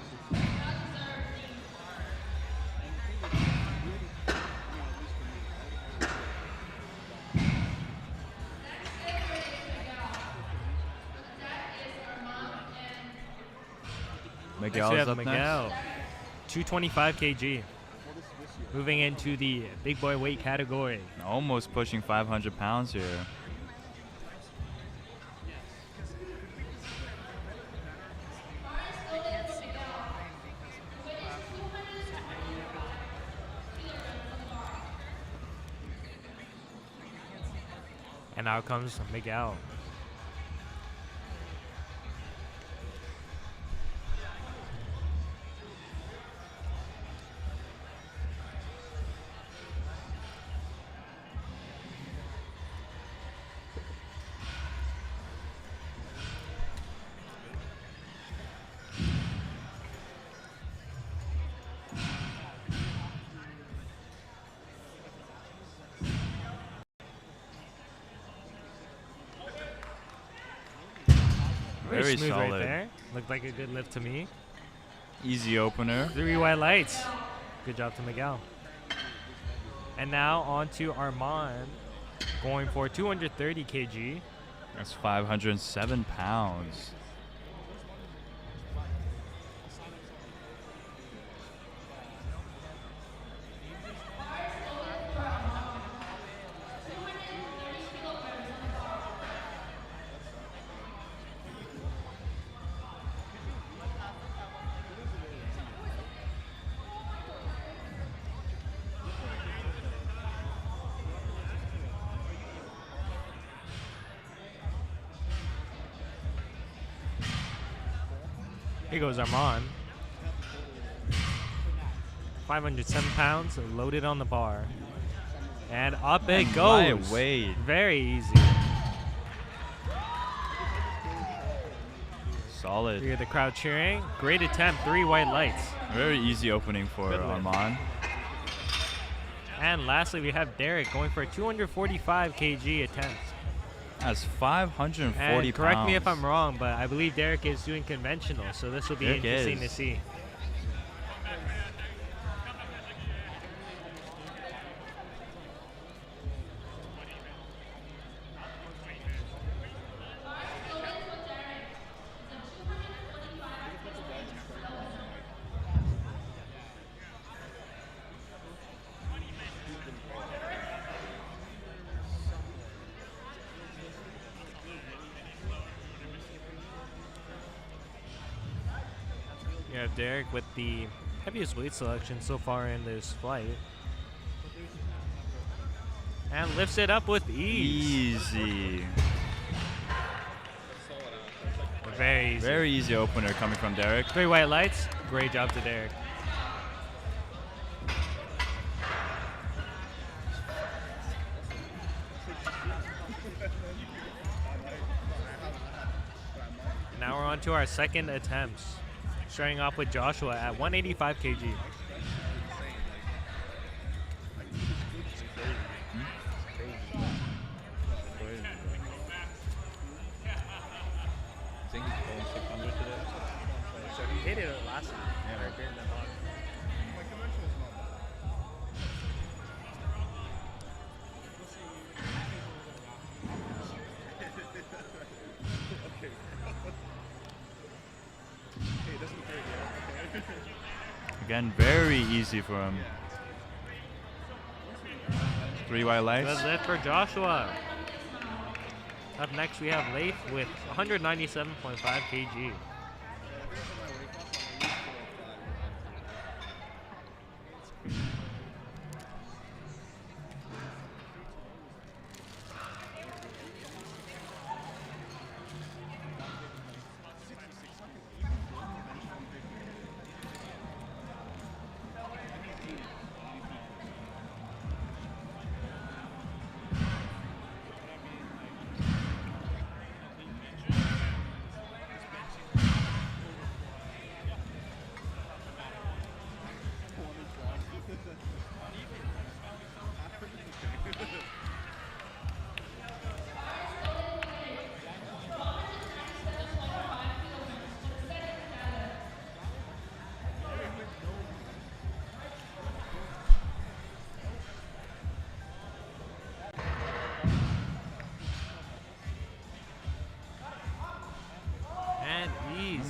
Next we Miguel's have up Miguel. next. 225 kg. Moving into the big boy weight category. Almost pushing 500 pounds here. And out comes Miguel. Very smooth solid. right there. Looked like a good lift to me. Easy opener. 3 white lights. Good job to Miguel. And now on to Armand, going for 230 kg. That's 507 pounds. Here goes Armand. 507 pounds, loaded on the bar. And up it And goes. lightweight. Very easy. Solid. You hear the crowd cheering. Great attempt, 3 white lights. Very easy opening for Good lift. Armand. And lastly, we have Derek going for a 245 kg attempt. That's 540 And correct me if pounds. I'm wrong, but I believe Derek is doing conventional, so this will be Derek interesting to is. see. have Derek with the heaviest weight selection so far in this flight. And lifts it up with ease. Easy. Very easy. Very easy opener coming from Derek. 3 white lights. Great job to Derek. Now we're on to our second attempts. Starting off with Joshua at 185 kg. I think he's going 600 today. So he hit it last time. Yeah, right there in the box. Again, very easy for him. 3 white lights. Good lift for Joshua. Up next, we have Leif with 197.5 kg.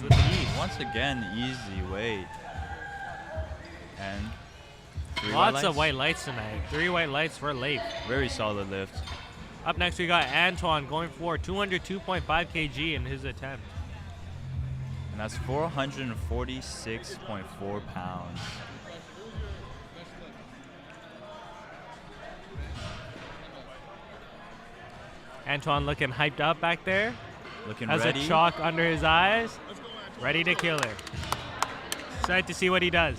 With ease. Once again, easy weight. And 3 Lots of white lights tonight. 3 white lights for Leif. Very solid lift. Up next, we got Antoine going for 202.5 kg in his attempt. And that's 446.4 pounds. Antoine looking hyped up back there. Looking has ready. Has a chalk under his eyes. Ready to kill it. Excited to see what he does.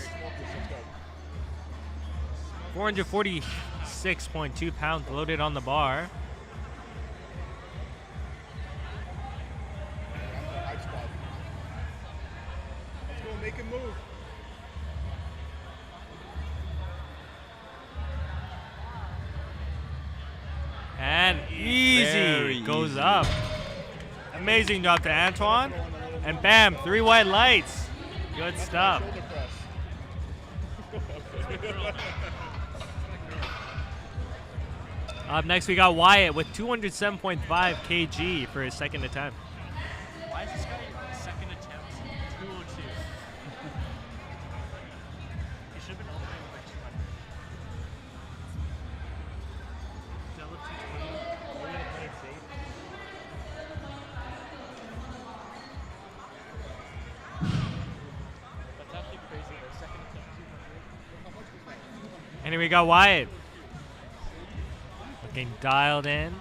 446.2 pounds loaded on the bar. Let's go, make him move. And easy. Very goes easy. Up. Amazing job to Antoine. And bam, 3 white lights. Good stuff. Up next, we got Wyatt with 207.5 kg for his second attempt. Why is this guy second attempt 202? He should have been opening with like 200. Deadlift 220. Maybe to play it safe. That's actually crazy. Their second attempt 200. And here we got Wyatt. Looking dialed in.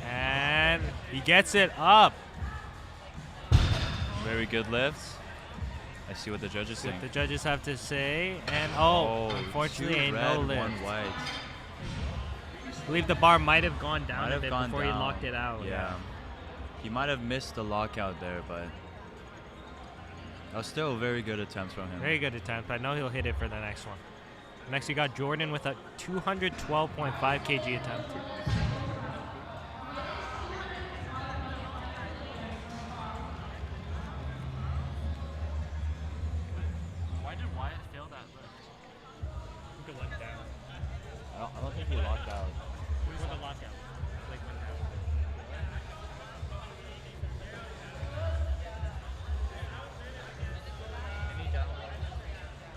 And he gets it up. Very good lifts. I see what the judges See think. what the judges have to say. And unfortunately, 2 a red, no lift. 1 white. I believe the bar might have gone down Might a have bit gone before he down. locked it out. Yeah. He might have missed the lockout there, but that was still a very good attempt from him. Very good attempt. I know he'll hit it for the next one. Next, we got Jordan with a 212.5 kg attempt. Why did Wyatt fail that lift? It went down. I don't think he locked out. Where's the lockout? Like went down. Any down low?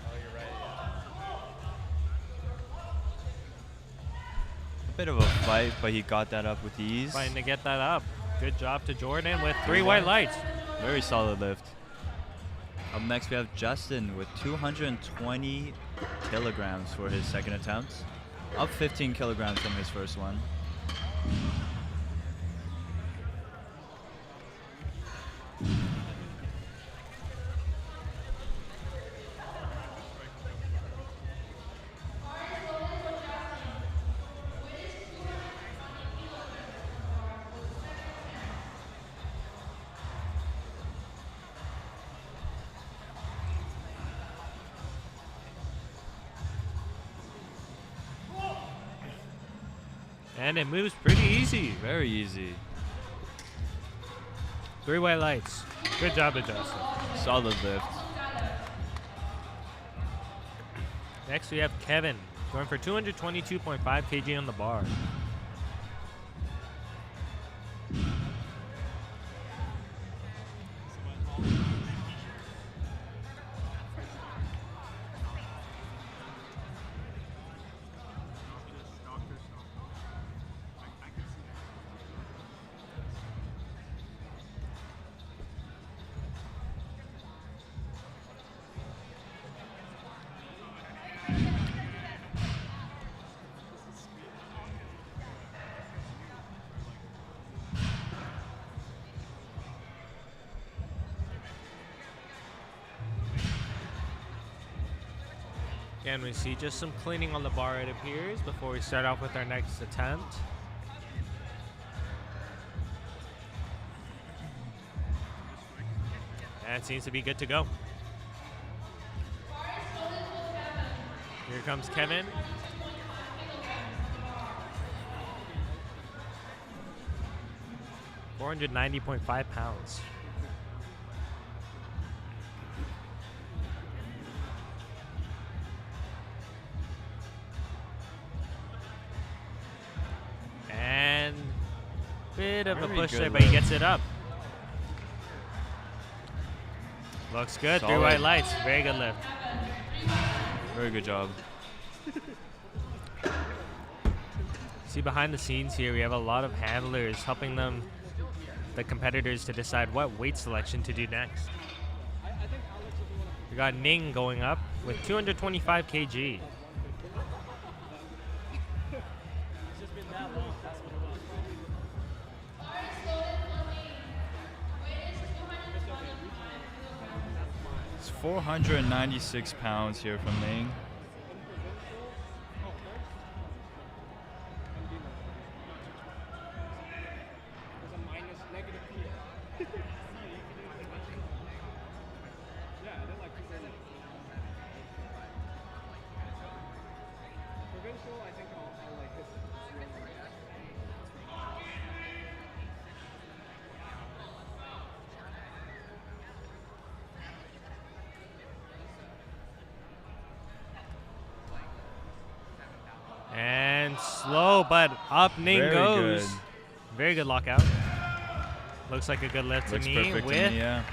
Oh, you're right. A bit of a fight, but he got that up with ease. Trying to get that up. Good job to Jordan with 3 white lights. Very solid lift. Up next, we have Justin with 220 kilograms for his second attempt. Up 15 kilograms from his first one. And it moves pretty easy. Very easy. 3 white lights. Good job, Justin. Solid lift. Next, we have Kevin going for 222.5 kg on the bar. Again, we see just some cleaning on the bar, it appears, before we start off with our next attempt. And it seems to be good to go. Here comes Kevin. $490.5 pounds. And bit of a push there, but he gets it up. Looks good. Solid. 3 white lights. Very good lift. Very good job. See, behind the scenes here, we have a lot of handlers helping them, the competitors, to decide what weight selection to do next. We got Ning going up with 225 kg. It's 496 pounds here from Ning. And slow, but up Ning Very goes. good. Very good lockout. Looks like a good lift Looks to me perfect with to me, yeah.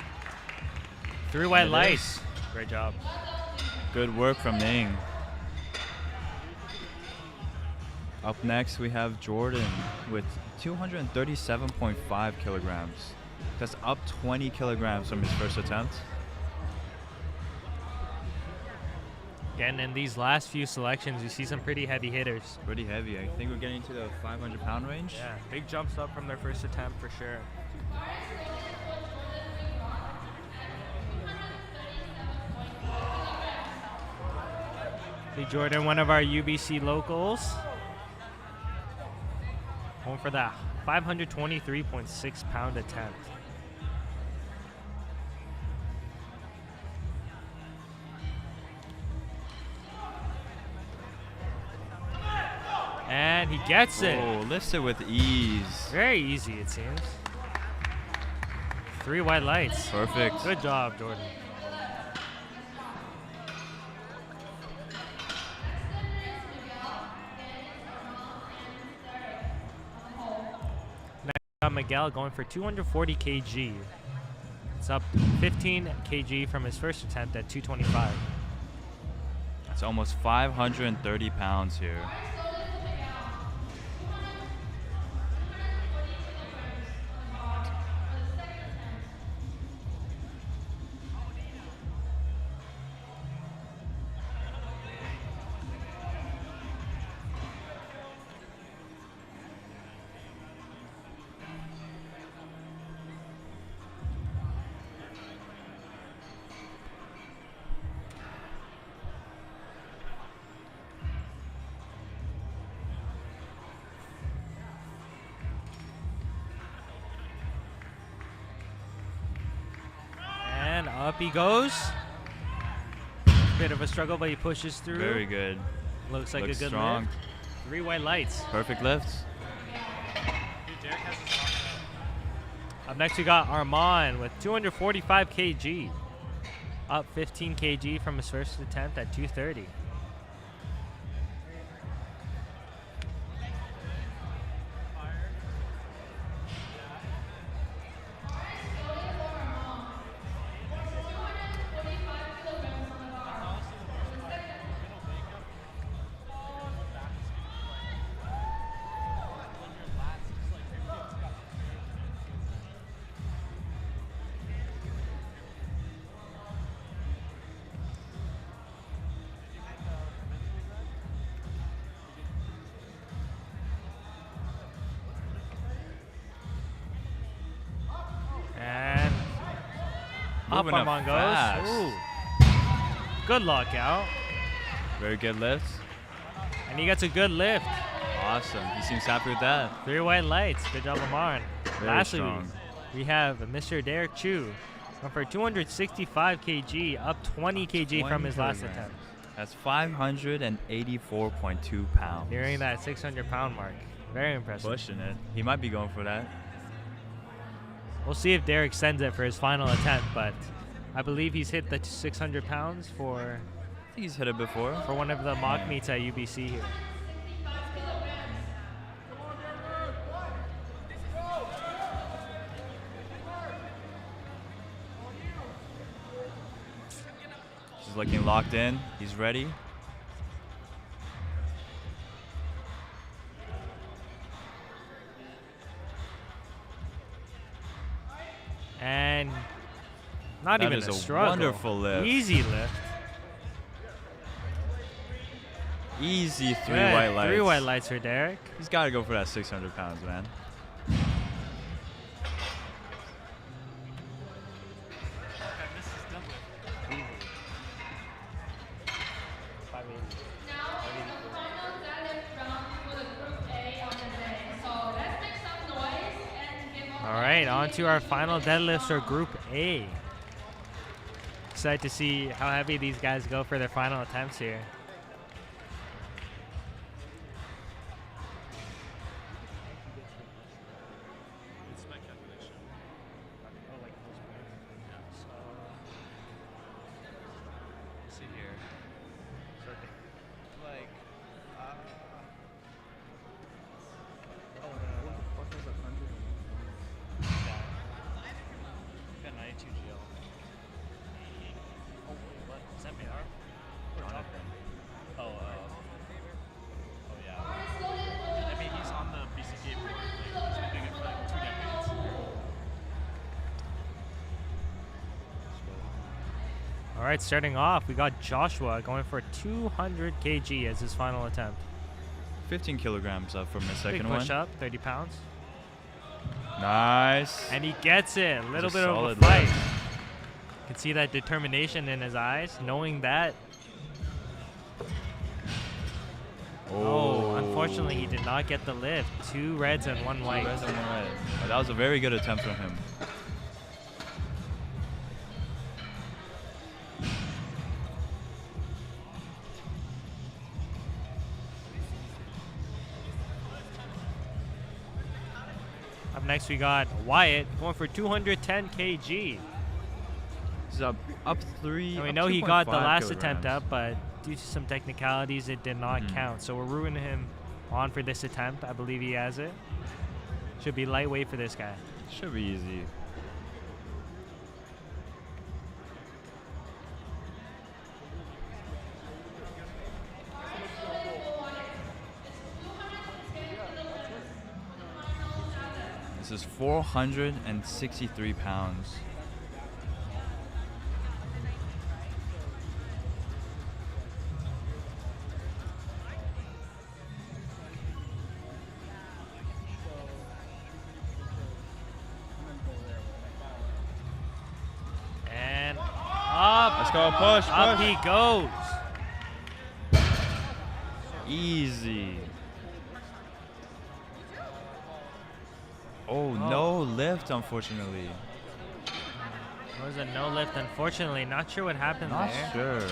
3 white It lights. is. Great job. Good work from Ning. Up next, we have Jordan with 237.5 kilograms. That's up 20 kilograms from his first attempt. Again, in these last few selections, you see some pretty heavy hitters. Pretty heavy. I think we're getting to the 500-pound range. Yeah, big jumps up from their first attempt for sure. See Jordan, one of our UBC locals, going for that 523.6 pound attempt. And he gets it. Oh, lifts it with ease. Very easy, it seems. 3 white lights. Perfect. Good job, Jordan. Next, we got Miguel going for 240 kg. It's up 15 kg from his first attempt at 225. It's almost 530 pounds here. Up he goes. Bit of a struggle, but he pushes through. Very good. Looks like Looks a good strong. lift. 3 white lights. Perfect lifts. Up next, we got Armand with 245 kg. Up 15 kg from his first attempt at 230. And up Moving up Armand goes. fast. Ooh. Good lockout. Very good lifts. And he gets a good lift. Awesome. He seems happy with that. 3 white lights. Good job, Armand. Very Lastly, strong. we have Mr. Derek Chu going for 265 kg, up 20 kg from 20 his last kilograms. attempt. That's 584.2 pounds. Nearing that 600-pound mark. Very impressive. Pushing it. He might be going for that. We'll see if Derek sends it for his final attempt, but I believe he's hit the 600 pounds for I think he's hit it before. for one of the mock meets at UBC here. He's looking locked in. He's ready. And not That even is a a struggle. wonderful lift. Easy lift. Easy 3 Good. white lights. 3 white lights for Derek. He's got to go for that 600 pounds, man. Now it's the final deadlift round for the Group A on the day. So let's make some noise and give up. All right, on to our final deadlifts for Group A. Excited to see how heavy these guys go for their final attempts here. All right, starting off, we got Joshua going for 200 kg as his final attempt. 15 kilograms up from the second Big one. push up, 30 pounds. Nice. And he gets it. A little It's bit of a solid fight. lift. You can see that determination in his eyes, knowing that. Oh, unfortunately, he did not get the lift. 2 reds and 1 white. 2 reds and 1 red. But that was a very good attempt from him. Up next, we got Wyatt going for 210 kg. He's up 3. And we up know he got the 2.5 last kilograms. attempt up, but due to some technicalities, it did not count. So we're ruining him on for this attempt. I believe he has it. Should be lightweight for this guy. Should be easy. This is 463 pounds. And up. Let's go, push, Up push. he goes. Easy. Oh, no lift, unfortunately. It was a no lift, unfortunately. Not sure what happened Not there. sure.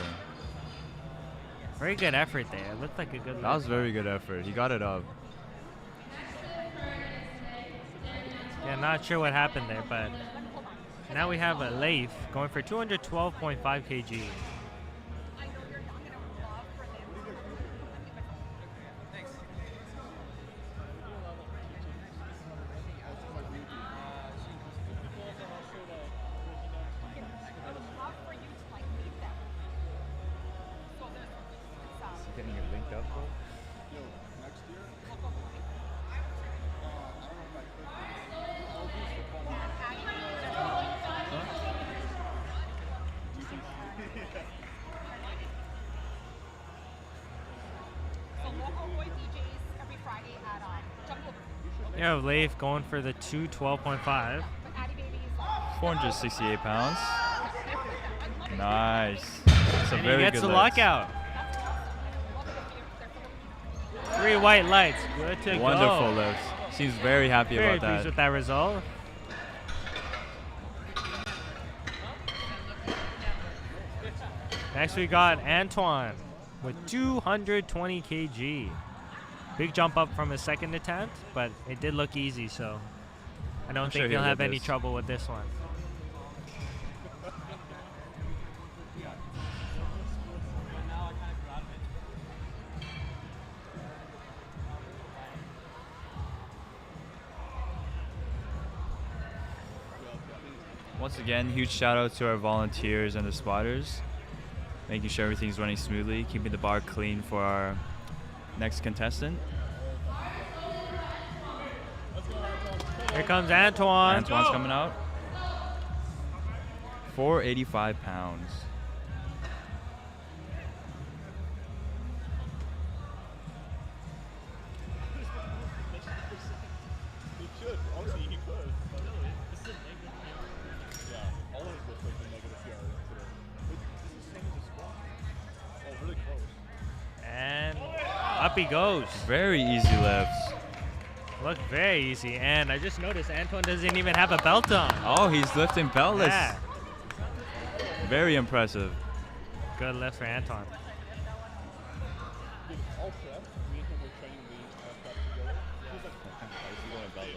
Very good effort there. It looked like a good lift. That was very good effort. He got it up. Yeah, not sure what happened there, but now we have a Leif going for 212.5 kg. Getting it linked up, bro. You have Leif going for the 212.5. 468 pounds. Nice. That's a And very he gets good the lift. lockout. 3 white lights. Good to Wonderful go. lift. Seems very happy Very about pleased that. with that result. Next we got Antoine with 220 kg. Big jump up from his second attempt, but it did look easy, so I don't I'm think sure he'll he'll have get any this. trouble with this one. Once again, huge shout out to our volunteers and the spotters, making sure everything's running smoothly, keeping the bar clean for our next contestant. Here comes Antoine. Antoine's coming out. 485 pounds. He should. Honestly, he could. This is a negative PR. Yeah, all of his looks like the negative PR today. This is the same as a squat. Oh, really close. And up he goes. Very easy lifts. Looked very easy. And I just noticed Antoine doesn't even have a belt on. Oh, he's lifting beltless. Yeah. Very impressive. Good lift for Antoine. Dude, all prep, me and him were training lean prep together. He was like, "Is he going to belt it?"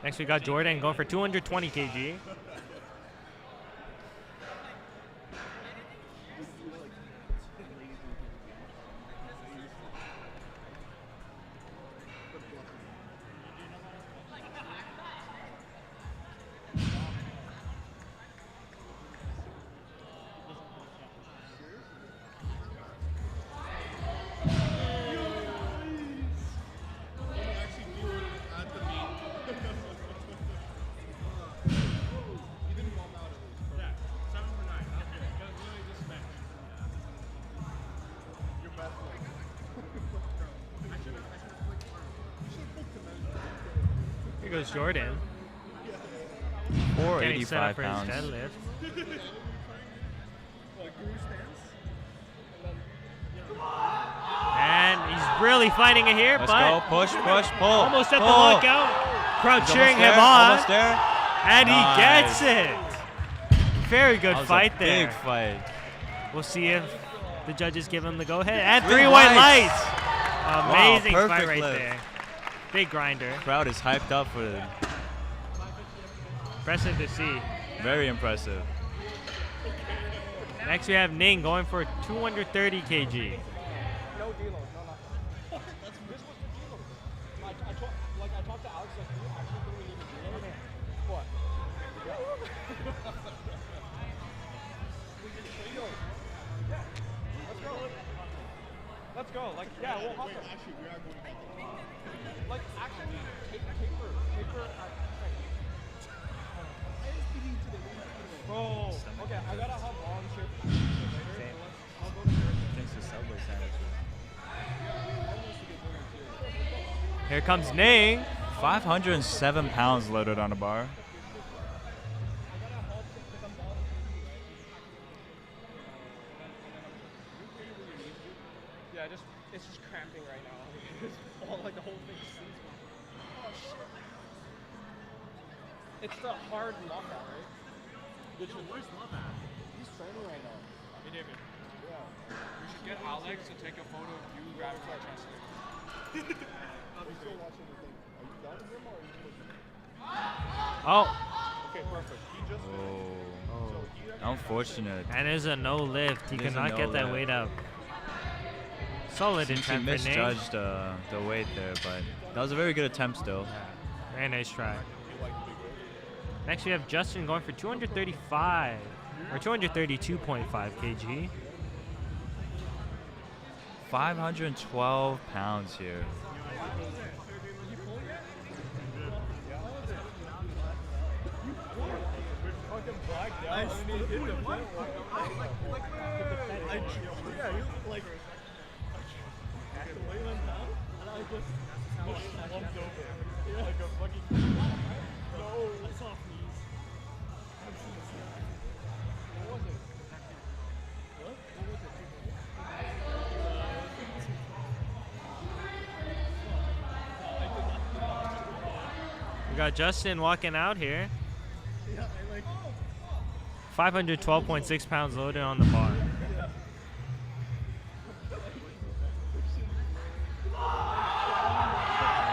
Next we got Jordan going for 220 kg. Here goes Jordan. 485 for pounds. his deadlift. And he's really fighting it here, Let's but go. Push, push, pull. almost at the pull. lockout. Crowd He's cheering almost him there, on. Almost there. And Nice. he gets it. Very good That was fight a there. Big fight. We'll see if the judges give him the go-ahead. And 3 Three white lights. lights. Amazing Wow, fight perfect right lift. there. Big grinder. Crowd is hyped up for it. Impressive to see. Very impressive. Next we have Ning going for 230 kg. No deload, no nothing. This was the deload. I talked to Alex, like, you actually think we need to deload? What? Let's go. Let's go. Like, yeah, we'll hop there. Actually, we are going to hop there. Like, actually, taper at Bro, okay, I gotta hop on shit later. I'll go to Thanks to Subway sandwich. Here comes Ning. 507 pounds loaded on a bar. Yeah, it's just cramping right now. It's all like the whole thing seems. Oh shit. It's the hard lockout, right? Where's Love at? He's training right now. Hey, David. Yeah. We should get Alex to take a photo of you grabbing my chest. Are you still watching the thing? Are you done with him or are you pushing him? Oh. Okay, perfect. He just Unfortunate. And there's a no lift. He There's a cannot no get that lift. weight up. Solid Seems he attempt for Nate. misjudged the weight there, but that was a very good attempt still. Very nice try. Next we have Justin going for 235 or 232.5 kg. 512 pounds here. We got Justin walking out here. 512.6 pounds loaded on the bar.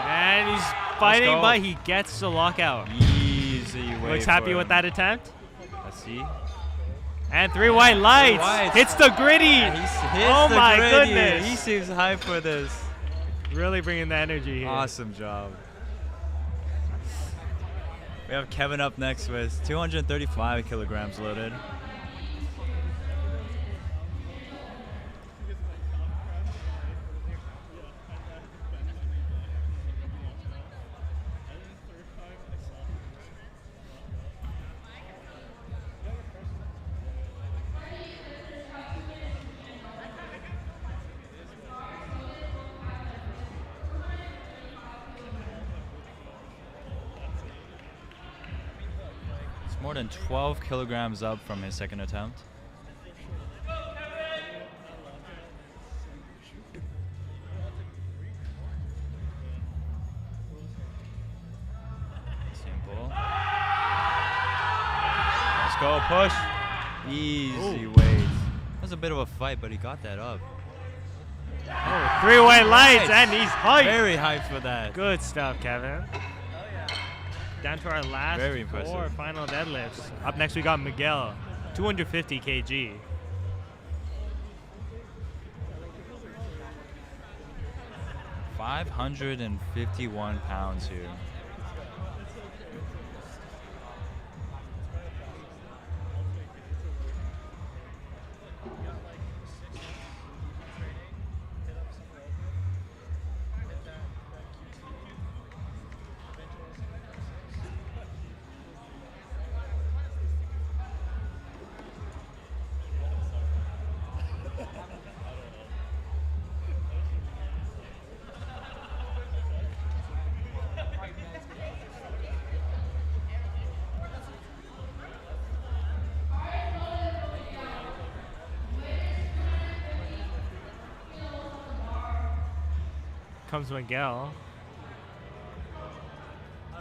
And he's fighting, but he gets the lockout. Easy way. Looks happy for with him. that attempt. Let's see. And 3 white lights. Hits the gritty. Oh my goodness. He seems hyped for this. Really bringing the energy here. Awesome job. We have Kevin up next with 235 kilograms loaded. More than 12 kilograms up from his second attempt. Simple. Let's go, push. Easy weight. That was a bit of a fight, but he got that up. Oh, 3 white lights, and he's hyped. Very hyped for that. Good stuff, Kevin. Down to our last Very impressive. 4 final deadlifts. Up next, we got Miguel, 250 kg. $551 pounds here. Comes Miguel. I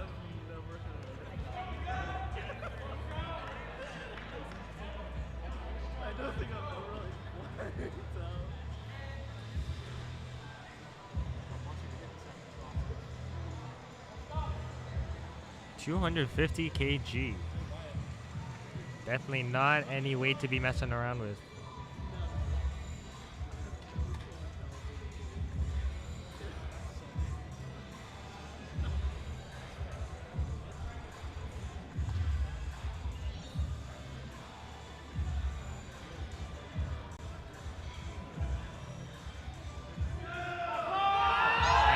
don't think I've ever really worked out. 250 kg. Definitely not any weight to be messing around with.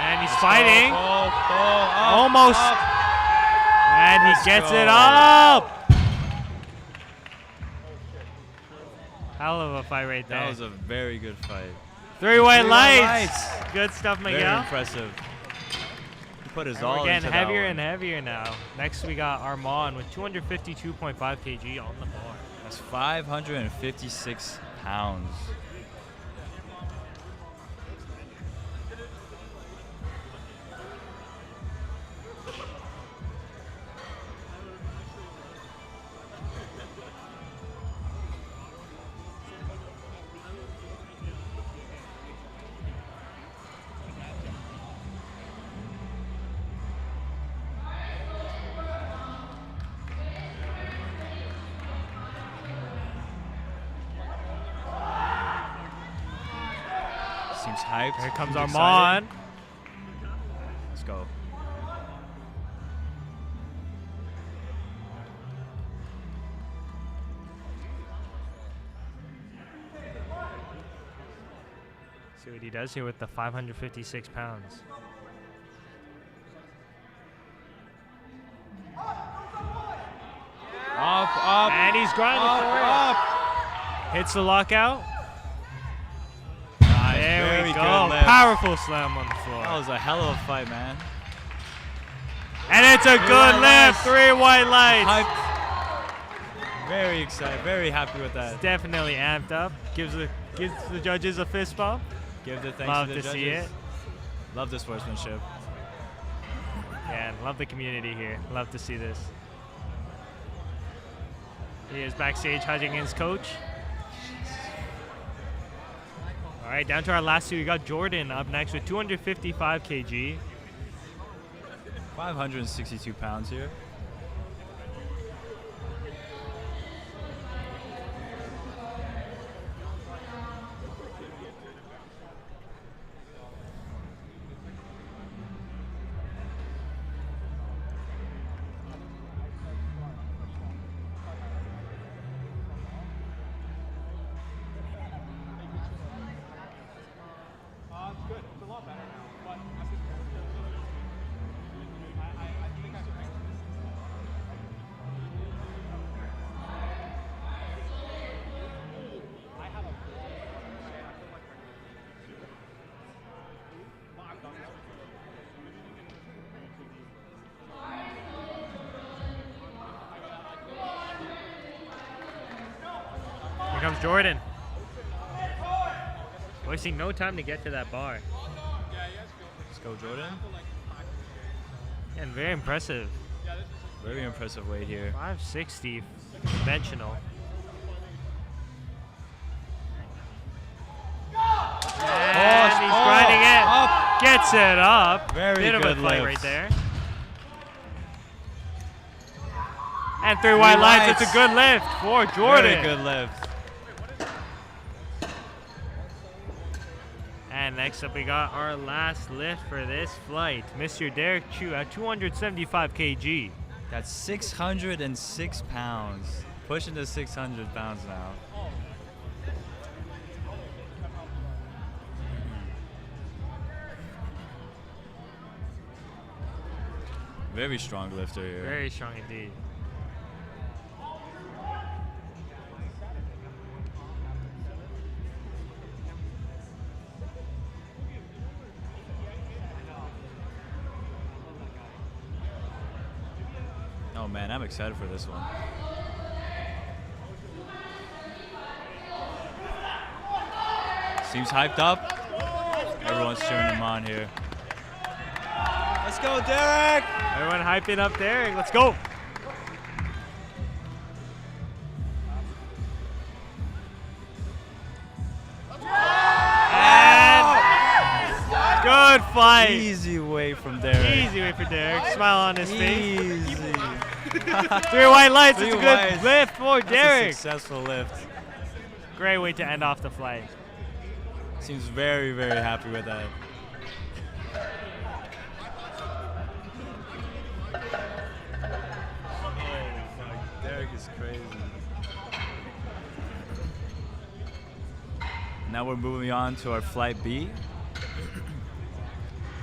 And he's fighting. Almost. And he gets it up. Hell of a fight right there. That was a very good fight. 3 white lights. Good stuff, Miguel. Very impressive. He put his And all we're getting into heavier that and heavier now. Next, we got Armand with 252.5 kg on the bar. That's 556 pounds. Seems hyped. Here comes Seems Armand. excited. Let's go. See what he does here with the 556 pounds. Up. And he's grinding for it. Up. Hits the lockout. Nice. There Very we good go. lift. Powerful slam on the floor. That was a hell of a fight, man. And it's a good lift. 3 white lights. Hyped. Very excited. Very happy with that. Definitely amped up. Gives the judges a fist bump. Give the thanks Love to the judges. see it. Love the sportsmanship. Yeah, and love the community here. Love to see this. He is backstage hugging his coach. All right, down to our last two. We got Jordan up next with 255 kg. 562 pounds here. Here comes Jordan. Wasting no time to get to that bar. Let's go, Jordan. And very impressive. Very impressive weight here. 560 conventional. And he's grinding it. Up. Gets it up. Very Bit of good a fight lift. right there. And 3 white lights. It's a good lift for Jordan. Very good lift. And next up, we got our last lift for this flight. Mr. Derek Chu at 275 kg. That's 606 pounds. Pushing to 600 pounds now. Very strong lifter here. Very strong indeed. Oh man, I'm excited for this one. Seems hyped up. Everyone's cheering him on here. Let's go, Derek! Everyone hyping up Derek. Let's go. And good fight. Easy way from Derek. Easy way for Derek. Smile on his face. Easy. 3 white lights. It's a 3 good whites. lift for That's Derek. a successful lift. Great way to end off the flight. Seems very, very happy with that. Derek is crazy. Now we're moving on to our flight B.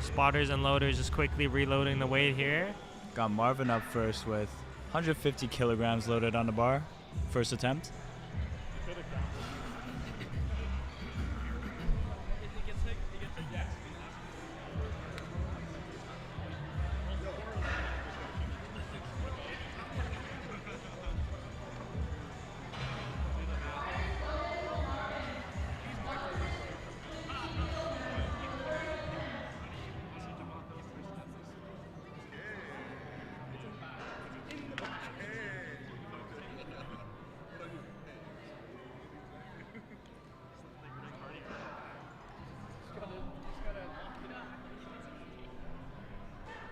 Spotters and loaders just quickly reloading the weight here. Got Marvin up first with 150 kilograms loaded on the bar. First attempt.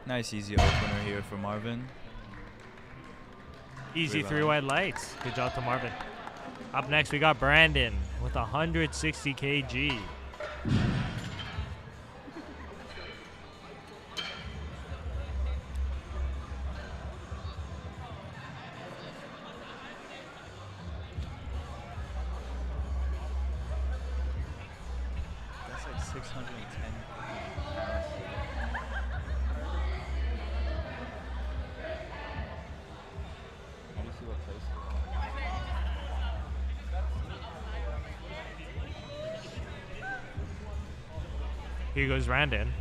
Nice easy opener here for Marvin. Easy Rebound. 3 white lights. Good job to Marvin. Up next, we got Brandon with 160 kg. 610 pounds. Let me see what place. Here goes Randon.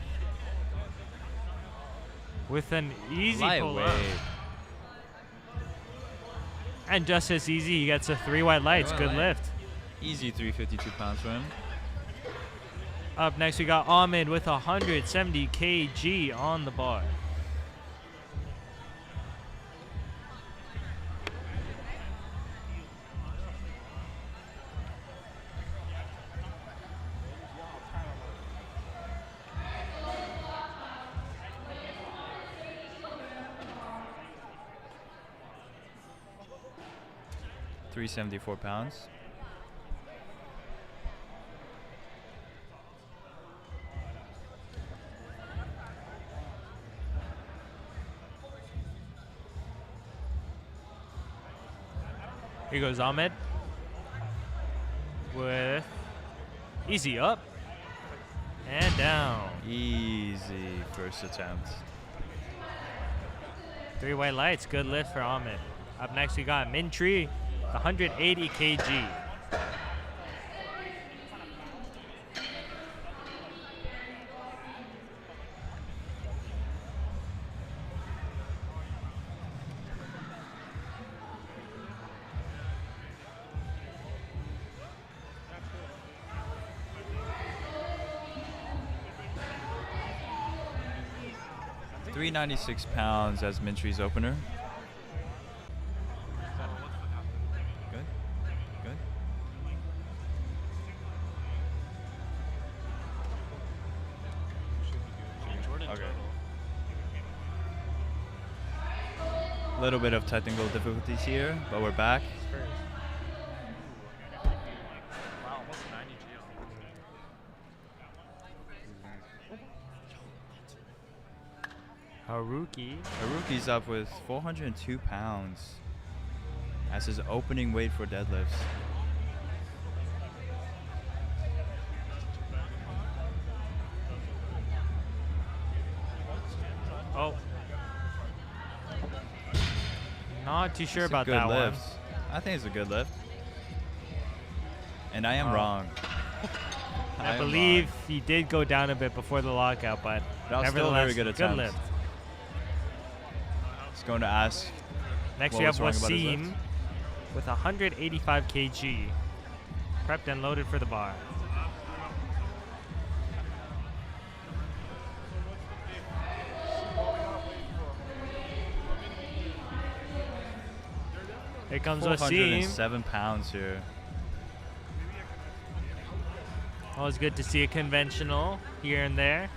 With an easy pull up. Lightweight. And just as easy, he gets a 3 white lights. Good lift. Easy 352 pounds for him. Up next, we got Ahmed with 170 kg on the bar. £374 pounds. Here goes Ahmed with easy up and down. Easy first attempt. 3 white lights, good lift for Ahmed. Up next we got Mintry, 180 kg. £396 as Mintry's opener. Good. Good. Okay. A little bit of technical difficulties here, but we're back. Haruki's up with 402 pounds as his opening weight for deadlifts. Oh. Not too sure about Good that lift. one. I think it's a good lift. And I am wrong. I am believe wrong. he did go down a bit before the lockout, but That was still a nevertheless, very good attempt. lift. Just going to ask. Next what we have was wrong about his lift. Wasim with 185 kg. Prepped and loaded for the bar. Here comes Wasim. 407 pounds here. Always good to see a conventional here and there.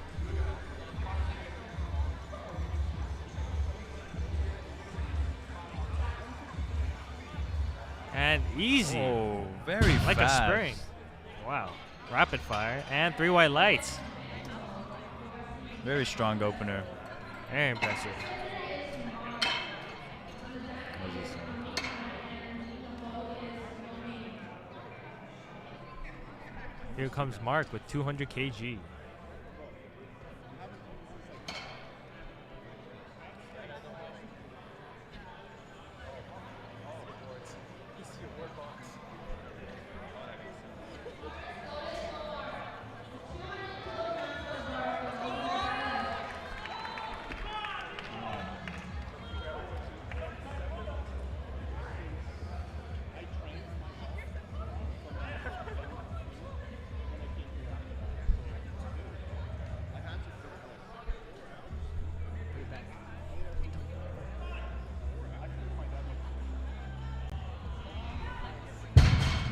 And easy. Oh, very like fast. a spring. Wow. Rapid fire. And 3 white lights. Very strong opener. Very impressive. Here comes Mark with 200 kg.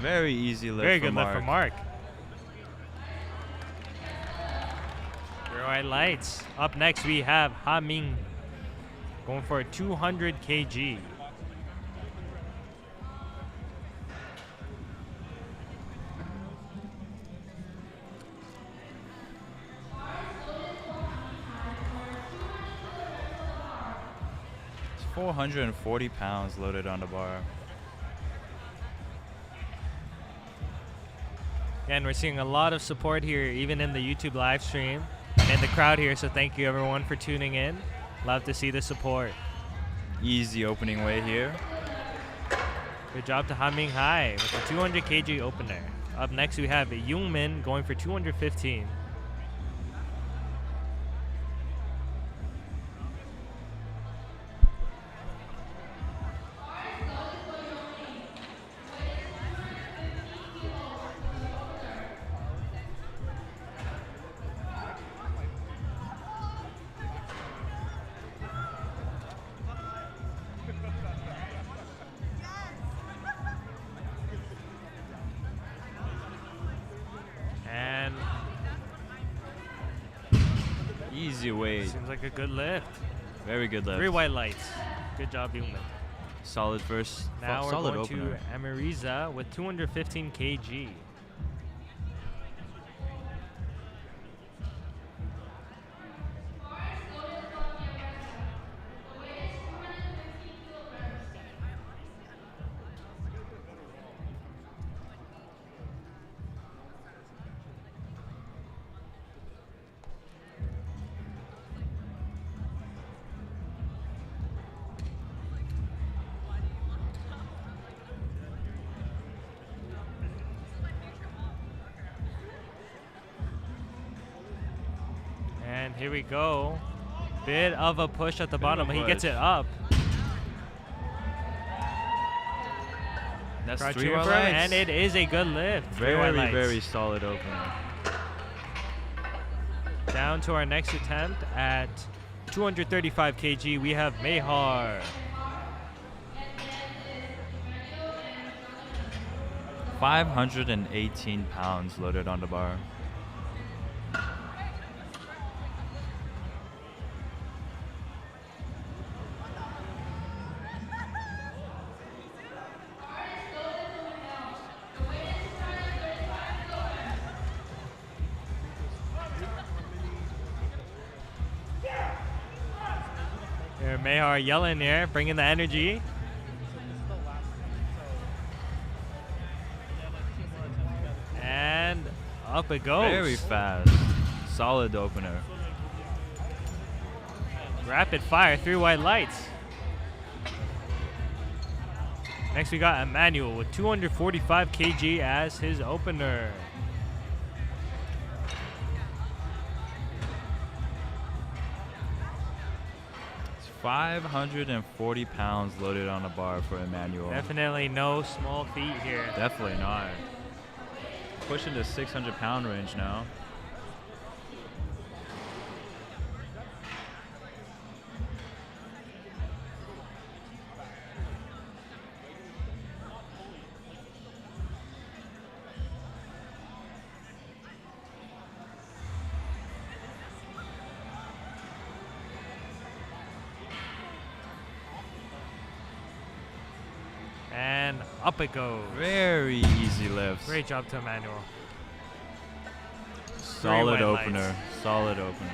Very easy lift. Very for good Mark. lift for Mark. 3 white lights. Up next we have Ha Ming going for 200 kg. It's 440 pounds loaded on the bar. Again, we're seeing a lot of support here, even in the YouTube live stream and in the crowd here. So thank you everyone for tuning in. Love to see the support. Easy opening weight here. Good job to Haming Hai with the 200 kg opener. Up next, we have Youngmin going for 215. Easy weight. Seems like a good lift. Very good lift. 3 white lights. Good job, Youngmin. Solid first. Now we're solid going opener. to Ameriza with 215 kg. And here we go. Bit of a push at the bottom, but he gets it up. That's Crowd 3 cheering white for him, lights. and it is a good lift. 3 white Very, lights. very solid opener. Down to our next attempt at 235 kg, we have Mehar. 518 pounds loaded on the bar. Here, Mehar yelling here, bringing the energy. And up it goes. Very fast. Solid opener. Rapid fire, 3 white lights. Next we got Emmanuel with 245 kg as his opener. It's 540 pounds loaded on the bar for Emmanuel. Definitely no small feat here. Definitely not. Pushing the 600-pound range now. And up it goes. Very easy lifts. Great job to Emmanuel. Solid white opener. lights. Solid opener.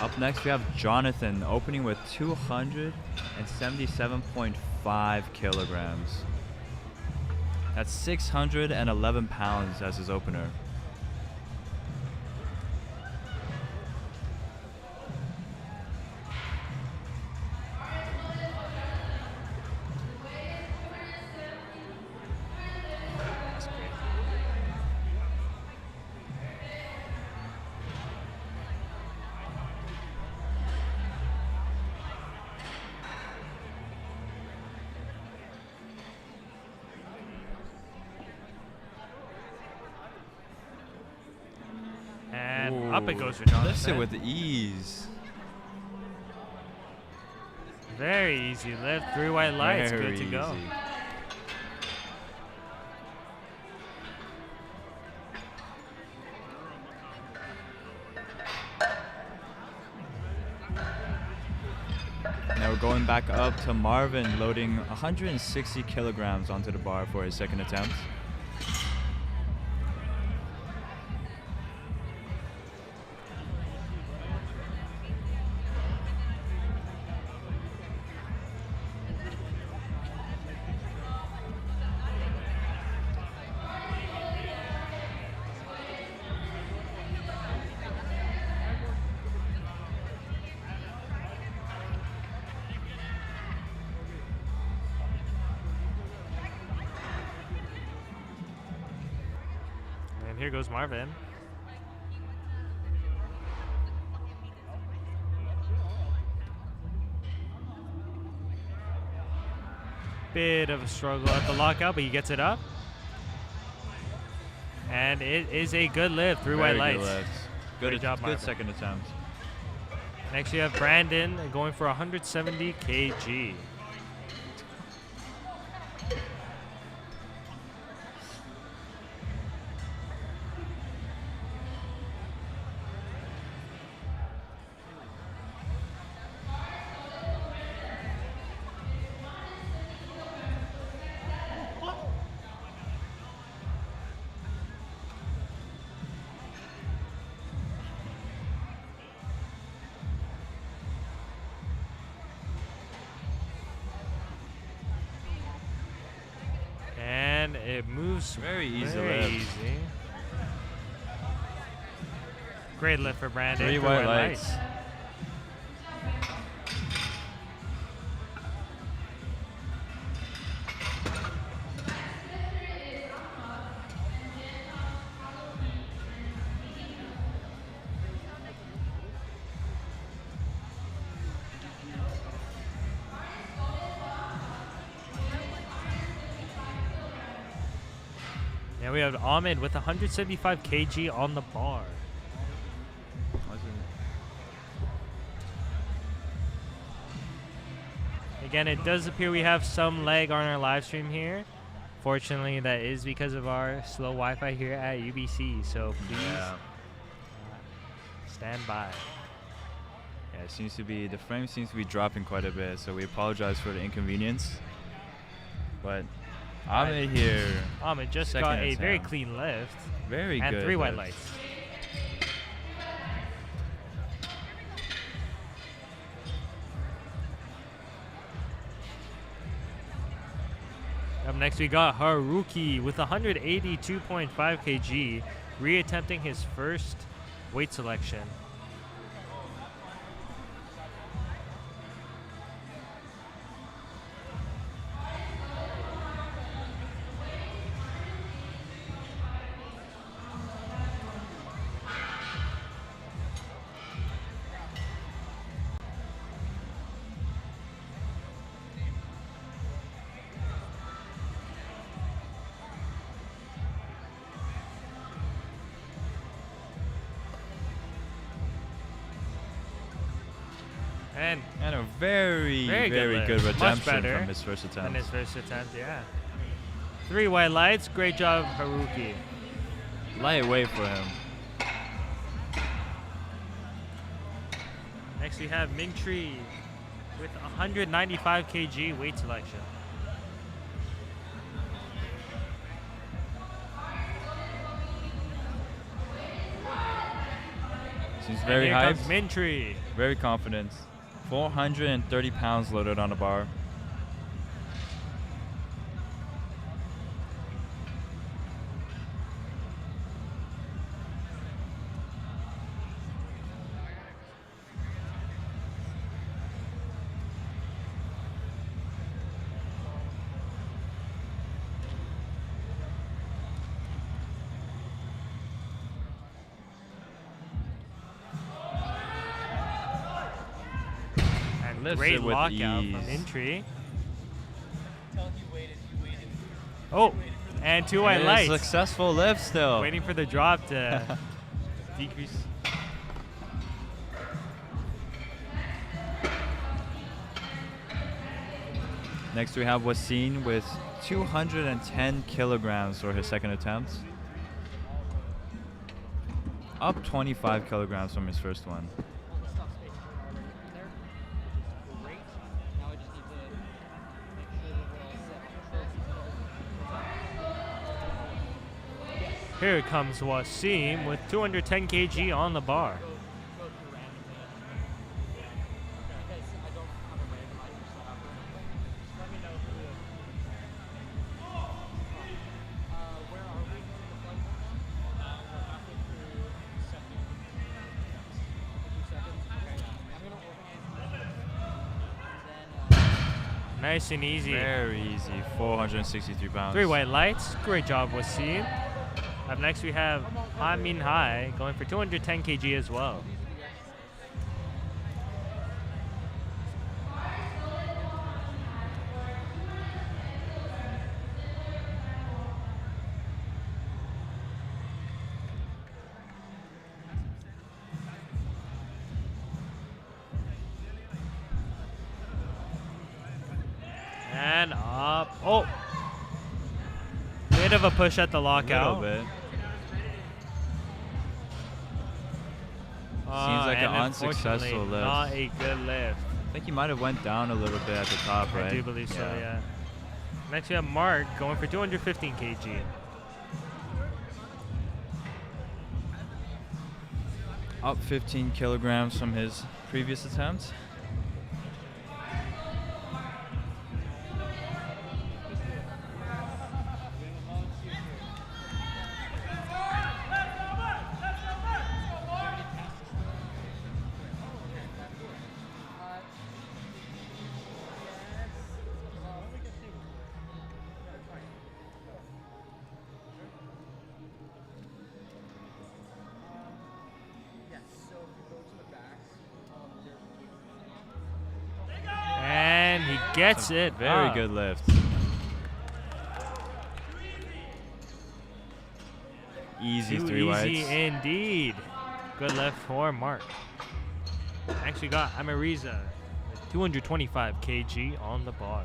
Up next, we have Jonathan opening with 277.5 kilograms. That's 611 pounds as his opener. And up it goes for Jonathan. Lifts it with ease. Very easy lift. 3 white lights. Very Good to go. easy. Now we're going back up to Marvin, loading 160 kilograms onto the bar for his second attempt. And here goes Marvin. Bit of a struggle at the lockout, but he gets it up. And it is a good lift, 3 white lights. Good lift. Great job, good Marvin. second attempt. Next you have Brandon going for 170 kg. And it moves very easy. Very easy. Great lift for Brandon. 3 white lights. Now we have Ahmed with 175 kg on the bar. Again, it does appear we have some lag on our live stream here. Fortunately, that is because of our slow Wi-Fi here at UBC. So please stand by. Yeah, it seems to be, the frame seems to be dropping quite a bit, so we apologize for the inconvenience. But Ahmed here. Ahmed just got a very clean lift. Very and good. And 3 white lift. lights. Up next we got Haruki with 182.5 kg, reattempting his first weight selection. And a very good redemption from his first attempt. Than his first attempt, yeah. 3 white lights. Great job, Haruki. Lightweight for him. Next we have Mingtree with 195 kg weight selection. Seems very hyped. hyped. Mingtree. Very confident. 430 pounds loaded on the bar. Great lockout from Mingtree. Oh, and 2 white lights. Successful lift still. Waiting for the drop to decrease. Next we have Wasim with 210 kilograms for his second attempt. Up 25 kilograms from his first one. Here comes Wasim with 210 kg on the bar. Nice and easy. Very easy. 463 pounds. 3 white lights. Great job, Wasim. Up next we have Ha Min Hai going for 210 kg as well. And up. Oh! Bit of a push at the lockout. A little bit. Seems like an unsuccessful lift. Not a good lift. I think he might have went down a little bit at the top, right? I do believe so, yeah. Next we have Mark going for 215 kg. Up 15 kilograms from his previous attempt. And he gets it. Very good lift. Easy Too 3 whites. easy indeed. Good lift for Mark. Next we got Amariza with 225 kg on the bar.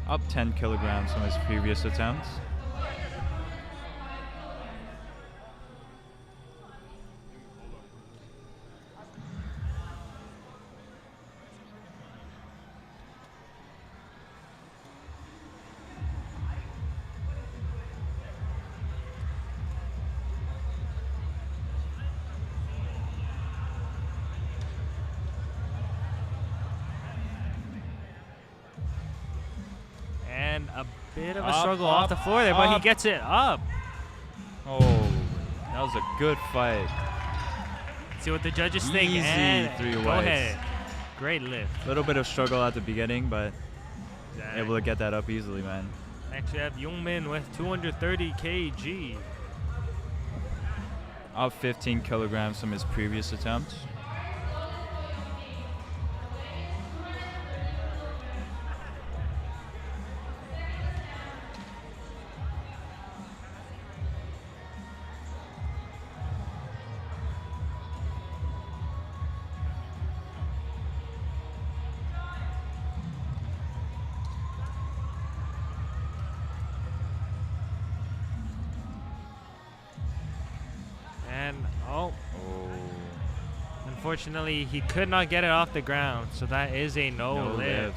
Up 10 kilograms from his previous attempts. And a bit of a Up, struggle off the floor there, but he up. gets it up. Oh, that was a good fight. See what the judges think. Easy And 3 go whites. ahead. Great lift. A little bit of struggle at the beginning, but Exactly. able to get that up easily, man. Next we have Youngmin with 230 kg. Up 15 kilograms from his previous attempt. And unfortunately he could not get it off the ground, so that is a no lift.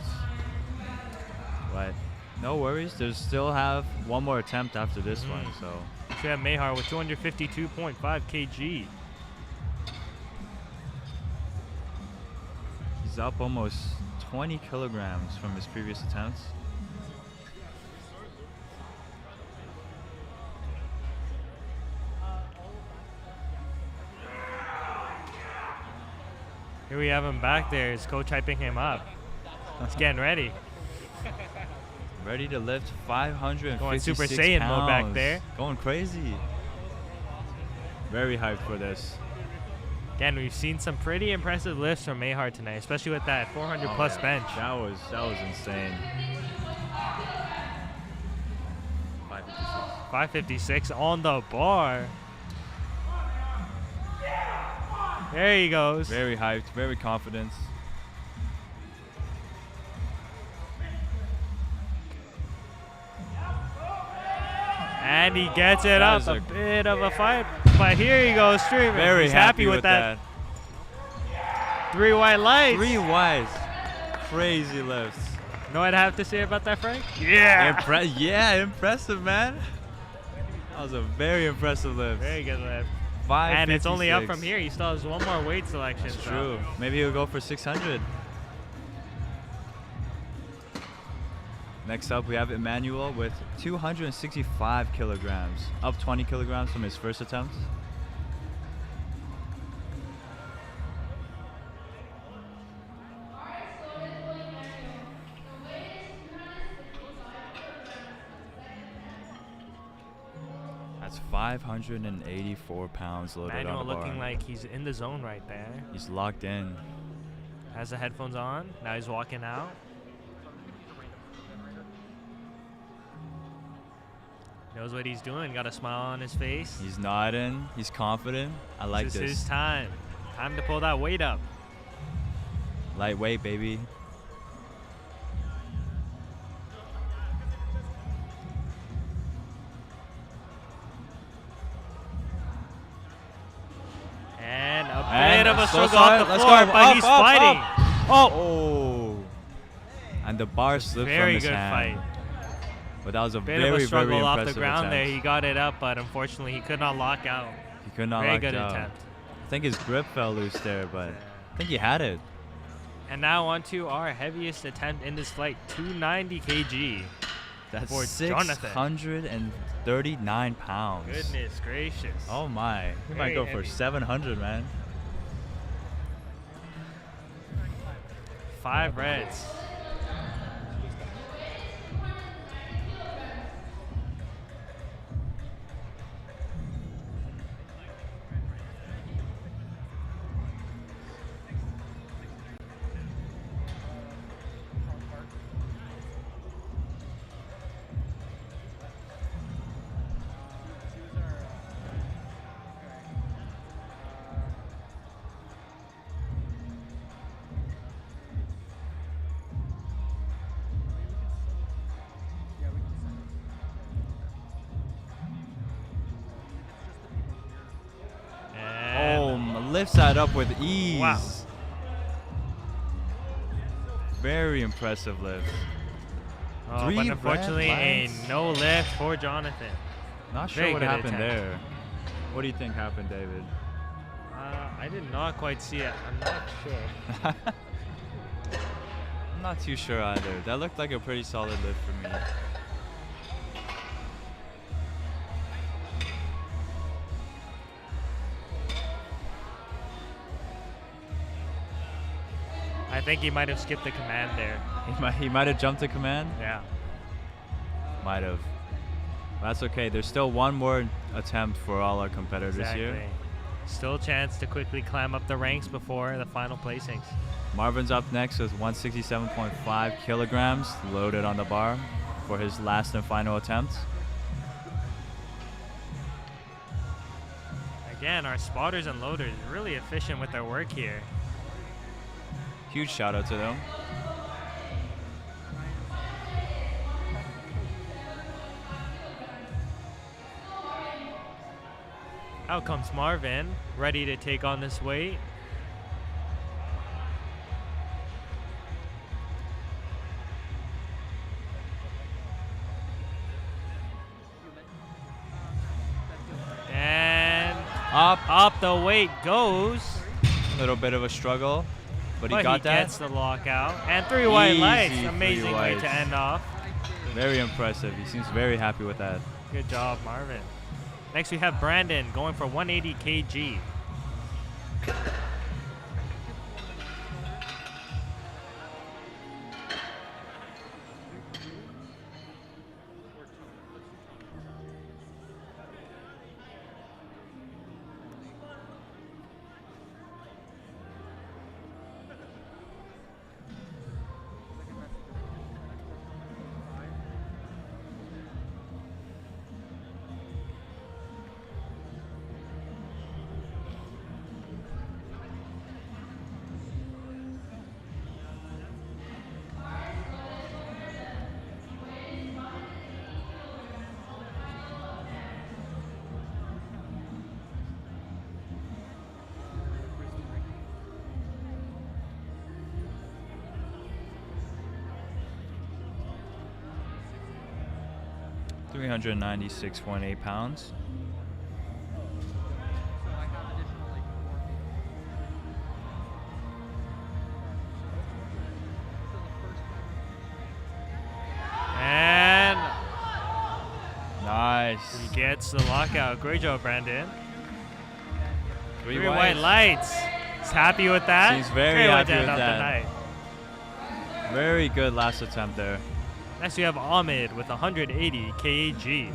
But no worries, there's still have one more attempt after this one, so. We have Mehar with 252.5 kg. He's up almost 20 kilograms from his previous attempts. Here we have him back there. His coach hyping him up. He's getting ready. Ready to lift 556 Going Super Saiyan pounds. mode back there. Going crazy. Very hyped for this. Again, we've seen some pretty impressive lifts from Mehar tonight, especially with that 400 plus bench. That was insane. 556 on the bar. There he goes. Very hyped, very confident. And he gets it up. A bit of a fight, but here he goes streaming. Very He's happy with that. 3 white lights. 3 whites. Crazy lifts. Know what I have to say about that, Frank? Yeah. Yeah, impressive, man. That was a very impressive lift. Very good lift. 556. And it's only up from here. He still has one more weight selection. That's true. Maybe he'll go for 600. Next up, we have Emmanuel with 265 kilograms, up 20 kilograms from his first attempt. That's 584 pounds loaded Manuel on the bar. looking like he's in the zone right there. He's locked in. Has the headphones on. Now he's walking out. Knows what he's doing. Got a smile on his face. He's nodding. He's confident. I like This this. is his time. Time to pull that weight up. Lightweight, baby. And a And bit of a so struggle off the let's floor, go. but Up, he's up, fighting. up. Oh. And the bar slipped Very from his good hand. fight. But that was a Bit very, of a struggle very off impressive the ground attempt. there. He got it up, but unfortunately he could not lock out. He could not Very lock good it out. attempt. I think his grip fell loose there, but I think he had it. And now on to our heaviest attempt in this fight, 290 kg. That's for Jonathan. 639 pounds. Goodness gracious. Oh my. He might Very go for heavy. 700, man. 5 reds. Lifts that up with ease. Wow. Very impressive lift. Oh, 3 but red unfortunately a lines. no lift for Jonathan. Not sure Very what good happened attempt. there. What do you think happened, David? I did not quite see it. I'm not sure. I'm not too sure either. That looked like a pretty solid lift for me. I think he might have skipped the command there. He might have jumped to command. Yeah. Might have. That's okay. There's still one more attempt for all our competitors here. Exactly. Still a chance to quickly climb up the ranks before the final placings. Marvin's up next with 167.5 kilograms loaded on the bar for his last and final attempt. Again, our spotters and loaders really efficient with their work here. Huge shout out to them. Out comes Marvin, ready to take on this weight. And up the weight goes. A little bit of a struggle, but he But got he that. gets the lockout. And 3 white lights. Easy Amazing 3 way whites. to end off. Very impressive. He seems very happy with that. Good job, Marvin. Next we have Brandon going for 180 kg. £396.8 pounds. And nice. He gets the lockout. Great job, Brandon. 3 3 white lights. He's happy with that. Seems very Great way happy to end with off the that. night. Very good last attempt there. Next we have Ahmed with 180 kg.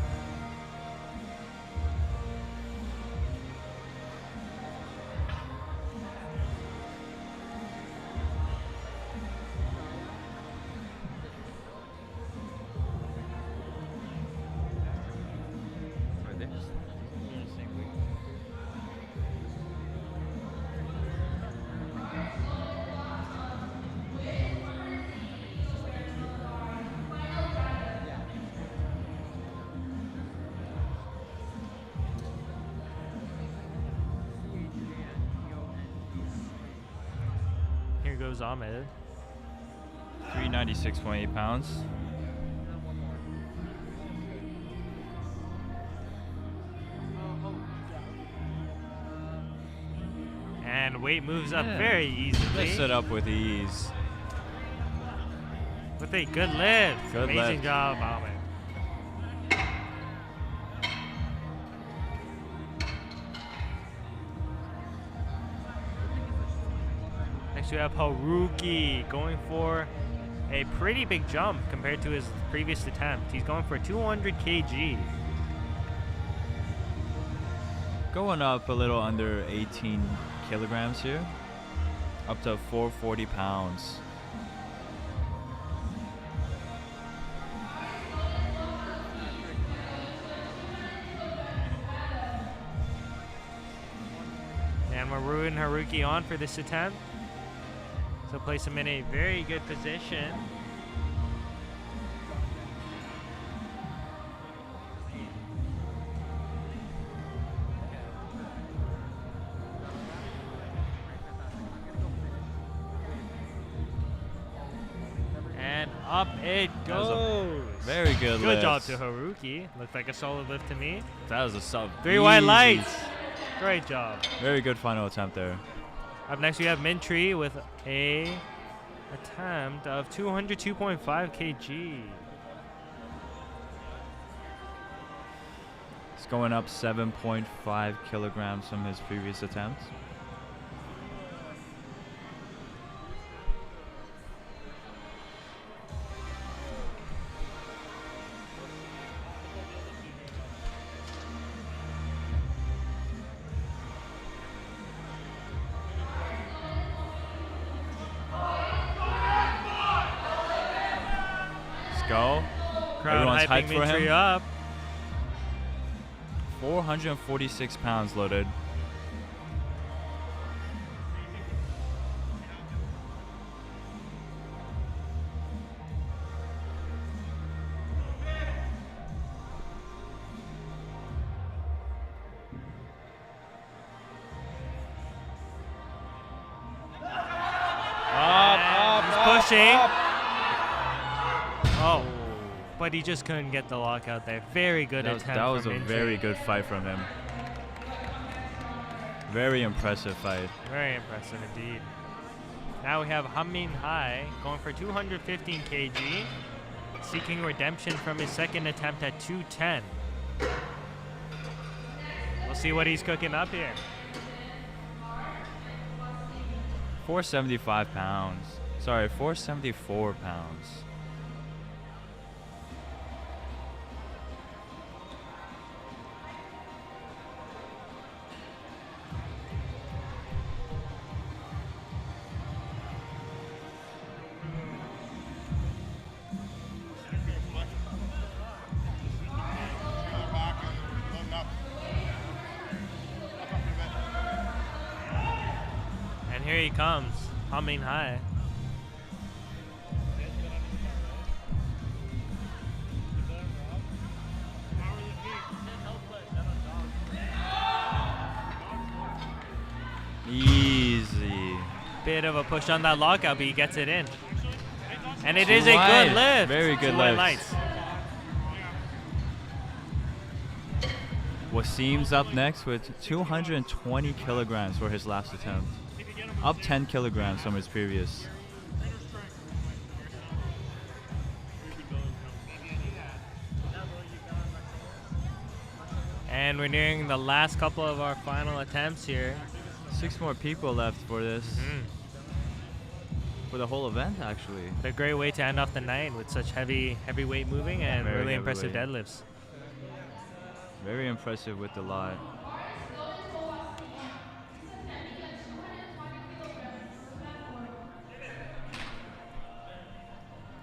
goes Ahmed. 396.8 pounds. And weight moves up very easily. Lifts it up with ease. With a good lift. Good Amazing lift. job, Ahmed. Next we have Haruki going for a pretty big jump compared to his previous attempt. He's going for 200 kg. Going up a little under 18 kilograms here. Up to 440 pounds. And Maru and Haruki on for this attempt. So place him in a very good position. And up it That was a goes. very good Good job lift. to Haruki. Looked like a solid lift to me. That was a sub. 3 white easy. lights. Great job. Very good final attempt there. Up next we have Mintry with a attempt of 202.5 kg. It's going up 7.5 kilograms from his previous attempt. Go. Crowd Everyone's hyping hyped for Mintry him. up. 446 pounds loaded. He's pushing. Oh, but he just couldn't get the lockout there. Very good attempt. That was from a Mintry. very good fight from him. Very impressive fight. Very impressive indeed. Now we have Hamin Hai going for 215 kg, seeking redemption from his second attempt at 210. We'll see what he's cooking up here. 475 pounds. Sorry, 474 pounds. And here he comes, Hamin Hai. Easy. Bit of a push on that lockout, but he gets it in. And it Two is a wide. good lift. Very good 2 white lift. lights. Wasim's up next with 220 kilograms for his last attempt. Up 10 kilograms from his previous. And we're nearing the last couple of our final attempts here. 6 more people left for this. Mm-hmm. For the whole event, actually. A great way to end off the night with such heavy weight moving and Very really heavy impressive weight. deadlifts. Very impressive with the lot.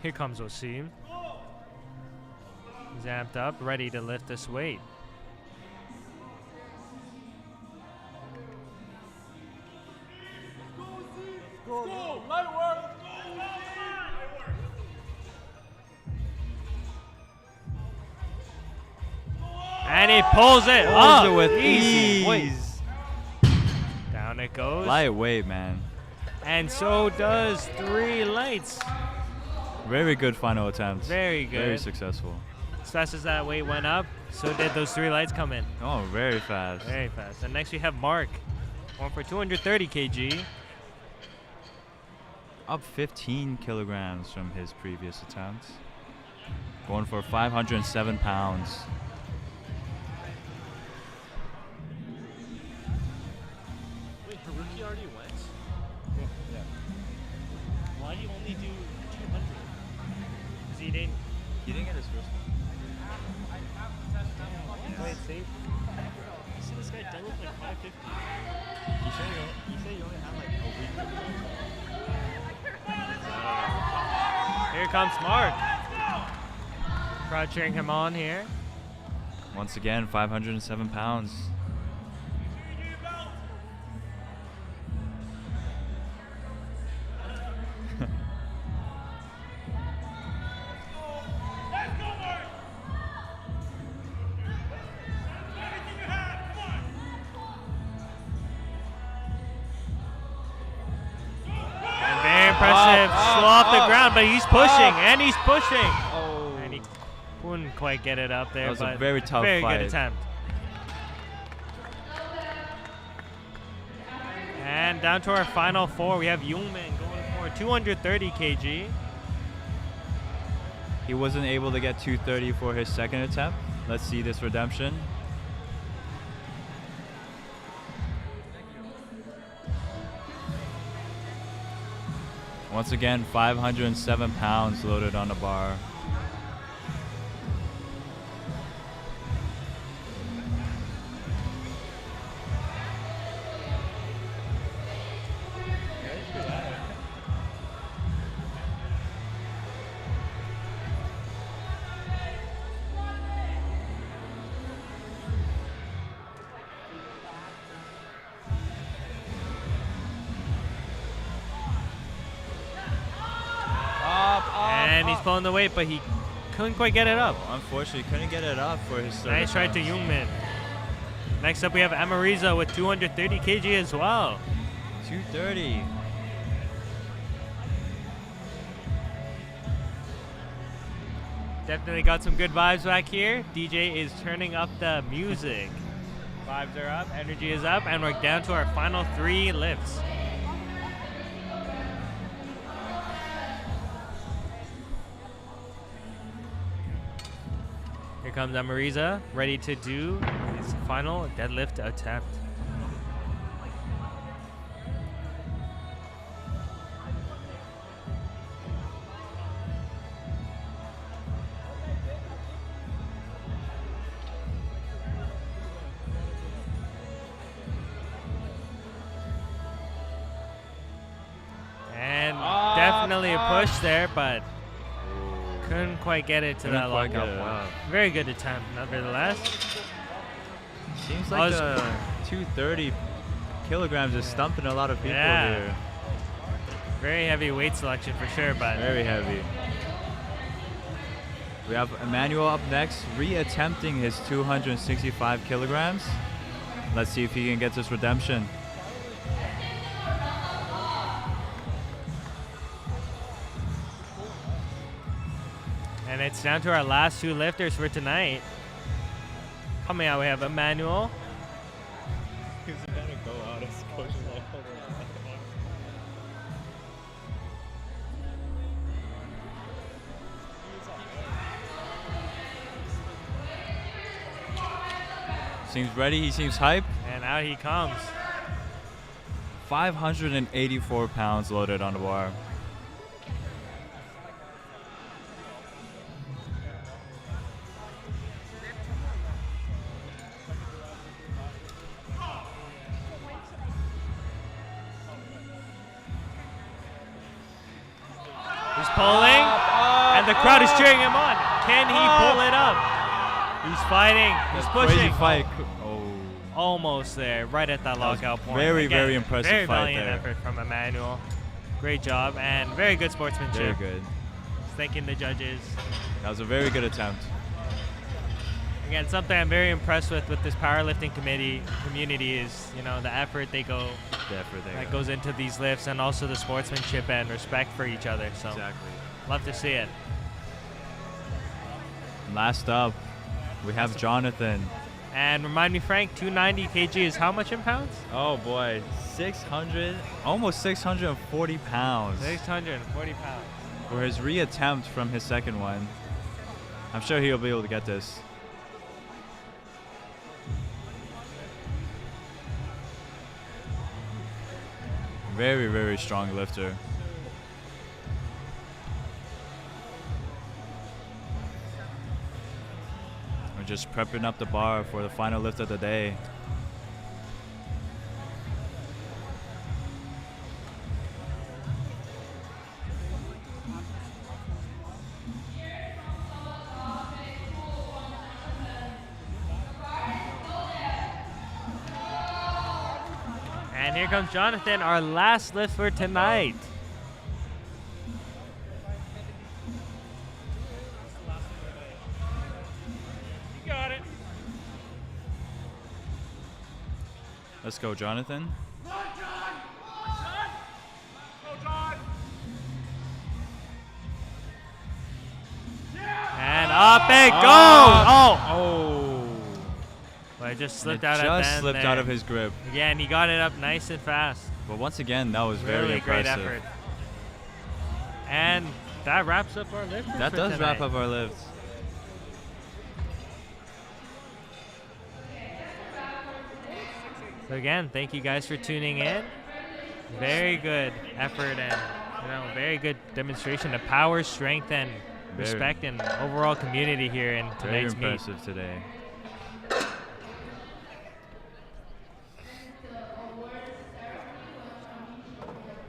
Here comes Wasim. He's amped up, ready to lift this weight. And he pulls it up. With Easy. ease. Wait. Down it goes. Lightweight, man. And so does 3 lights. Very good final attempt. Very good. Very successful. As fast as that weight went up, so did those 3 lights come in. Oh, very fast. Very fast. And next we have Mark, going for 230 kg. Up 15 kilograms from his previous attempt. Going for 507 pounds. Wait, Haruki already went? Yeah. Why do you only do 200? Because he didn't get his first one. play it safe. You see this guy deadlift like 550. You said you only had like a week. Here comes Mark. Crowd cheering him on here. Once again, 507 pounds. And very impressive. Slow off the ground, but he's pushing, and he's pushing. And he couldn't quite get it up there. That was a but very tough very fight. good attempt. And down to our final 4, we have Jungmin going for 230 kg. He wasn't able to get 230 for his second attempt. Let's see this redemption. Once again, 507 pounds loaded on the bar. And he's pulling the weight, but he couldn't quite get it up. Unfortunately, couldn't get it up for his third Nice try to attempt. Jungmin. Next up, we have Amariza with 230 kg as well. 230. Definitely got some good vibes back here. DJ is turning up the music. Vibes are up, energy is up, and we're down to our final 3 lifts. Here comes Amariza, ready to do his final deadlift attempt. And definitely a push there, but couldn't quite get it to Couldn't that quite lockout get it point. out. Very good attempt, nevertheless. Seems like was- the 230 kilograms is stumping a lot of people here. Very heavy weight selection for sure, but Very heavy. We have Emmanuel up next, re-attempting his 265 kilograms. Let's see if he can get this redemption. and it's down to our last 2 lifters for tonight. Coming out, we have Emmanuel. He's gonna go out as coach is like, hold Seems ready, he seems hype. And out he comes. 584 pounds loaded on the bar. He's pulling, and the crowd is cheering him on. Can he pull it up? He's fighting, he's pushing. Crazy fight. Oh. Almost there, right at that lockout point. very, Again, very impressive very fight valiant there. effort from Emmanuel. Great job, and very good sportsmanship. Very good. Thanking the judges. That was a very good attempt. Again, something I'm very impressed with this powerlifting community is, you know, the effort they go The effort they that got. goes into these lifts, and also the sportsmanship and respect for each other. So Exactly. love to see it. Last up, we have Jonathan. And remind me, Frank, 290 kg is how much in pounds? Oh boy, 600, almost 640 pounds. 640 pounds. For his reattempt from his second one. I'm sure he'll be able to get this. Very, very strong lifter. We're just prepping up the bar for the final lift of the day. And here comes Jonathan, our last lift for tonight. You got it. Let's go, Jonathan. And up it goes! Oh! But it just And slipped it out at the just end slipped there. out of his grip. Yeah, and he got it up nice and fast. But once again, that was very Really great impressive. effort. And that wraps up our lift. That does wrap up our lift. So again, thank you guys for tuning in. Very good effort and very good demonstration of power, strength, and respect and overall community here in Very tonight's meet. impressive today.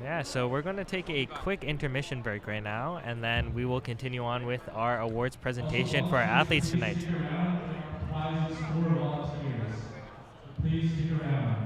Yeah, so we're going to take a quick intermission break right now, and then we will continue on with our awards presentation for our athletes tonight. Prizes for volunteers. Please stick around.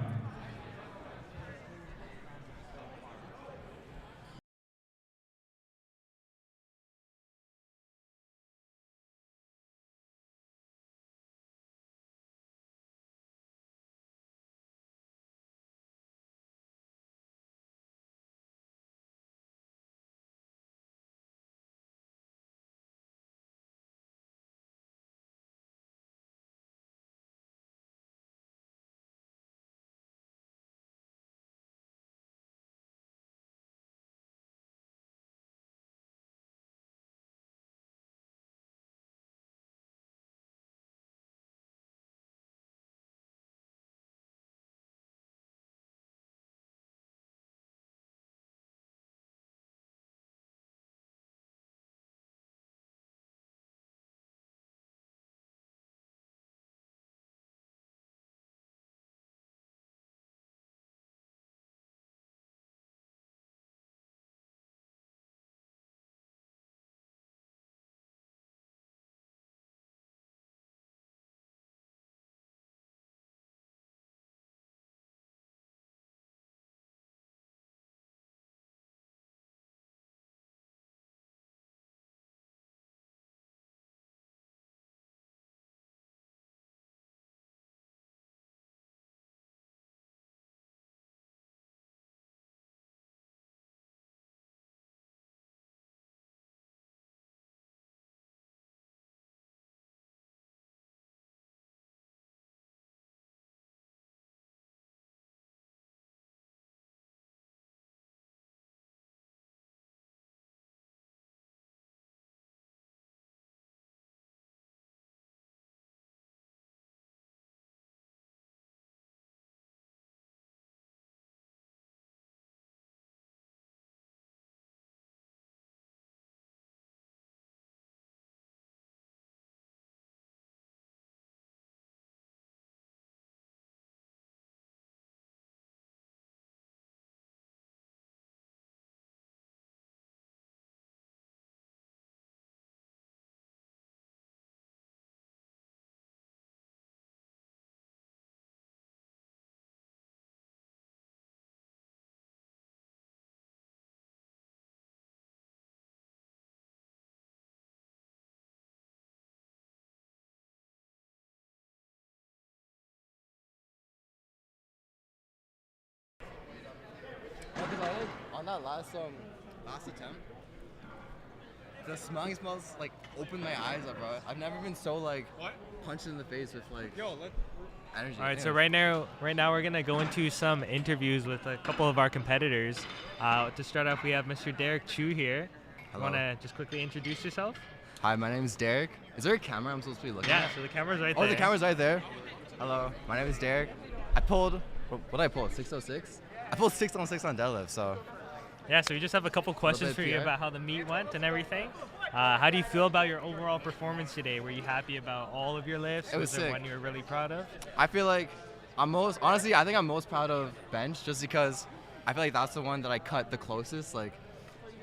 that last attempt, the smelling smells like opened my eyes up, bro. I've never been so like punched in the face with like energy. All right, so right now we're gonna go into some interviews with a couple of our competitors. To start off, we have Mr. Derek Chu here. Hello. You wanna just quickly introduce yourself? Hi, my name is Derek. Is there a camera I'm supposed to be looking at? Yeah, so the camera's right there. Oh, the camera's right there. Hello, my name is Derek. I pulled, what did I pull, 606? I pulled 6 on 6 on deadlift, so. Yeah, so we just have a couple questions for you about how the meet went and everything. How do you feel about your overall performance today? Were you happy about all of your lifts? It was there sick. one you were really proud of? I feel like honestly, I think I'm most proud of bench just because I feel like that's the one that I cut the closest. Like,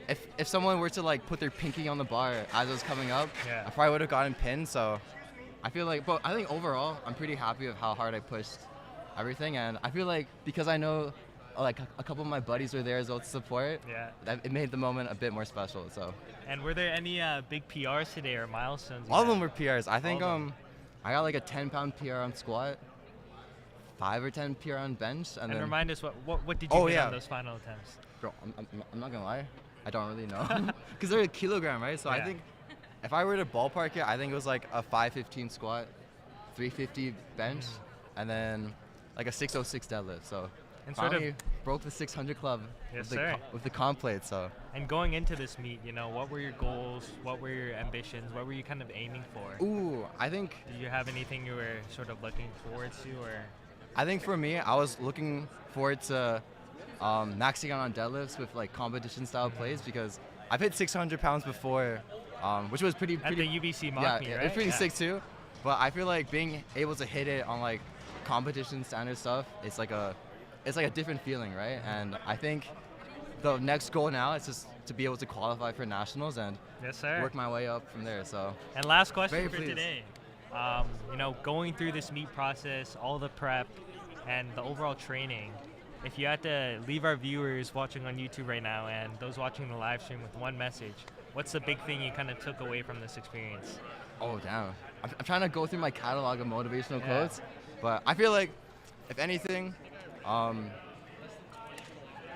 if someone were to like put their pinky on the bar as it was coming up, I probably would have gotten pinned. So I feel like, but I think overall, I'm pretty happy with how hard I pushed everything. And I feel like because I know like a couple of my buddies were there as well to support, it made the moment a bit more special. So. And were there any big PRs today or milestones? All of them were PRs. I think I got like a 10-pound PR on squat, 5 or 10 PR on bench, and then remind us what did you get on those final attempts? Bro, I'm not gonna lie, I don't really know, because they're a kilogram, right? So I think if I were to ballpark it, I think it was like a 515 squat, 350 bench, and then like a 606 deadlift. So and finally broke the 600 club with the Cont plate. So. And going into this meet, you know, what were your goals? What were your ambitions? What were you kind of aiming for? Ooh, I think. Did you have anything you were sort of looking forward to, or? I think for me, I was looking forward to maxing out on deadlifts with like competition style plays because I've hit 600 pounds before, which was pretty. At the UBC mock meet, right? It was pretty sick too. But I feel like being able to hit it on like competition standard stuff, it's like a different feeling, right? And I think the next goal now is just to be able to qualify for nationals and work my way up from there. So. And last question for today. You know, going through this meet process, all the prep, and the overall training, if you had to leave our viewers watching on YouTube right now and those watching the live stream with one message, what's the big thing you kind of took away from this experience? Oh, damn. I'm trying to go through my catalog of motivational quotes, but I feel like, if anything, I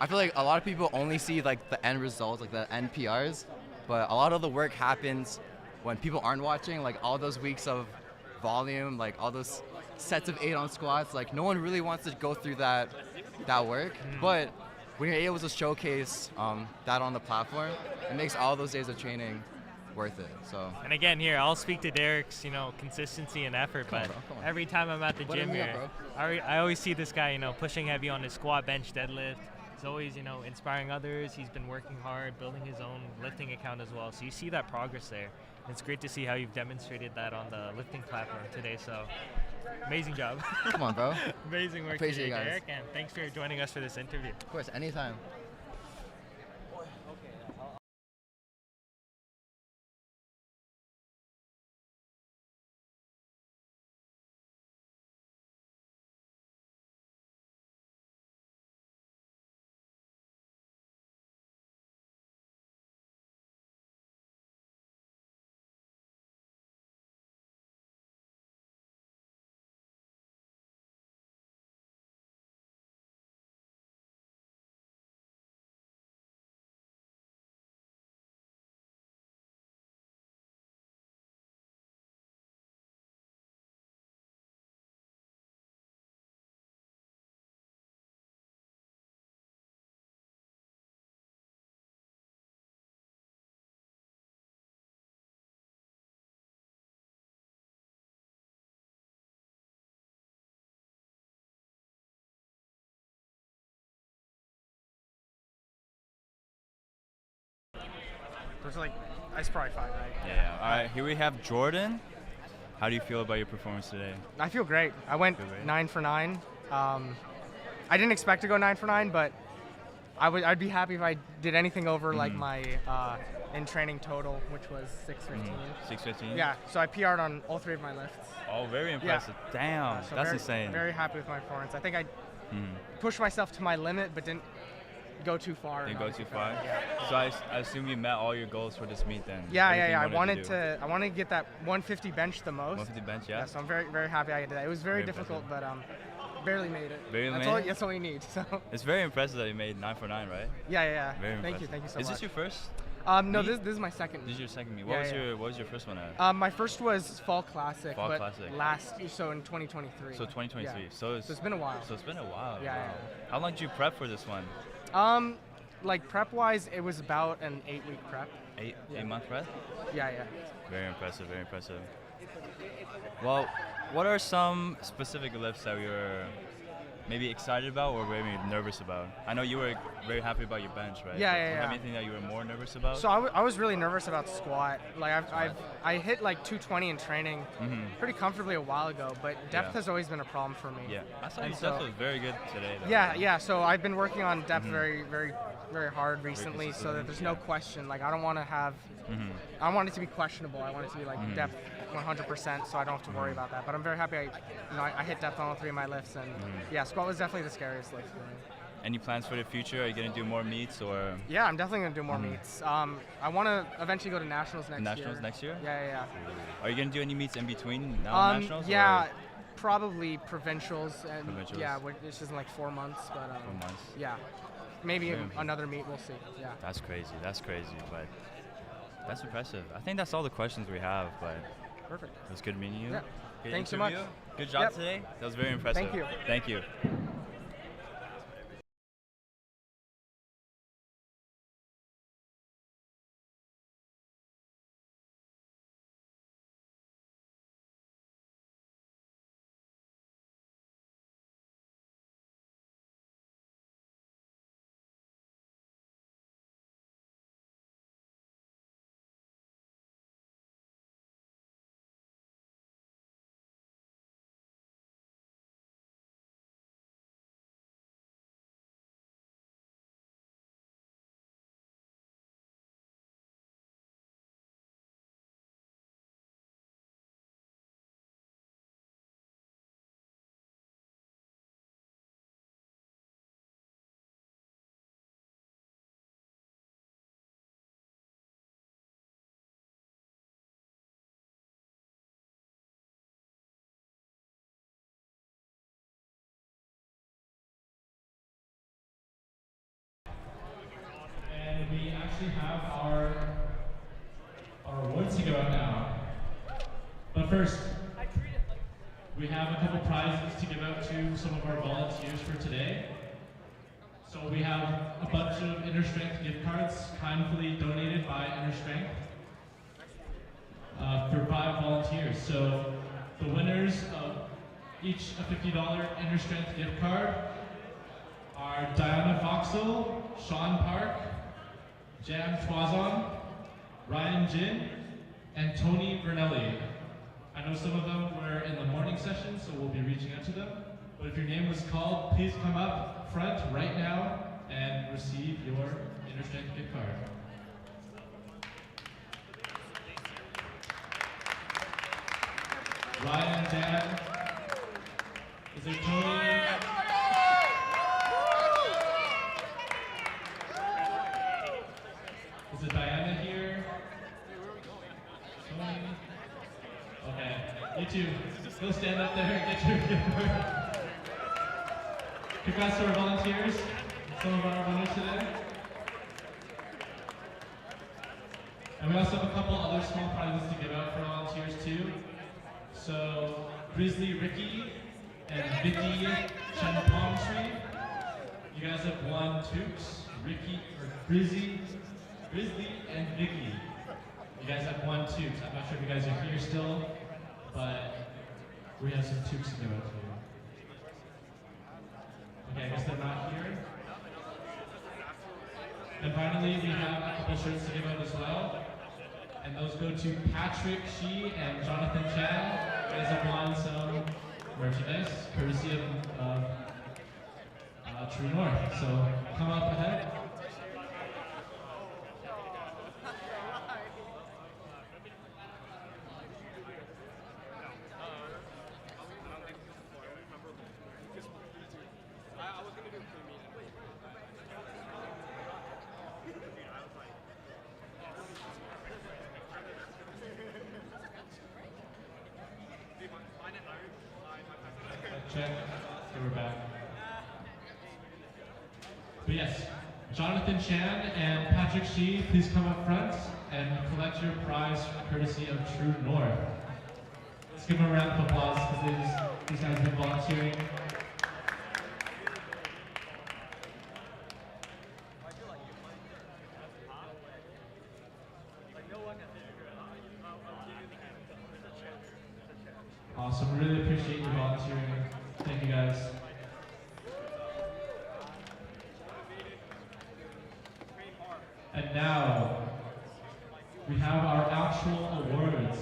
feel like a lot of people only see like the end results, like the end PRs, but a lot of the work happens when people aren't watching, like all those weeks of volume, like all those sets of 8 on squats, like no one really wants to go through that work, but when you're able to showcase that on the platform, it makes all those days of training worth it. So. And again, here I'll speak to Derek's, you know, consistency and effort, but every time I'm at the gym here, I always see this guy, you know, pushing heavy on his squat, bench, deadlift. He's always, you know, inspiring others. He's been working hard, building his own lifting account as well. So you see that progress there. It's great to see how you've demonstrated that on the lifting platform today. So amazing job. Come on, bro. Amazing work Appreciate today, you guys. Derek, and thanks for joining us for this interview. Of course, anytime. There's like, it's probably fine, right? Yeah. All right, here we have Jordan. How do you feel about your performance today? I feel great. I went 9 for 9. I didn't expect to go 9 for 9, but I'd be happy if I did anything over like my in training total, which was 615. 615? Yeah, so I PR'd on all 3 of my lifts. Oh, very impressive. Damn, So that's insane. Very happy with my performance. I think I pushed myself to my limit, but didn't go too far. Didn't go too far? Yeah. So I assume you met all your goals for this meet then? Yeah. Everything I you wanted to get that 150 bench the most. 150 bench, yeah? So I'm very, very happy I did that. It was very difficult, but barely made it. Barely that's made all, it? That's all you need. So. It's very impressive that you made 9 for 9, right? Yeah. Very Thank impressive. you so Is much. this your first? No, meet? this is my second. This is your second meet. Yeah, What was your first one at? My first was Fall Classic. Fall but Classic. So in 2023. So 2023. Yeah. So it's been a while. So it's been a while. Yeah. Wow. How long did you prep for this one? Like prep wise, it was about an 8-week prep. 8-month prep? Yeah. Very impressive. Very impressive. Well, what are some specific lifts that you're maybe excited about or maybe nervous about? I know you were very happy about your bench, right? Yeah. Do you have anything that you were more nervous about? So I was really nervous about squat. Like I hit like 220 in training pretty comfortably a while ago, but depth has always been a problem for me. Yeah, I saw your depth was very good today, though. Yeah. So I've been working on depth very hard recently, so that there's no question. Like I don't want to have, I don't want it to be questionable. I want it to be like depth 100%, so I don't have to worry about that. But I'm very happy I hit depth on all 3 of my lifts, and yeah, squat was definitely the scariest lift for me. Any plans for the future? Are you gonna do more meets or? Yeah, I'm definitely gonna do more meets. I want to eventually go to nationals next year. Nationals next year? Yeah. Are you gonna do any meets in between now and nationals? Yeah, probably provincials, and yeah, it's just in like 4 months, but 4 months. Yeah, maybe another meet. We'll see. Yeah. That's crazy, but that's impressive. I think that's all the questions we have, but. Perfect. It was good meeting you. Yeah. Good Thanks interview. so much. Good job today. That was very impressive. Thank you. Thank you. And we actually have our awards to go out now. But first, we have a couple prizes to give out to some of our volunteers for today. So we have a bunch of Inner Strength gift cards kindly donated by Inner Strength for 5 volunteers. So the winners of each a $50 Inner Strength gift card are Diana Foxell, Sean Park, Jam Twazon, Ryan Jin, and Tony Vernelli. I know some of them were in the morning session, so we'll be reaching out to them. But if your name was called, please come up front right now and receive your Inner Strength gift card. Ryan and Dan. Is there Tony? Is it Diana here? Tony? Okay, you two, go stand up there and get your gift card. Congrats to our volunteers, some of our winners today. And we also have a couple other small prizes to give out for volunteers too. So, Grizzly Ricky and Vicky Chen Palm Tree. You guys have won toques. Grizzly and Vicky. You guys have won toques. I'm not sure if you guys are here still, but we have some toques to give out to you. Okay, I guess they're not here. And finally, we have a couple shirts to give out as well. And those go to Patrick Shi and Jonathan Chan. You guys have won some merchandise, courtesy of True North. So come up ahead. Check. So we're back. But yes, Jonathan Chan and Patrick Shi, please come up front and collect your prize courtesy of True North. Let's give them a round of applause because these guys have been volunteering. Awesome, really appreciate you volunteering. Thank you guys. And now, we have our actual awards.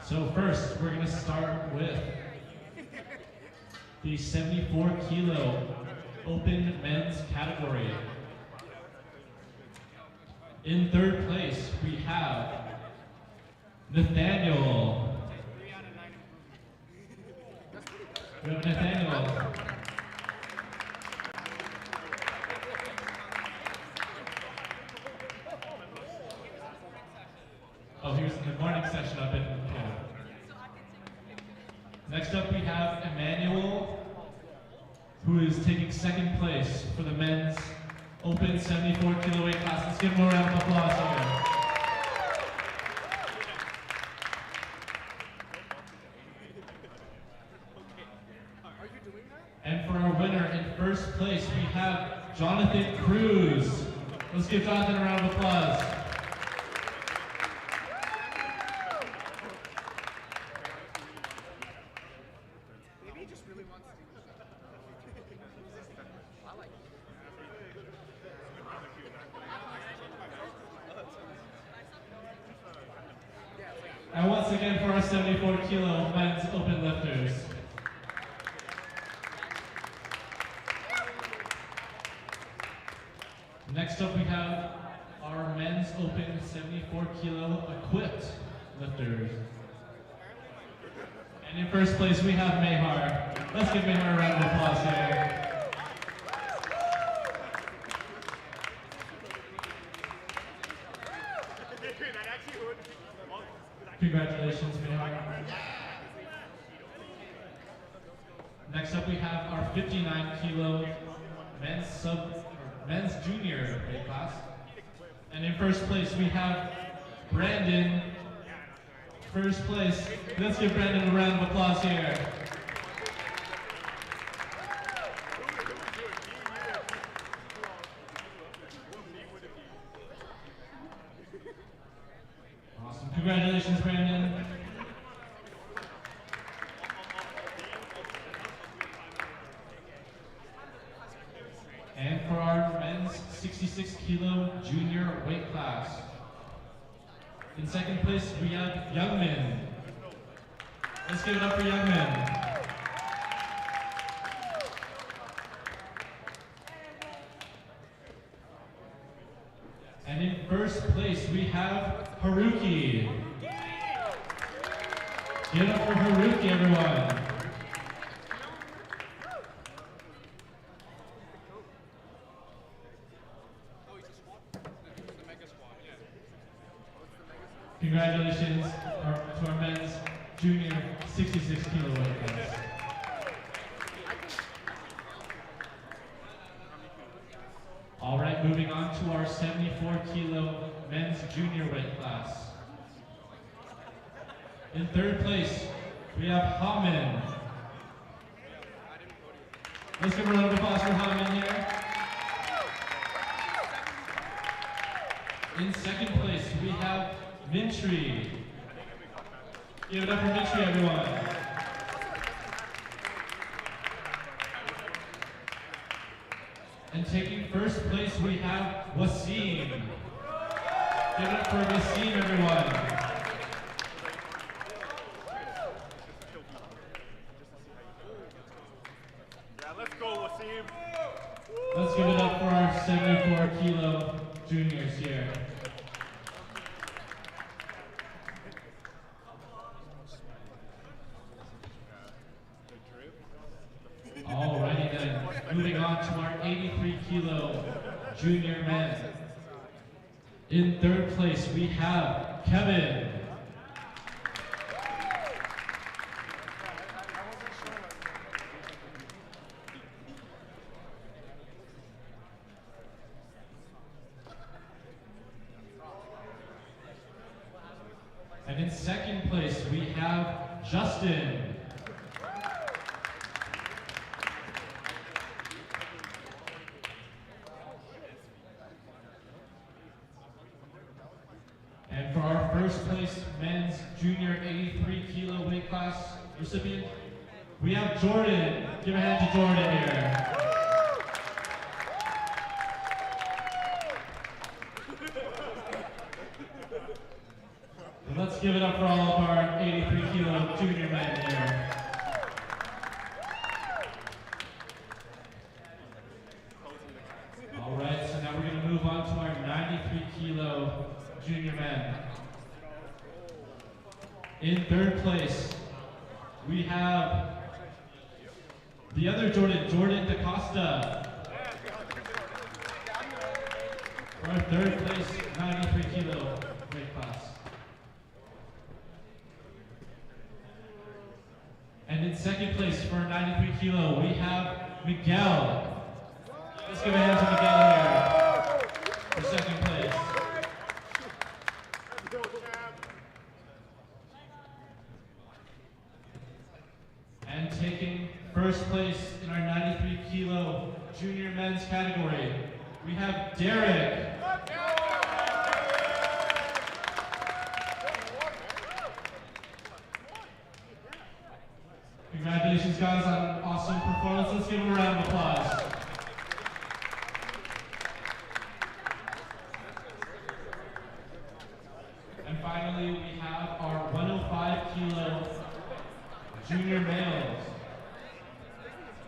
So first, we're gonna start with the 74 kilo open men's category. In third place, we have Nathaniel. We have Nathaniel. Oh, here's the morning session up in Canada. Next up, we have Emmanuel, who is taking second place for the men's open 74 kilo weight class. Let's give him a round of applause here. And for our winner in first place, we have Jonathan Cruz. Let's give Jonathan a round of applause. Maybe he just really wants to. I like And once again for our 74 kilo men's open lifters. Next up we have our men's open 74 kilo equipped lifters. And in first place we have Mehar. Let's give Mehar a round of applause here. Congratulations, Mehar. Next up we have our 59 kilo men's junior weight class. And in first place we have Brandon. First place. Let's give Brandon a round of applause here. Awesome. Congratulations, Brandon. And for our men's 66 kilo junior weight class. In second place, we have Youngman. Let's give it up for Youngman. And in first place, we have Haruki. Give it up for Haruki, everyone. Congratulations to our men's junior 66 kilo weight class. All right, moving on to our 74 kilo men's junior weight class. In third place, we have Haman. Let's give a round of applause for Haman here. In second place, we have Mintry. Give it up for Mintry, everyone. And taking first place, we have Wasim. Give it up for Wasim, everyone. Yeah, let's go, Wasim. Let's give it up for our 74 kilo juniors here. Alrighty then, moving on to our 83 kilo junior men. In third place, we have Kevin. And in second place, we have Justin. And for our first place men's junior 83 kilo weight class recipient, we have Jordan. Give a hand to Jordan here. And let's give it up for all of our 83 kilo junior men here. All right, so now we're going to move on to our 93 kilo junior men. In third place, we have the other Jordan, Jordan DaCosta. For our third place 93 kilo weight class. And in second place for 93 kilo, we have Miguel. Let's give a hand to Miguel here for second place. And taking first place in our 93 kilo junior men's category, we have Derek. Congratulations, guys, on an awesome performance. Let's give them a round of applause. And finally, we have our 105 kilo junior males.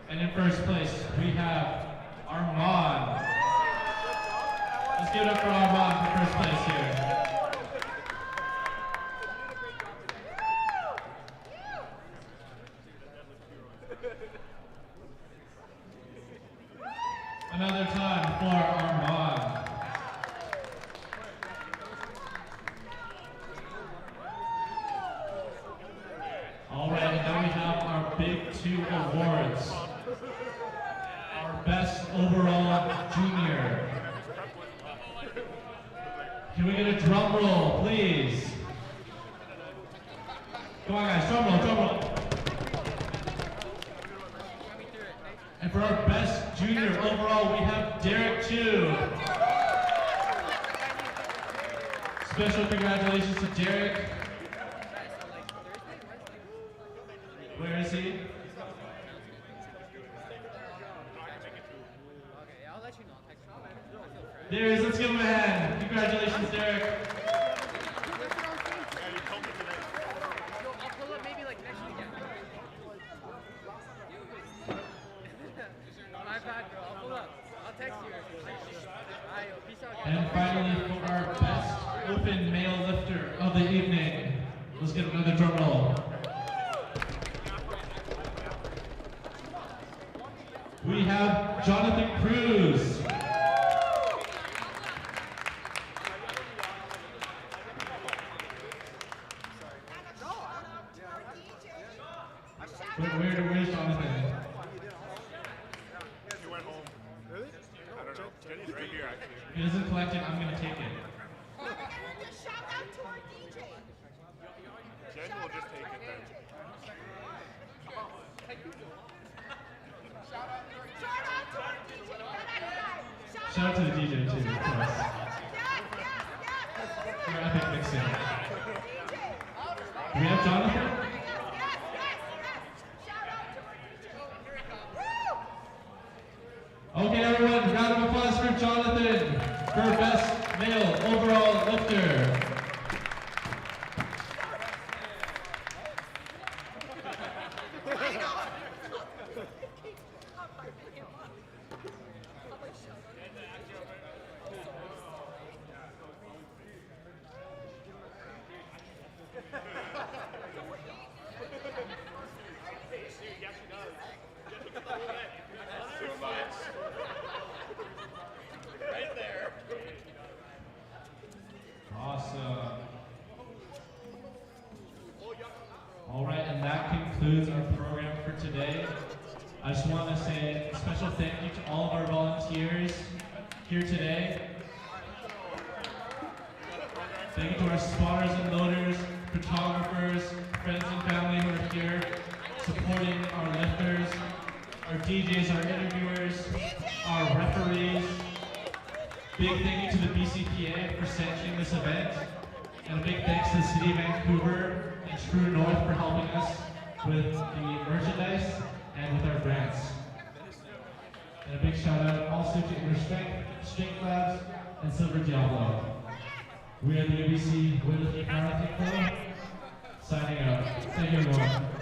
And in first place, we have Armand. Let's give it up for Armand for first place here. Another time for Armand. All right, and now we have our big two awards. Our best overall junior. Can we get a drum roll, please? Come on, guys, drum roll, drum roll. And for our best junior overall, we have Derek Chu. Special congratulations to Derek. Where is he? There he is. Let's give him a hand. Congratulations, Derek. And finally, for our best open male lifter of the evening, let's get another drum roll. We have Jonathan Cruz. Where's Jonathan? He went home. Really? I don't know. Jenny's right here, actually. If he doesn't collect it, I'm going to take it. Shout out to our DJ. Jen will just take it then. Shout out to the DJ too, of course. For epic mixing. Do we have Jonathan? Okay, everyone, round of applause for Jonathan for best male overall lifter. Awesome. All right, and that concludes our program for today. I just want to say a special thank you to all of our volunteers here today. Thank you to our spotters and loaders for DJs, our interviewers, our referees. Big thank you to the BCPA for sanctioning this event. And a big thanks to the City of Vancouver and True North for helping us with the merchandise and with our grants. And a big shout out also to Inner Strength Labs, and Silver Diablo. We are the UBC Weightlifting Powerlifting Club, signing out. Thank you everyone.